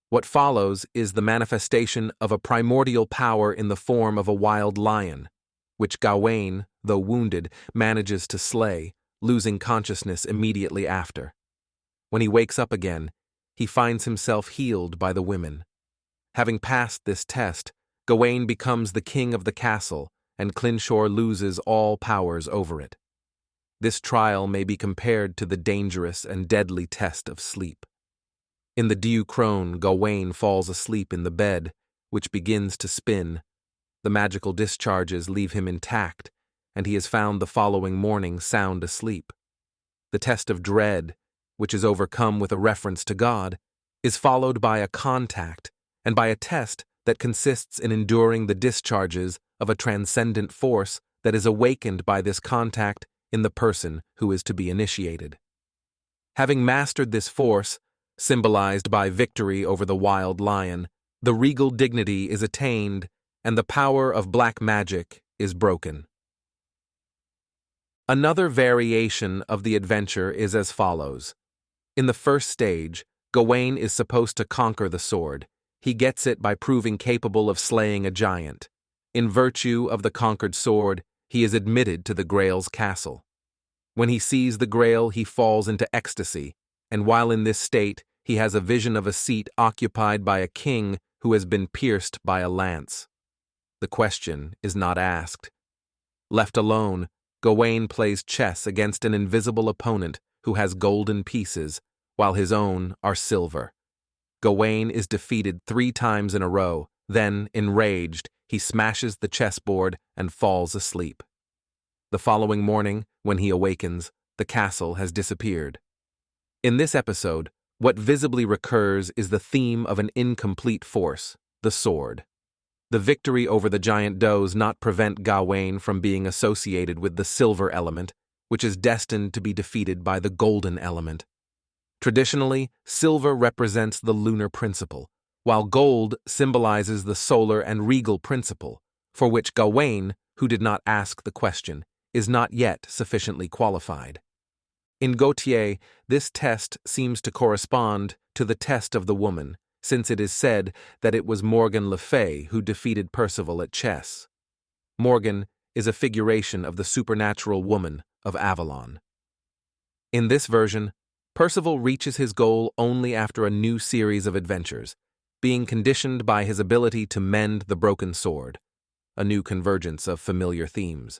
What follows is the manifestation of a primordial power in the form of a wild lion, which Gawain, though wounded, manages to slay, losing consciousness immediately after. When he wakes up again, he finds himself healed by the women. Having passed this test, Gawain becomes the king of the castle, and Clinshore loses all powers over it. This trial may be compared to the dangerous and deadly test of sleep. In the Diu Crone, Gawain falls asleep in the bed, which begins to spin. The magical discharges leave him intact, and he is found the following morning sound asleep. The test of dread, which is overcome with a reference to God, is followed by a contact and by a test that consists in enduring the discharges of a transcendent force that is awakened by this contact in the person who is to be initiated. Having mastered this force, symbolized by victory over the wild lion, the regal dignity is attained and the power of black magic is broken. Another variation of the adventure is as follows. In the first stage, Gawain is supposed to conquer the sword. He gets it by proving capable of slaying a giant. In virtue of the conquered sword, he is admitted to the Grail's castle. When he sees the Grail, he falls into ecstasy, and while in this state, he has a vision of a seat occupied by a king who has been pierced by a lance. The question is not asked. Left alone, Gawain plays chess against an invisible opponent who has golden pieces, while his own are silver. Gawain is defeated 3 times in a row, then, enraged, he smashes the chessboard and falls asleep. The following morning, when he awakens, the castle has disappeared. In this episode, what visibly recurs is the theme of an incomplete force, the sword. The victory over the giant does not prevent Gawain from being associated with the silver element, which is destined to be defeated by the golden element. Traditionally, silver represents the lunar principle, while gold symbolizes the solar and regal principle, for which Gawain, who did not ask the question, is not yet sufficiently qualified. In Gautier, this test seems to correspond to the test of the woman, since it is said that it was Morgan Le Fay who defeated Percival at chess. Morgan is a figuration of the supernatural woman of Avalon. In this version, Percival reaches his goal only after a new series of adventures, being conditioned by his ability to mend the broken sword, a new convergence of familiar themes.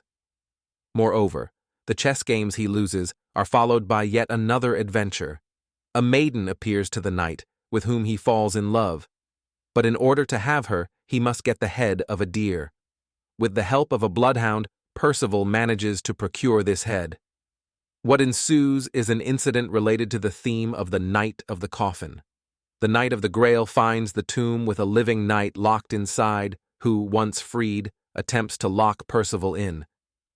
Moreover, the chess games he loses are followed by yet another adventure. A maiden appears to the knight, with whom he falls in love, but in order to have her, he must get the head of a deer. With the help of a bloodhound, Percival manages to procure this head. What ensues is an incident related to the theme of the Knight of the Coffin. The Knight of the Grail finds the tomb with a living knight locked inside, who, once freed, attempts to lock Percival in.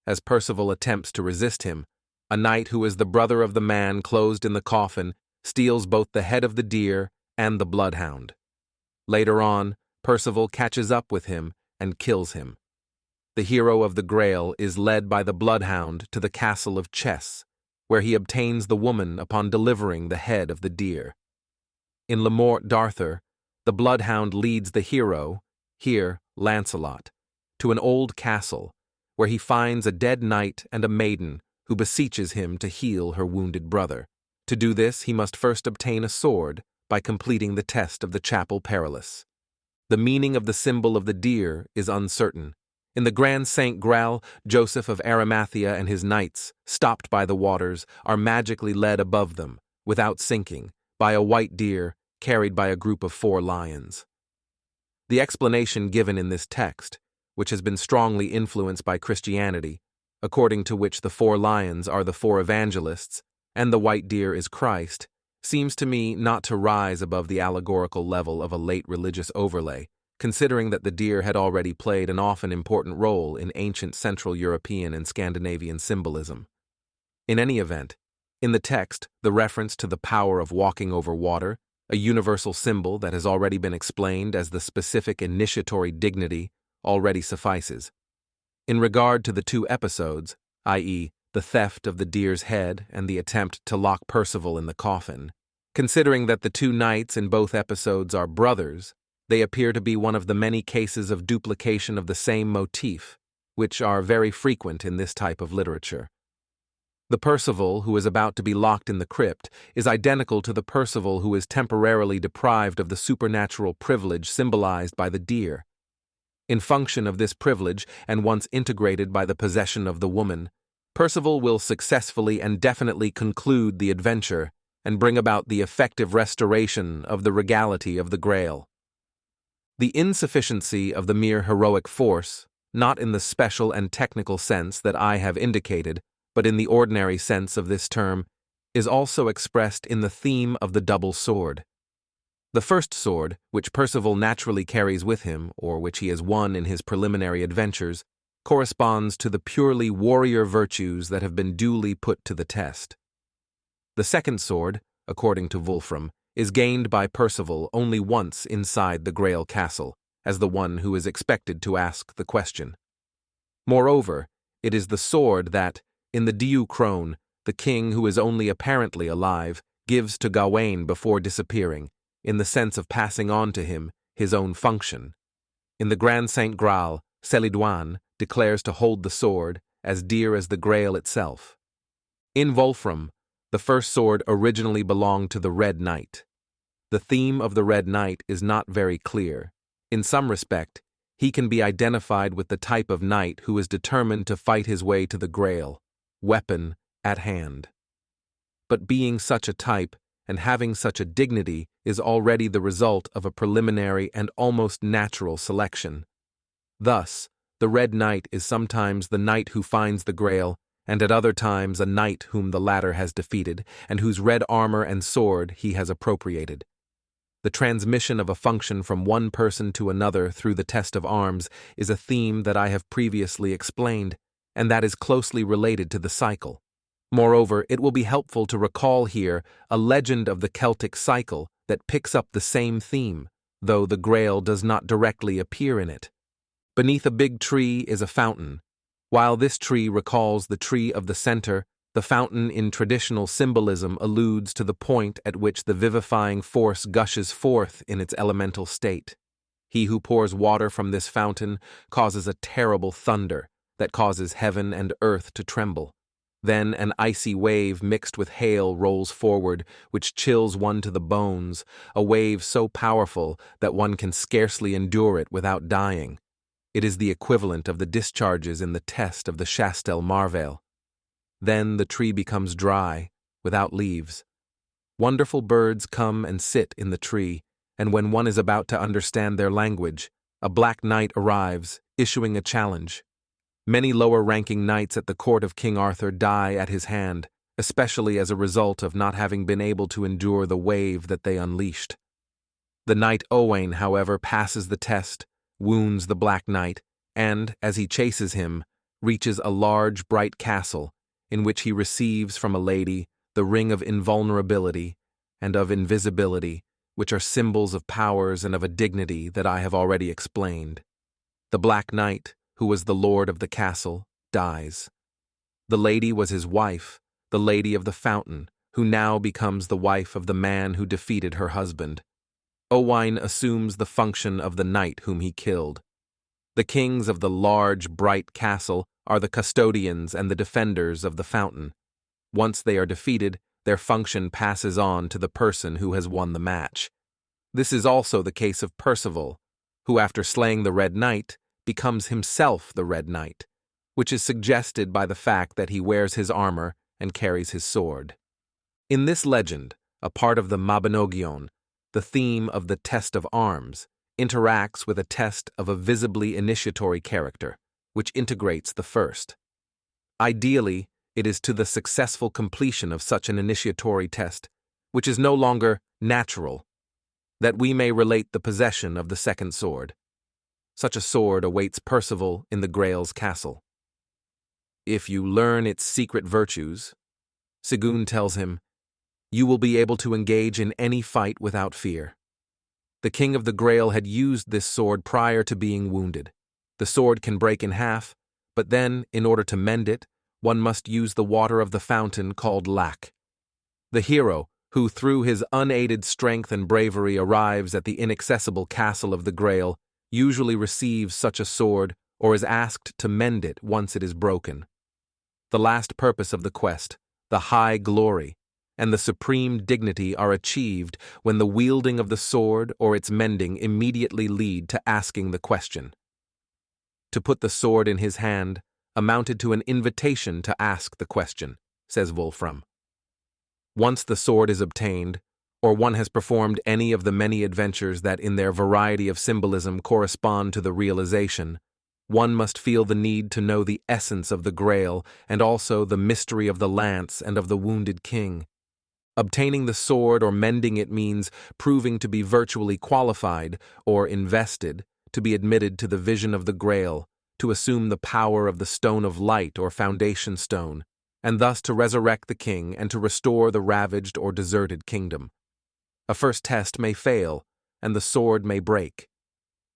As Percival attempts to resist him, a knight who is the brother of the man closed in the coffin steals both the head of the deer and the bloodhound. Later on, Percival catches up with him and kills him. The hero of the Grail is led by the bloodhound to the castle of Chess, where he obtains the woman upon delivering the head of the deer. In Le Morte d'Arthur, the bloodhound leads the hero, here Lancelot, to an old castle, where he finds a dead knight and a maiden who beseeches him to heal her wounded brother. To do this, he must first obtain a sword by completing the test of the Chapel Perilous. The meaning of the symbol of the deer is uncertain. In the Grand Saint Grail, Joseph of Arimathea and his knights, stopped by the waters, are magically led above them, without sinking, by a white deer carried by a group of 4 lions. The explanation given in this text, which has been strongly influenced by Christianity, according to which the 4 lions are the 4 evangelists, and the white deer is Christ, seems to me not to rise above the allegorical level of a late religious overlay, considering that the deer had already played an often important role in ancient Central European and Scandinavian symbolism. In any event, in the text, the reference to the power of walking over water, a universal symbol that has already been explained as the specific initiatory dignity, already suffices. In regard to the 2 episodes, i.e., the theft of the deer's head and the attempt to lock Percival in the coffin, considering that the 2 knights in both episodes are brothers, they appear to be one of the many cases of duplication of the same motif, which are very frequent in this type of literature. The Percival who is about to be locked in the crypt is identical to the Percival who is temporarily deprived of the supernatural privilege symbolized by the deer. In function of this privilege, and once integrated by the possession of the woman, Percival will successfully and definitely conclude the adventure and bring about the effective restoration of the regality of the Grail. The insufficiency of the mere heroic force, not in the special and technical sense that I have indicated, but in the ordinary sense of this term, is also expressed in the theme of the double sword. The first sword, which Percival naturally carries with him, or which he has won in his preliminary adventures, corresponds to the purely warrior virtues that have been duly put to the test. The second sword, according to Wolfram, is gained by Percival only once inside the Grail castle, as the one who is expected to ask the question. Moreover, it is the sword that, in the Diu Crone, the king who is only apparently alive, gives to Gawain before disappearing, in the sense of passing on to him his own function. In the Grand Saint Graal, Celidoine declares to hold the sword as dear as the Grail itself. In Wolfram, the first sword originally belonged to the Red Knight. The theme of the Red Knight is not very clear. In some respect, he can be identified with the type of knight who is determined to fight his way to the Grail, weapon at hand. But being such a type, and having such a dignity is already the result of a preliminary and almost natural selection. Thus, the Red Knight is sometimes the knight who finds the Grail, and at other times a knight whom the latter has defeated, and whose red armor and sword he has appropriated. The transmission of a function from one person to another through the test of arms is a theme that I have previously explained, and that is closely related to the cycle. Moreover, it will be helpful to recall here a legend of the Celtic cycle that picks up the same theme, though the Grail does not directly appear in it. Beneath a big tree is a fountain. While this tree recalls the tree of the center, the fountain in traditional symbolism alludes to the point at which the vivifying force gushes forth in its elemental state. He who pours water from this fountain causes a terrible thunder that causes heaven and earth to tremble. Then an icy wave mixed with hail rolls forward, which chills one to the bones, a wave so powerful that one can scarcely endure it without dying. It is the equivalent of the discharges in the test of the Chastel Marvale. Then the tree becomes dry, without leaves. Wonderful birds come and sit in the tree, and when one is about to understand their language, a black knight arrives, issuing a challenge. Many lower-ranking knights at the court of King Arthur die at his hand, especially as a result of not having been able to endure the wave that they unleashed. The knight Owain, however, passes the test, wounds the Black Knight, and, as he chases him, reaches a large, bright castle, in which he receives from a lady the ring of invulnerability and of invisibility, which are symbols of powers and of a dignity that I have already explained. The Black Knight, who was the lord of the castle, dies. The lady was his wife, the Lady of the Fountain, who now becomes the wife of the man who defeated her husband. Owain assumes the function of the knight whom he killed. The kings of the large, bright castle are the custodians and the defenders of the fountain. Once they are defeated, their function passes on to the person who has won the match. This is also the case of Percival, who after slaying the Red Knight, becomes himself the Red Knight, which is suggested by the fact that he wears his armor and carries his sword. In this legend, a part of the Mabinogion, the theme of the test of arms interacts with a test of a visibly initiatory character, which integrates the first. Ideally, it is to the successful completion of such an initiatory test, which is no longer natural, that we may relate the possession of the second sword. Such a sword awaits Percival in the Grail's castle. If you learn its secret virtues, Sigurd tells him, you will be able to engage in any fight without fear. The King of the Grail had used this sword prior to being wounded. The sword can break in half, but then, in order to mend it, one must use the water of the fountain called lac. The hero, who through his unaided strength and bravery arrives at the inaccessible castle of the Grail, usually receives such a sword or is asked to mend it once it is broken. The last purpose of the quest, the high glory, and the supreme dignity are achieved when the wielding of the sword or its mending immediately lead to asking the question. To put the sword in his hand amounted to an invitation to ask the question, says Wolfram. Once the sword is obtained, or one has performed any of the many adventures that in their variety of symbolism correspond to the realization, one must feel the need to know the essence of the Grail and also the mystery of the lance and of the wounded king. Obtaining the sword or mending it means proving to be virtually qualified or invested to be admitted to the vision of the Grail, to assume the power of the Stone of Light or Foundation Stone, and thus to resurrect the king and to restore the ravaged or deserted kingdom. A first test may fail, and the sword may break.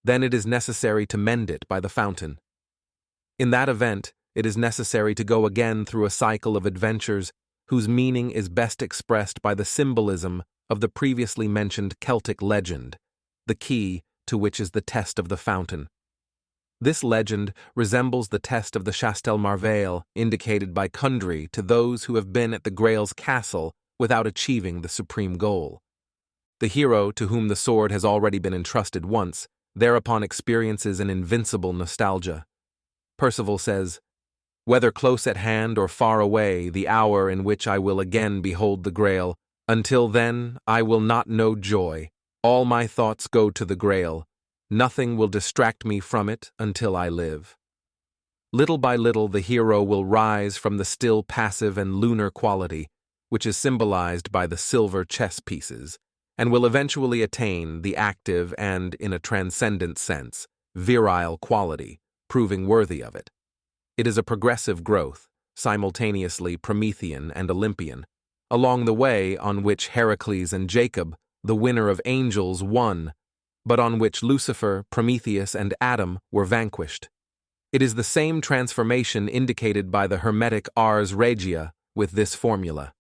Then it is necessary to mend it by the fountain. In that event, it is necessary to go again through a cycle of adventures whose meaning is best expressed by the symbolism of the previously mentioned Celtic legend, the key to which is the test of the fountain. This legend resembles the test of the Chastel Marvale indicated by Kundry to those who have been at the Grail's castle without achieving the supreme goal. The hero, to whom the sword has already been entrusted once, thereupon experiences an invincible nostalgia. Percival says, whether close at hand or far away, the hour in which I will again behold the Grail, Until then, I will not know joy. All my thoughts go to the Grail. Nothing will distract me from it until I live. Little by little, the hero will rise from the still passive and lunar quality, which is symbolized by the silver chess pieces, and will eventually attain the active and, in a transcendent sense, virile quality, proving worthy of it. It is a progressive growth, simultaneously Promethean and Olympian, along the way on which Heracles and Jacob, the winner of angels, won, but on which Lucifer, Prometheus, and Adam were vanquished. It is the same transformation indicated by the Hermetic ars regia with this formula.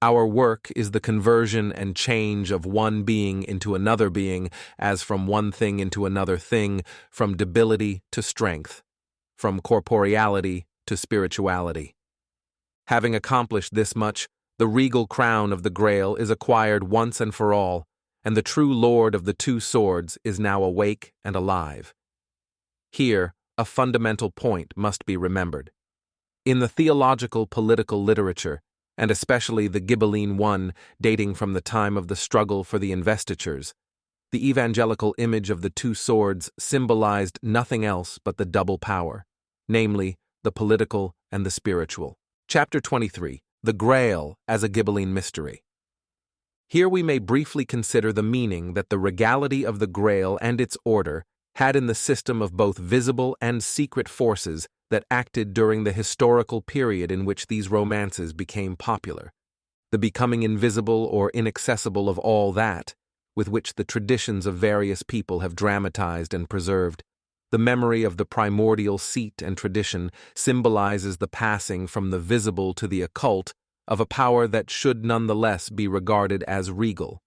Our work is the conversion and change of one being into another being, as from one thing into another thing, from debility to strength, from corporeality to spirituality. Having accomplished this much, the regal crown of the Grail is acquired once and for all, and the true Lord of the Two Swords is now awake and alive. Here, a fundamental point must be remembered. In the theological political literature, and especially the Ghibelline one dating from the time of the struggle for the investitures, the evangelical image of the two swords symbolized nothing else but the double power, namely, the political and the spiritual. Chapter 23. The Grail as a Ghibelline Mystery. Here we may briefly consider the meaning that the regality of the Grail and its order had in the system of both visible and secret forces that acted during the historical period in which these romances became popular, the becoming invisible or inaccessible of all that, with which the traditions of various people have dramatized and preserved. The memory of the primordial seat and tradition symbolizes the passing from the visible to the occult of a power that should nonetheless be regarded as regal.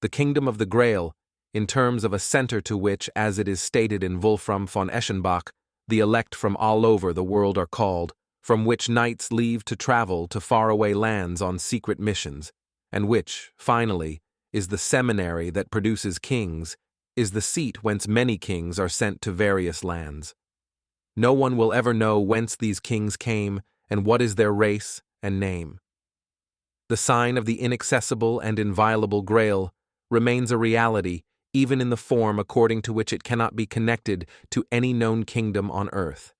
The kingdom of the Grail, in terms of a center to which, as it is stated in Wolfram von Eschenbach, the elect from all over the world are called, from which knights leave to travel to faraway lands on secret missions, and which, finally, is the seminary that produces kings, is the seat whence many kings are sent to various lands. No one will ever know whence these kings came and what is their race and name. The sign of the inaccessible and inviolable Grail remains a reality even in the form according to which it cannot be connected to any known kingdom on earth.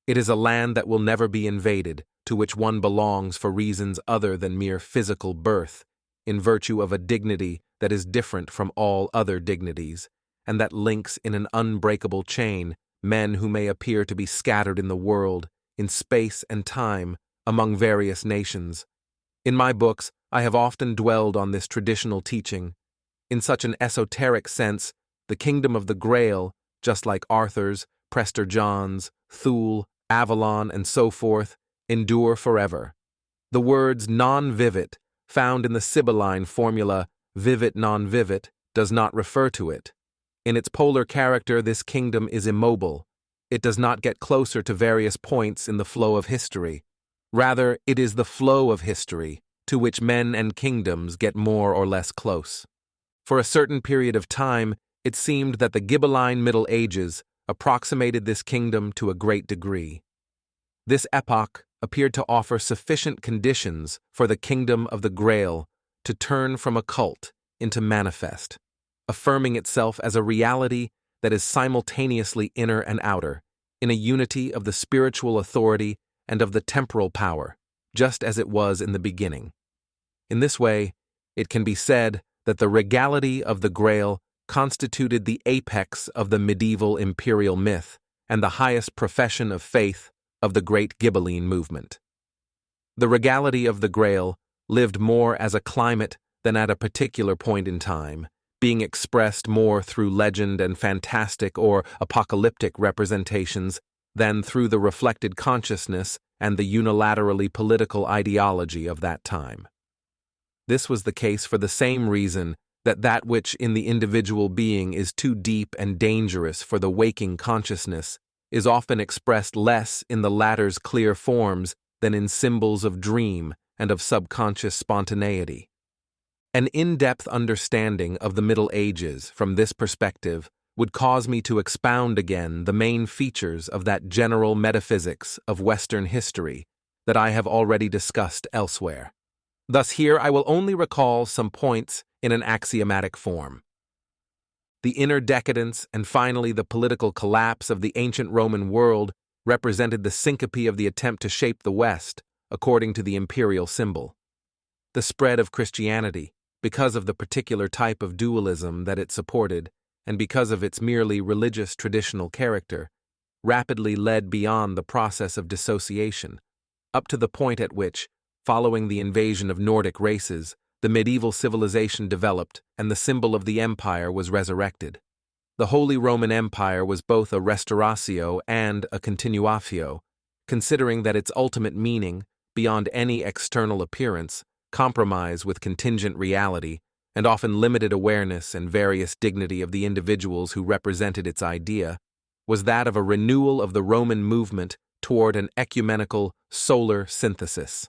It is a land that will never be invaded, to which one belongs for reasons other than mere physical birth, in virtue of a dignity that is different from all other dignities, and that links in an unbreakable chain men who may appear to be scattered in the world, in space and time, among various nations. In my books, I have often dwelled on this traditional teaching. In such an esoteric sense, the kingdom of the Grail, just like Arthur's, Prester John's, Thule, Avalon, and so forth, endure forever. The words non-vivit, found in the Sibylline formula vivit non-vivit, does not refer to it. In its polar character, this kingdom is immobile. It does not get closer to various points in the flow of history. Rather, it is the flow of history, to which men and kingdoms get more or less close. For a certain period of time, it seemed that the Ghibelline Middle Ages approximated this kingdom to a great degree. This epoch appeared to offer sufficient conditions for the kingdom of the Grail to turn from occult into manifest, affirming itself as a reality that is simultaneously inner and outer, in a unity of the spiritual authority and of the temporal power, just as it was in the beginning. In this way, it can be said that the regality of the Grail constituted the apex of the medieval imperial myth and the highest profession of faith of the great Ghibelline movement. The regality of the Grail lived more as a climate than at a particular point in time, being expressed more through legend and fantastic or apocalyptic representations than through the reflected consciousness and the unilaterally political ideology of that time. This was the case for the same reason that which in the individual being is too deep and dangerous for the waking consciousness is often expressed less in the latter's clear forms than in symbols of dream and of subconscious spontaneity. An in-depth understanding of the Middle Ages from this perspective would cause me to expound again the main features of that general metaphysics of Western history that I have already discussed elsewhere. Thus here I will only recall some points in an axiomatic form. The inner decadence and finally the political collapse of the ancient Roman world represented the syncope of the attempt to shape the West, according to the imperial symbol. The spread of Christianity, because of the particular type of dualism that it supported, and because of its merely religious traditional character, rapidly led beyond the process of dissociation, up to the point at which, following the invasion of Nordic races, the medieval civilization developed and the symbol of the empire was resurrected. The Holy Roman Empire was both a restauratio and a continuatio, considering that its ultimate meaning, beyond any external appearance, compromise with contingent reality, and often limited awareness and various dignity of the individuals who represented its idea, was that of a renewal of the Roman movement toward an ecumenical solar synthesis.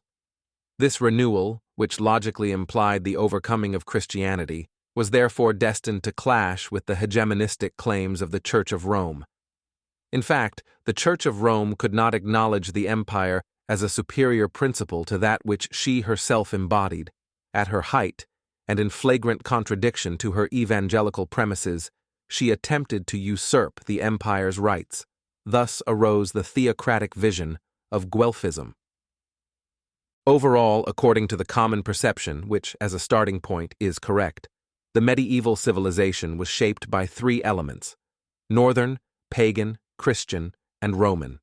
This renewal, which logically implied the overcoming of Christianity, was therefore destined to clash with the hegemonistic claims of the Church of Rome. In fact, the Church of Rome could not acknowledge the empire as a superior principle to that which she herself embodied. At her height, and in flagrant contradiction to her evangelical premises, she attempted to usurp the empire's rights. Thus arose the theocratic vision of Guelphism. Overall, according to the common perception, which, as a starting point, is correct, the medieval civilization was shaped by three elements: Northern, pagan, Christian, and Roman.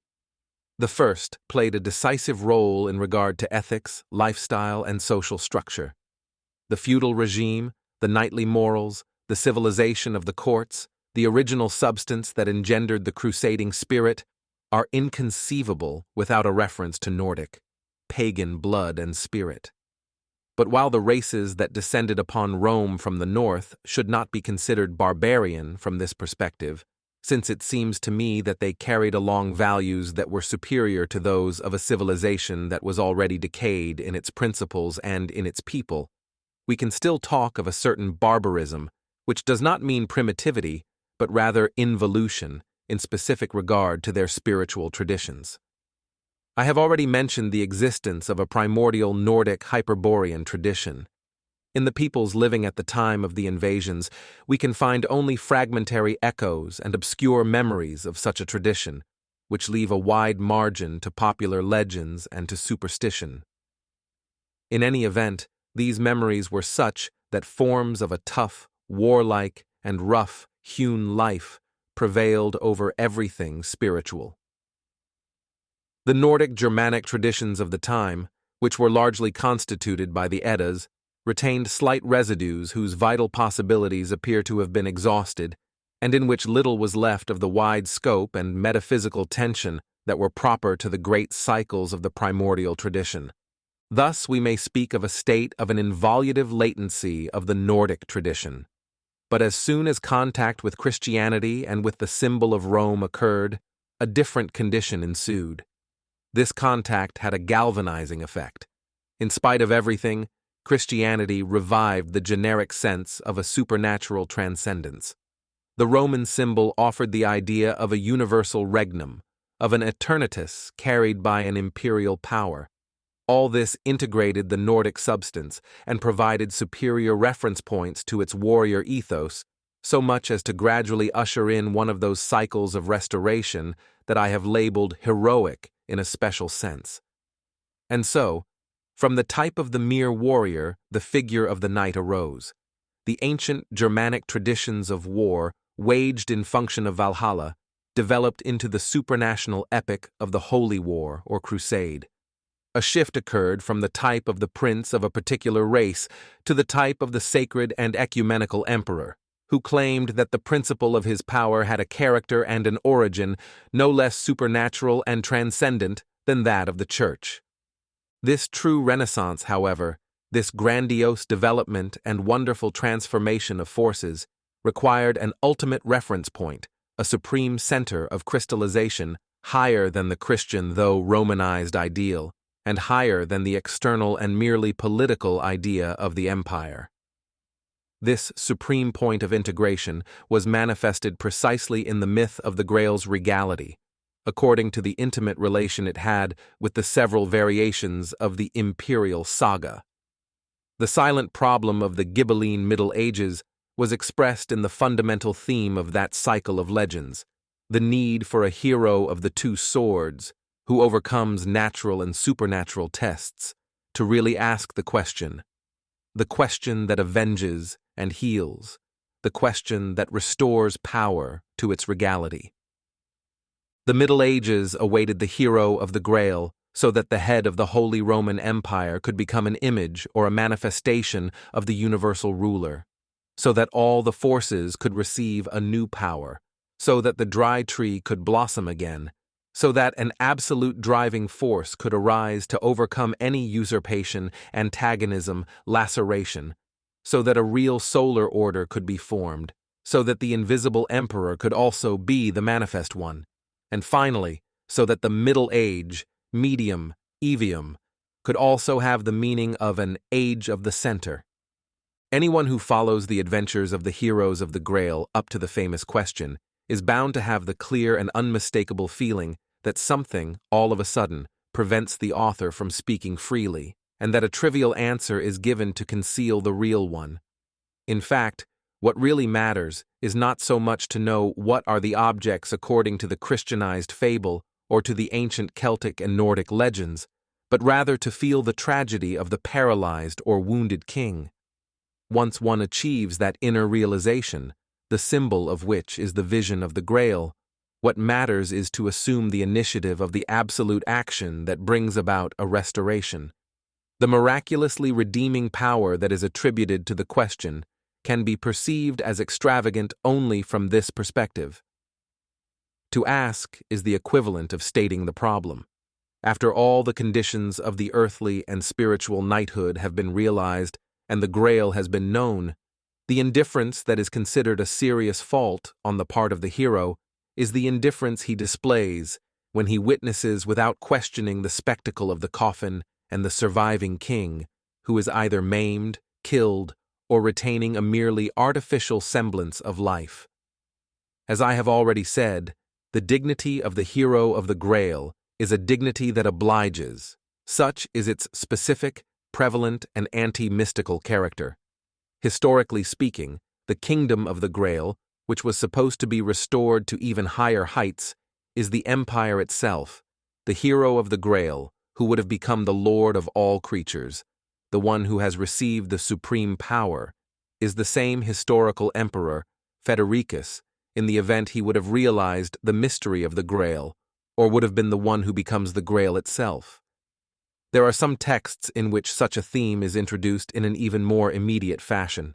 The first played a decisive role in regard to ethics, lifestyle, and social structure. The feudal regime, the knightly morals, the civilization of the courts, the original substance that engendered the crusading spirit, are inconceivable without a reference to Nordic, pagan blood and spirit. But while the races that descended upon Rome from the north should not be considered barbarian from this perspective, since it seems to me that they carried along values that were superior to those of a civilization that was already decayed in its principles and in its people, we can still talk of a certain barbarism, which does not mean primitivity, but rather involution in specific regard to their spiritual traditions. I have already mentioned the existence of a primordial Nordic Hyperborean tradition. In the peoples living at the time of the invasions, we can find only fragmentary echoes and obscure memories of such a tradition, which leave a wide margin to popular legends and to superstition. In any event, these memories were such that forms of a tough, warlike, and rough-hewn life prevailed over everything spiritual. The Nordic Germanic traditions of the time, which were largely constituted by the Eddas, retained slight residues whose vital possibilities appear to have been exhausted, and in which little was left of the wide scope and metaphysical tension that were proper to the great cycles of the primordial tradition. Thus we may speak of a state of an involutive latency of the Nordic tradition. But as soon as contact with Christianity and with the symbol of Rome occurred, a different condition ensued. This contact had a galvanizing effect. In spite of everything, Christianity revived the generic sense of a supernatural transcendence. The Roman symbol offered the idea of a universal regnum, of an eternitas carried by an imperial power. All this integrated the Nordic substance and provided superior reference points to its warrior ethos, so much as to gradually usher in one of those cycles of restoration that I have labeled heroic in a special sense. And so, from the type of the mere warrior, the figure of the knight arose. The ancient Germanic traditions of war, waged in function of Valhalla, developed into the supranational epic of the Holy War or Crusade. A shift occurred from the type of the prince of a particular race to the type of the sacred and ecumenical emperor, who claimed that the principle of his power had a character and an origin no less supernatural and transcendent than that of the Church. This true renaissance, however, this grandiose development and wonderful transformation of forces, required an ultimate reference point, a supreme center of crystallization higher than the Christian though Romanized ideal, and higher than the external and merely political idea of the empire. This supreme point of integration was manifested precisely in the myth of the Grail's regality, according to the intimate relation it had with the several variations of the Imperial Saga. The silent problem of the Ghibelline Middle Ages was expressed in the fundamental theme of that cycle of legends, the need for a hero of the two swords who overcomes natural and supernatural tests to really ask the question that avenges and heals, the question that restores power to its regality. The Middle Ages awaited the hero of the Grail so that the head of the Holy Roman Empire could become an image or a manifestation of the universal ruler, so that all the forces could receive a new power, so that the dry tree could blossom again, so that an absolute driving force could arise to overcome any usurpation, antagonism, laceration, so that a real solar order could be formed, so that the invisible emperor could also be the manifest one, and finally, so that the Middle Age, medium, evium, could also have the meaning of an age of the center. Anyone who follows the adventures of the heroes of the Grail up to the famous question is bound to have the clear and unmistakable feeling that something, all of a sudden, prevents the author from speaking freely, and that a trivial answer is given to conceal the real one. In fact, what really matters is not so much to know what are the objects according to the Christianized fable or to the ancient Celtic and Nordic legends, but rather to feel the tragedy of the paralyzed or wounded king. Once one achieves that inner realization, the symbol of which is the vision of the Grail, what matters is to assume the initiative of the absolute action that brings about a restoration. The miraculously redeeming power that is attributed to the question can be perceived as extravagant only from this perspective. To ask is the equivalent of stating the problem. After all the conditions of the earthly and spiritual knighthood have been realized and the Grail has been known, the indifference that is considered a serious fault on the part of the hero is the indifference he displays when he witnesses without questioning the spectacle of the coffin and the surviving king, who is either maimed, killed, or retaining a merely artificial semblance of life. As I have already said, the dignity of the hero of the Grail is a dignity that obliges. Such is its specific, prevalent, and anti-mystical character. Historically speaking, the kingdom of the Grail, which was supposed to be restored to even higher heights, is the empire itself, the hero of the Grail, who would have become the lord of all creatures, the one who has received the supreme power, is the same historical emperor, Frederick, in the event he would have realized the mystery of the Grail, or would have been the one who becomes the Grail itself. There are some texts in which such a theme is introduced in an even more immediate fashion.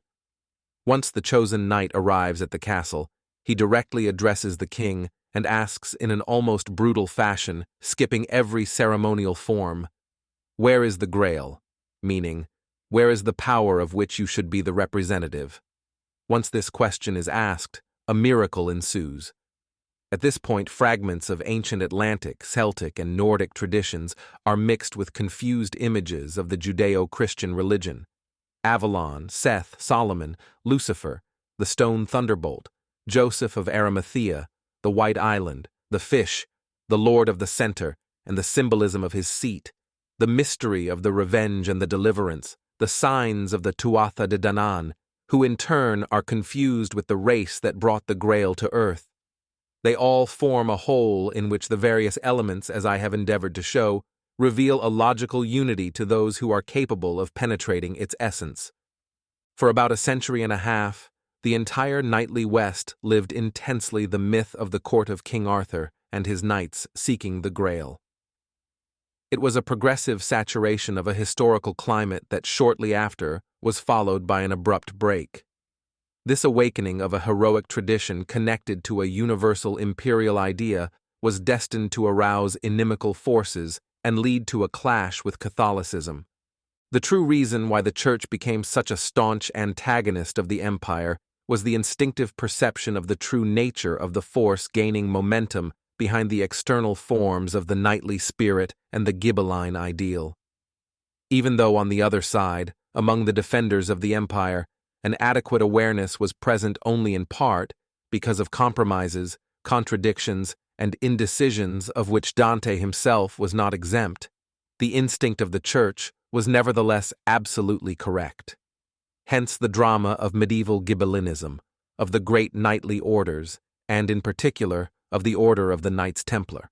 Once the chosen knight arrives at the castle, he directly addresses the king and asks in an almost brutal fashion, skipping every ceremonial form, "Where is the Grail?" meaning, where is the power of which you should be the representative? Once this question is asked, a miracle ensues. At this point, fragments of ancient Atlantic, Celtic, and Nordic traditions are mixed with confused images of the Judeo-Christian religion. Avalon, Seth, Solomon, Lucifer, the stone Thunderbolt, Joseph of Arimathea, the White Island, the fish, the Lord of the Center, and the symbolism of his seat, the mystery of the revenge and the deliverance, the signs of the Tuatha de Danann, who in turn are confused with the race that brought the Grail to earth. They all form a whole in which the various elements, as I have endeavored to show, reveal a logical unity to those who are capable of penetrating its essence. For about a century and a half, the entire knightly West lived intensely the myth of the court of King Arthur and his knights seeking the Grail. It was a progressive saturation of a historical climate that shortly after was followed by an abrupt break. This awakening of a heroic tradition connected to a universal imperial idea was destined to arouse inimical forces and lead to a clash with Catholicism. The true reason why the Church became such a staunch antagonist of the empire was the instinctive perception of the true nature of the force gaining momentum behind the external forms of the knightly spirit and the Ghibelline ideal. Even though on the other side, among the defenders of the empire, an adequate awareness was present only in part because of compromises, contradictions, and indecisions of which Dante himself was not exempt, the instinct of the Church was nevertheless absolutely correct. Hence the drama of medieval Ghibellinism, of the great knightly orders, and in particular of the Order of the Knights Templar.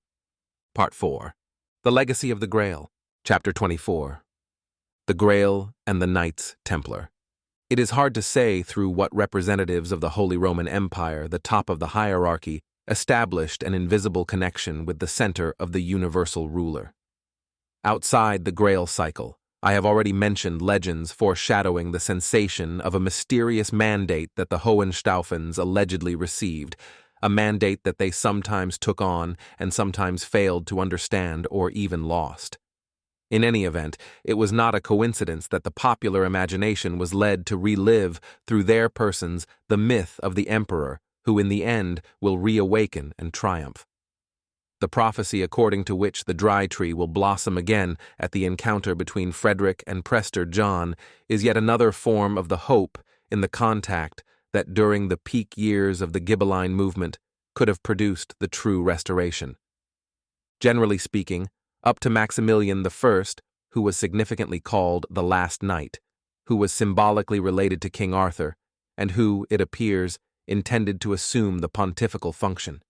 Part 4. The Legacy of the Grail. Chapter 24. The Grail and the Knights Templar. It is hard to say through what representatives of the Holy Roman Empire the top of the hierarchy established an invisible connection with the center of the universal ruler. Outside the Grail cycle, I have already mentioned legends foreshadowing the sensation of a mysterious mandate that the Hohenstaufens allegedly received, a mandate that they sometimes took on and sometimes failed to understand or even lost. In any event, it was not a coincidence that the popular imagination was led to relive through their persons the myth of the emperor, who in the end will reawaken and triumph. The prophecy according to which the dry tree will blossom again at the encounter between Frederick and Prester John is yet another form of the hope in the contact that during the peak years of the Ghibelline movement could have produced the true restoration. Generally speaking, up to Maximilian I, who was significantly called the Last Knight, who was symbolically related to King Arthur, and who, it appears, intended to assume the pontifical function.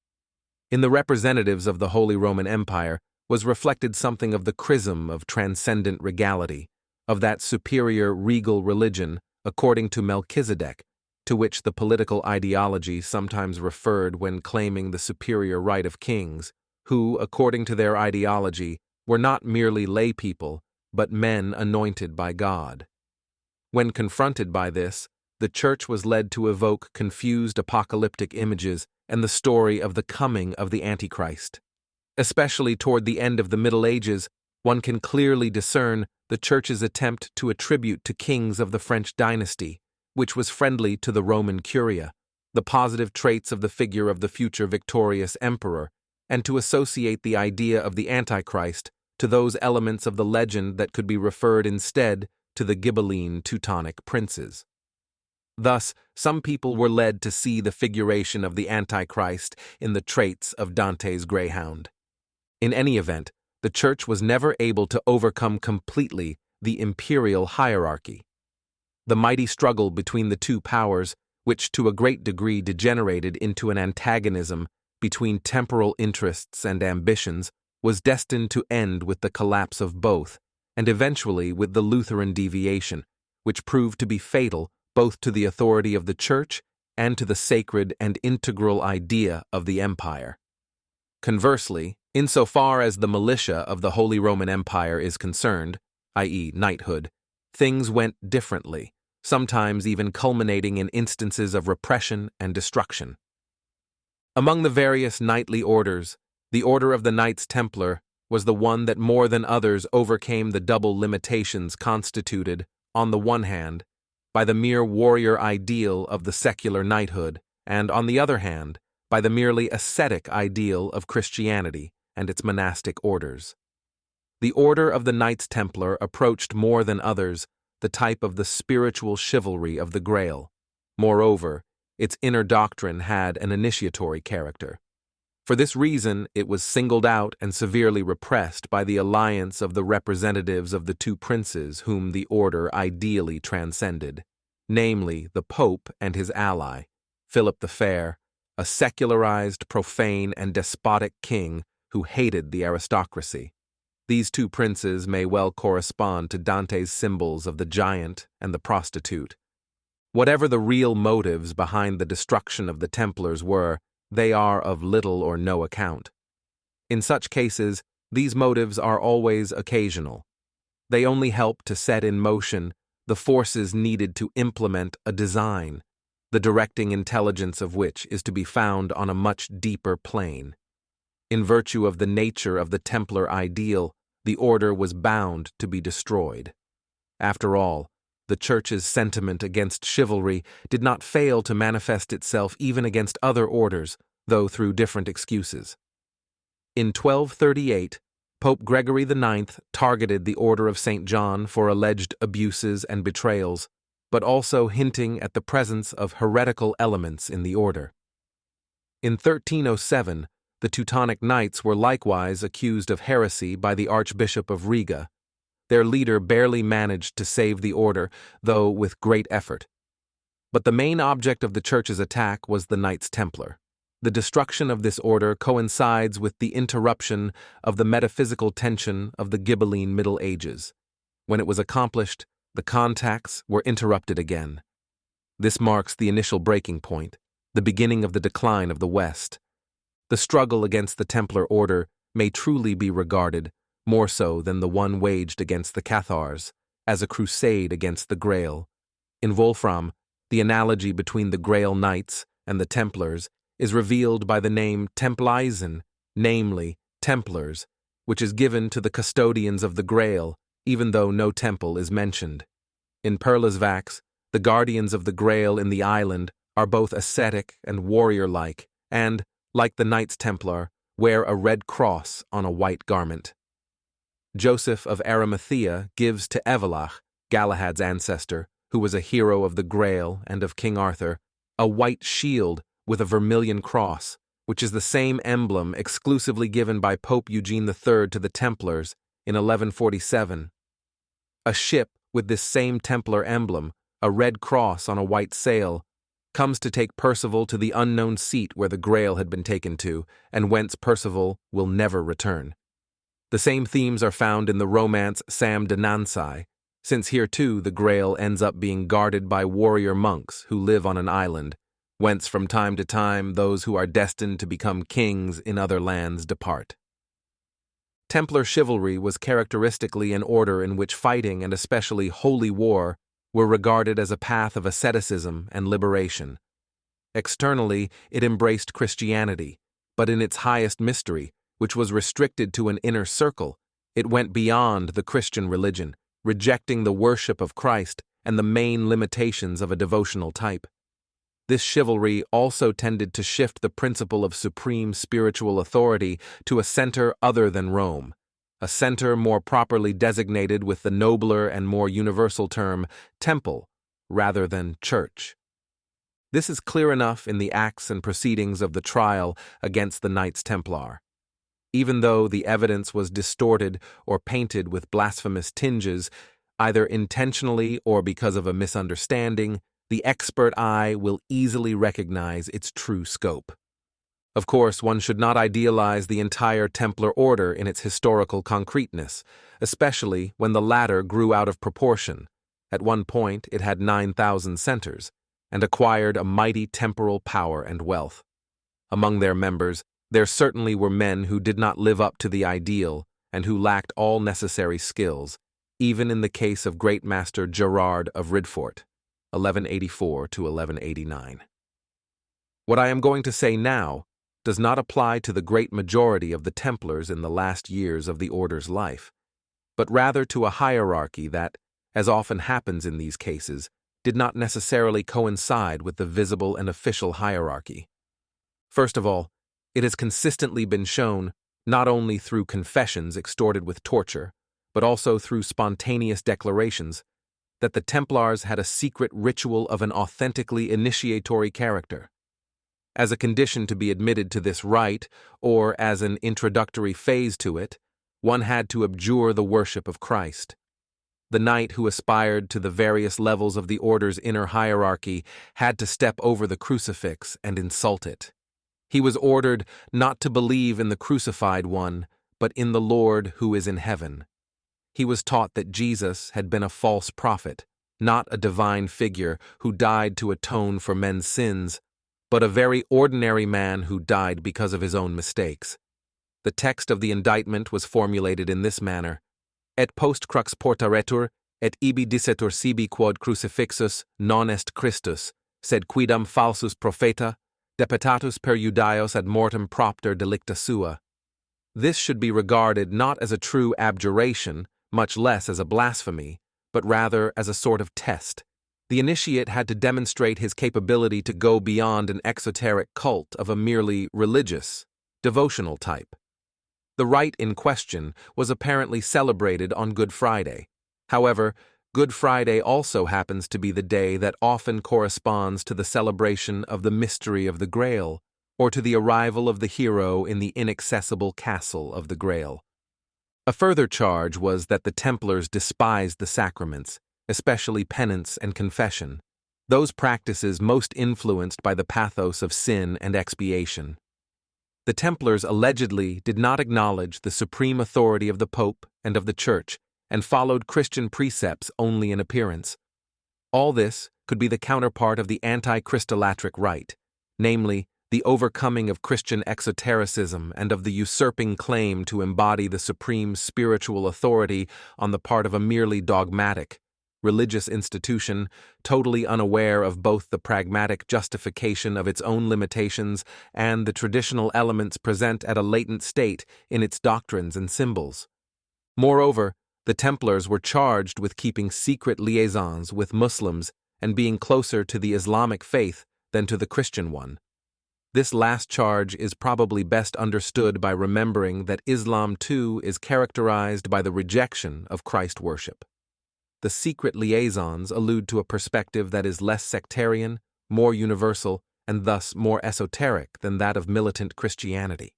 In the representatives of the Holy Roman Empire was reflected something of the chrism of transcendent regality, of that superior regal religion, according to Melchizedek, to which the political ideology sometimes referred when claiming the superior right of kings, who, according to their ideology, were not merely lay people, but men anointed by God. When confronted by this, the Church was led to evoke confused apocalyptic images and the story of the coming of the Antichrist. Especially toward the end of the Middle Ages, one can clearly discern the Church's attempt to attribute to kings of the French dynasty, which was friendly to the Roman Curia, the positive traits of the figure of the future victorious emperor, and to associate the idea of the Antichrist to those elements of the legend that could be referred instead to the Ghibelline Teutonic princes. Thus, some people were led to see the figuration of the Antichrist in the traits of Dante's Greyhound. In any event, the Church was never able to overcome completely the imperial hierarchy. The mighty struggle between the two powers, which to a great degree degenerated into an antagonism between temporal interests and ambitions, was destined to end with the collapse of both, and eventually with the Lutheran deviation, which proved to be fatal both to the authority of the Church and to the sacred and integral idea of the empire. Conversely, insofar as the militia of the Holy Roman Empire is concerned, i.e., knighthood, things went differently, sometimes even culminating in instances of repression and destruction. Among the various knightly orders, the Order of the Knights Templar was the one that more than others overcame the double limitations constituted, on the one hand, by the mere warrior ideal of the secular knighthood, and, on the other hand, by the merely ascetic ideal of Christianity and its monastic orders. The Order of the Knights Templar approached more than others the type of the spiritual chivalry of the Grail. Moreover, its inner doctrine had an initiatory character. For this reason, it was singled out and severely repressed by the alliance of the representatives of the two princes whom the order ideally transcended, namely the Pope and his ally, Philip the Fair, a secularized, profane, and despotic king who hated the aristocracy. These two princes may well correspond to Dante's symbols of the giant and the prostitute. Whatever the real motives behind the destruction of the Templars were, they are of little or no account. In such cases, these motives are always occasional. They only help to set in motion the forces needed to implement a design, the directing intelligence of which is to be found on a much deeper plane. In virtue of the nature of the Templar ideal, the order was bound to be destroyed. After all, the Church's sentiment against chivalry did not fail to manifest itself even against other orders, though through different excuses. In 1238, Pope Gregory IX targeted the Order of St. John for alleged abuses and betrayals, but also hinting at the presence of heretical elements in the order. In 1307, the Teutonic Knights were likewise accused of heresy by the Archbishop of Riga, Their leader barely managed to save the order, though with great effort. But the main object of the Church's attack was the Knights Templar. The destruction of this order coincides with the interruption of the metaphysical tension of the Ghibelline Middle Ages. When it was accomplished, the contacts were interrupted again. This marks the initial breaking point, the beginning of the decline of the West. The struggle against the Templar order may truly be regarded, more so than the one waged against the Cathars, as a crusade against the Grail. In Wolfram, the analogy between the Grail Knights and the Templars is revealed by the name Templisen, namely, Templars, which is given to the custodians of the Grail, even though no temple is mentioned. In Perles Vax, the guardians of the Grail in the island are both ascetic and warrior-like, and, like the Knights Templar, wear a red cross on a white garment. Joseph of Arimathea gives to Epilogue, Galahad's ancestor, who was a hero of the Grail and of King Arthur, a white shield with a vermilion cross, which is the same emblem exclusively given by Pope Eugene III to the Templars in 1147. A ship with this same Templar emblem, a red cross on a white sail, comes to take Percival to the unknown seat where the Grail had been taken to, and whence Percival will never return. The same themes are found in the romance Sam de Nancy, since here too the Grail ends up being guarded by warrior monks who live on an island, whence from time to time those who are destined to become kings in other lands depart. Templar chivalry was characteristically an order in which fighting and especially holy war were regarded as a path of asceticism and liberation. Externally, it embraced Christianity, but in its highest mystery, which was restricted to an inner circle, it went beyond the Christian religion, rejecting the worship of Christ and the main limitations of a devotional type. This chivalry also tended to shift the principle of supreme spiritual authority to a center other than Rome, a center more properly designated with the nobler and more universal term temple rather than church. This is clear enough in the acts and proceedings of the trial against the Knights Templar. Even though the evidence was distorted or painted with blasphemous tinges, either intentionally or because of a misunderstanding, the expert eye will easily recognize its true scope. Of course, one should not idealize the entire Templar order in its historical concreteness, especially when the latter grew out of proportion. At one point, it had 9,000 centers, and acquired a mighty temporal power and wealth. Among their members, there certainly were men who did not live up to the ideal and who lacked all necessary skills, even in the case of Great Master Gerard of Ridfort, 1184 to 1189. What I am going to say now does not apply to the great majority of the Templars in the last years of the order's life, but rather to a hierarchy that, as often happens in these cases, did not necessarily coincide with the visible and official hierarchy. First of all, it has consistently been shown, not only through confessions extorted with torture, but also through spontaneous declarations, that the Templars had a secret ritual of an authentically initiatory character. As a condition to be admitted to this rite, or as an introductory phase to it, one had to abjure the worship of Christ. The knight who aspired to the various levels of the order's inner hierarchy had to step over the crucifix and insult it. He was ordered not to believe in the crucified one, but in the Lord who is in heaven. He was taught that Jesus had been a false prophet, not a divine figure who died to atone for men's sins, but a very ordinary man who died because of his own mistakes. The text of the indictment was formulated in this manner: Et post crux portaretur, et ibi dissetur sibi quod crucifixus non est Christus, sed quidam falsus propheta, deputatus per Judaios ad mortem propter delicta sua. This should be regarded not as a true abjuration, much less as a blasphemy, but rather as a sort of test. The initiate had to demonstrate his capability to go beyond an exoteric cult of a merely religious, devotional type. The rite in question was apparently celebrated on Good Friday. However, Good Friday also happens to be the day that often corresponds to the celebration of the mystery of the Grail, or to the arrival of the hero in the inaccessible castle of the Grail. A further charge was that the Templars despised the sacraments, especially penance and confession, those practices most influenced by the pathos of sin and expiation. The Templars allegedly did not acknowledge the supreme authority of the Pope and of the Church, and followed Christian precepts only in appearance. All this could be the counterpart of the anti-Christolatric rite, namely, the overcoming of Christian exotericism and of the usurping claim to embody the supreme spiritual authority on the part of a merely dogmatic, religious institution, totally unaware of both the pragmatic justification of its own limitations and the traditional elements present at a latent state in its doctrines and symbols. Moreover, the Templars were charged with keeping secret liaisons with Muslims and being closer to the Islamic faith than to the Christian one. This last charge is probably best understood by remembering that Islam too is characterized by the rejection of Christ worship. The secret liaisons allude to a perspective that is less sectarian, more universal, and thus more esoteric than that of militant Christianity.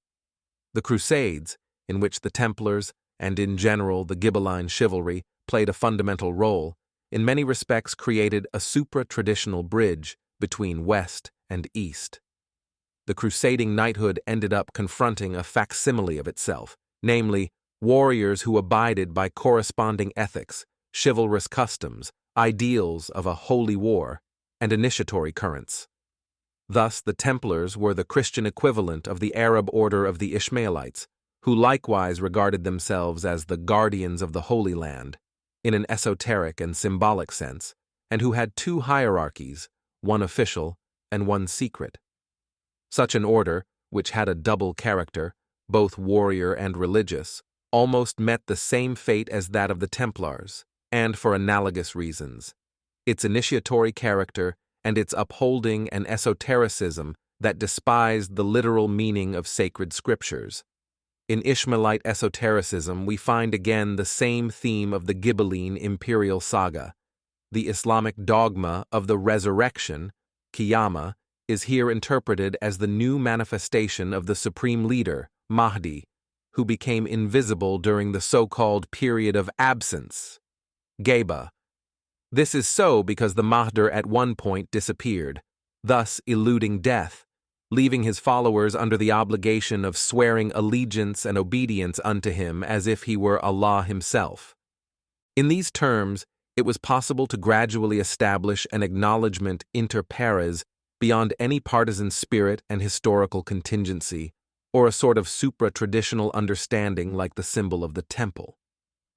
The Crusades, in which the Templars, and in general the Ghibelline chivalry, played a fundamental role, in many respects created a supra-traditional bridge between West and East. The crusading knighthood ended up confronting a facsimile of itself, namely, warriors who abided by corresponding ethics, chivalrous customs, ideals of a holy war, and initiatory currents. Thus, the Templars were the Christian equivalent of the Arab order of the Ishmaelites, who likewise regarded themselves as the guardians of the Holy Land, in an esoteric and symbolic sense, and who had two hierarchies, one official and one secret. Such an order, which had a double character, both warrior and religious, almost met the same fate as that of the Templars, and for analogous reasons. Its initiatory character and its upholding an esotericism that despised the literal meaning of sacred scriptures. In Ishmaelite esotericism, we find again the same theme of the Ghibelline Imperial Saga. The Islamic dogma of the resurrection, Qiyamah, is here interpreted as the new manifestation of the supreme leader, Mahdi, who became invisible during the so-called period of absence, Gheba. This is so because the Mahdi at one point disappeared, thus eluding death, leaving his followers under the obligation of swearing allegiance and obedience unto him as if he were Allah himself. In these terms, it was possible to gradually establish an acknowledgement inter pares beyond any partisan spirit and historical contingency, or a sort of supra-traditional understanding like the symbol of the temple.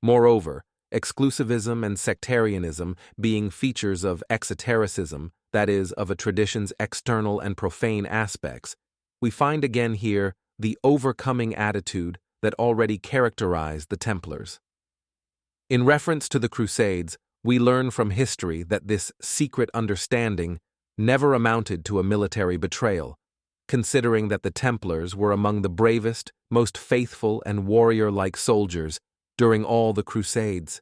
Moreover, exclusivism and sectarianism being features of exotericism, that is, of a tradition's external and profane aspects, we find again here the overcoming attitude that already characterized the Templars. In reference to the Crusades, we learn from history that this secret understanding never amounted to a military betrayal, considering that the Templars were among the bravest, most faithful and warrior-like soldiers during all the Crusades.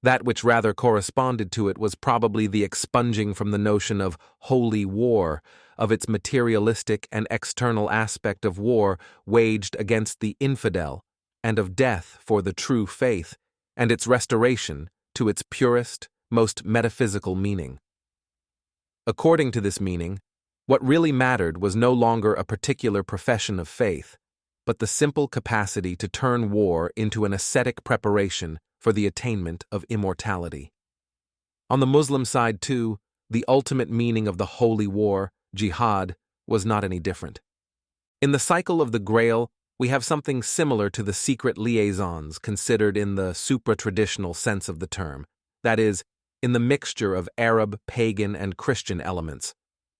That which rather corresponded to it was probably the expunging from the notion of holy war, of its materialistic and external aspect of war waged against the infidel, and of death for the true faith, and its restoration to its purest, most metaphysical meaning. According to this meaning, what really mattered was no longer a particular profession of faith, but the simple capacity to turn war into an ascetic preparation for the attainment of immortality. On the Muslim side, too, the ultimate meaning of the holy war, jihad, was not any different. In the cycle of the Grail, we have something similar to the secret liaisons considered in the supra-traditional sense of the term, that is, in the mixture of Arab, pagan, and Christian elements.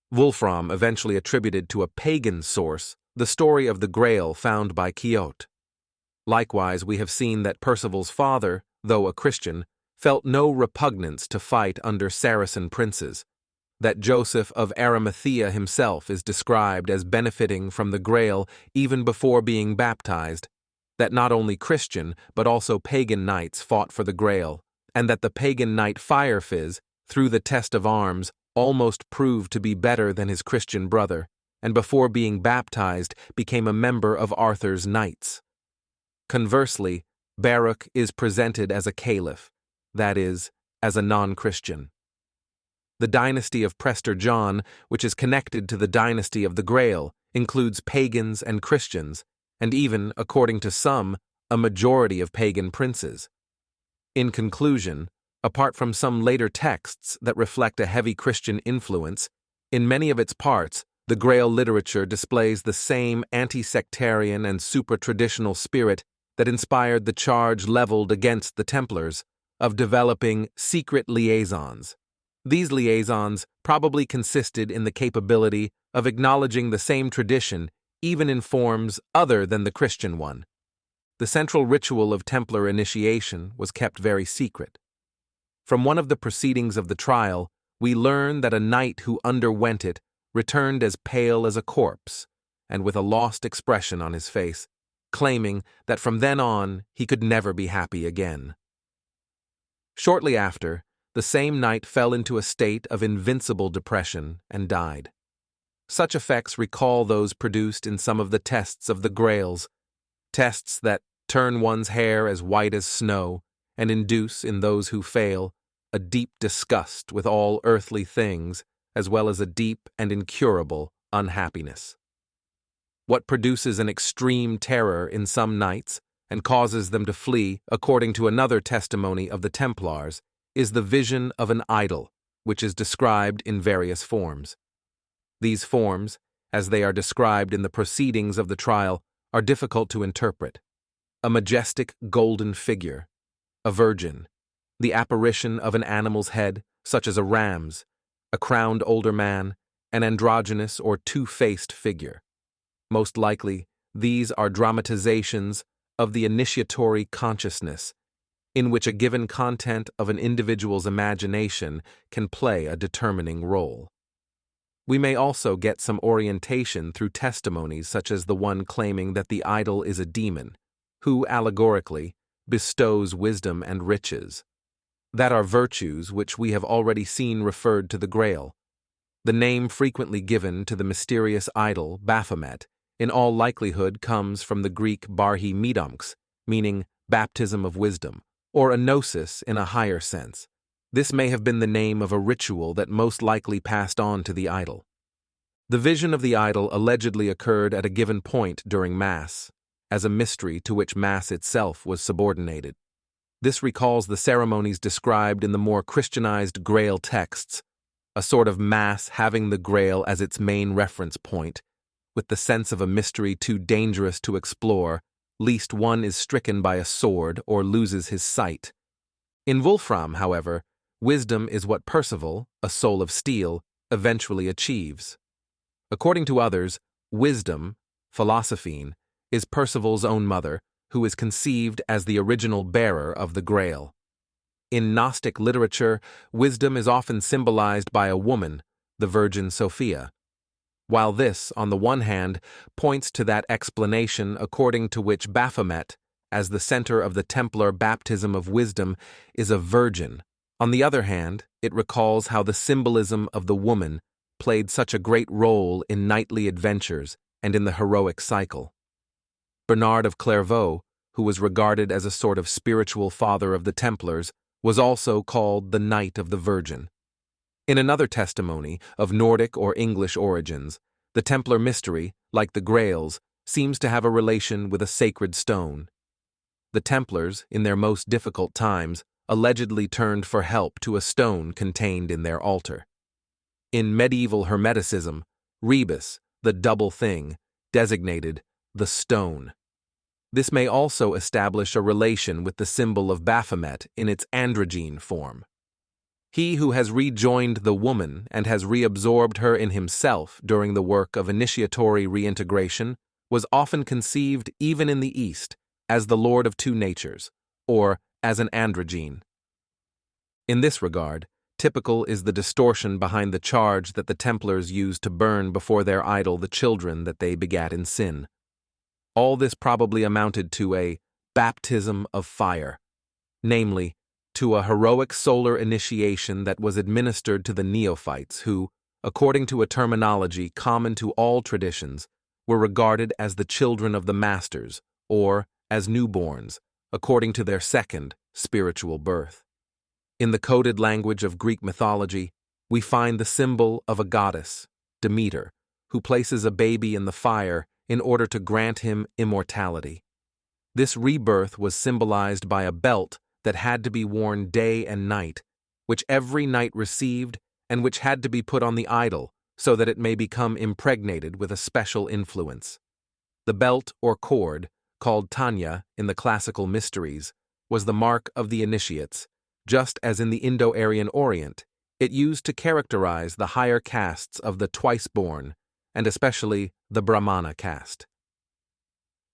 Wolfram eventually attributed to a pagan source the story of the Grail found by Quixote. Likewise, we have seen that Percival's father, though a Christian, felt no repugnance to fight under Saracen princes, that Joseph of Arimathea himself is described as benefiting from the Grail even before being baptized, that not only Christian but also pagan knights fought for the Grail, and that the pagan knight Firefizz, through the test of arms, almost proved to be better than his Christian brother, and before being baptized became a member of Arthur's knights. Conversely, Baruch is presented as a caliph, that is, as a non-Christian. The dynasty of Prester John, which is connected to the dynasty of the Grail, includes pagans and Christians, and even, according to some, a majority of pagan princes. In conclusion, apart from some later texts that reflect a heavy Christian influence, in many of its parts, the Grail literature displays the same anti-sectarian and supra-traditional spirit that inspired the charge leveled against the Templars of developing secret liaisons. These liaisons probably consisted in the capability of acknowledging the same tradition even in forms other than the Christian one. The central ritual of Templar initiation was kept very secret. From one of the proceedings of the trial, we learn that a knight who underwent it returned as pale as a corpse and with a lost expression on his face, claiming that from then on he could never be happy again. Shortly after, the same knight fell into a state of invincible depression and died. Such effects recall those produced in some of the tests of the Grails, tests that turn one's hair as white as snow and induce in those who fail a deep disgust with all earthly things as well as a deep and incurable unhappiness. What produces an extreme terror in some knights and causes them to flee, according to another testimony of the Templars, is the vision of an idol, which is described in various forms. These forms, as they are described in the proceedings of the trial, are difficult to interpret. A majestic golden figure, a virgin, the apparition of an animal's head, such as a ram's, a crowned older man, an androgynous or two-faced figure. Most likely, these are dramatizations of the initiatory consciousness, in which a given content of an individual's imagination can play a determining role. We may also get some orientation through testimonies such as the one claiming that the idol is a demon, who, allegorically, bestows wisdom and riches. That are virtues which we have already seen referred to the Grail. The name frequently given to the mysterious idol, Baphomet, in all likelihood comes from the Greek barhi medomx, meaning baptism of wisdom, or a gnosis in a higher sense. This may have been the name of a ritual that most likely passed on to the idol. The vision of the idol allegedly occurred at a given point during Mass, as a mystery to which Mass itself was subordinated. This recalls the ceremonies described in the more Christianized Grail texts, a sort of Mass having the Grail as its main reference point, with the sense of a mystery too dangerous to explore, lest one is stricken by a sword or loses his sight. In Wolfram, however, wisdom is what Percival, a soul of steel, eventually achieves. According to others, wisdom, Philosophine, is Percival's own mother, who is conceived as the original bearer of the Grail. In Gnostic literature, wisdom is often symbolized by a woman, the Virgin Sophia. While this, on the one hand, points to that explanation according to which Baphomet, as the center of the Templar baptism of wisdom, is a virgin, on the other hand, it recalls how the symbolism of the woman played such a great role in knightly adventures and in the heroic cycle. Bernard of Clairvaux, who was regarded as a sort of spiritual father of the Templars, was also called the Knight of the Virgin. In another testimony, of Nordic or English origins, the Templar mystery, like the Grails, seems to have a relation with a sacred stone. The Templars, in their most difficult times, allegedly turned for help to a stone contained in their altar. In medieval Hermeticism, rebus, the double thing, designated the stone. This may also establish a relation with the symbol of Baphomet in its androgyne form. He who has rejoined the woman and has reabsorbed her in himself during the work of initiatory reintegration was often conceived even in the East as the Lord of two natures, or as an androgyne. In this regard, typical is the distortion behind the charge that the Templars used to burn before their idol the children that they begat in sin. All this probably amounted to a baptism of fire, namely, to a heroic solar initiation that was administered to the neophytes who, according to a terminology common to all traditions, were regarded as the children of the masters, or as newborns, according to their second, spiritual birth. In the coded language of Greek mythology, we find the symbol of a goddess, Demeter, who places a baby in the fire in order to grant him immortality. This rebirth was symbolized by a belt that had to be worn day and night, which every knight received and which had to be put on the idol so that it may become impregnated with a special influence. The belt or cord, called Tanya in the classical mysteries, was the mark of the initiates, just as in the Indo-Aryan Orient, it used to characterize the higher castes of the twice-born, and especially the Brahmana caste.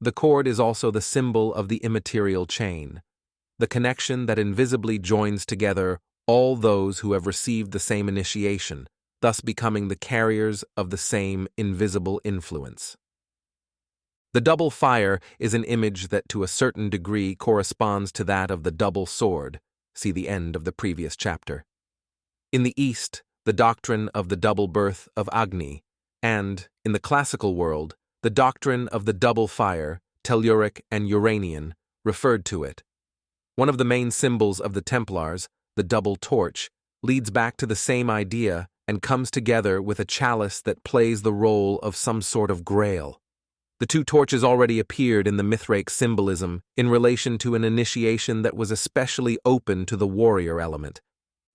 The cord is also the symbol of the immaterial chain, the connection that invisibly joins together all those who have received the same initiation, thus becoming the carriers of the same invisible influence. The double fire is an image that to a certain degree corresponds to that of the double sword, see the end of the previous chapter. In the East, the doctrine of the double birth of Agni, and, in the classical world, the doctrine of the double fire, Telluric and Uranian, referred to it. One of the main symbols of the Templars, the double torch, leads back to the same idea and comes together with a chalice that plays the role of some sort of Grail. The two torches already appeared in the Mithraic symbolism in relation to an initiation that was especially open to the warrior element.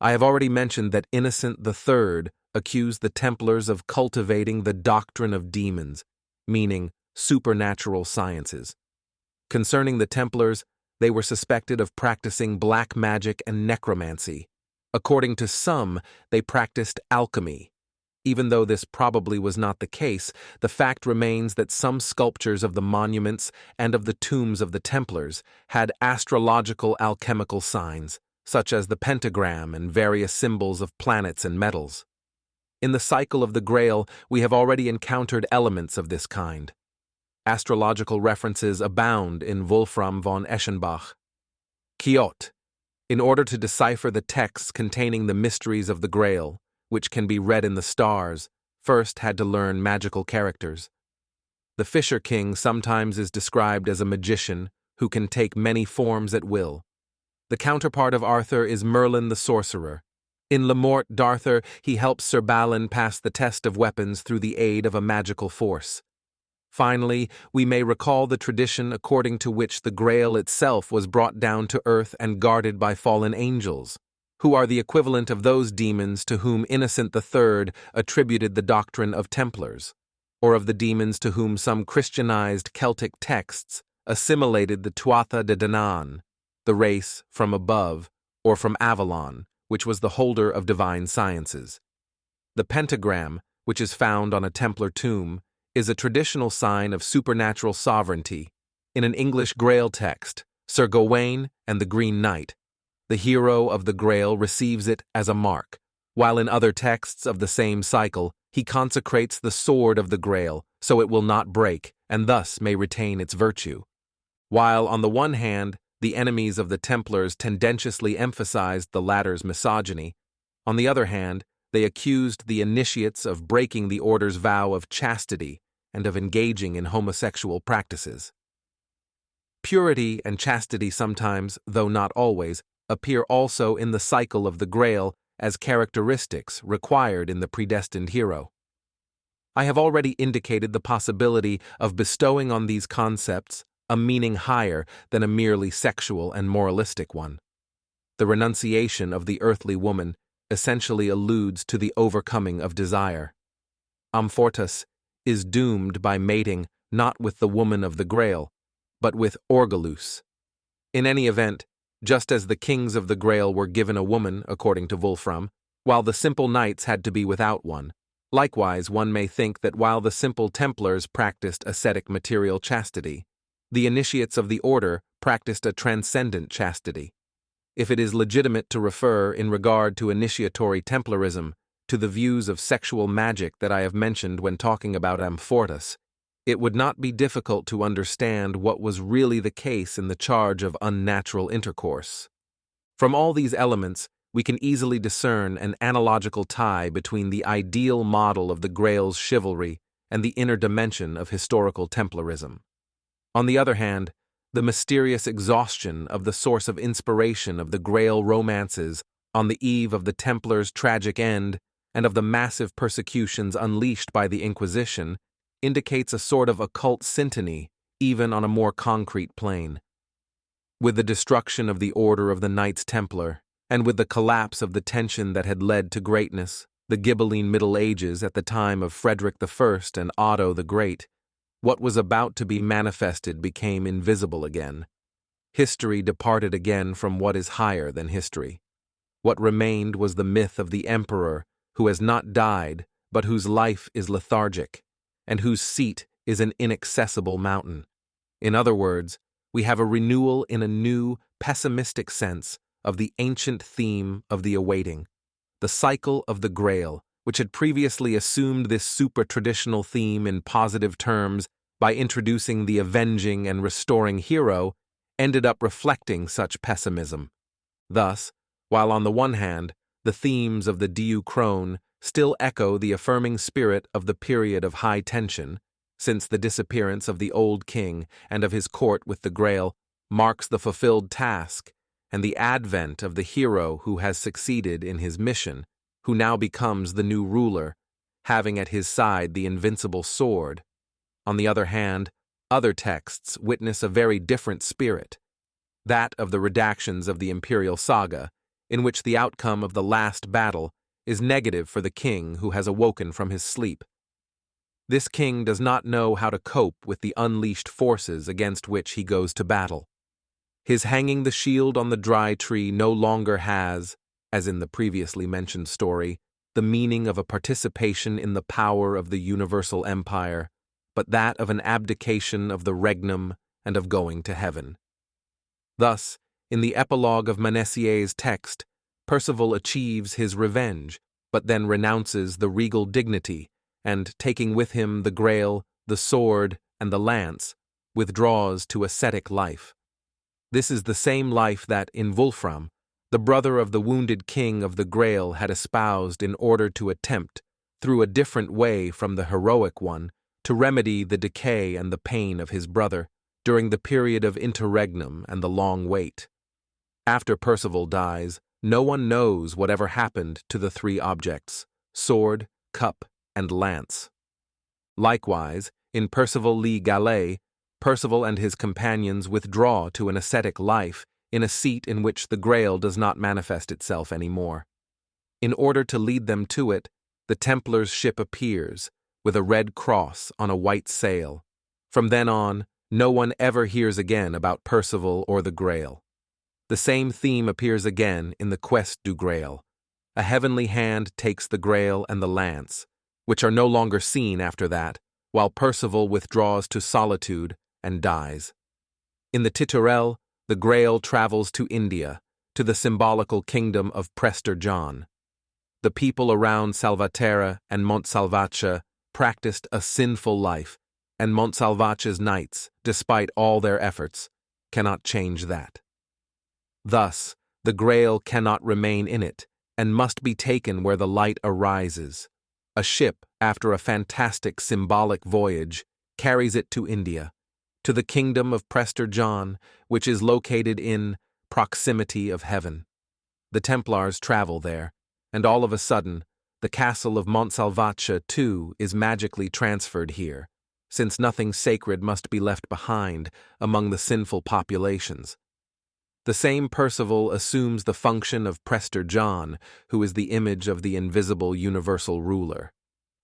I have already mentioned that Innocent III accused the Templars of cultivating the doctrine of demons, meaning supernatural sciences. Concerning the Templars, they were suspected of practicing black magic and necromancy. According to some, they practiced alchemy. Even though this probably was not the case, the fact remains that some sculptures of the monuments and of the tombs of the Templars had astrological alchemical signs, such as the pentagram and various symbols of planets and metals. In the cycle of the Grail, we have already encountered elements of this kind. Astrological references abound in Wolfram von Eschenbach. Quixote, in order to decipher the texts containing the mysteries of the Grail, which can be read in the stars, first had to learn magical characters. The Fisher King sometimes is described as a magician who can take many forms at will. The counterpart of Arthur is Merlin the Sorcerer. In Le Morte d'Arthur, he helps Sir Balin pass the test of weapons through the aid of a magical force. Finally, we may recall the tradition according to which the Grail itself was brought down to earth and guarded by fallen angels, who are the equivalent of those demons to whom Innocent III attributed the doctrine of Templars, or of the demons to whom some Christianized Celtic texts assimilated the Tuatha de Danann, the race from above, or from Avalon, which was the holder of divine sciences. The pentagram, which is found on a Templar tomb, is a traditional sign of supernatural sovereignty. In an English Grail text, Sir Gawain and the Green Knight, the hero of the Grail receives it as a mark, while in other texts of the same cycle, he consecrates the sword of the Grail so it will not break and thus may retain its virtue. While, on the one hand, the enemies of the Templars tendentiously emphasized the latter's misogyny, on the other hand, they accused the initiates of breaking the order's vow of chastity and of engaging in homosexual practices. Purity and chastity sometimes, though not always, appear also in the cycle of the Grail as characteristics required in the predestined hero. I have already indicated the possibility of bestowing on these concepts a meaning higher than a merely sexual and moralistic one. The renunciation of the earthly woman essentially alludes to the overcoming of desire. Amfortas is doomed by mating not with the woman of the Grail, but with Orgelus. In any event, just as the kings of the Grail were given a woman, according to Wolfram, while the simple knights had to be without one, likewise one may think that while the simple Templars practiced ascetic material chastity, the initiates of the order practiced a transcendent chastity. If it is legitimate to refer, in regard to initiatory Templarism, to the views of sexual magic that I have mentioned when talking about Amfortas, it would not be difficult to understand what was really the case in the charge of unnatural intercourse. From all these elements, we can easily discern an analogical tie between the ideal model of the Grail's chivalry and the inner dimension of historical Templarism. On the other hand, the mysterious exhaustion of the source of inspiration of the Grail romances on the eve of the Templars' tragic end and of the massive persecutions unleashed by the Inquisition, indicates a sort of occult syntony even on a more concrete plane. With the destruction of the Order of the Knights Templar, and with the collapse of the tension that had led to greatness, the Ghibelline Middle Ages at the time of Frederick I and Otto the Great, what was about to be manifested became invisible again. History departed again from what is higher than history. What remained was the myth of the emperor who has not died, but whose life is lethargic, and whose seat is an inaccessible mountain. In other words, we have a renewal in a new, pessimistic sense of the ancient theme of the awaiting, the cycle of the Grail, which had previously assumed this super-traditional theme in positive terms by introducing the avenging and restoring hero, ended up reflecting such pessimism. Thus, while on the one hand, the themes of the Diu Crone still echo the affirming spirit of the period of high tension, since the disappearance of the old king and of his court with the Grail marks the fulfilled task and the advent of the hero who has succeeded in his mission, who now becomes the new ruler, having at his side the invincible sword. On the other hand, other texts witness a very different spirit, that of the redactions of the Imperial Saga, in which the outcome of the last battle is negative for the king who has awoken from his sleep. This king does not know how to cope with the unleashed forces against which he goes to battle. His hanging the shield on the dry tree no longer has, as in the previously mentioned story, the meaning of a participation in the power of the universal empire, but that of an abdication of the regnum and of going to heaven. Thus, in the epilogue of Manessier's text, Percival achieves his revenge, but then renounces the regal dignity, and, taking with him the Grail, the sword, and the lance, withdraws to ascetic life. This is the same life that, in Wolfram, the brother of the wounded king of the Grail had espoused in order to attempt, through a different way from the heroic one, to remedy the decay and the pain of his brother during the period of interregnum and the long wait. After Percival dies, no one knows whatever happened to the three objects, sword, cup, and lance. Likewise, in Percival le Galais, Percival and his companions withdraw to an ascetic life in a seat in which the Grail does not manifest itself any more. In order to lead them to it, the Templars' ship appears, with a red cross on a white sail. From then on, no one ever hears again about Percival or the Grail. The same theme appears again in the Quest du Grail. A heavenly hand takes the Grail and the lance, which are no longer seen after that, while Percival withdraws to solitude and dies. In the Titurel, the Grail travels to India, to the symbolical kingdom of Prester John. The people around Salvatierra and Montsalvatge practiced a sinful life, and Montsalvatge's knights, despite all their efforts, cannot change that. Thus, the Grail cannot remain in it, and must be taken where the light arises. A ship, after a fantastic symbolic voyage, carries it to India, to the kingdom of Prester John, which is located in proximity of heaven. The Templars travel there, and all of a sudden, the castle of Montsalvatge, too, is magically transferred here, since nothing sacred must be left behind among the sinful populations. The same Percival assumes the function of Prester John, who is the image of the invisible universal ruler.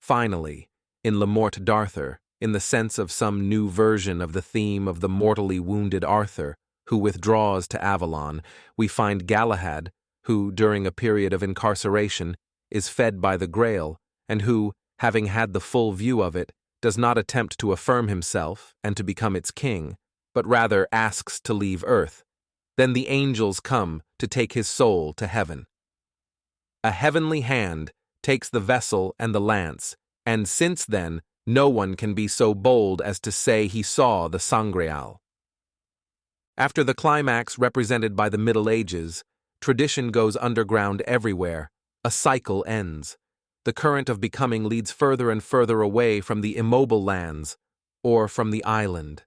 Finally, in Le Morte d'Arthur, in the sense of some new version of the theme of the mortally wounded Arthur, who withdraws to Avalon, we find Galahad, who, during a period of incarceration, is fed by the Grail, and who, having had the full view of it, does not attempt to affirm himself and to become its king, but rather asks to leave earth. Then the angels come to take his soul to heaven. A heavenly hand takes the vessel and the lance, and since then, no one can be so bold as to say he saw the Sangreal. After the climax represented by the Middle Ages, tradition goes underground everywhere. A cycle ends. The current of becoming leads further and further away from the immobile lands, or from the island.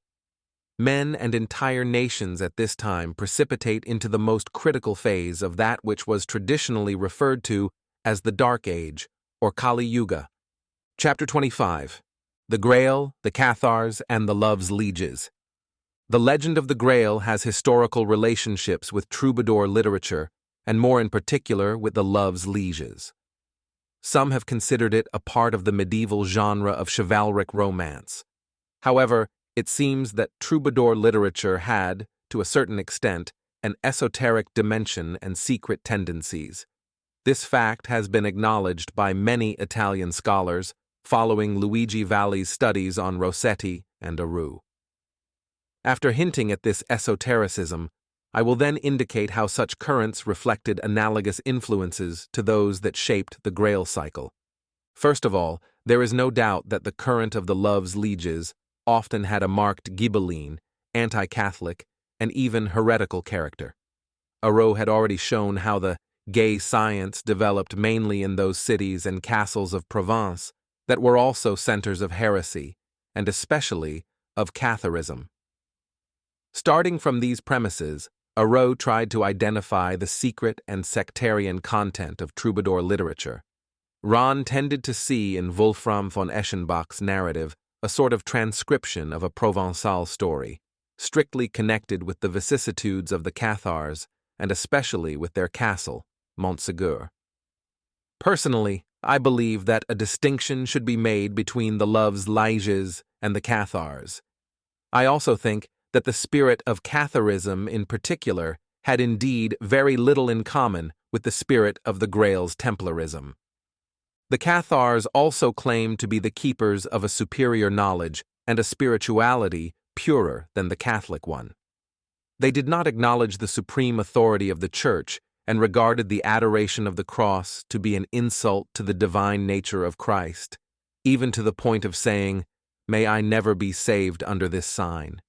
Men and entire nations at this time precipitate into the most critical phase of that which was traditionally referred to as the Dark Age, or Kali Yuga. Chapter 25. The Grail, the Cathars, and the Love's Lieges. The legend of the Grail has historical relationships with troubadour literature, and more in particular with the Love's Lieges. Some have considered it a part of the medieval genre of chivalric romance. However, it seems that troubadour literature had, to a certain extent, an esoteric dimension and secret tendencies. This fact has been acknowledged by many Italian scholars following Luigi Valli's studies on Rossetti and Aru. After hinting at this esotericism, I will then indicate how such currents reflected analogous influences to those that shaped the Grail cycle. First of all, there is no doubt that the current of the Love's Lieges often had a marked Ghibelline, anti-Catholic, and even heretical character. Aru had already shown how the gay science developed mainly in those cities and castles of Provence that were also centers of heresy, and especially of Catharism. Starting from these premises, Aru tried to identify the secret and sectarian content of troubadour literature. Rahn tended to see in Wolfram von Eschenbach's narrative a sort of transcription of a Provençal story, strictly connected with the vicissitudes of the Cathars and especially with their castle, Montségur. Personally, I believe that a distinction should be made between the Love's Lieges and the Cathars. I also think that the spirit of Catharism in particular had indeed very little in common with the spirit of the Grail's Templarism. The Cathars also claimed to be the keepers of a superior knowledge and a spirituality purer than the Catholic one. They did not acknowledge the supreme authority of the Church and regarded the adoration of the cross to be an insult to the divine nature of Christ, even to the point of saying, "May I never be saved under this sign."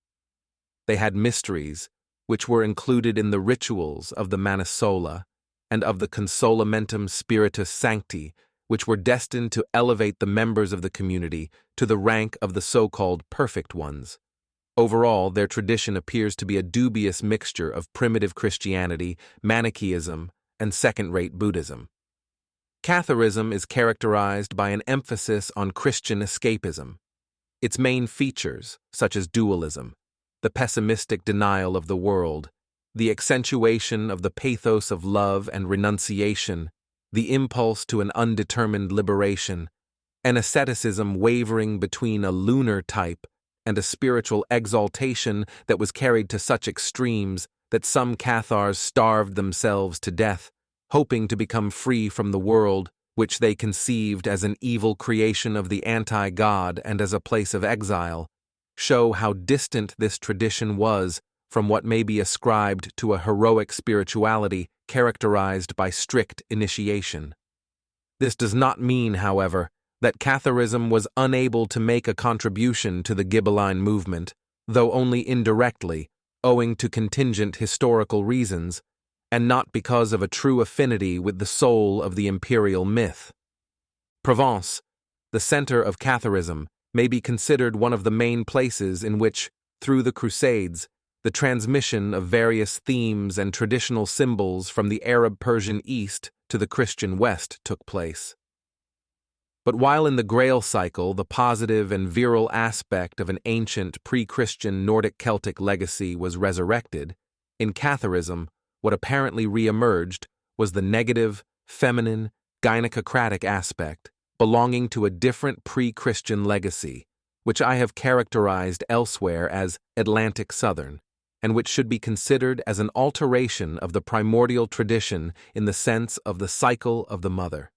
They had mysteries, which were included in the rituals of the Manisola and of the Consolamentum Spiritus Sancti, which were destined to elevate the members of the community to the rank of the so-called perfect ones. Overall, their tradition appears to be a dubious mixture of primitive Christianity, Manichaeism, and second-rate Buddhism. Catharism is characterized by an emphasis on Christian escapism. Its main features, such as dualism, the pessimistic denial of the world, the accentuation of the pathos of love and renunciation, the impulse to an undetermined liberation, an asceticism wavering between a lunar type and a spiritual exaltation that was carried to such extremes that some Cathars starved themselves to death, hoping to become free from the world, which they conceived as an evil creation of the anti-God and as a place of exile, show how distant this tradition was from what may be ascribed to a heroic spirituality characterized by strict initiation. This does not mean, however, that Catharism was unable to make a contribution to the Ghibelline movement, though only indirectly, owing to contingent historical reasons, and not because of a true affinity with the soul of the imperial myth. Provence, the center of Catharism, may be considered one of the main places in which, through the Crusades, the transmission of various themes and traditional symbols from the Arab-Persian East to the Christian West took place. But while in the Grail cycle the positive and virile aspect of an ancient pre-Christian Nordic-Celtic legacy was resurrected, in Catharism what apparently re-emerged was the negative, feminine, gynecocratic aspect belonging to a different pre-Christian legacy, which I have characterized elsewhere as Atlantic Southern, and which should be considered as an alteration of the primordial tradition in the sense of the cycle of the mother.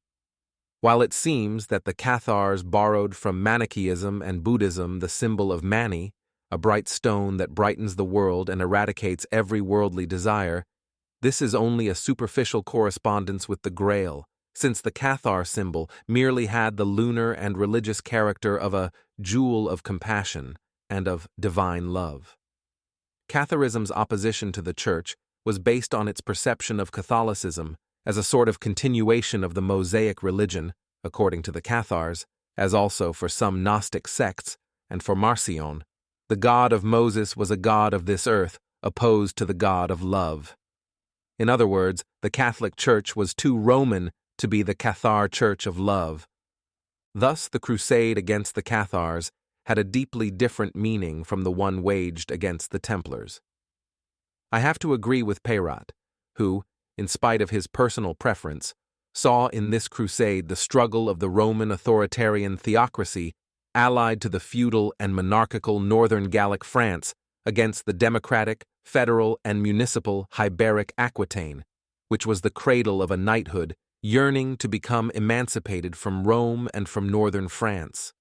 While it seems that the Cathars borrowed from Manichaeism and Buddhism the symbol of Mani, a bright stone that brightens the world and eradicates every worldly desire, this is only a superficial correspondence with the Grail, since the Cathar symbol merely had the lunar and religious character of a jewel of compassion and of divine love. Catharism's opposition to the Church was based on its perception of Catholicism as a sort of continuation of the Mosaic religion, according to the Cathars, as also for some Gnostic sects, and for Marcion, The God of Moses was a God of this earth, opposed to the God of love. In other words, the Catholic Church was too Roman to be the Cathar Church of love. Thus, the crusade against the Cathars had a deeply different meaning from the one waged against the Templars. I have to agree with Peyrat, who, in spite of his personal preference, saw in this crusade the struggle of the Roman authoritarian theocracy allied to the feudal and monarchical northern Gallic France against the democratic, federal, and municipal Iberic Aquitaine, which was the cradle of a knighthood yearning to become emancipated from Rome and from northern France.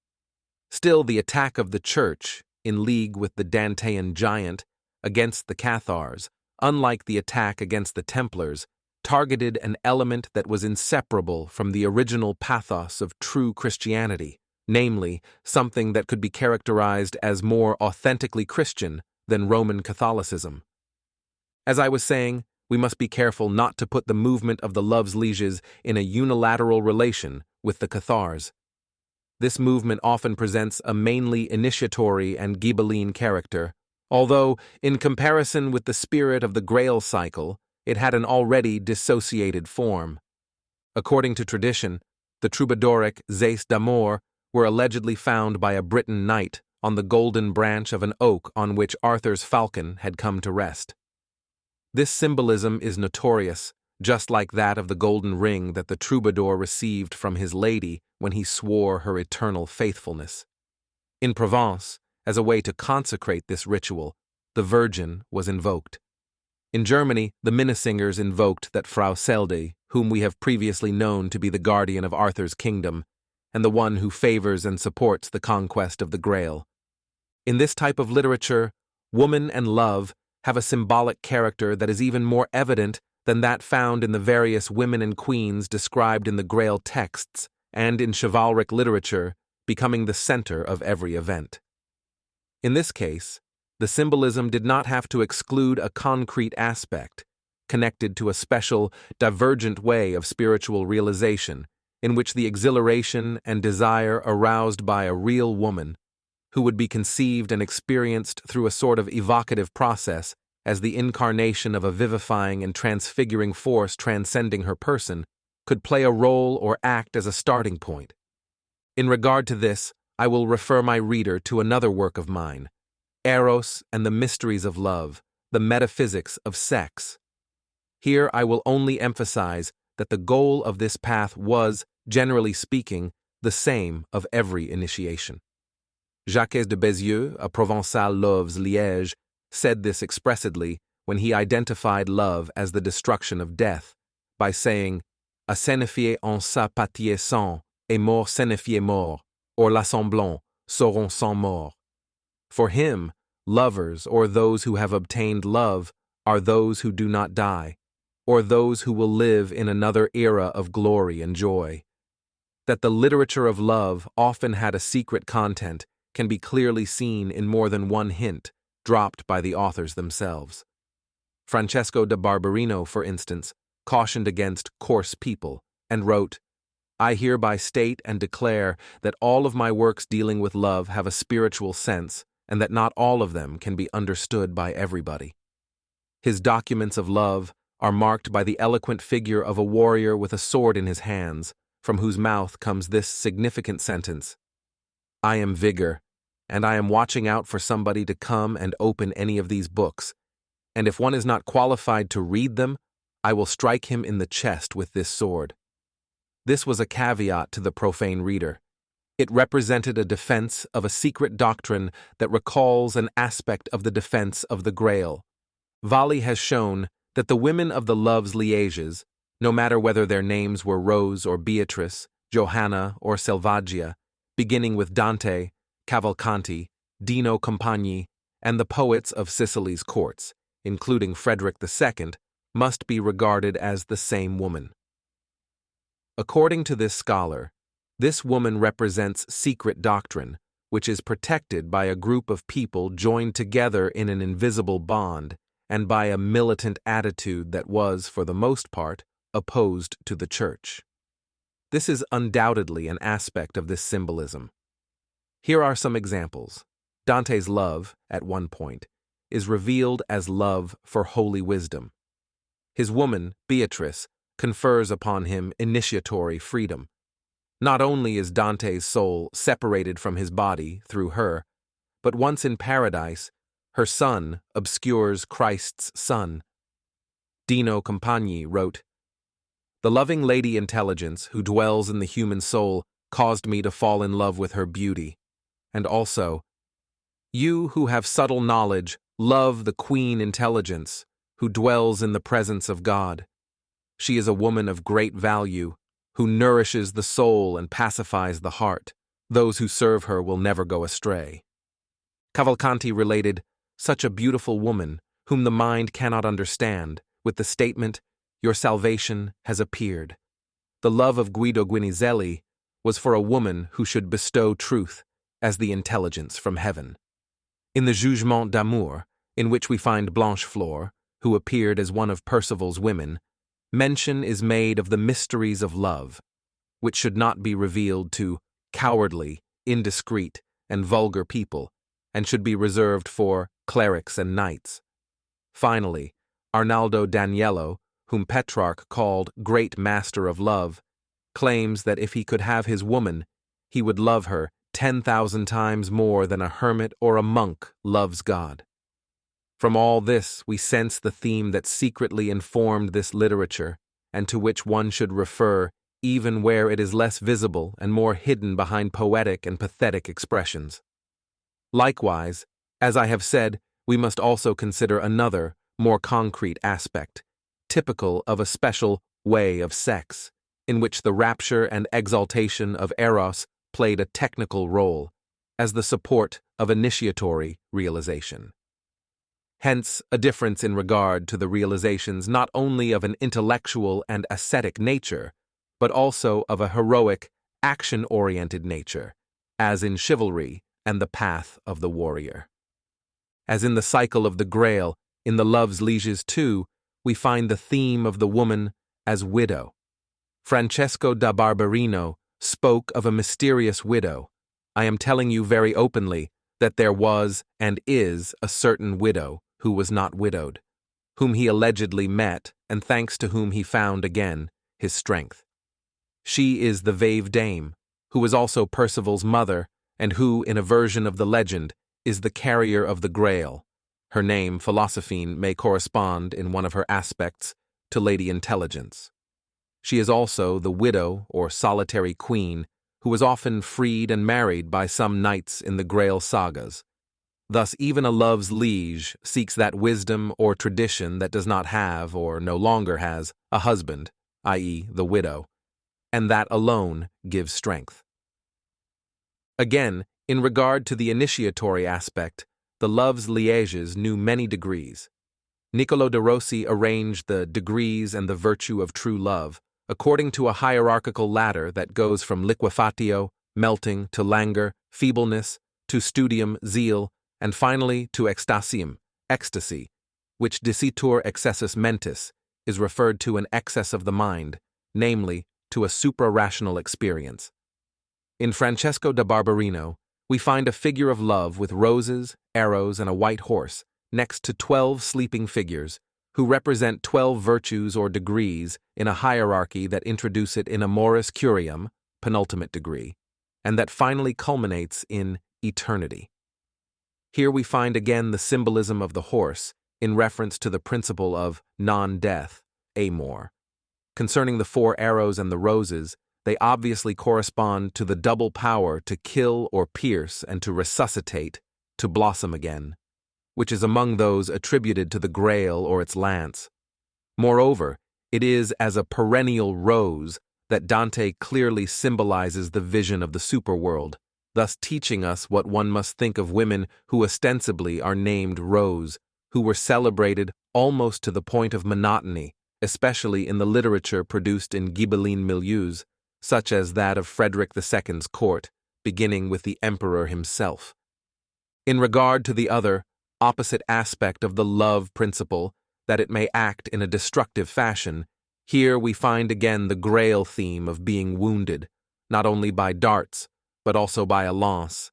Still, the attack of the Church, in league with the Dantean giant, against the Cathars, unlike the attack against the Templars, targeted an element that was inseparable from the original pathos of true Christianity, namely, something that could be characterized as more authentically Christian than Roman Catholicism. As I was saying, we must be careful not to put the movement of the Loves Lieges in a unilateral relation with the Cathars. This movement often presents a mainly initiatory and Ghibelline character, although, in comparison with the spirit of the Grail cycle, it had an already dissociated form. According to tradition, the troubadouric Zes d'Amour were allegedly found by a Briton knight on the golden branch of an oak on which Arthur's falcon had come to rest. This symbolism is notorious, just like that of the golden ring that the troubadour received from his lady when he swore her eternal faithfulness. In Provence, as a way to consecrate this ritual, the Virgin was invoked. In Germany, the Minnesingers invoked that Frau Selde, whom we have previously known to be the guardian of Arthur's kingdom, and the one who favors and supports the conquest of the Grail. In this type of literature, woman and love have a symbolic character that is even more evident than that found in the various women and queens described in the Grail texts and in chivalric literature, becoming the center of every event. In this case, the symbolism did not have to exclude a concrete aspect, connected to a special, divergent way of spiritual realization, in which the exhilaration and desire aroused by a real woman, who would be conceived and experienced through a sort of evocative process as the incarnation of a vivifying and transfiguring force transcending her person, could play a role or act as a starting point. In regard to this, I will refer my reader to another work of mine, Eros and the Mysteries of Love, the Metaphysics of Sex. Here I will only emphasize that the goal of this path was, generally speaking, the same of every initiation. Jacques de Bézieux, a Provençal Loves Liège, said this expressly when he identified love as the destruction of death, by saying, "A signifier en sa patrie sans, et mort signifier mort, or l'assemblant, seront sans mort." For him, lovers, or those who have obtained love, are those who do not die, or those who will live in another era of glory and joy. That the literature of love often had a secret content can be clearly seen in more than one hint dropped by the authors themselves. Francesco da Barberino, for instance, cautioned against coarse people and wrote, "I hereby state and declare that all of my works dealing with love have a spiritual sense and that not all of them can be understood by everybody." His documents of love are marked by the eloquent figure of a warrior with a sword in his hands, from whose mouth comes this significant sentence, "I am vigor, and I am watching out for somebody to come and open any of these books, and if one is not qualified to read them, I will strike him in the chest with this sword." This was a caveat to the profane reader. It represented a defense of a secret doctrine that recalls an aspect of the defense of the Grail. Valli has shown that the women of the Loves Lièges, no matter whether their names were Rose or Beatrice, Johanna or Selvaggia, beginning with Dante, Cavalcanti, Dino Compagni, and the poets of Sicily's courts, including Frederick II, must be regarded as the same woman. According to this scholar, this woman represents secret doctrine, which is protected by a group of people joined together in an invisible bond and by a militant attitude that was, for the most part, opposed to the Church. This is undoubtedly an aspect of this symbolism. Here are some examples. Dante's love, at one point, is revealed as love for holy wisdom. His woman, Beatrice, confers upon him initiatory freedom. Not only is Dante's soul separated from his body through her, but once in paradise, her son obscures Christ's son. Dino Compagni wrote, "The loving Lady Intelligence who dwells in the human soul caused me to fall in love with her beauty. And also, you who have subtle knowledge love the Queen Intelligence who dwells in the presence of God. She is a woman of great value, who nourishes the soul and pacifies the heart. Those who serve her will never go astray." Cavalcanti related, "Such a beautiful woman, whom the mind cannot understand, with the statement, 'Your salvation has appeared.' The love of Guido Guinizelli was for a woman who should bestow truth as the intelligence from heaven." In the Jugement d'Amour, in which we find Blanchefleur, who appeared as one of Percival's women, mention is made of the mysteries of love, which should not be revealed to cowardly, indiscreet, and vulgar people, and should be reserved for clerics and knights. Finally, Arnaldo Daniello, whom Petrarch called great master of love, claims that if he could have his woman, he would love her 10,000 times more than a hermit or a monk loves God. From all this, we sense the theme that secretly informed this literature, and to which one should refer even where it is less visible and more hidden behind poetic and pathetic expressions. Likewise, as I have said, we must also consider another, more concrete aspect, typical of a special way of sex, in which the rapture and exaltation of Eros played a technical role, as the support of initiatory realization. Hence, a difference in regard to the realizations not only of an intellectual and ascetic nature, but also of a heroic, action-oriented nature, as in chivalry and the path of the warrior. As in the cycle of the Grail, in the Love's Lieges too, we find the theme of the woman as widow. Francesco da Barberino spoke of a mysterious widow. I am telling you very openly that there was and is a certain widow who was not widowed, whom he allegedly met and thanks to whom he found again his strength. She is the Veuve Dame, who is also Percival's mother and who, in a version of the legend, is the carrier of the Grail. Her name, Philosophine, may correspond, in one of her aspects, to Lady Intelligence. She is also the widow or solitary queen who is often freed and married by some knights in the Grail sagas. Thus, even a love's liege seeks that wisdom or tradition that does not have, or no longer has, a husband, i.e., the widow, and that alone gives strength. Again, in regard to the initiatory aspect, the love's Lieges knew many degrees. Niccolò de Rossi arranged the degrees and the virtue of true love according to a hierarchical ladder that goes from liquefatio, melting, to languor, feebleness, to studium, zeal, and finally to extasium, ecstasy, which dicitur excessus mentis is referred to an excess of the mind, namely, to a supra-rational experience. In Francesco da Barberino, we find a figure of love with roses, arrows, and a white horse, next to 12 sleeping figures, who represent 12 virtues or degrees in a hierarchy that introduce it in amoris curiam, penultimate degree, and that finally culminates in eternity. Here we find again the symbolism of the horse in reference to the principle of non-death, amor. Concerning the 4 arrows and the roses, they obviously correspond to the double power to kill or pierce and to resuscitate, to blossom again, which is among those attributed to the Grail or its lance. Moreover, it is as a perennial rose that Dante clearly symbolizes the vision of the superworld, thus teaching us what one must think of women who ostensibly are named Rose, who were celebrated almost to the point of monotony, especially in the literature produced in Ghibelline milieus, such as that of Frederick II's court, beginning with the emperor himself. In regard to the other, opposite aspect of the love principle, that it may act in a destructive fashion, here we find again the Grail theme of being wounded, not only by darts, but also by a lance.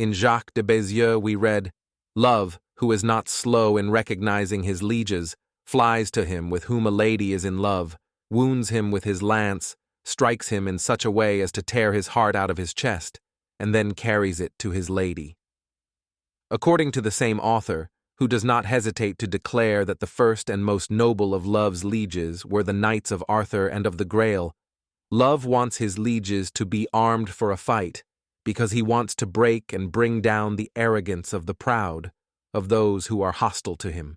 In Jacques de Bézieux we read, "Love, who is not slow in recognizing his lieges, flies to him with whom a lady is in love, wounds him with his lance, strikes him in such a way as to tear his heart out of his chest, and then carries it to his lady." According to the same author, who does not hesitate to declare that the first and most noble of love's lieges were the knights of Arthur and of the Grail, love wants his lieges to be armed for a fight, because he wants to break and bring down the arrogance of the proud, of those who are hostile to him.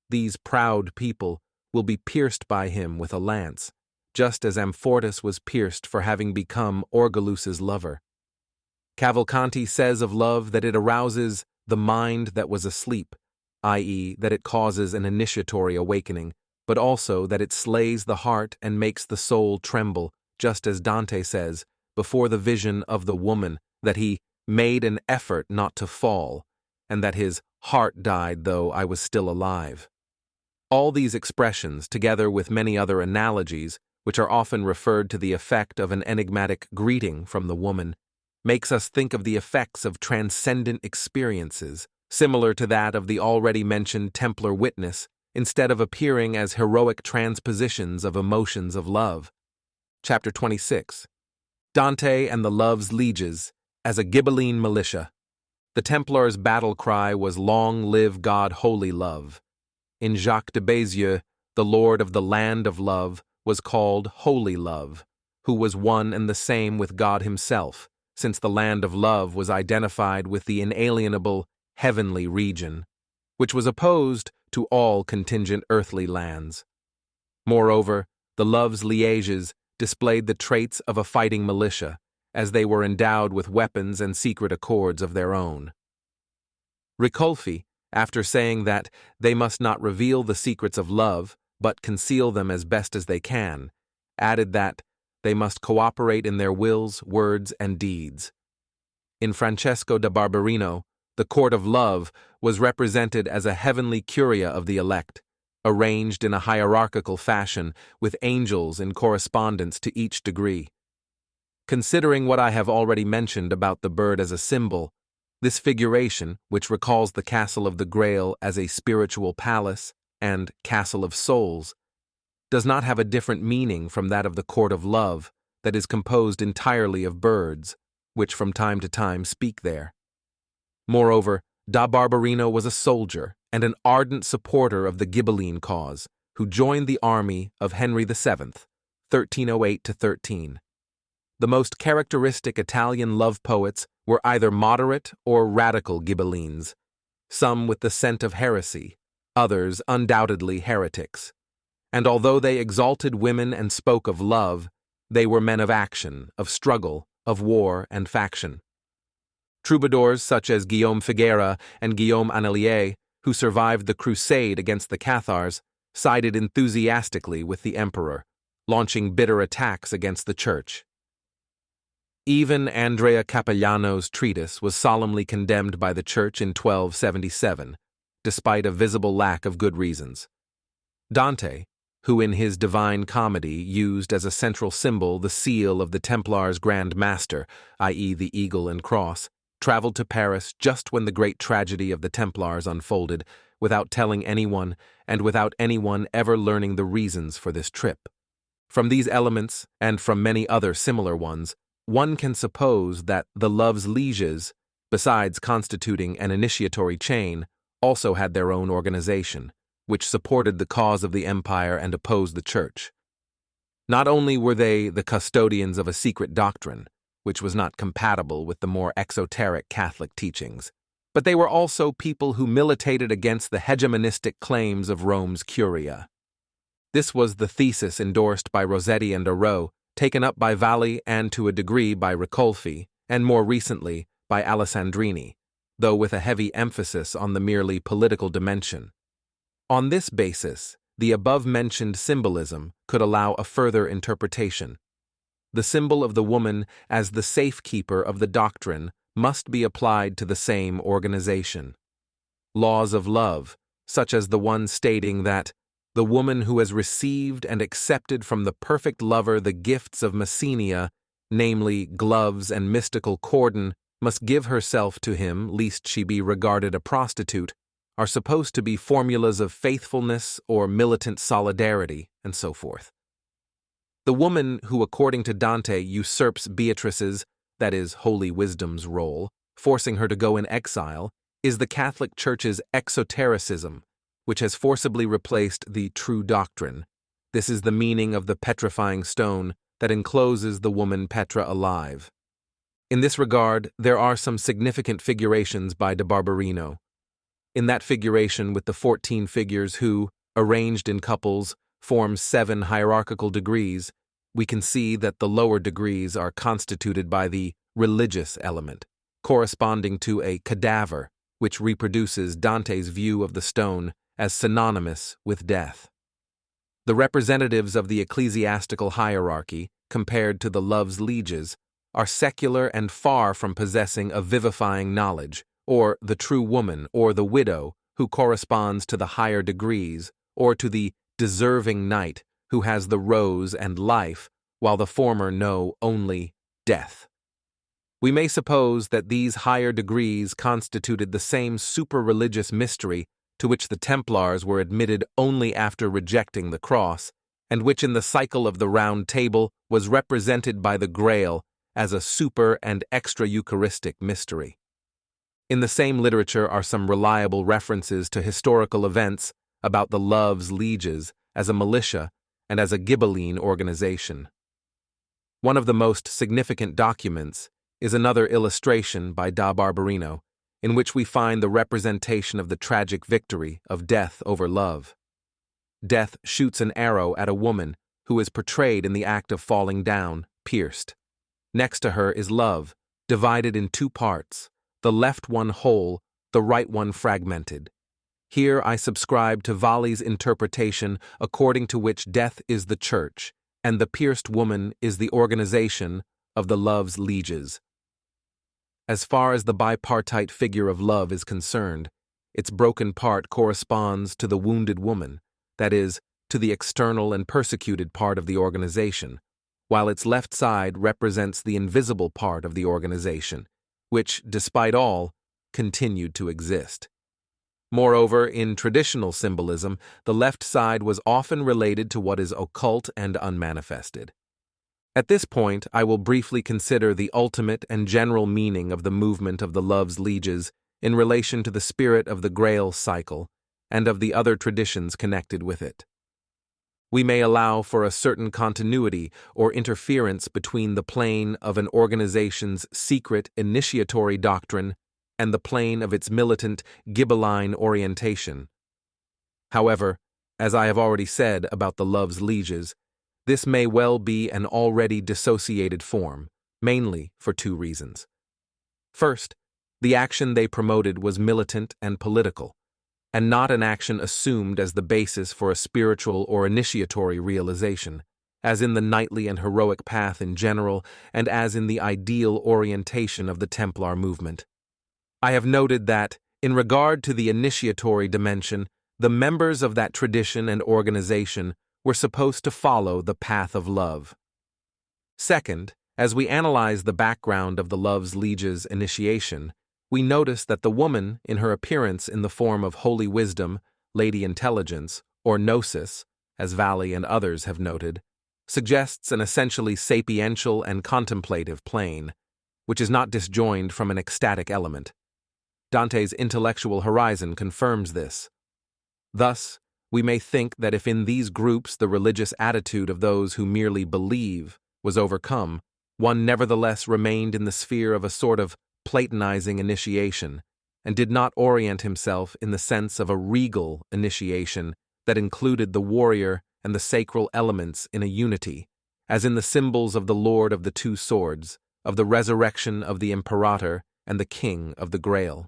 These proud people will be pierced by him with a lance, just as Amfortas was pierced for having become Orgelus's lover. Cavalcanti says of love that it arouses the mind that was asleep, i.e., that it causes an initiatory awakening, but also that it slays the heart and makes the soul tremble, just as Dante says, before the vision of the woman, that he made an effort not to fall, and that his heart died though I was still alive. All these expressions, together with many other analogies, which are often referred to the effect of an enigmatic greeting from the woman, makes us think of the effects of transcendent experiences, similar to that of the already mentioned Templar witness, instead of appearing as heroic transpositions of emotions of love. Chapter 26. Dante and the Love's Lieges as a Ghibelline militia. The Templars' battle cry was "Long live God, holy love." In Jacques de Bézieux, the lord of the land of love was called Holy Love, who was one and the same with God himself, since the land of love was identified with the inalienable heavenly region, which was opposed to all contingent earthly lands. Moreover, the Love's Lieges displayed the traits of a fighting militia, as they were endowed with weapons and secret accords of their own. Ricolfi, after saying that they must not reveal the secrets of love, but conceal them as best as they can, added that they must cooperate in their wills, words, and deeds. In Francesco da Barberino, the court of love was represented as a heavenly curia of the elect, arranged in a hierarchical fashion with angels in correspondence to each degree. Considering what I have already mentioned about the bird as a symbol, this figuration, which recalls the castle of the Grail as a spiritual palace and castle of souls, does not have a different meaning from that of the court of love that is composed entirely of birds, which from time to time speak there. Moreover, da Barberino was a soldier and an ardent supporter of the Ghibelline cause, who joined the army of Henry VII, 1308–13. The most characteristic Italian love poets were either moderate or radical Ghibellines, some with the scent of heresy, others undoubtedly heretics. And although they exalted women and spoke of love, they were men of action, of struggle, of war and faction. Troubadours such as Guillaume Figuera and Guillaume Annelier, who survived the crusade against the Cathars, sided enthusiastically with the emperor, launching bitter attacks against the church. Even Andrea Capellano's treatise was solemnly condemned by the church in 1277, despite a visible lack of good reasons. Dante, who in his Divine Comedy used as a central symbol the seal of the Templars' Grand Master, i.e. the eagle and cross, traveled to Paris just when the great tragedy of the Templars unfolded, without telling anyone and without anyone ever learning the reasons for this trip. From these elements, and from many other similar ones, one can suppose that the Love's Lieges, besides constituting an initiatory chain, also had their own organization, which supported the cause of the empire and opposed the church. Not only were they the custodians of a secret doctrine, which was not compatible with the more exoteric Catholic teachings, but they were also people who militated against the hegemonistic claims of Rome's curia. This was the thesis endorsed by Rossetti and Aurot, taken up by Valli and to a degree by Ricolfi, and more recently by Alessandrini, though with a heavy emphasis on the merely political dimension. On this basis, the above-mentioned symbolism could allow a further interpretation. The symbol of the woman as the safekeeper of the doctrine must be applied to the same organization. Laws of love, such as the one stating that the woman who has received and accepted from the perfect lover the gifts of Messenia, namely gloves and mystical cordon, must give herself to him lest she be regarded a prostitute, are supposed to be formulas of faithfulness or militant solidarity, and so forth. The woman who, according to Dante, usurps Beatrice's, that is, Holy Wisdom's role, forcing her to go in exile, is the Catholic Church's exotericism, which has forcibly replaced the true doctrine. This is the meaning of the petrifying stone that encloses the woman Petra alive. In this regard, there are some significant figurations by de Barberino. In that figuration with the 14 figures who, arranged in couples, form 7 hierarchical degrees, we can see that the lower degrees are constituted by the religious element, corresponding to a cadaver, which reproduces Dante's view of the stone as synonymous with death. The representatives of the ecclesiastical hierarchy, compared to the love's lieges, are secular and far from possessing a vivifying knowledge, or the true woman or the widow who corresponds to the higher degrees, or to the deserving knight who has the rose and life, while the former know only death. We may suppose that these higher degrees constituted the same super-religious mystery to which the Templars were admitted only after rejecting the cross, and which in the cycle of the Round Table was represented by the Grail as a super- and extra-Eucharistic mystery. In the same literature are some reliable references to historical events about the Love's Lieges as a militia and as a Ghibelline organization. One of the most significant documents is another illustration by da Barberino, in which we find the representation of the tragic victory of death over love. Death shoots an arrow at a woman who is portrayed in the act of falling down, pierced. Next to her is love, divided in 2 parts, the left one whole, the right one fragmented. Here I subscribe to Valli's interpretation according to which death is the church, and the pierced woman is the organization of the love's lieges. As far as the bipartite figure of love is concerned, its broken part corresponds to the wounded woman, that is, to the external and persecuted part of the organization, while its left side represents the invisible part of the organization, which, despite all, continued to exist. Moreover, in traditional symbolism, the left side was often related to what is occult and unmanifested. At this point, I will briefly consider the ultimate and general meaning of the movement of the love's lieges in relation to the spirit of the Grail cycle and of the other traditions connected with it. We may allow for a certain continuity or interference between the plane of an organization's secret initiatory doctrine and the plane of its militant Ghibelline orientation. However, as I have already said about the love's lieges, this may well be an already dissociated form, mainly for 2 reasons. First, the action they promoted was militant and political, and not an action assumed as the basis for a spiritual or initiatory realization, as in the knightly and heroic path in general, and as in the ideal orientation of the Templar movement. I have noted that, in regard to the initiatory dimension, the members of that tradition and organization were supposed to follow the path of love. Second, as we analyze the background of the love's lieges initiation, we notice that the woman, in her appearance in the form of Holy Wisdom, Lady Intelligence, or Gnosis, as Valli and others have noted, suggests an essentially sapiential and contemplative plane, which is not disjoined from an ecstatic element. Dante's intellectual horizon confirms this. Thus, we may think that if in these groups the religious attitude of those who merely believe was overcome, one nevertheless remained in the sphere of a sort of Platonizing initiation, and did not orient himself in the sense of a regal initiation that included the warrior and the sacral elements in a unity, as in the symbols of the Lord of the 2 Swords, of the resurrection of the Imperator and the King of the Grail.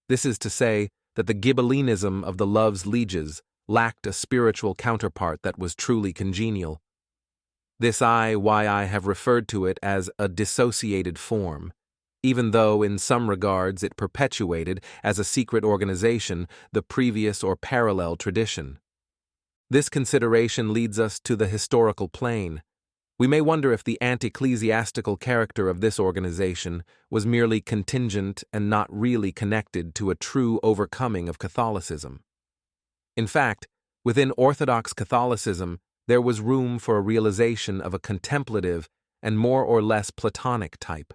This is to say that the Ghibellinism of the love's lieges lacked a spiritual counterpart that was truly congenial. This why I have referred to it as a dissociated form, even though in some regards it perpetuated, as a secret organization, the previous or parallel tradition. This consideration leads us to the historical plane. We may wonder if the anti-ecclesiastical character of this organization was merely contingent and not really connected to a true overcoming of Catholicism. In fact, within Orthodox Catholicism, there was room for a realization of a contemplative and more or less Platonic type.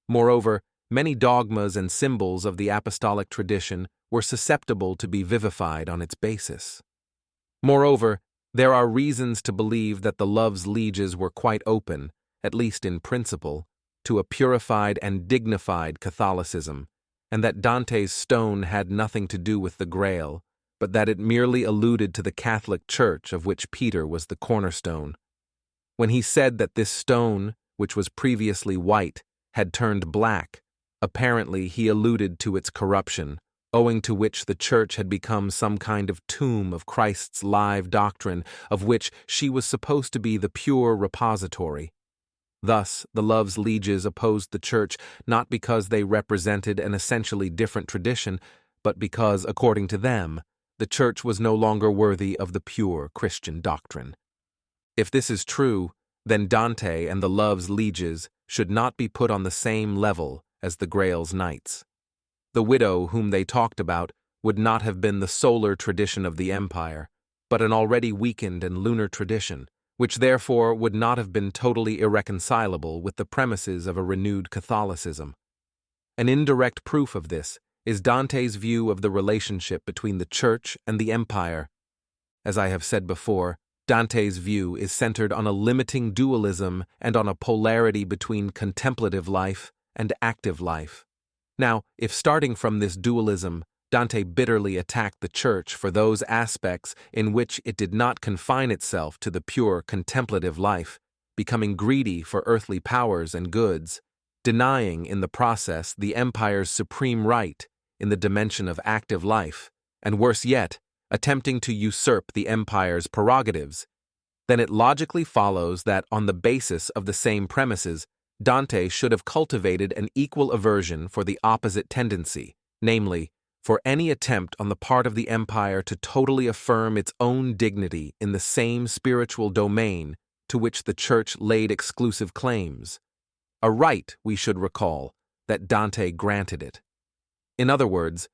Moreover, many dogmas and symbols of the apostolic tradition were susceptible to be vivified on its basis. Moreover, there are reasons to believe that the Love's Lieges were quite open, at least in principle, to a purified and dignified Catholicism, and that Dante's stone had nothing to do with the Grail, but that it merely alluded to the Catholic Church of which Peter was the cornerstone. When he said that this stone, which was previously white, had turned black, apparently he alluded to its corruption, owing to which the Church had become some kind of tomb of Christ's live doctrine, of which she was supposed to be the pure repository. Thus, the Love's Lieges opposed the Church not because they represented an essentially different tradition, but because, according to them, the Church was no longer worthy of the pure Christian doctrine. If this is true, then Dante and the Love's Lieges should not be put on the same level as the Grail's knights. The widow whom they talked about would not have been the solar tradition of the empire, but an already weakened and lunar tradition, which therefore would not have been totally irreconcilable with the premises of a renewed Catholicism. An indirect proof of this is Dante's view of the relationship between the Church and the empire. As I have said before, Dante's view is centered on a limiting dualism and on a polarity between contemplative life and active life. Now, if starting from this dualism, Dante bitterly attacked the Church for those aspects in which it did not confine itself to the pure contemplative life, becoming greedy for earthly powers and goods, denying in the process the empire's supreme right in the dimension of active life, and worse yet, attempting to usurp the empire's prerogatives, then it logically follows that on the basis of the same premises, Dante should have cultivated an equal aversion for the opposite tendency, namely, for any attempt on the part of the empire to totally affirm its own dignity in the same spiritual domain to which the Church laid exclusive claims, a right, we should recall, that Dante granted it. In other words,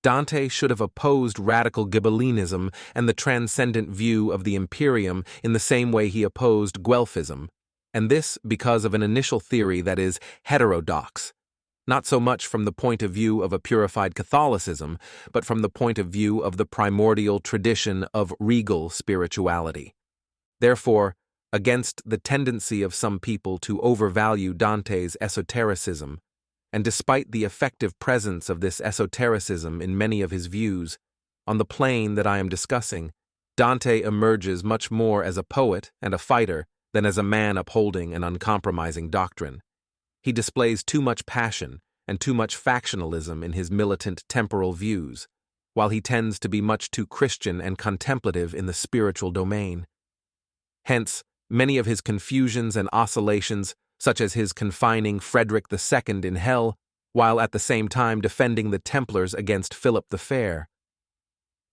Dante should have opposed radical Ghibellinism and the transcendent view of the Imperium in the same way he opposed Guelphism, and this because of an initial theory that is heterodox, not so much from the point of view of a purified Catholicism, but from the point of view of the primordial tradition of regal spirituality. Therefore, against the tendency of some people to overvalue Dante's esotericism, and despite the effective presence of this esotericism in many of his views, on the plane that I am discussing, Dante emerges much more as a poet and a fighter than as a man upholding an uncompromising doctrine. He displays too much passion and too much factionalism in his militant temporal views, while he tends to be much too Christian and contemplative in the spiritual domain. Hence, many of his confusions and oscillations, such as his confining Frederick II in hell, while at the same time defending the Templars against Philip the Fair.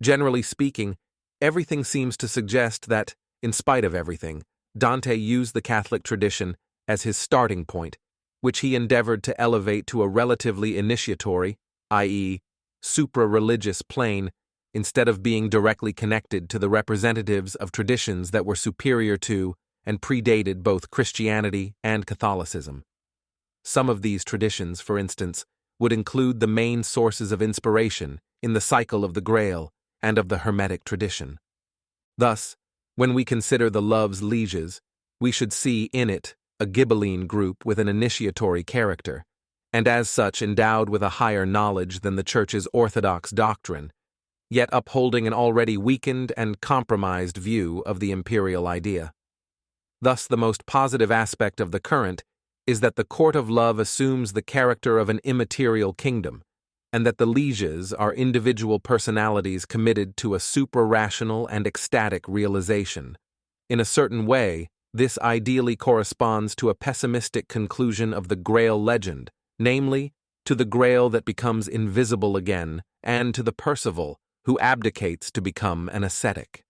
Generally speaking, everything seems to suggest that, in spite of everything, Dante used the Catholic tradition as his starting point, which he endeavored to elevate to a relatively initiatory, i.e., supra-religious plane, instead of being directly connected to the representatives of traditions that were superior to and predated both Christianity and Catholicism. Some of these traditions, for instance, would include the main sources of inspiration in the cycle of the Grail and of the Hermetic tradition. Thus, when we consider the Love's Lieges, we should see in it a Ghibelline group with an initiatory character, and as such endowed with a higher knowledge than the Church's orthodox doctrine, yet upholding an already weakened and compromised view of the imperial idea. Thus, the most positive aspect of the current is that the court of love assumes the character of an immaterial kingdom, and that the Lieges are individual personalities committed to a supra-rational and ecstatic realization. In a certain way, this ideally corresponds to a pessimistic conclusion of the Grail legend, namely, to the Grail that becomes invisible again, and to the Percival, who abdicates to become an ascetic.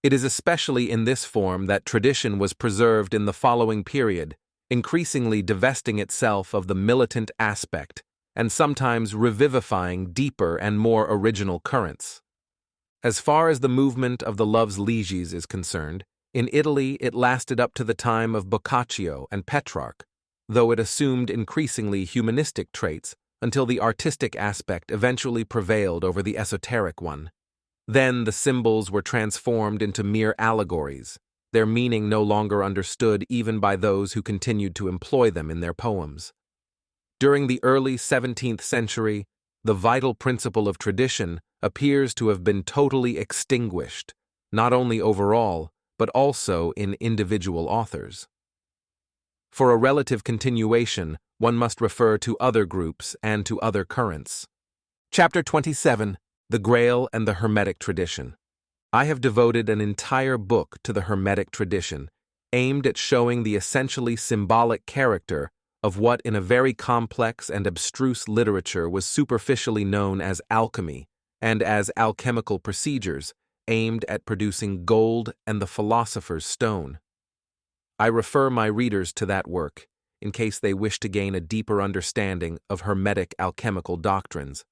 It is especially in this form that tradition was preserved in the following period, increasingly divesting itself of the militant aspect and sometimes revivifying deeper and more original currents. As far as the movement of the Loves Lieges is concerned, in Italy it lasted up to the time of Boccaccio and Petrarch, though it assumed increasingly humanistic traits until the artistic aspect eventually prevailed over the esoteric one. Then the symbols were transformed into mere allegories, their meaning no longer understood even by those who continued to employ them in their poems. During the early 17th century, the vital principle of tradition appears to have been totally extinguished, not only overall, but also in individual authors. For a relative continuation, one must refer to other groups and to other currents. Chapter 27. The Grail and the Hermetic Tradition. I have devoted an entire book to the Hermetic tradition, aimed at showing the essentially symbolic character of what in a very complex and abstruse literature was superficially known as alchemy and as alchemical procedures aimed at producing gold and the philosopher's stone. I refer my readers to that work, in case they wish to gain a deeper understanding of Hermetic alchemical doctrines.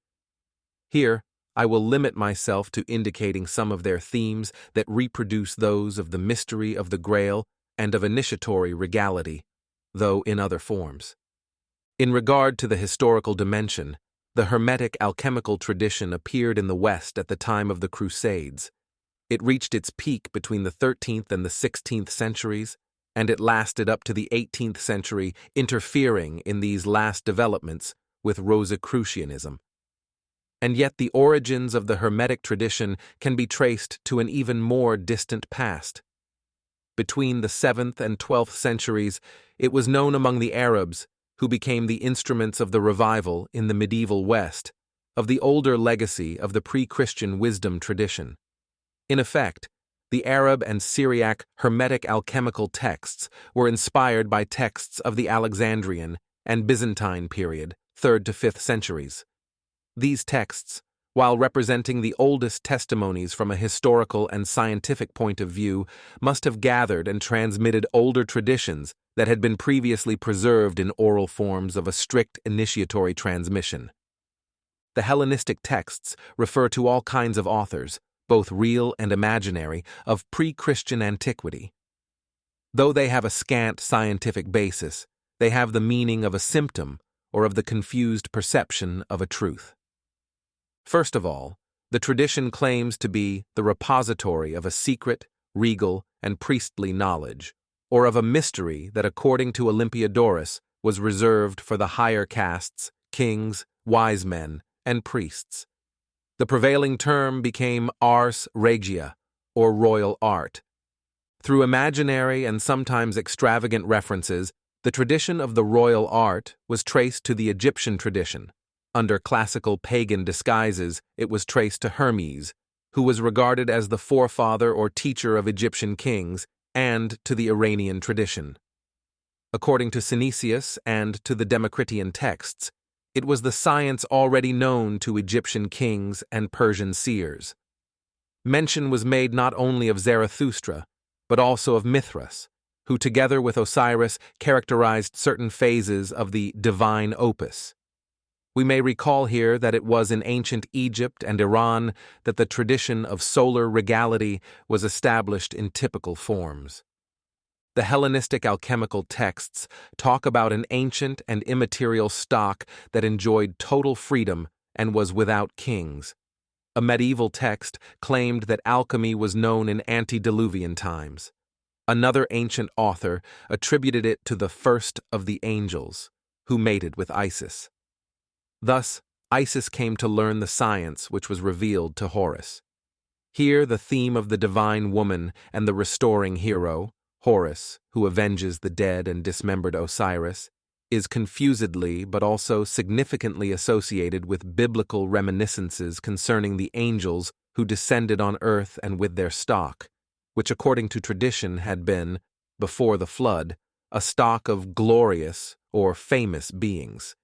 Here, I will limit myself to indicating some of their themes that reproduce those of the mystery of the Grail and of initiatory regality, though in other forms. In regard to the historical dimension, the Hermetic alchemical tradition appeared in the West at the time of the Crusades. It reached its peak between the 13th and the 16th centuries, and it lasted up to the 18th century, interfering in these last developments with Rosicrucianism. And yet the origins of the Hermetic tradition can be traced to an even more distant past. Between the 7th and 12th centuries, it was known among the Arabs, who became the instruments of the revival in the medieval West, of the older legacy of the pre-Christian wisdom tradition. In effect, the Arab and Syriac Hermetic alchemical texts were inspired by texts of the Alexandrian and Byzantine period, 3rd to 5th centuries. These texts, while representing the oldest testimonies from a historical and scientific point of view, must have gathered and transmitted older traditions that had been previously preserved in oral forms of a strict initiatory transmission. The Hellenistic texts refer to all kinds of authors, both real and imaginary, of pre-Christian antiquity. Though they have a scant scientific basis, they have the meaning of a symptom or of the confused perception of a truth. First of all, the tradition claims to be the repository of a secret, regal, and priestly knowledge, or of a mystery that, according to Olympiodorus, was reserved for the higher castes, kings, wise men, and priests. The prevailing term became ars regia, or royal art. Through imaginary and sometimes extravagant references, the tradition of the royal art was traced to the Egyptian tradition. Under classical pagan disguises, it was traced to Hermes, who was regarded as the forefather or teacher of Egyptian kings, and to the Iranian tradition. According to Synesius and to the Democritian texts, it was the science already known to Egyptian kings and Persian seers. Mention was made not only of Zarathustra, but also of Mithras, who together with Osiris characterized certain phases of the divine opus. We may recall here that it was in ancient Egypt and Iran that the tradition of solar regality was established in typical forms. The Hellenistic alchemical texts talk about an ancient and immaterial stock that enjoyed total freedom and was without kings. A medieval text claimed that alchemy was known in antediluvian times. Another ancient author attributed it to the first of the angels, who mated with Isis. Thus, Isis came to learn the science which was revealed to Horus. Here the theme of the divine woman and the restoring hero, Horus, who avenges the dead and dismembered Osiris, is confusedly but also significantly associated with biblical reminiscences concerning the angels who descended on earth and with their stock, which according to tradition had been, before the flood, a stock of glorious or famous beings.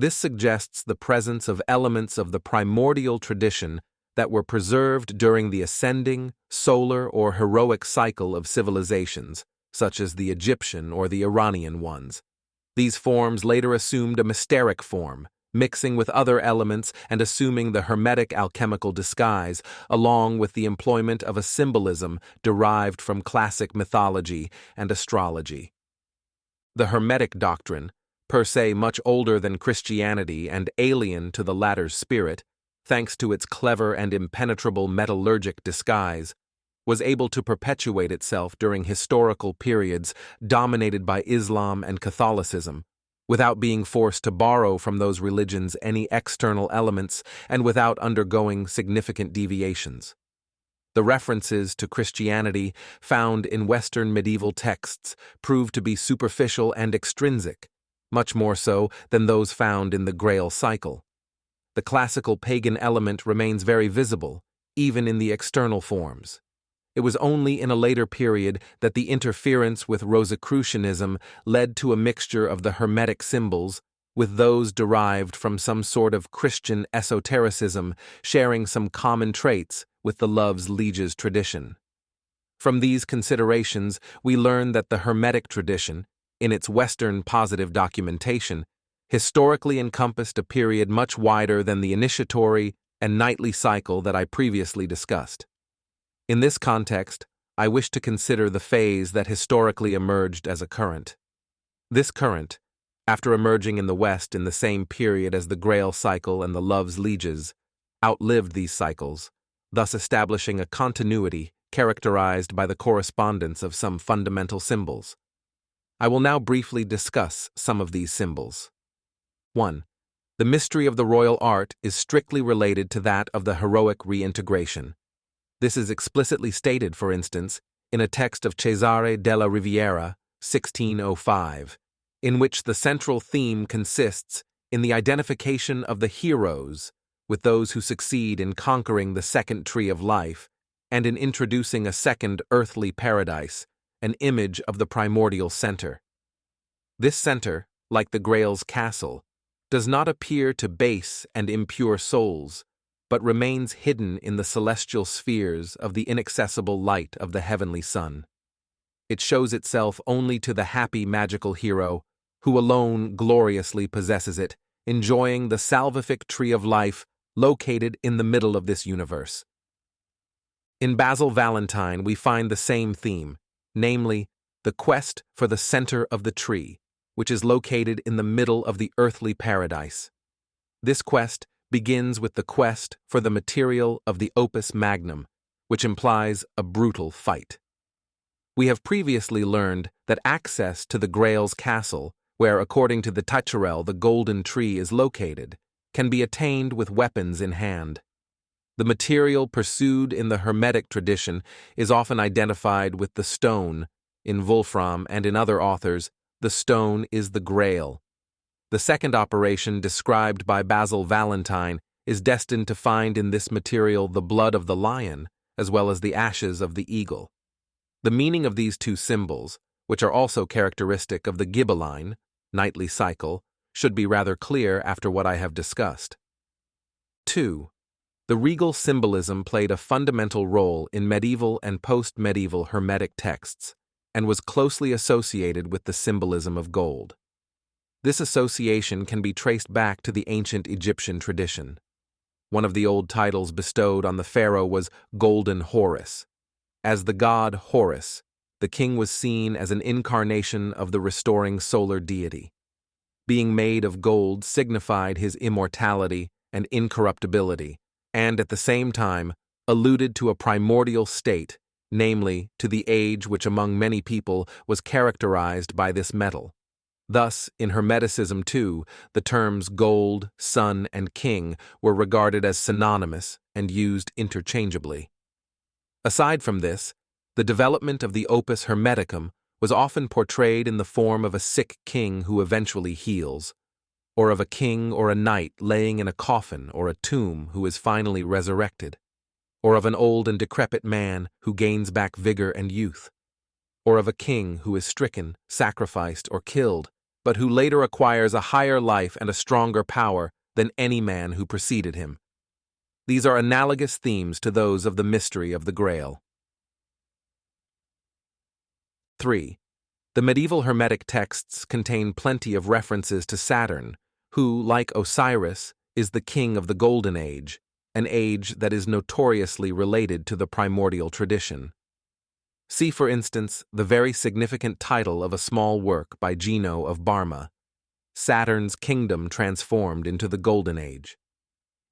This suggests the presence of elements of the primordial tradition that were preserved during the ascending, solar, or heroic cycle of civilizations, such as the Egyptian or the Iranian ones. These forms later assumed a mysteric form, mixing with other elements and assuming the Hermetic alchemical disguise, along with the employment of a symbolism derived from classic mythology and astrology. The Hermetic doctrine, per se much older than Christianity and alien to the latter's spirit, thanks to its clever and impenetrable metallurgic disguise, was able to perpetuate itself during historical periods dominated by Islam and Catholicism, without being forced to borrow from those religions any external elements and without undergoing significant deviations. The references to Christianity found in Western medieval texts proved to be superficial and extrinsic, much more so than those found in the Grail cycle. The classical pagan element remains very visible, even in the external forms. It was only in a later period that the interference with Rosicrucianism led to a mixture of the Hermetic symbols with those derived from some sort of Christian esotericism, sharing some common traits with the Love's Lieges tradition. From these considerations, we learn that the Hermetic tradition, in its Western positive documentation, historically encompassed a period much wider than the initiatory and nightly cycle that I previously discussed. In this context, I wish to consider the phase that historically emerged as a current. This current, after emerging in the West in the same period as the Grail cycle and the Love's Lieges, outlived these cycles, thus establishing a continuity characterized by the correspondence of some fundamental symbols. I will now briefly discuss some of these symbols. 1. The mystery of the royal art is strictly related to that of the heroic reintegration. This is explicitly stated, for instance, in a text of Cesare della Riviera, 1605, in which the central theme consists in the identification of the heroes with those who succeed in conquering the second tree of life and in introducing a second earthly paradise, an image of the primordial center. This center, like the Grail's castle, does not appear to base and impure souls, but remains hidden in the celestial spheres of the inaccessible light of the heavenly sun. It shows itself only to the happy magical hero, who alone gloriously possesses it, enjoying the salvific tree of life located in the middle of this universe. In Basil Valentine we find the same theme, namely, the quest for the center of the tree, which is located in the middle of the earthly paradise. This quest begins with the quest for the material of the opus magnum, which implies a brutal fight. We have previously learned that access to the Grail's castle, where according to the Ticherel the golden tree is located, can be attained with weapons in hand. The material pursued in the Hermetic tradition is often identified with the stone. In Wolfram and in other authors, the stone is the Grail. The second operation described by Basil Valentine is destined to find in this material the blood of the lion, as well as the ashes of the eagle. The meaning of these two symbols, which are also characteristic of the Ghibelline, nightly cycle, should be rather clear after what I have discussed. 2. The regal symbolism played a fundamental role in medieval and post-medieval Hermetic texts, and was closely associated with the symbolism of gold. This association can be traced back to the ancient Egyptian tradition. One of the old titles bestowed on the pharaoh was Golden Horus. As the god Horus, the king was seen as an incarnation of the restoring solar deity. Being made of gold signified his immortality and incorruptibility, and at the same time alluded to a primordial state, namely to the age which among many people was characterized by this metal. Thus, in Hermeticism too, the terms gold, sun, and king were regarded as synonymous and used interchangeably. Aside from this, the development of the opus hermeticum was often portrayed in the form of a sick king who eventually heals, or of a king or a knight laying in a coffin or a tomb who is finally resurrected, or of an old and decrepit man who gains back vigor and youth, or of a king who is stricken, sacrificed, or killed, but who later acquires a higher life and a stronger power than any man who preceded him. These are analogous themes to those of the mystery of the Grail. 3. The medieval Hermetic texts contain plenty of references to Saturn, who, like Osiris, is the king of the Golden Age, an age that is notoriously related to the primordial tradition. See, for instance, the very significant title of a small work by Gino of Barma, Saturn's Kingdom Transformed into the Golden Age.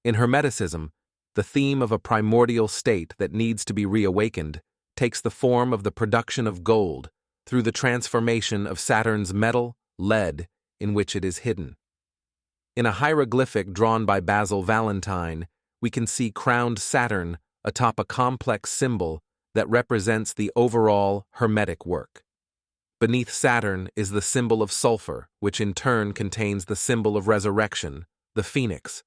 In Hermeticism, the theme of a primordial state that needs to be reawakened takes the form of the production of gold through the transformation of Saturn's metal, lead, in which it is hidden. In a hieroglyphic drawn by Basil Valentine, we can see crowned Saturn atop a complex symbol that represents the overall Hermetic work. Beneath Saturn is the symbol of sulfur, which in turn contains the symbol of resurrection, the phoenix.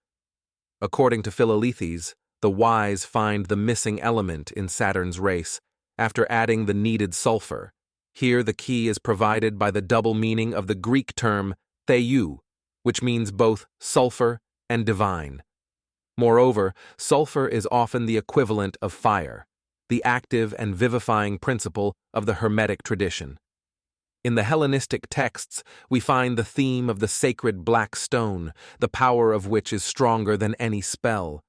According to Philalethes, the wise find the missing element in Saturn's race after adding the needed sulfur. Here the key is provided by the double meaning of the Greek term theou, which means both sulfur and divine. Moreover, sulfur is often the equivalent of fire, the active and vivifying principle of the Hermetic tradition. In the Hellenistic texts, we find the theme of the sacred black stone, the power of which is stronger than any spell.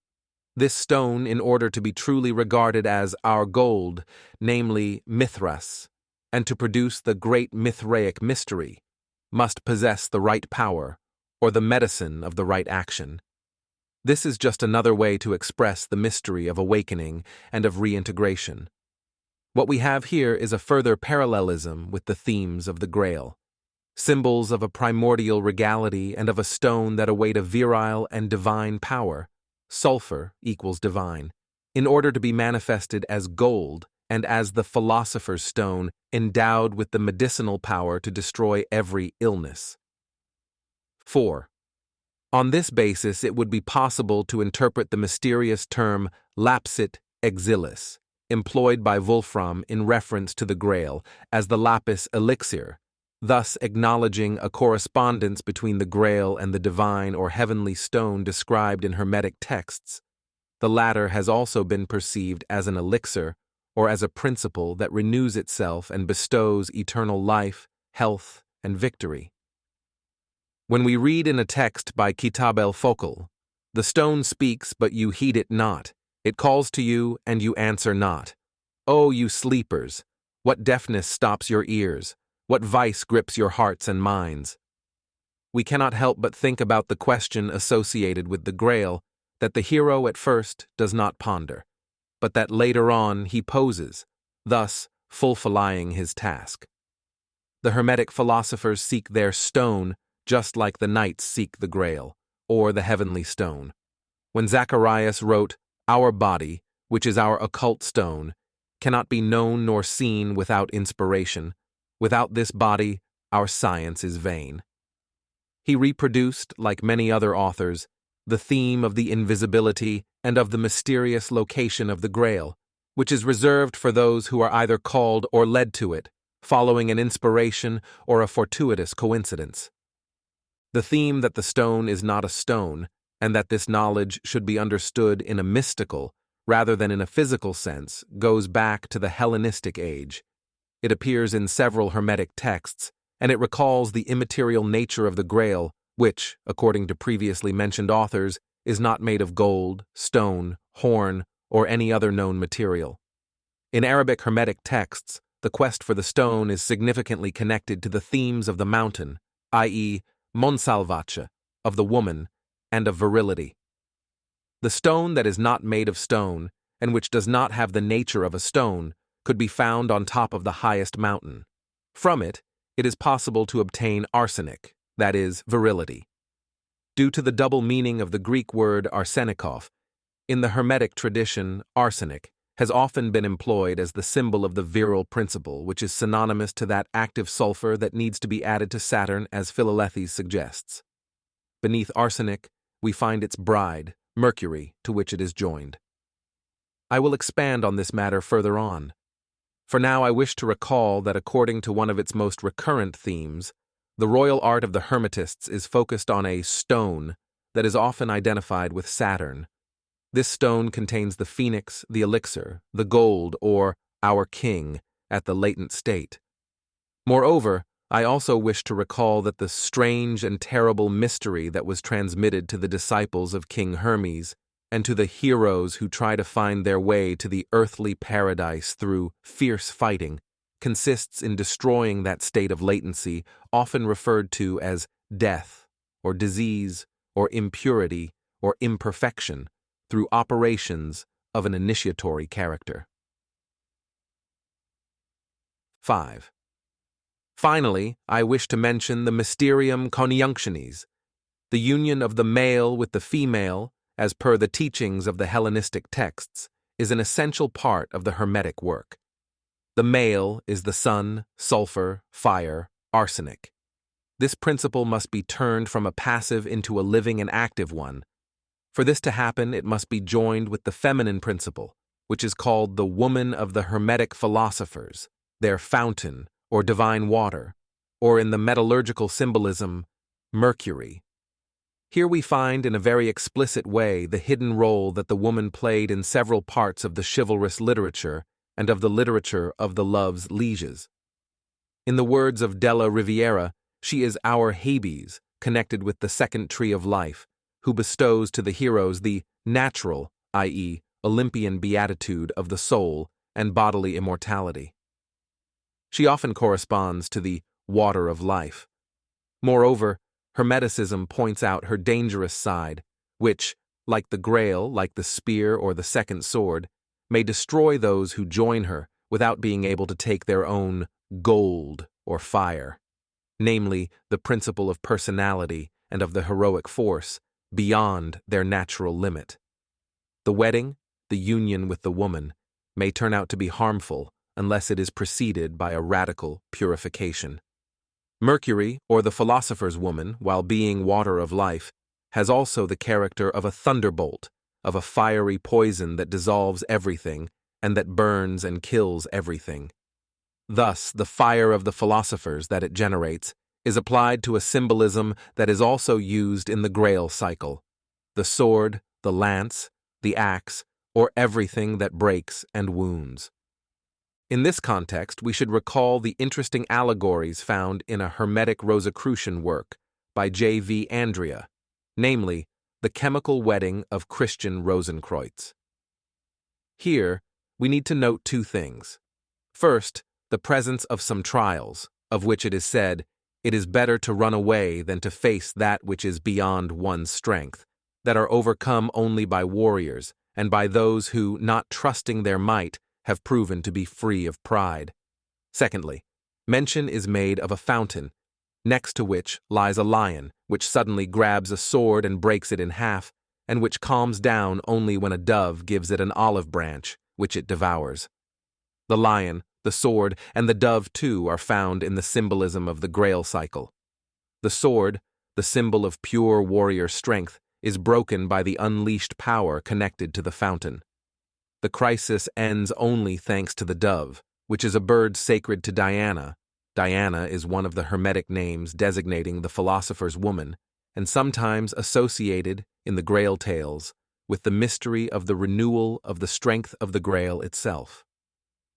This stone, in order to be truly regarded as our gold, namely Mithras, and to produce the great Mithraic mystery, must possess the right power, or the medicine of the right action. This is just another way to express the mystery of awakening and of reintegration. What we have here is a further parallelism with the themes of the Grail, symbols of a primordial regality and of a stone that await a virile and divine power, sulfur equals divine, in order to be manifested as gold and as the philosopher's stone endowed with the medicinal power to destroy every illness. 4. On this basis, it would be possible to interpret the mysterious term lapsit exilis, employed by Wolfram in reference to the Grail, as the lapis elixir, thus acknowledging a correspondence between the Grail and the divine or heavenly stone described in Hermetic texts. The latter has also been perceived as an elixir, or as a principle that renews itself and bestows eternal life, health, and victory. When we read in a text by Kitab el-Fokl, "The stone speaks, but you heed it not. It calls to you, and you answer not. O you sleepers, what deafness stops your ears? What vice grips your hearts and minds?" We cannot help but think about the question associated with the Grail that the hero at first does not ponder, but that later on he poses, thus fulfilling his task. The Hermetic philosophers seek their stone just like the knights seek the Grail, or the heavenly stone. When Zacharias wrote, "Our body, which is our occult stone, cannot be known nor seen without inspiration. Without this body, our science is vain." He reproduced, like many other authors, the theme of the invisibility and of the mysterious location of the Grail, which is reserved for those who are either called or led to it, following an inspiration or a fortuitous coincidence. The theme that the stone is not a stone, and that this knowledge should be understood in a mystical, rather than in a physical sense, goes back to the Hellenistic age. It appears in several Hermetic texts, and it recalls the immaterial nature of the Grail, which, according to previously mentioned authors, is not made of gold, stone, horn, or any other known material. In Arabic Hermetic texts, the quest for the stone is significantly connected to the themes of the mountain, i.e., Monsalvatje, of the woman, and of virility. The stone that is not made of stone, and which does not have the nature of a stone, could be found on top of the highest mountain. From it is possible to obtain arsenic, that is, virility. Due to the double meaning of the Greek word arsenikos, in the Hermetic tradition, arsenic has often been employed as the symbol of the virile principle, which is synonymous to that active sulfur that needs to be added to Saturn, as Philalethes suggests. Beneath arsenic, we find its bride, Mercury, to which it is joined. I will expand on this matter further on. For now I wish to recall that according to one of its most recurrent themes, the royal art of the Hermetists is focused on a stone that is often identified with Saturn. This stone contains the phoenix, the elixir, the gold, or our king, at the latent state. Moreover, I also wish to recall that the strange and terrible mystery that was transmitted to the disciples of King Hermes and to the heroes who try to find their way to the earthly paradise through fierce fighting consists in destroying that state of latency often referred to as death, or disease, or impurity, or imperfection, through operations of an initiatory character. 5. Finally, I wish to mention the mysterium conjunctionis, the union of the male with the female, as per the teachings of the Hellenistic texts, is an essential part of the Hermetic work. The male is the sun, sulfur, fire, arsenic. This principle must be turned from a passive into a living and active one. For this to happen, it must be joined with the feminine principle, which is called the woman of the Hermetic philosophers, their fountain, or divine water, or in the metallurgical symbolism, Mercury. Here we find in a very explicit way the hidden role that the woman played in several parts of the chivalrous literature and of the literature of the loves Lieges. In the words of Della Riviera, she is our Hades, connected with the second tree of life, who bestows to the heroes the natural, i.e., Olympian beatitude of the soul and bodily immortality. She often corresponds to the water of life. Moreover, Hermeticism points out her dangerous side, which, like the Grail, like the spear or the second sword, may destroy those who join her without being able to take their own gold or fire, namely the principle of personality and of the heroic force, beyond their natural limit. The wedding, the union with the woman, may turn out to be harmful unless it is preceded by a radical purification. Mercury, or the philosopher's woman, while being water of life, has also the character of a thunderbolt, of a fiery poison that dissolves everything and that burns and kills everything. Thus, the fire of the philosophers that it generates is applied to a symbolism that is also used in the Grail cycle: the sword, the lance, the axe, or everything that breaks and wounds. In this context, we should recall the interesting allegories found in a Hermetic Rosicrucian work by J.V. Andrea, namely, The Chemical Wedding of Christian Rosenkreuz. Here, we need to note two things. First, the presence of some trials, of which it is said, "It is better to run away than to face that which is beyond one's strength," that are overcome only by warriors and by those who, not trusting their might, have proven to be free of pride. Secondly, mention is made of a fountain, next to which lies a lion, which suddenly grabs a sword and breaks it in half, and which calms down only when a dove gives it an olive branch, which it devours. The lion, the sword, and the dove too are found in the symbolism of the Grail cycle. The sword, the symbol of pure warrior strength, is broken by the unleashed power connected to the fountain. The crisis ends only thanks to the dove, which is a bird sacred to Diana. Diana is one of the Hermetic names designating the philosopher's woman, and sometimes associated, in the Grail tales, with the mystery of the renewal of the strength of the Grail itself.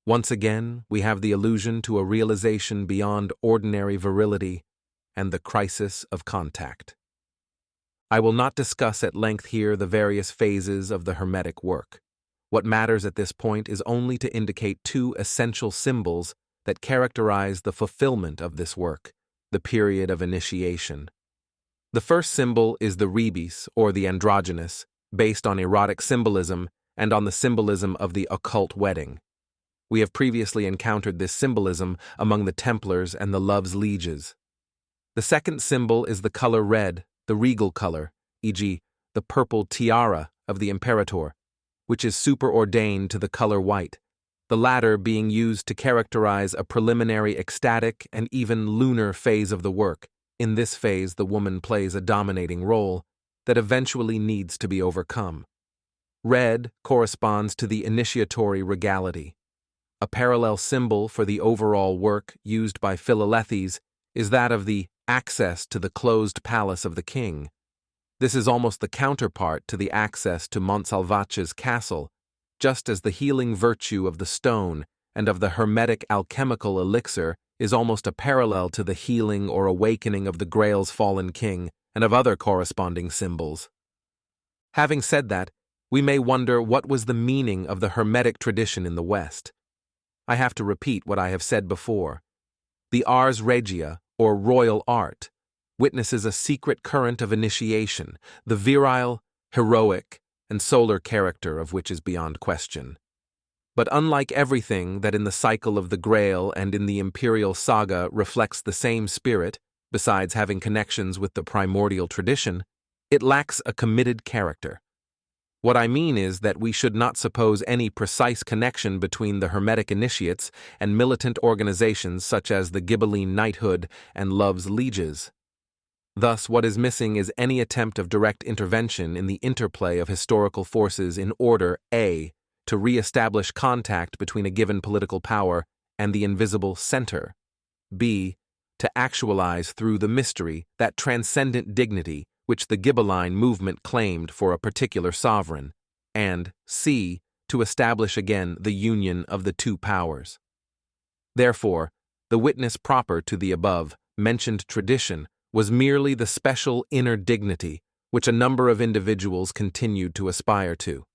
Once again, we have the allusion to a realization beyond ordinary virility and the crisis of contact. I will not discuss at length here the various phases of the Hermetic work. What matters at this point is only to indicate two essential symbols that characterize the fulfillment of this work, the period of initiation. The first symbol is the rebis, or the androgynous, based on erotic symbolism and on the symbolism of the occult wedding. We have previously encountered this symbolism among the Templars and the loves Lieges. The second symbol is the color red, the regal color, e.g., the purple tiara of the Imperator, which is superordained to the color white, the latter being used to characterize a preliminary ecstatic and even lunar phase of the work. In this phase, the woman plays a dominating role that eventually needs to be overcome. Red corresponds to the initiatory regality. A parallel symbol for the overall work used by Philalethes is that of the access to the closed palace of the king. This is almost the counterpart to the access to Montsalvatge's castle, just as the healing virtue of the stone and of the hermetic alchemical elixir is almost a parallel to the healing or awakening of the Grail's fallen king and of other corresponding symbols. Having said that, we may wonder what was the meaning of the Hermetic tradition in the West. I have to repeat what I have said before. The Ars Regia, or royal art, witnesses a secret current of initiation, the virile, heroic, and solar character of which is beyond question. But unlike everything that in the cycle of the Grail and in the Imperial Saga reflects the same spirit, besides having connections with the primordial tradition, it lacks a committed character. What I mean is that we should not suppose any precise connection between the Hermetic initiates and militant organizations such as the Ghibelline knighthood and Love's Lieges. Thus, what is missing is any attempt of direct intervention in the interplay of historical forces in order a. to re-establish contact between a given political power and the invisible center, b. to actualize through the mystery that transcendent dignity which the Ghibelline movement claimed for a particular sovereign, and c. to establish again the union of the two powers. Therefore, the witness proper to the above-mentioned tradition was merely the special inner dignity which a number of individuals continued to aspire to.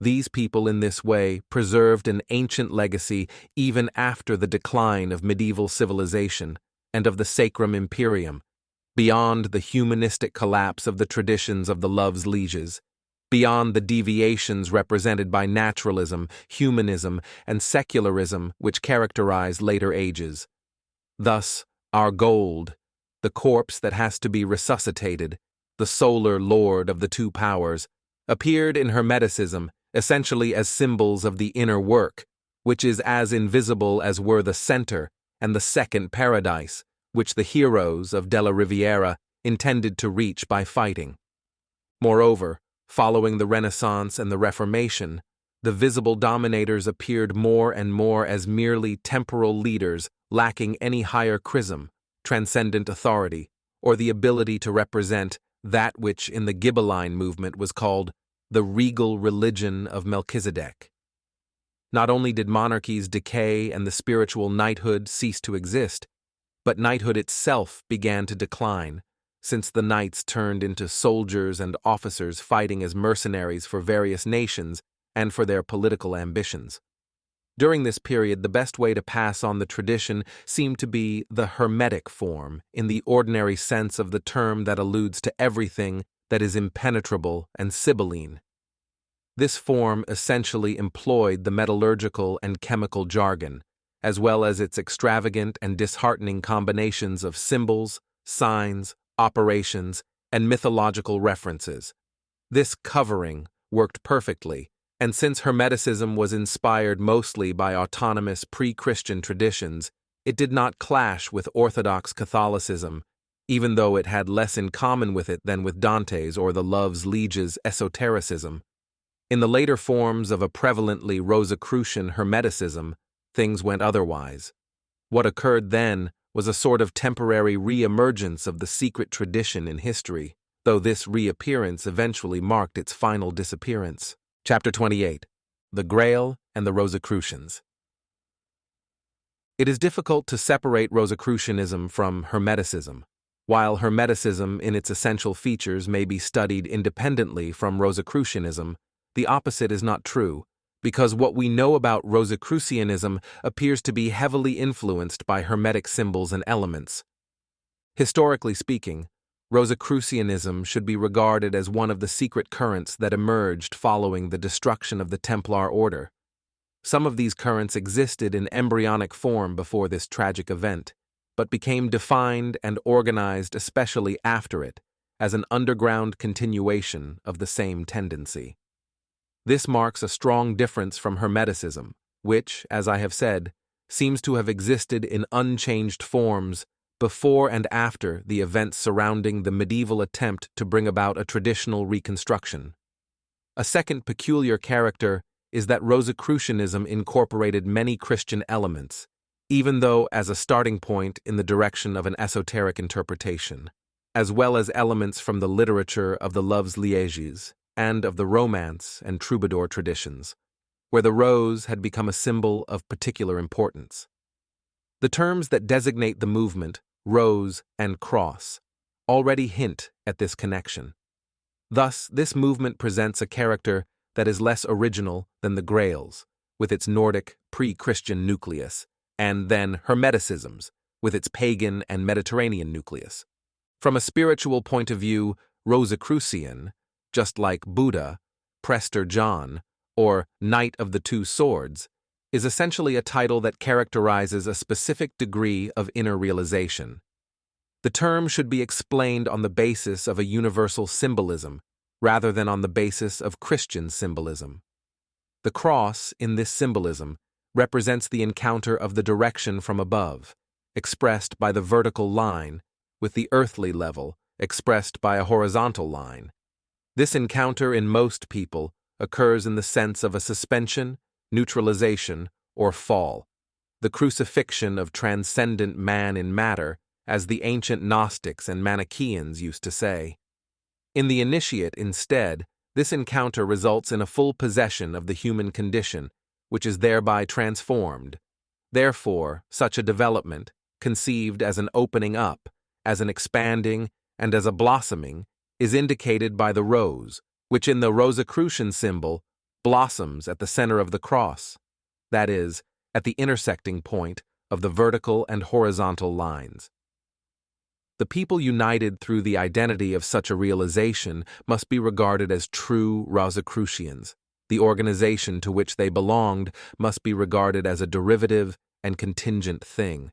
These people in this way preserved an ancient legacy even after the decline of medieval civilization and of the Sacrum Imperium, beyond the humanistic collapse of the traditions of the Love's Lieges, beyond the deviations represented by naturalism, humanism, and secularism which characterized later ages. Thus, our gold, the corpse that has to be resuscitated, the solar lord of the two powers, appeared in Hermeticism essentially as symbols of the inner work, which is as invisible as were the center and the second paradise, which the heroes of Della Riviera intended to reach by fighting. Moreover, following the Renaissance and the Reformation, the visible dominators appeared more and more as merely temporal leaders lacking any higher chrism, transcendent authority, or the ability to represent that which in the Ghibelline movement was called the regal religion of Melchizedek. Not only did monarchies decay and the spiritual knighthood cease to exist, but knighthood itself began to decline, since the knights turned into soldiers and officers fighting as mercenaries for various nations and for their political ambitions. During this period, the best way to pass on the tradition seemed to be the Hermetic form, in the ordinary sense of the term that alludes to everything that is impenetrable and sibylline. This form essentially employed the metallurgical and chemical jargon, as well as its extravagant and disheartening combinations of symbols, signs, operations, and mythological references. This covering worked perfectly, and since Hermeticism was inspired mostly by autonomous pre-Christian traditions, it did not clash with Orthodox Catholicism, even though it had less in common with it than with Dante's or the Love's Lieges esotericism. In the later forms of a prevalently Rosicrucian Hermeticism, things went otherwise. What occurred then was a sort of temporary re-emergence of the secret tradition in history, though this reappearance eventually marked its final disappearance. Chapter 28. The Grail and the Rosicrucians. It is difficult to separate Rosicrucianism from Hermeticism. While Hermeticism in its essential features may be studied independently from Rosicrucianism, the opposite is not true, because what we know about Rosicrucianism appears to be heavily influenced by Hermetic symbols and elements. Historically speaking, Rosicrucianism should be regarded as one of the secret currents that emerged following the destruction of the Templar order. Some of these currents existed in embryonic form before this tragic event, but became defined and organized especially after it, as an underground continuation of the same tendency. This marks a strong difference from Hermeticism, which, as I have said, seems to have existed in unchanged forms before and after the events surrounding the medieval attempt to bring about a traditional reconstruction. A second peculiar character is that Rosicrucianism incorporated many Christian elements, even though as a starting point in the direction of an esoteric interpretation. as well as elements from the literature of the Loves Lieges and of the Romance and Troubadour traditions, where the rose had become a symbol of particular importance. The terms that designate the movement, rose and cross, already hint at this connection. Thus, this movement presents a character that is less original than the Grails, with its Nordic, pre-Christian nucleus, and then Hermeticisms, with its pagan and Mediterranean nucleus. From a spiritual point of view, Rosicrucian, just like Buddha, Prester John, or Knight of the Two Swords, is essentially a title that characterizes a specific degree of inner realization. The term should be explained on the basis of a universal symbolism, rather than on the basis of Christian symbolism. The cross, in this symbolism, represents the encounter of the direction from above, expressed by the vertical line, with the earthly level, expressed by a horizontal line. This encounter in most people occurs in the sense of a suspension, neutralization, or fall, the crucifixion of transcendent man in matter, as the ancient Gnostics and Manichaeans used to say. In the initiate, instead, this encounter results in a full possession of the human condition, which is thereby transformed. Therefore, such a development, conceived as an opening up, as an expanding, and as a blossoming, is indicated by the rose, which in the Rosicrucian symbol blossoms at the center of the cross, that is, at the intersecting point of the vertical and horizontal lines. The people united through the identity of such a realization must be regarded as true Rosicrucians. The organization to which they belonged must be regarded as a derivative and contingent thing.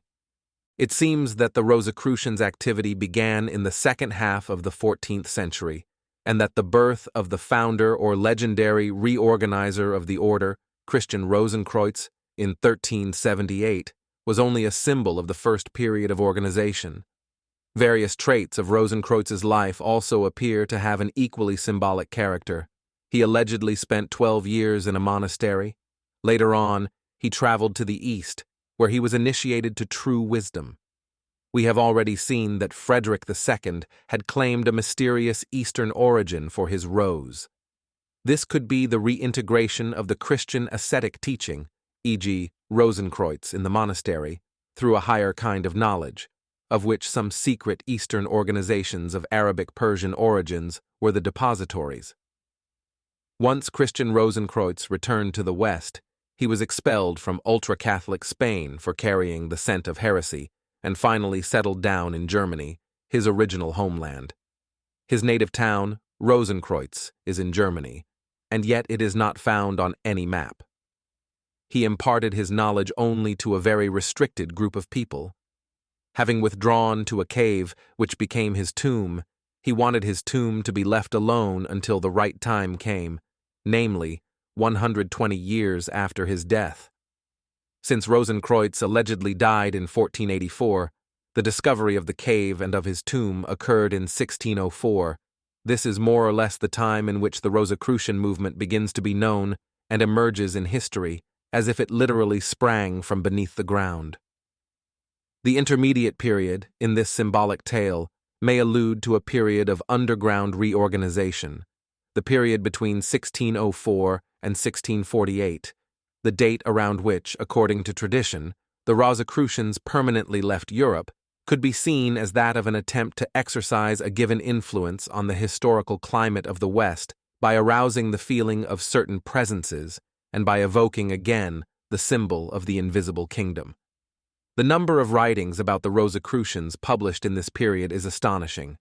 It seems that the Rosicrucians' activity began in the second half of the 14th century, and that the birth of the founder or legendary reorganizer of the order, Christian Rosenkreuz, in 1378, was only a symbol of the first period of organization. Various traits of Rosenkreuz's life also appear to have an equally symbolic character. He allegedly spent 12 years in a monastery. Later on, he traveled to the east, where he was initiated to true wisdom. We have already seen that Frederick II had claimed a mysterious Eastern origin for his rose. This could be the reintegration of the Christian ascetic teaching, e.g., Rosenkreuz in the monastery, through a higher kind of knowledge, of which some secret Eastern organizations of Arabic-Persian origins were the depositories. Once Christian Rosenkreuz returned to the West, he was expelled from ultra-Catholic Spain for carrying the scent of heresy, and finally settled down in Germany, his original homeland. His native town, Rosenkreuz, is in Germany, and yet it is not found on any map. He imparted his knowledge only to a very restricted group of people. Having withdrawn to a cave which became his tomb, he wanted his tomb to be left alone until the right time came, namely, 120 years after his death. Since Rosenkreuz allegedly died in 1484, the discovery of the cave and of his tomb occurred in 1604. This is more or less the time in which the Rosicrucian movement begins to be known and emerges in history, as if it literally sprang from beneath the ground. The intermediate period, in this symbolic tale, may allude to a period of underground reorganization, the period between 1604 and 1648, the date around which, according to tradition, the Rosicrucians permanently left Europe, could be seen as that of an attempt to exercise a given influence on the historical climate of the West by arousing the feeling of certain presences and by evoking again the symbol of the invisible kingdom. The number of writings about the Rosicrucians published in this period is astonishing.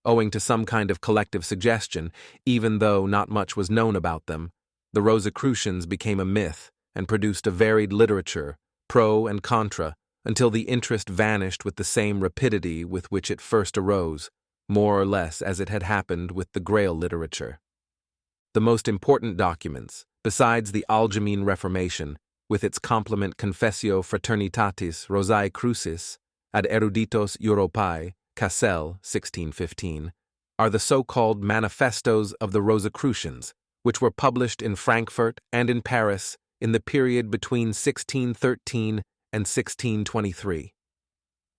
Owing to some kind of collective suggestion, even though not much was known about them, the Rosicrucians became a myth and produced a varied literature, pro and contra, until the interest vanished with the same rapidity with which it first arose, more or less as it had happened with the Grail literature. The most important documents, besides the Algemene Reformation, with its complement Confessio Fraternitatis Rosae Crucis ad Eruditos Europae, Cassel, 1615, are the so-called Manifestos of the Rosicrucians, which were published in Frankfurt and in Paris in the period between 1613 and 1623.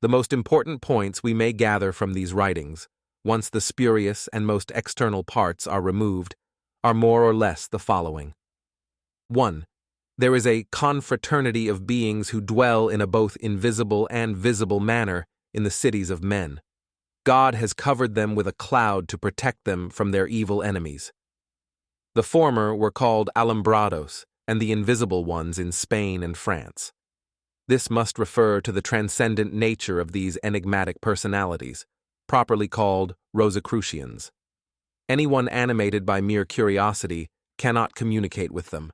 The most important points we may gather from these writings once the spurious and most external parts are removed, are more or less the following. 1. There is a confraternity of beings who dwell in a both invisible and visible manner in the cities of men. God has covered them with a cloud to protect them from their evil enemies. The former were called Alumbrados, and the invisible ones in Spain and France. This must refer to the transcendent nature of these enigmatic personalities, properly called Rosicrucians. Anyone animated by mere curiosity cannot communicate with them,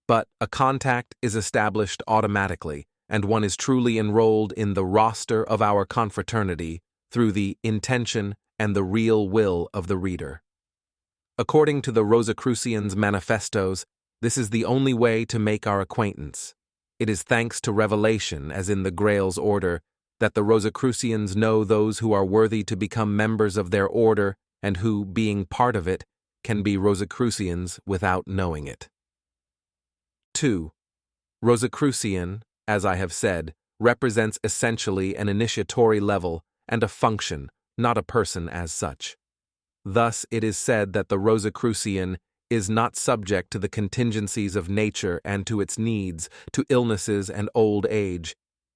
but a contact is established automatically, and one is truly enrolled in the roster of our confraternity through the intention and the real will of the reader. According to the Rosicrucians' manifestos, this is the only way to make our acquaintance. It is thanks to revelation, as in the Grail's order, that the Rosicrucians know those who are worthy to become members of their order and who, being part of it, can be Rosicrucians without knowing it. 2. Rosicrucian, as I have said, represents essentially an initiatory level and a function, not a person as such. Thus, it is said that the Rosicrucian is not subject to the contingencies of nature and to its needs, to illnesses and old age.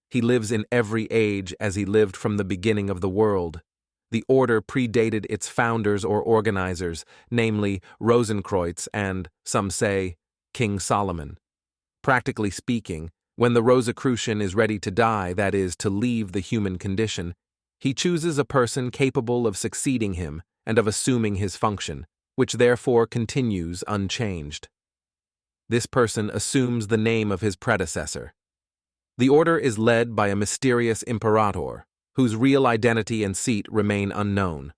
He lives in every age as he lived from the beginning of the world. The order predated its founders or organizers, namely Rosenkreutz and, some say, King Solomon. Practically speaking, when the Rosicrucian is ready to die, that is, to leave the human condition, he chooses a person capable of succeeding him and of assuming his function, which therefore continues unchanged. This person assumes the name of his predecessor. The order is led by a mysterious imperator, whose real identity and seat remain unknown.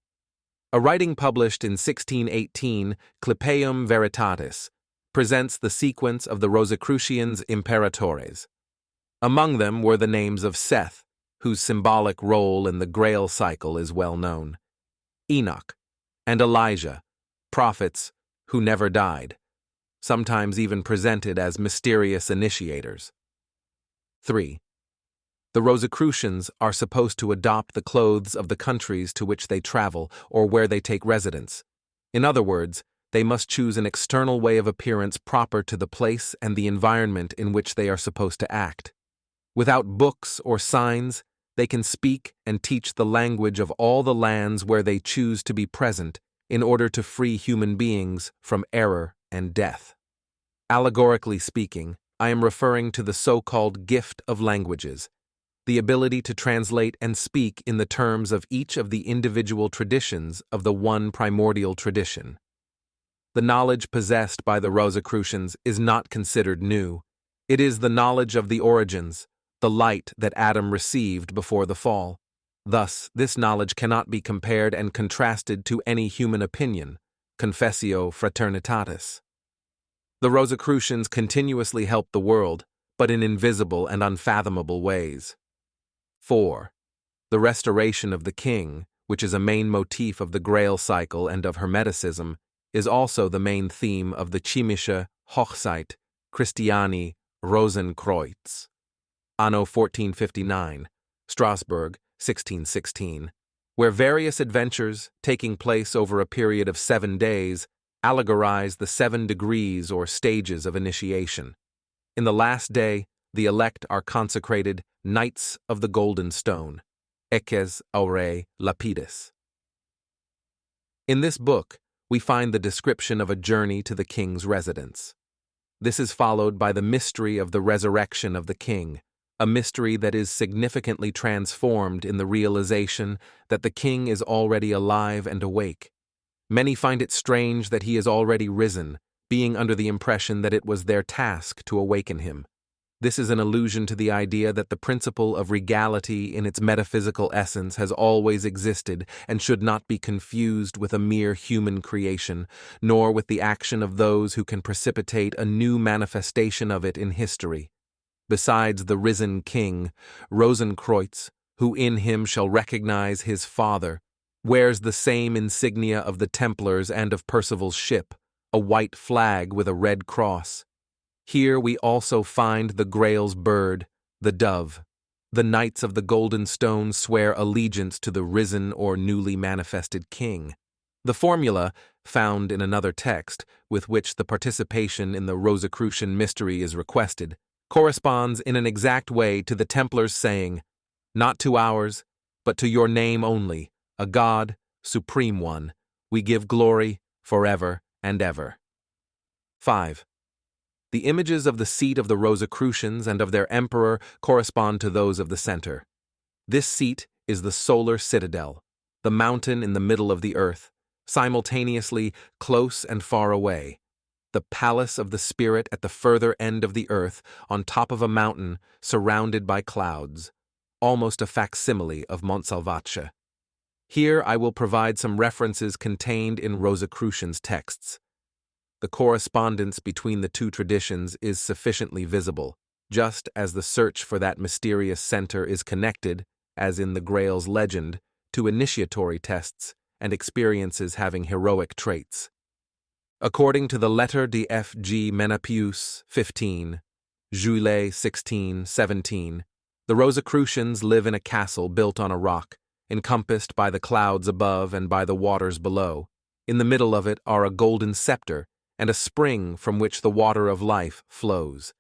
A writing published in 1618, Clipeum Veritatis, presents the sequence of the Rosicrucians' imperatores. Among them were the names of Seth, whose symbolic role in the Grail cycle is well known, Enoch, and Elijah, prophets who never died, sometimes even presented as mysterious initiators. 3. The Rosicrucians are supposed to adopt the clothes of the countries to which they travel or where they take residence. In other words, they must choose an external way of appearance proper to the place and the environment in which they are supposed to act. Without books or signs, they can speak and teach the language of all the lands where they choose to be present in order to free human beings from error and death. Allegorically speaking, I am referring to the so-called gift of languages, the ability to translate and speak in the terms of each of the individual traditions of the one primordial tradition. The knowledge possessed by the Rosicrucians is not considered new. It is the knowledge of the origins, the light that Adam received before the fall. Thus, this knowledge cannot be compared and contrasted to any human opinion, confessio fraternitatis. The Rosicrucians continuously help the world, but in invisible and unfathomable ways. 4. The restoration of the king, which is a main motif of the Grail cycle and of Hermeticism, is also the main theme of the Chemische Hochzeit Christiani Rosenkreutz, Anno 1459, Strasbourg, 1616, where various adventures, taking place over a period of 7 days, allegorize the 7 degrees or stages of initiation. In the last day, the elect are consecrated Knights of the Golden Stone, Eques Aurea Lapidis. In this book, we find the description of a journey to the king's residence. This is followed by the mystery of the resurrection of the king, a mystery that is significantly transformed in the realization that the king is already alive and awake. Many find it strange that he is already risen, being under the impression that it was their task to awaken him. This is an allusion to the idea that the principle of regality in its metaphysical essence has always existed and should not be confused with a mere human creation, nor with the action of those who can precipitate a new manifestation of it in history. Besides the risen king, Rosenkreutz, who in him shall recognize his father, wears the same insignia of the Templars and of Percival's ship, a white flag with a red cross. Here we also find the Grail's bird, the dove. The Knights of the Golden Stone swear allegiance to the risen or newly manifested king. The formula, found in another text, with which the participation in the Rosicrucian mystery is requested, corresponds in an exact way to the Templars saying, "Not to ours, but to your name only, a God, supreme one, we give glory forever and ever." 5. The images of the seat of the Rosicrucians and of their emperor correspond to those of the center. This seat is the solar citadel, the mountain in the middle of the earth, simultaneously close and far away, the palace of the spirit at the further end of the earth on top of a mountain surrounded by clouds, almost a facsimile of Montsalvatge. Here I will provide some references contained in Rosicrucians' texts. The correspondence between the two traditions is sufficiently visible, just as the search for that mysterious center is connected, as in the Grail's legend, to initiatory tests and experiences having heroic traits. According to the Lettre de F. G. Menapius 15, Juillet 16, 17, the Rosicrucians live in a castle built on a rock, encompassed by the clouds above and by the waters below. In the middle of it are a golden scepter and a spring from which the water of life flows.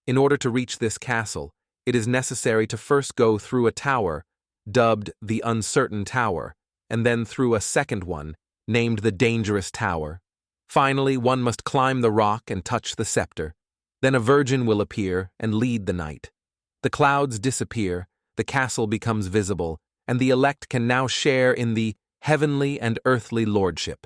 In order to reach this castle, it is necessary to first go through a tower, dubbed the Uncertain Tower, and then through a second one, named the Dangerous Tower. Finally, one must climb the rock and touch the scepter. Then a virgin will appear and lead the knight. The clouds disappear, the castle becomes visible, and the elect can now share in the heavenly and earthly lordship.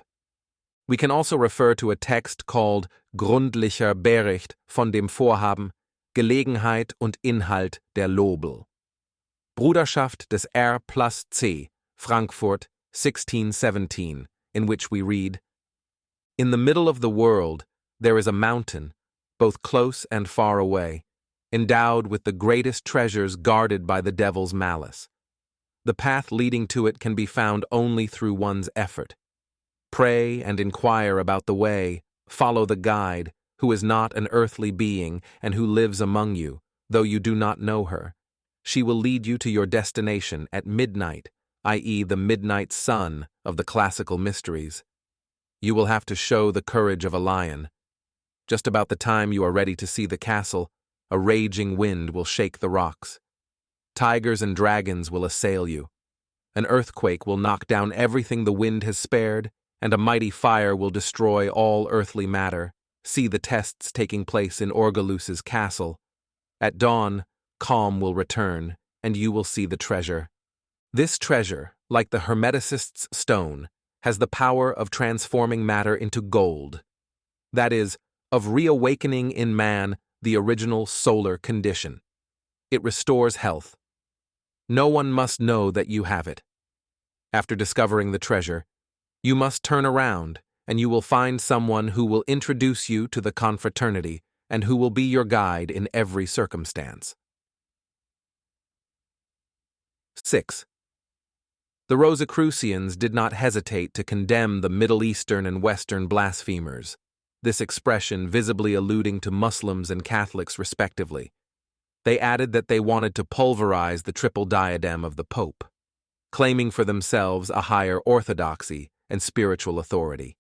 We can also refer to a text called Gründlicher Bericht von dem Vorhaben, Gelegenheit und Inhalt der Lobel. Bruderschaft des R plus C, Frankfurt, 1617, in which we read, "In the middle of the world there is a mountain, both close and far away, endowed with the greatest treasures guarded by the devil's malice. The path leading to it can be found only through one's effort. Pray and inquire about the way, follow the guide, who is not an earthly being and who lives among you, though you do not know her. She will lead you to your destination at midnight, i.e. the midnight sun of the classical mysteries. You will have to show the courage of a lion. Just about the time you are ready to see the castle, a raging wind will shake the rocks. Tigers and dragons will assail you. An earthquake will knock down everything the wind has spared, and a mighty fire will destroy all earthly matter. See the tests taking place in Orgelus's castle. At dawn, calm will return, and you will see the treasure. This treasure, like the Hermeticist's stone, has the power of transforming matter into gold. That is, of reawakening in man the original solar condition. It restores health. No one must know that you have it. After discovering the treasure, you must turn around, and you will find someone who will introduce you to the confraternity and who will be your guide in every circumstance. 6. The Rosicrucians did not hesitate to condemn the Middle Eastern and Western blasphemers, this expression visibly alluding to Muslims and Catholics respectively. They added that they wanted to pulverize the triple diadem of the Pope, claiming for themselves a higher orthodoxy and spiritual authority.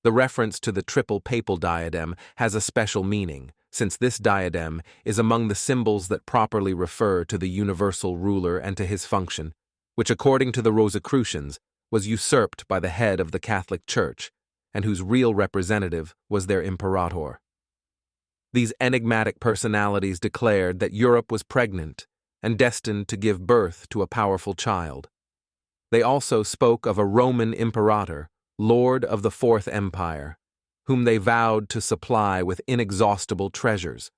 The reference to the triple papal diadem has a special meaning, since this diadem is among the symbols that properly refer to the universal ruler and to his function, which according to the Rosicrucians was usurped by the head of the Catholic Church, and whose real representative was their imperator. These enigmatic personalities declared that Europe was pregnant and destined to give birth to a powerful child. They also spoke of a Roman imperator, Lord of the Fourth Empire, whom they vowed to supply with inexhaustible treasures.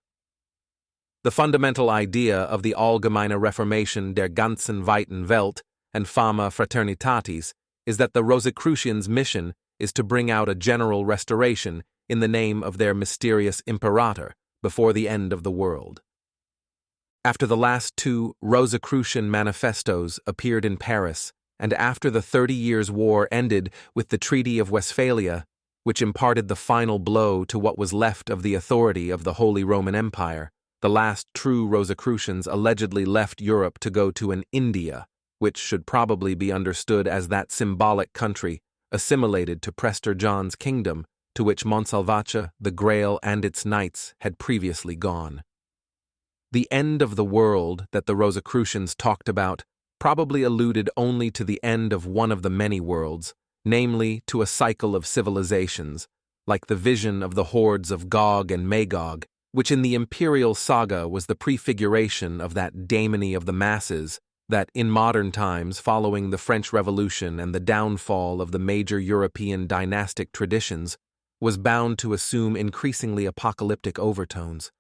The fundamental idea of the Allgemeine Reformation der ganzen weiten Welt and Fama Fraternitatis is that the Rosicrucians' mission is to bring out a general restoration in the name of their mysterious imperator before the end of the world. After the last two Rosicrucian manifestos appeared in Paris, and after the 30 Years' War ended with the Treaty of Westphalia, which imparted the final blow to what was left of the authority of the Holy Roman Empire, The last true Rosicrucians allegedly left Europe to go to an India, which should probably be understood as that symbolic country assimilated to Prester John's kingdom, to which Montsalvace, the Grail, and its knights had previously gone. The end of the world that the Rosicrucians talked about probably alluded only to the end of one of the many worlds, namely to a cycle of civilizations, like the vision of the hordes of Gog and Magog, which in the Imperial Saga was the prefiguration of that daemony of the masses that, in modern times following the French Revolution and the downfall of the major European dynastic traditions, was bound to assume increasingly apocalyptic overtones.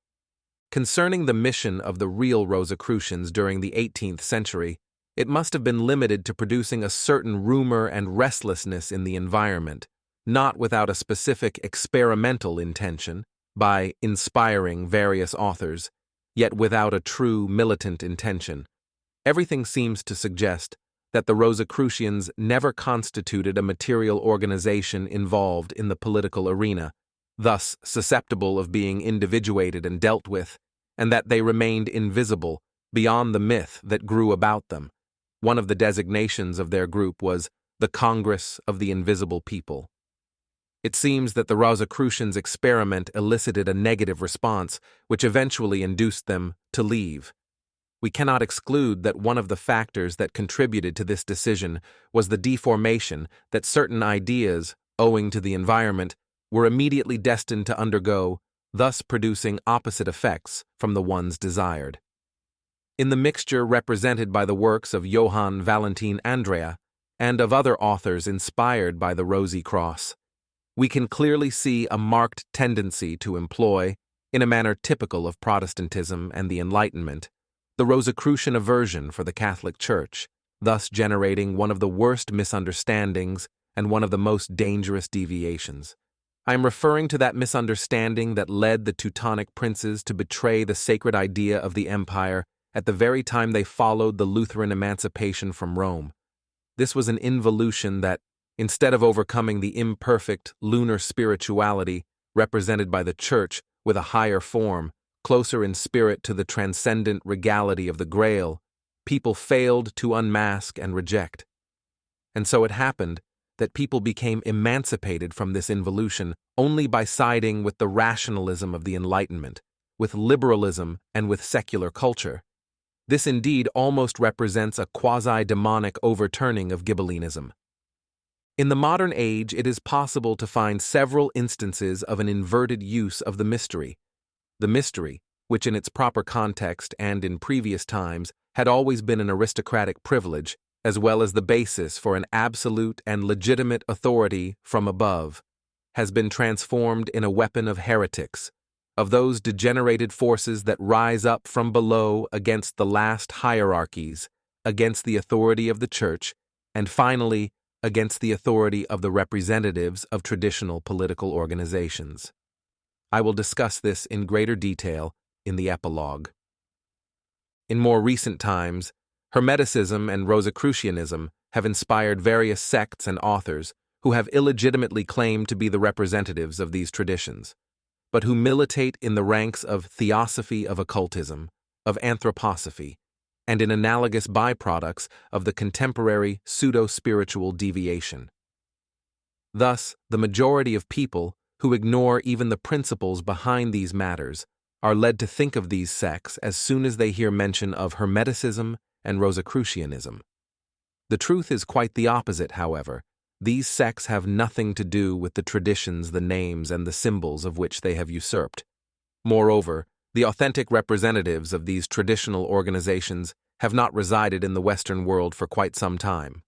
Concerning the mission of the real Rosicrucians during the 18th century, it must have been limited to producing a certain rumor and restlessness in the environment, not without a specific experimental intention, by inspiring various authors, yet without a true militant intention. Everything seems to suggest that the Rosicrucians never constituted a material organization involved in the political arena, thus susceptible of being individuated and dealt with, and that they remained invisible beyond the myth that grew about them. One of the designations of their group was the Congress of the Invisible People. It seems that the Rosicrucians' experiment elicited a negative response, which eventually induced them to leave. We cannot exclude that one of the factors that contributed to this decision was the deformation that certain ideas, owing to the environment, were immediately destined to undergo, thus producing opposite effects from the ones desired. In the mixture represented by the works of Johann Valentin Andrea and of other authors inspired by the Rosy Cross, we can clearly see a marked tendency to employ, in a manner typical of Protestantism and the Enlightenment, the Rosicrucian aversion for the Catholic Church, thus generating one of the worst misunderstandings and one of the most dangerous deviations. I am referring to that misunderstanding that led the Teutonic princes to betray the sacred idea of the empire at the very time they followed the Lutheran emancipation from Rome. This was an involution that, instead of overcoming the imperfect lunar spirituality represented by the Church with a higher form, closer in spirit to the transcendent regality of the Grail, people failed to unmask and reject. And so it happened that people became emancipated from this involution only by siding with the rationalism of the Enlightenment, with liberalism and with secular culture. This indeed almost represents a quasi-demonic overturning of Ghibellinism. In the modern age, it is possible to find several instances of an inverted use of the mystery. The mystery, which in its proper context and in previous times had always been an aristocratic privilege, as well as the basis for an absolute and legitimate authority from above, has been transformed in a weapon of heretics, of those degenerated forces that rise up from below against the last hierarchies, against the authority of the Church, and finally against the authority of the representatives of traditional political organizations. I will discuss this in greater detail in the epilogue. In more recent times, Hermeticism and Rosicrucianism have inspired various sects and authors who have illegitimately claimed to be the representatives of these traditions, but who militate in the ranks of theosophy of occultism, of anthroposophy, and in analogous byproducts of the contemporary pseudo-spiritual deviation. Thus, the majority of people who ignore even the principles behind these matters are led to think of these sects as soon as they hear mention of Hermeticism and Rosicrucianism. The truth is quite the opposite, however. These sects have nothing to do with the traditions, the names, and the symbols of which they have usurped. Moreover, the authentic representatives of these traditional organizations have not resided in the Western world for quite some time.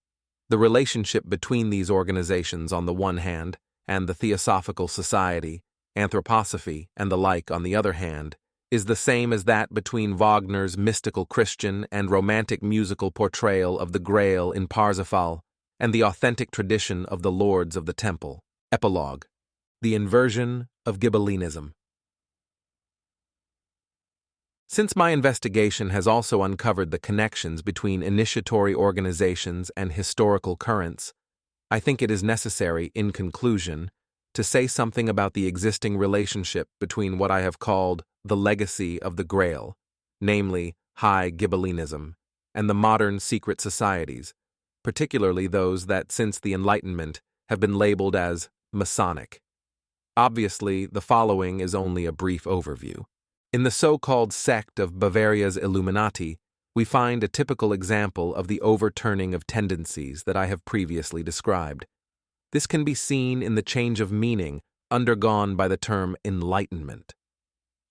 The relationship between these organizations on the one hand, and the Theosophical Society, Anthroposophy, and the like on the other hand, is the same as that between Wagner's mystical Christian and romantic musical portrayal of the Grail in Parsifal and the authentic tradition of the Lords of the Temple. Epilogue: The Inversion of Ghibellinism. Since my investigation has also uncovered the connections between initiatory organizations and historical currents, I think it is necessary, in conclusion, to say something about the existing relationship between what I have called the legacy of the Grail, namely high Ghibellinism, and the modern secret societies, particularly those that since the Enlightenment have been labeled as Masonic. Obviously, the following is only a brief overview. In the so-called sect of Bavaria's Illuminati, we find a typical example of the overturning of tendencies that I have previously described. This can be seen in the change of meaning undergone by the term enlightenment.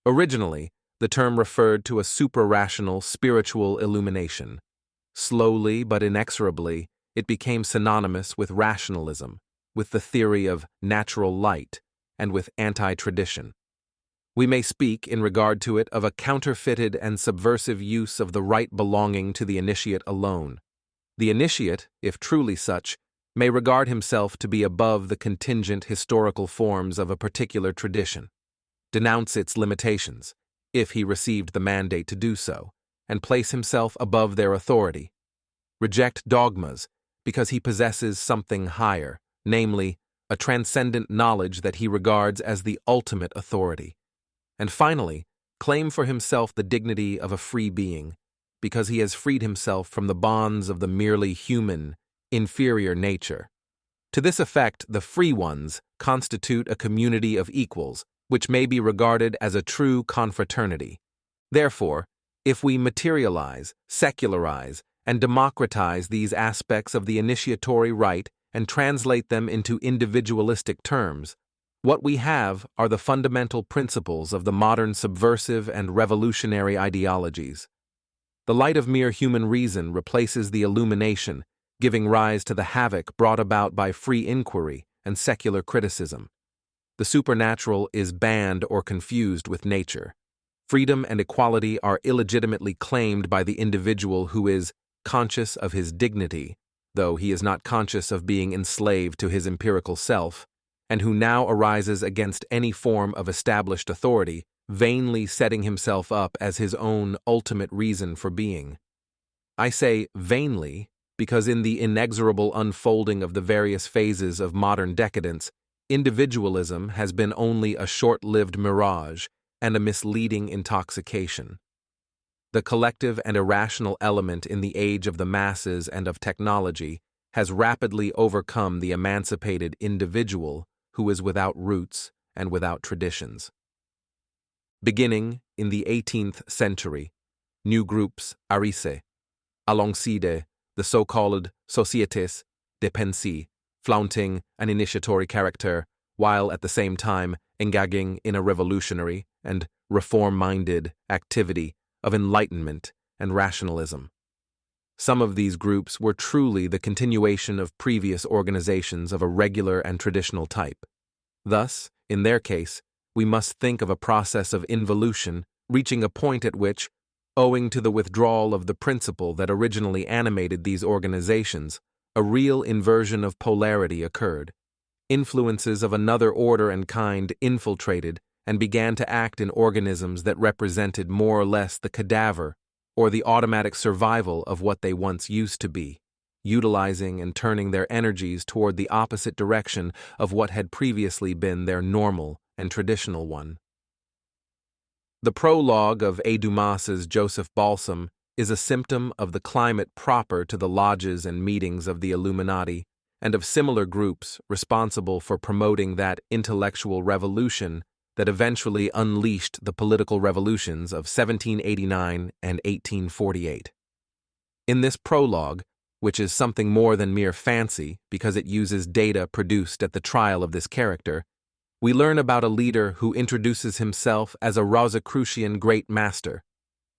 Originally, the term referred to a supra-rational spiritual illumination. Slowly but inexorably, it became synonymous with rationalism, with the theory of natural light, and with anti-tradition. We may speak, in regard to it, of a counterfeited and subversive use of the right belonging to the initiate alone. The initiate, if truly such, may regard himself to be above the contingent historical forms of a particular tradition, denounce its limitations, if he received the mandate to do so, and place himself above their authority, reject dogmas because he possesses something higher, namely, a transcendent knowledge that he regards as the ultimate authority, and finally, claim for himself the dignity of a free being, because he has freed himself from the bonds of the merely human, inferior nature. To this effect, the free ones constitute a community of equals, which may be regarded as a true confraternity. Therefore, if we materialize, secularize, and democratize these aspects of the initiatory rite and translate them into individualistic terms, what we have are the fundamental principles of the modern subversive and revolutionary ideologies. The light of mere human reason replaces the illumination, giving rise to the havoc brought about by free inquiry and secular criticism. The supernatural is banned or confused with nature. Freedom and equality are illegitimately claimed by the individual who is conscious of his dignity, though he is not conscious of being enslaved to his empirical self, and who now arises against any form of established authority, vainly setting himself up as his own ultimate reason for being. I say vainly because in the inexorable unfolding of the various phases of modern decadence, individualism has been only a short-lived mirage and a misleading intoxication. The collective and irrational element in the age of the masses and of technology has rapidly overcome the emancipated individual who is without roots and without traditions. Beginning in the 18th century, new groups arise, alongside the so-called sociétés de pensée, flaunting an initiatory character, while at the same time engaging in a revolutionary and reform-minded activity of enlightenment and rationalism. Some of these groups were truly the continuation of previous organizations of a regular and traditional type. Thus, in their case, we must think of a process of involution reaching a point at which, owing to the withdrawal of the principle that originally animated these organizations, a real inversion of polarity occurred. Influences of another order and kind infiltrated and began to act in organisms that represented more or less the cadaver or the automatic survival of what they once used to be, utilizing and turning their energies toward the opposite direction of what had previously been their normal and traditional one. The prologue of A. Dumas's Joseph Balsam is a symptom of the climate proper to the lodges and meetings of the Illuminati and of similar groups responsible for promoting that intellectual revolution that eventually unleashed the political revolutions of 1789 and 1848. In this prologue, which is something more than mere fancy because it uses data produced at the trial of this character, we learn about a leader who introduces himself as a Rosicrucian great master.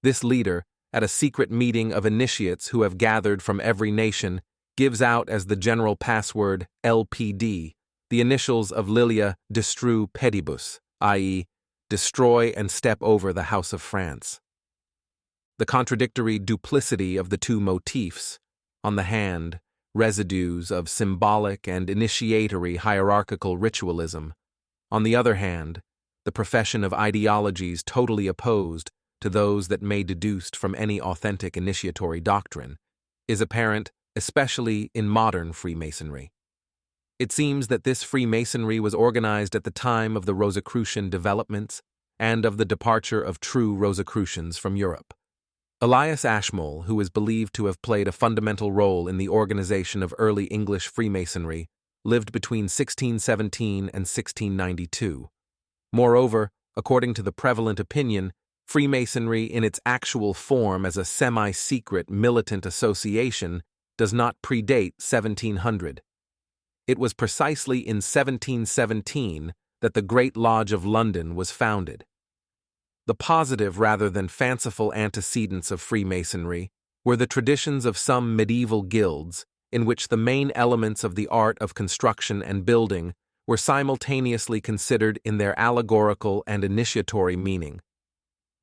This leader, at a secret meeting of initiates who have gathered from every nation, gives out as the general password LPD, the initials of Lilia Destru Pedibus, i.e., destroy and step over the House of France. The contradictory duplicity of the two motifs, on the hand, residues of symbolic and initiatory hierarchical ritualism, on the other hand, the profession of ideologies totally opposed to those that may be deduced from any authentic initiatory doctrine, is apparent especially in modern Freemasonry. It seems that this Freemasonry was organized at the time of the Rosicrucian developments and of the departure of true Rosicrucians from Europe. Elias Ashmole, who is believed to have played a fundamental role in the organization of early English Freemasonry, lived between 1617 and 1692. Moreover, according to the prevalent opinion, Freemasonry in its actual form as a semi-secret militant association does not predate 1700. It was precisely in 1717 that the Great Lodge of London was founded. The positive rather than fanciful antecedents of Freemasonry were the traditions of some medieval guilds in which the main elements of the art of construction and building were simultaneously considered in their allegorical and initiatory meaning.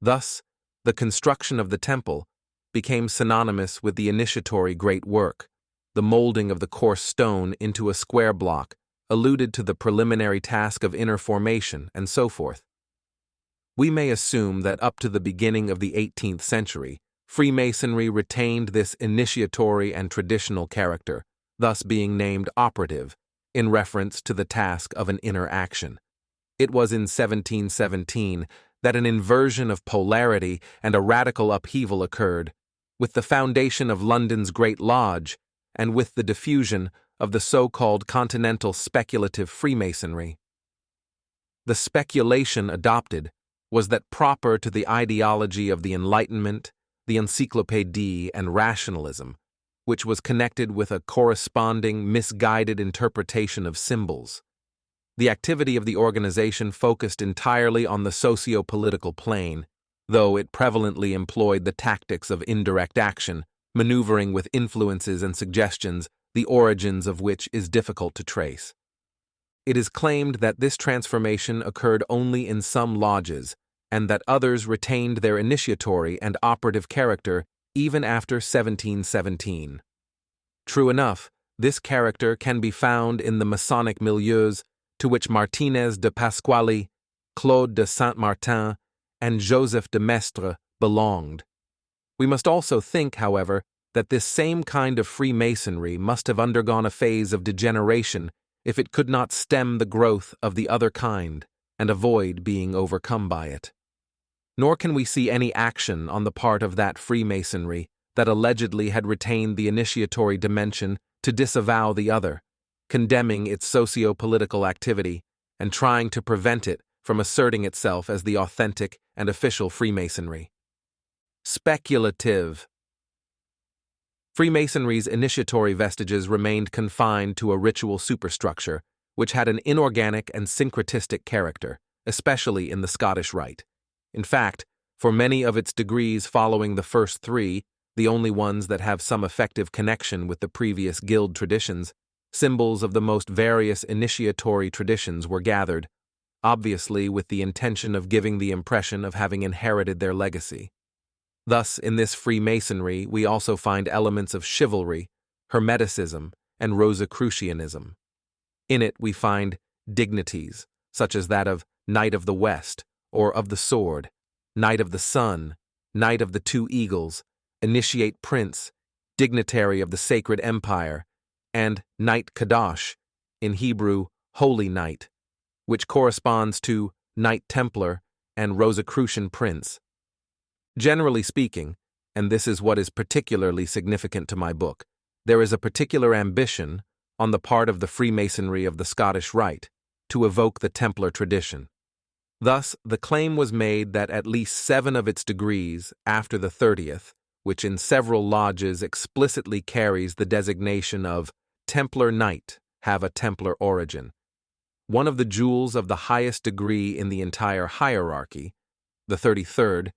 Thus, the construction of the temple became synonymous with the initiatory great work. The molding of the coarse stone into a square block alluded to the preliminary task of inner formation, and so forth. We may assume that up to the beginning of the 18th century, Freemasonry retained this initiatory and traditional character, thus being named operative, in reference to the task of an inner action. It was in 1717 that an inversion of polarity and a radical upheaval occurred, with the foundation of London's Great Lodge and with the diffusion of the so-called continental speculative Freemasonry. The speculation adopted was that proper to the ideology of the Enlightenment, the Encyclopédie, and rationalism, which was connected with a corresponding misguided interpretation of symbols. The activity of the organization focused entirely on the socio-political plane, though it prevalently employed the tactics of indirect action, maneuvering with influences and suggestions, the origins of which is difficult to trace. It is claimed that this transformation occurred only in some lodges, and that others retained their initiatory and operative character even after 1717. True enough, this character can be found in the Masonic milieus to which Martinez de Pasquale, Claude de Saint-Martin, and Joseph de Maistre belonged. We must also think, however, that this same kind of Freemasonry must have undergone a phase of degeneration if it could not stem the growth of the other kind and avoid being overcome by it. Nor can we see any action on the part of that Freemasonry that allegedly had retained the initiatory dimension to disavow the other, condemning its socio-political activity and trying to prevent it from asserting itself as the authentic and official Freemasonry. Speculative. Freemasonry's initiatory vestiges remained confined to a ritual superstructure, which had an inorganic and syncretistic character, especially in the Scottish Rite. In fact, for many of its degrees following the first three, the only ones that have some effective connection with the previous guild traditions, symbols of the most various initiatory traditions were gathered, obviously with the intention of giving the impression of having inherited their legacy. Thus, in this Freemasonry, we also find elements of chivalry, Hermeticism, and Rosicrucianism. In it, we find dignities, such as that of Knight of the West, or of the Sword, Knight of the Sun, Knight of the Two Eagles, Initiate Prince, Dignitary of the Sacred Empire, and Knight Kadosh, in Hebrew, Holy Knight, which corresponds to Knight Templar and Rosicrucian Prince. Generally speaking, and this is what is particularly significant to my book, there is a particular ambition, on the part of the Freemasonry of the Scottish Rite, to evoke the Templar tradition. Thus, the claim was made that at least 7 of its degrees, after the 30th, which in several lodges explicitly carries the designation of Templar Knight, have a Templar origin. One of the jewels of the highest degree in the entire hierarchy, the 33rd,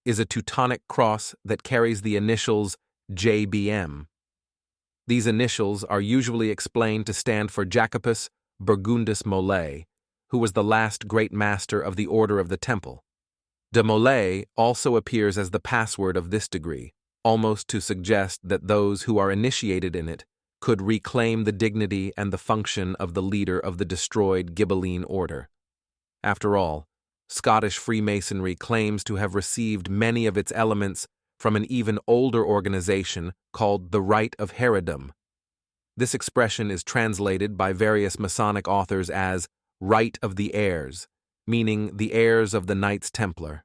is a Teutonic cross that carries the initials JBM. These initials are usually explained to stand for Jacobus Burgundus Molay, who was the last great master of the Order of the Temple. De Molay also appears as the password of this degree, almost to suggest that those who are initiated in it could reclaim the dignity and the function of the leader of the destroyed Ghibelline order. After all, Scottish Freemasonry claims to have received many of its elements from an even older organization called the Rite of Herodom. This expression is translated by various Masonic authors as Rite of the Heirs, meaning the heirs of the Knights Templar.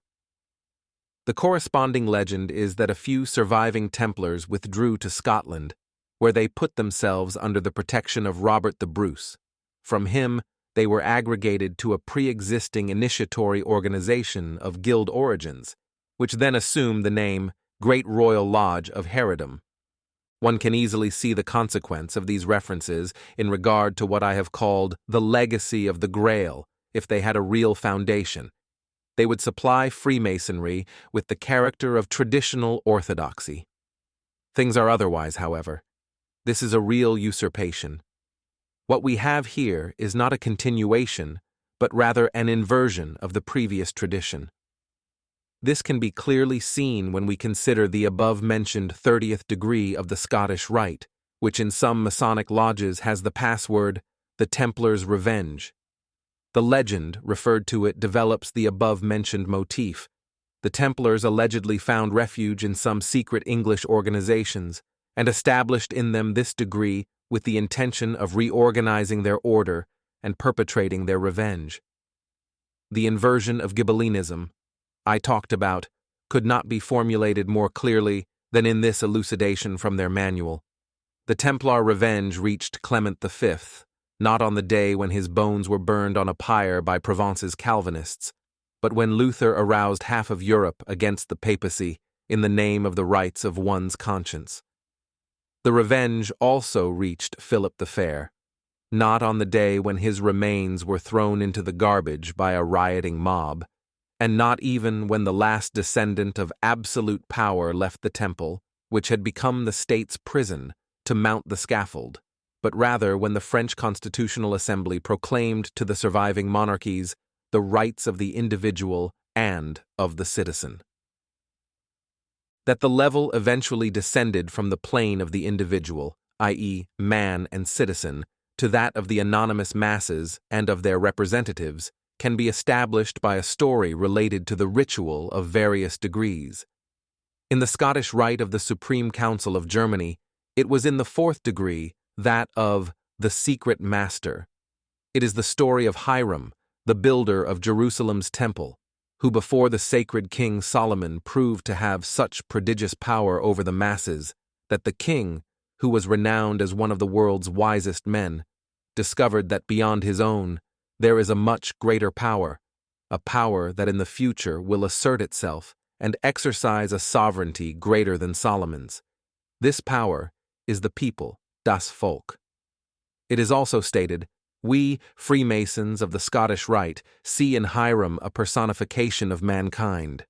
The corresponding legend is that a few surviving Templars withdrew to Scotland, where they put themselves under the protection of Robert the Bruce. From him, they were aggregated to a pre-existing initiatory organization of guild origins, which then assumed the name Great Royal Lodge of Herodom. One can easily see the consequence of these references in regard to what I have called the legacy of the Grail if they had a real foundation. They would supply Freemasonry with the character of traditional orthodoxy. Things are otherwise, however. This is a real usurpation. What we have here is not a continuation, but rather an inversion of the previous tradition. This can be clearly seen when we consider the above-mentioned 30th degree of the Scottish Rite, which in some Masonic lodges has the password, "The Templar's Revenge." The legend referred to it develops the above-mentioned motif. The Templars allegedly found refuge in some secret English organizations and established in them this degree with the intention of reorganizing their order and perpetrating their revenge. The inversion of Ghibellinism I talked about could not be formulated more clearly than in this elucidation from their manual. The Templar revenge reached Clement V, not on the day when his bones were burned on a pyre by Provence's Calvinists, but when Luther aroused half of Europe against the papacy in the name of the rights of one's conscience. The revenge also reached Philip the Fair, not on the day when his remains were thrown into the garbage by a rioting mob, and not even when the last descendant of absolute power left the temple, which had become the state's prison, to mount the scaffold, but rather when the French Constitutional Assembly proclaimed to the surviving monarchies the rights of the individual and of the citizen. That the level eventually descended from the plane of the individual, i.e., man and citizen, to that of the anonymous masses and of their representatives, can be established by a story related to the ritual of various degrees. In the Scottish Rite of the Supreme Council of Germany, it was in the 4th degree, that of the Secret Master. It is the story of Hiram, the builder of Jerusalem's temple, who before the sacred King Solomon proved to have such prodigious power over the masses that the king, who was renowned as one of the world's wisest men, discovered that beyond his own there is a much greater power, a power that in the future will assert itself and exercise a sovereignty greater than Solomon's. This power is the people, das Volk. It is also stated, we, Freemasons of the Scottish Rite, see in Hiram a personification of mankind.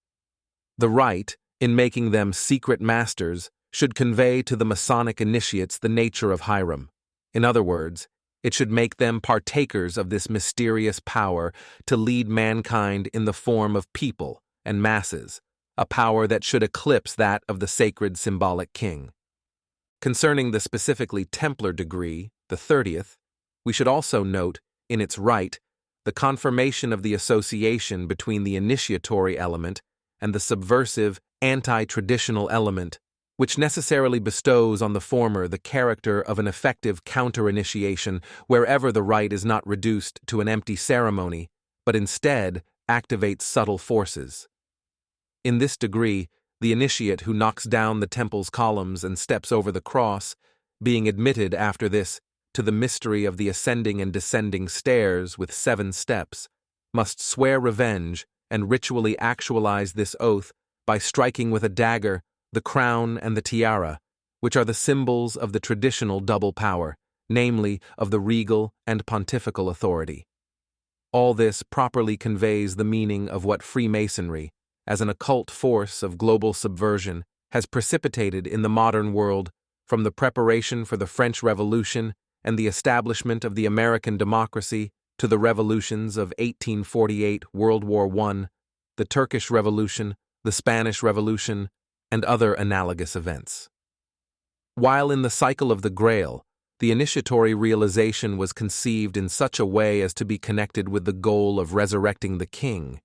The Rite, in making them secret masters, should convey to the Masonic initiates the nature of Hiram. In other words, it should make them partakers of this mysterious power to lead mankind in the form of people and masses, a power that should eclipse that of the sacred symbolic king. Concerning the specifically Templar degree, the 30th, we should also note, in its rite, the confirmation of the association between the initiatory element and the subversive, anti-traditional element, which necessarily bestows on the former the character of an effective counter-initiation wherever the rite is not reduced to an empty ceremony, but instead activates subtle forces. In this degree, the initiate who knocks down the temple's columns and steps over the cross, being admitted after this to the mystery of the ascending and descending stairs with 7 steps, must swear revenge and ritually actualize this oath by striking with a dagger the crown and the tiara, which are the symbols of the traditional double power, namely of the regal and pontifical authority. All this properly conveys the meaning of what Freemasonry, as an occult force of global subversion, has precipitated in the modern world from the preparation for the French Revolution and the establishment of the American democracy to the revolutions of 1848, World War I, the Turkish Revolution, the Spanish Revolution, and other analogous events. While in the cycle of the Grail, the initiatory realization was conceived in such a way as to be connected with the goal of resurrecting the king,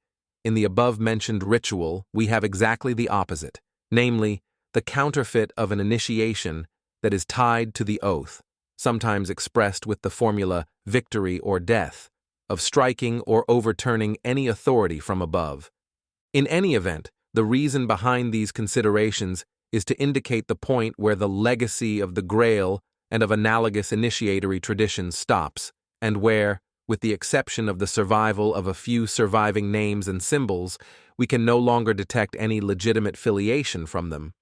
in the above-mentioned ritual we have exactly the opposite, namely, the counterfeit of an initiation that is tied to the oath, sometimes expressed with the formula victory or death, of striking or overturning any authority from above. In any event, the reason behind these considerations is to indicate the point where the legacy of the Grail and of analogous initiatory traditions stops, and where, with the exception of the survival of a few surviving names and symbols, we can no longer detect any legitimate filiation from them.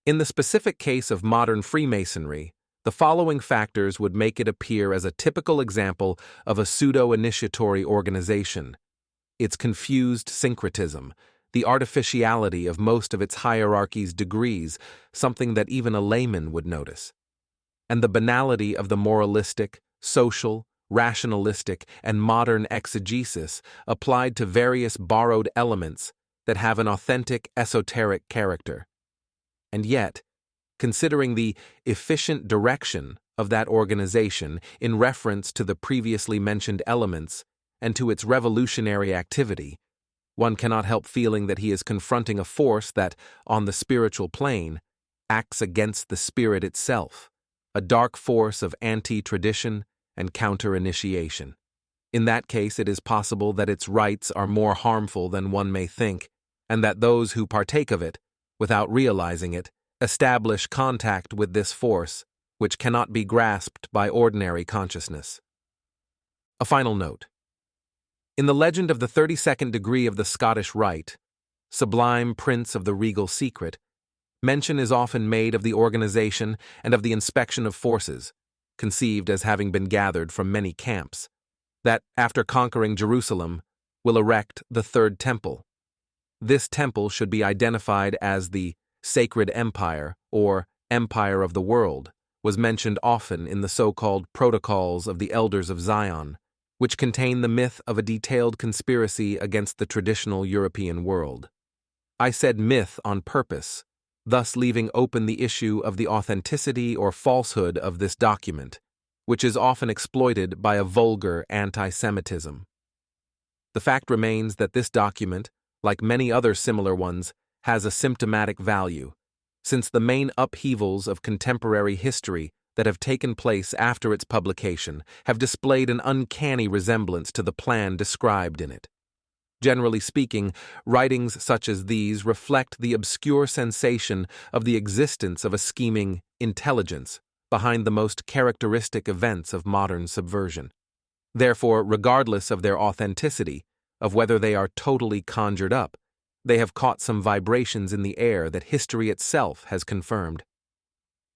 In the specific case of modern Freemasonry, the following factors would make it appear as a typical example of a pseudo-initiatory organization: its confused syncretism, the artificiality of most of its hierarchy's degrees, something that even a layman would notice, and the banality of the moralistic, social, rationalistic, and modern exegesis applied to various borrowed elements that have an authentic esoteric character. And yet, considering the efficient direction of that organization in reference to the previously mentioned elements and to its revolutionary activity, one cannot help feeling that he is confronting a force that, on the spiritual plane, acts against the spirit itself, a dark force of anti-tradition and counter-initiation. In that case, it is possible that its rites are more harmful than one may think, and that those who partake of it, without realizing it, establish contact with this force, which cannot be grasped by ordinary consciousness. A final note. In the legend of the 32nd degree of the Scottish Rite, sublime prince of the regal secret, mention is often made of the organization and of the inspection of forces, conceived as having been gathered from many camps, that, after conquering Jerusalem, will erect the Third Temple. This temple should be identified as the Sacred Empire, or Empire of the World, was mentioned often in the so-called Protocols of the Elders of Zion, which contain the myth of a detailed conspiracy against the traditional European world. I said myth on purpose, thus leaving open the issue of the authenticity or falsehood of this document, which is often exploited by a vulgar anti-Semitism. The fact remains that this document, like many other similar ones, has a symptomatic value, since the main upheavals of contemporary history that have taken place after its publication have displayed an uncanny resemblance to the plan described in it. Generally speaking, writings such as these reflect the obscure sensation of the existence of a scheming intelligence behind the most characteristic events of modern subversion. Therefore, regardless of their authenticity, of whether they are totally conjured up, they have caught some vibrations in the air that history itself has confirmed.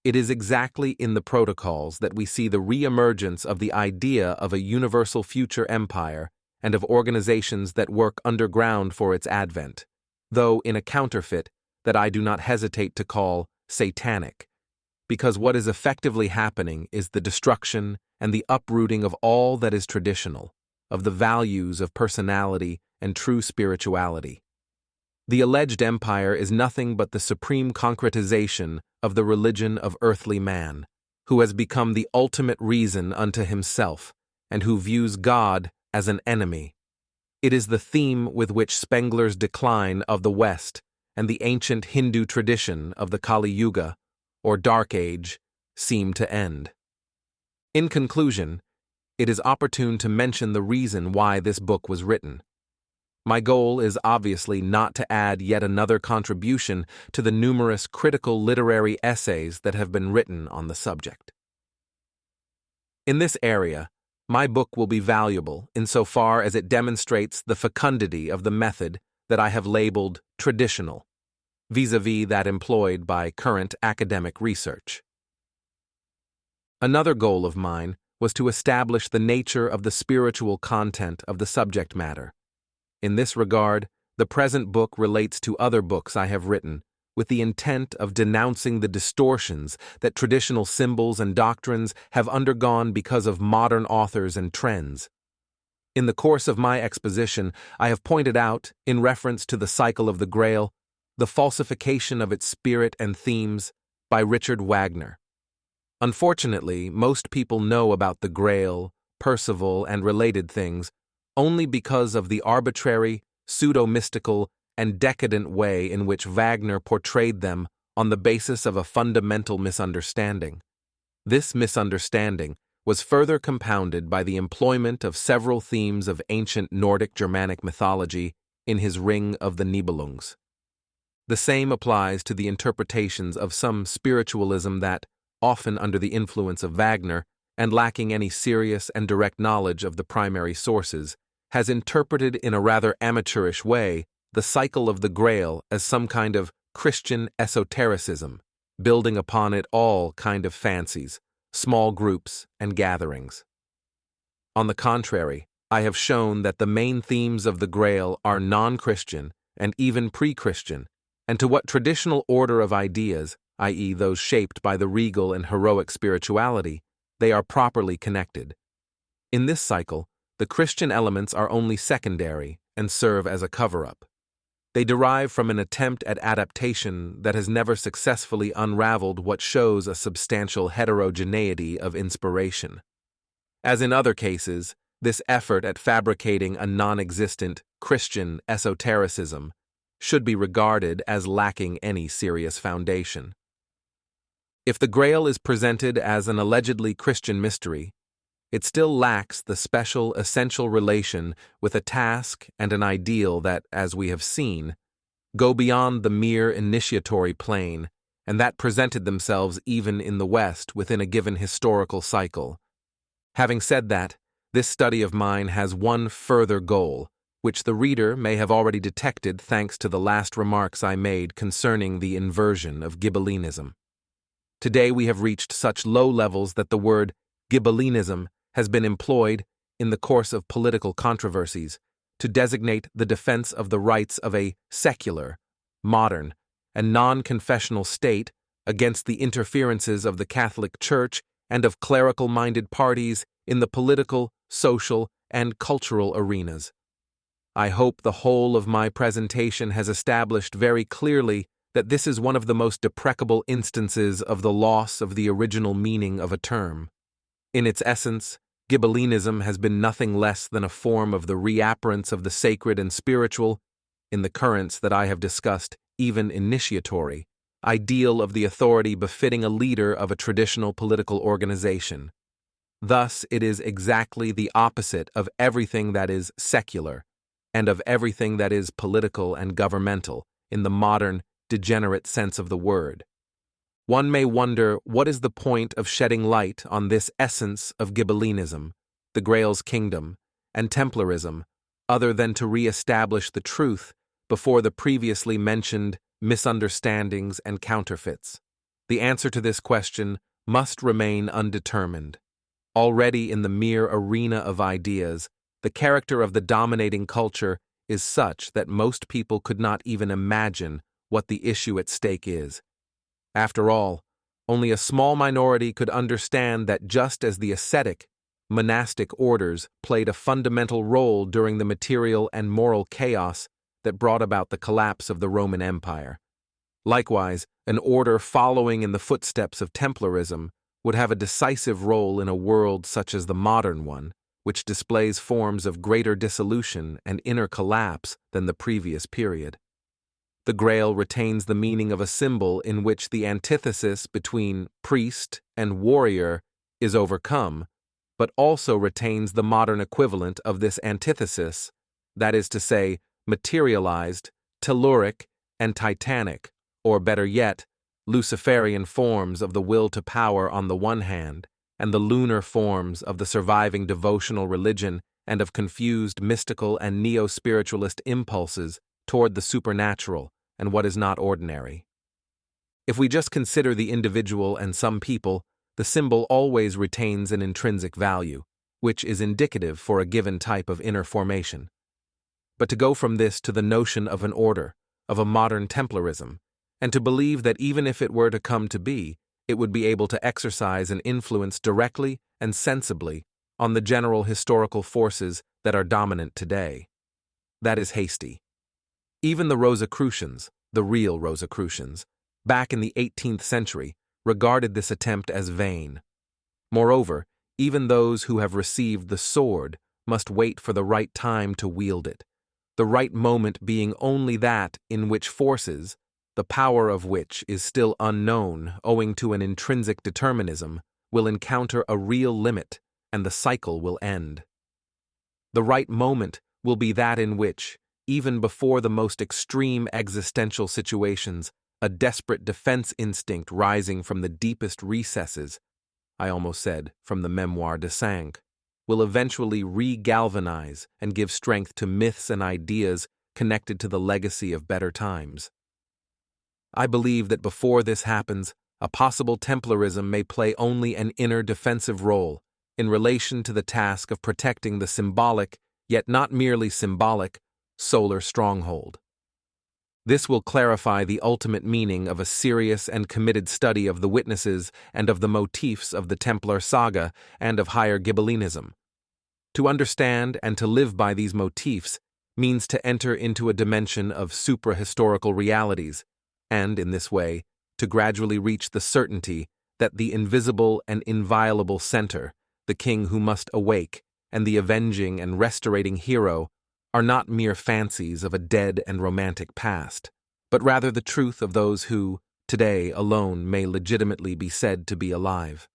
It is exactly in the protocols that we see the re-emergence of the idea of a universal future empire and of organizations that work underground for its advent, though in a counterfeit that I do not hesitate to call satanic, because what is effectively happening is the destruction and the uprooting of all that is traditional, of the values of personality and true spirituality. The alleged empire is nothing but the supreme concretization of the religion of earthly man, who has become the ultimate reason unto himself, and who views God as an enemy. It is the theme with which Spengler's Decline of the West and the ancient Hindu tradition of the Kali Yuga, or Dark Age, seem to end. In conclusion, it is opportune to mention the reason why this book was written. My goal is obviously not to add yet another contribution to the numerous critical literary essays that have been written on the subject. In this area, my book will be valuable insofar as it demonstrates the fecundity of the method that I have labeled traditional, vis-a-vis that employed by current academic research. Another goal of mine was to establish the nature of the spiritual content of the subject matter. In this regard, the present book relates to other books I have written, with the intent of denouncing the distortions that traditional symbols and doctrines have undergone because of modern authors and trends. In the course of my exposition, I have pointed out, in reference to the cycle of the Grail, the falsification of its spirit and themes by Richard Wagner. Unfortunately, most people know about the Grail, Percival, and related things only because of the arbitrary, pseudo-mystical, and decadent way in which Wagner portrayed them on the basis of a fundamental misunderstanding. This misunderstanding, was further compounded by the employment of several themes of ancient Nordic Germanic mythology in his Ring of the Nibelungs. The same applies to the interpretations of some spiritualism that, often under the influence of Wagner and lacking any serious and direct knowledge of the primary sources, has interpreted in a rather amateurish way the cycle of the Grail as some kind of Christian esotericism, building upon it all kind of fancies, small groups, and gatherings. On the contrary, I have shown that the main themes of the Grail are non-Christian and even pre-Christian, and to what traditional order of ideas, i.e. those shaped by the regal and heroic spirituality, they are properly connected. In this cycle, the Christian elements are only secondary and serve as a cover-up. They derive from an attempt at adaptation that has never successfully unraveled what shows a substantial heterogeneity of inspiration. As in other cases, this effort at fabricating a non-existent Christian esotericism should be regarded as lacking any serious foundation. If the Grail is presented as an allegedly Christian mystery, it still lacks the special, essential relation with a task and an ideal that, as we have seen, go beyond the mere initiatory plane and that presented themselves even in the West within a given historical cycle. Having said that, this study of mine has one further goal, which the reader may have already detected thanks to the last remarks I made concerning the inversion of Ghibellinism. Today we have reached such low levels that the word Ghibellinism has been employed in the course of political controversies to designate the defense of the rights of a secular, modern, and non-confessional state against the interferences of the Catholic Church and of clerical-minded parties in the political, social, and cultural arenas. I hope the whole of my presentation has established very clearly that this is one of the most deprecable instances of the loss of the original meaning of a term. In its essence, Ghibellinism has been nothing less than a form of the reappearance of the sacred and spiritual, in the currents that I have discussed, even initiatory, ideal of the authority befitting a leader of a traditional political organization. Thus, it is exactly the opposite of everything that is secular, and of everything that is political and governmental, in the modern, degenerate sense of the word. One may wonder what is the point of shedding light on this essence of Ghibellinism, the Grail's kingdom, and Templarism, other than to re-establish the truth before the previously mentioned misunderstandings and counterfeits. The answer to this question must remain undetermined. Already in the mere arena of ideas, the character of the dominating culture is such that most people could not even imagine what the issue at stake is. After all, only a small minority could understand that just as the ascetic, monastic orders played a fundamental role during the material and moral chaos that brought about the collapse of the Roman Empire, likewise, an order following in the footsteps of Templarism would have a decisive role in a world such as the modern one, which displays forms of greater dissolution and inner collapse than the previous period. The Grail retains the meaning of a symbol in which the antithesis between priest and warrior is overcome, but also retains the modern equivalent of this antithesis, that is to say, materialized, telluric, and titanic, or better yet, Luciferian forms of the will to power on the one hand, and the lunar forms of the surviving devotional religion and of confused mystical and neo-spiritualist impulses toward the supernatural and what is not ordinary. If we just consider the individual and some people, the symbol always retains an intrinsic value, which is indicative for a given type of inner formation. But to go from this to the notion of an order, of a modern Templarism, and to believe that even if it were to come to be, it would be able to exercise an influence directly and sensibly on the general historical forces that are dominant today, that is hasty. Even the Rosicrucians, the real Rosicrucians, back in the 18th century, regarded this attempt as vain. Moreover, even those who have received the sword must wait for the right time to wield it, the right moment being only that in which forces, the power of which is still unknown owing to an intrinsic determinism, will encounter a real limit, and the cycle will end. The right moment will be that in which, even before the most extreme existential situations, a desperate defense instinct rising from the deepest recesses, I almost said from the Memoire de Cinq, will eventually re-galvanize and give strength to myths and ideas connected to the legacy of better times. I believe that before this happens, a possible Templarism may play only an inner defensive role in relation to the task of protecting the symbolic, yet not merely symbolic, solar stronghold. This will clarify the ultimate meaning of a serious and committed study of the witnesses and of the motifs of the Templar Saga and of higher Ghibellinism. To understand and to live by these motifs means to enter into a dimension of supra-historical realities, and, in this way, to gradually reach the certainty that the invisible and inviolable center, the king who must awake, and the avenging and restorating hero are not mere fancies of a dead and romantic past, but rather the truth of those who, today alone, may legitimately be said to be alive.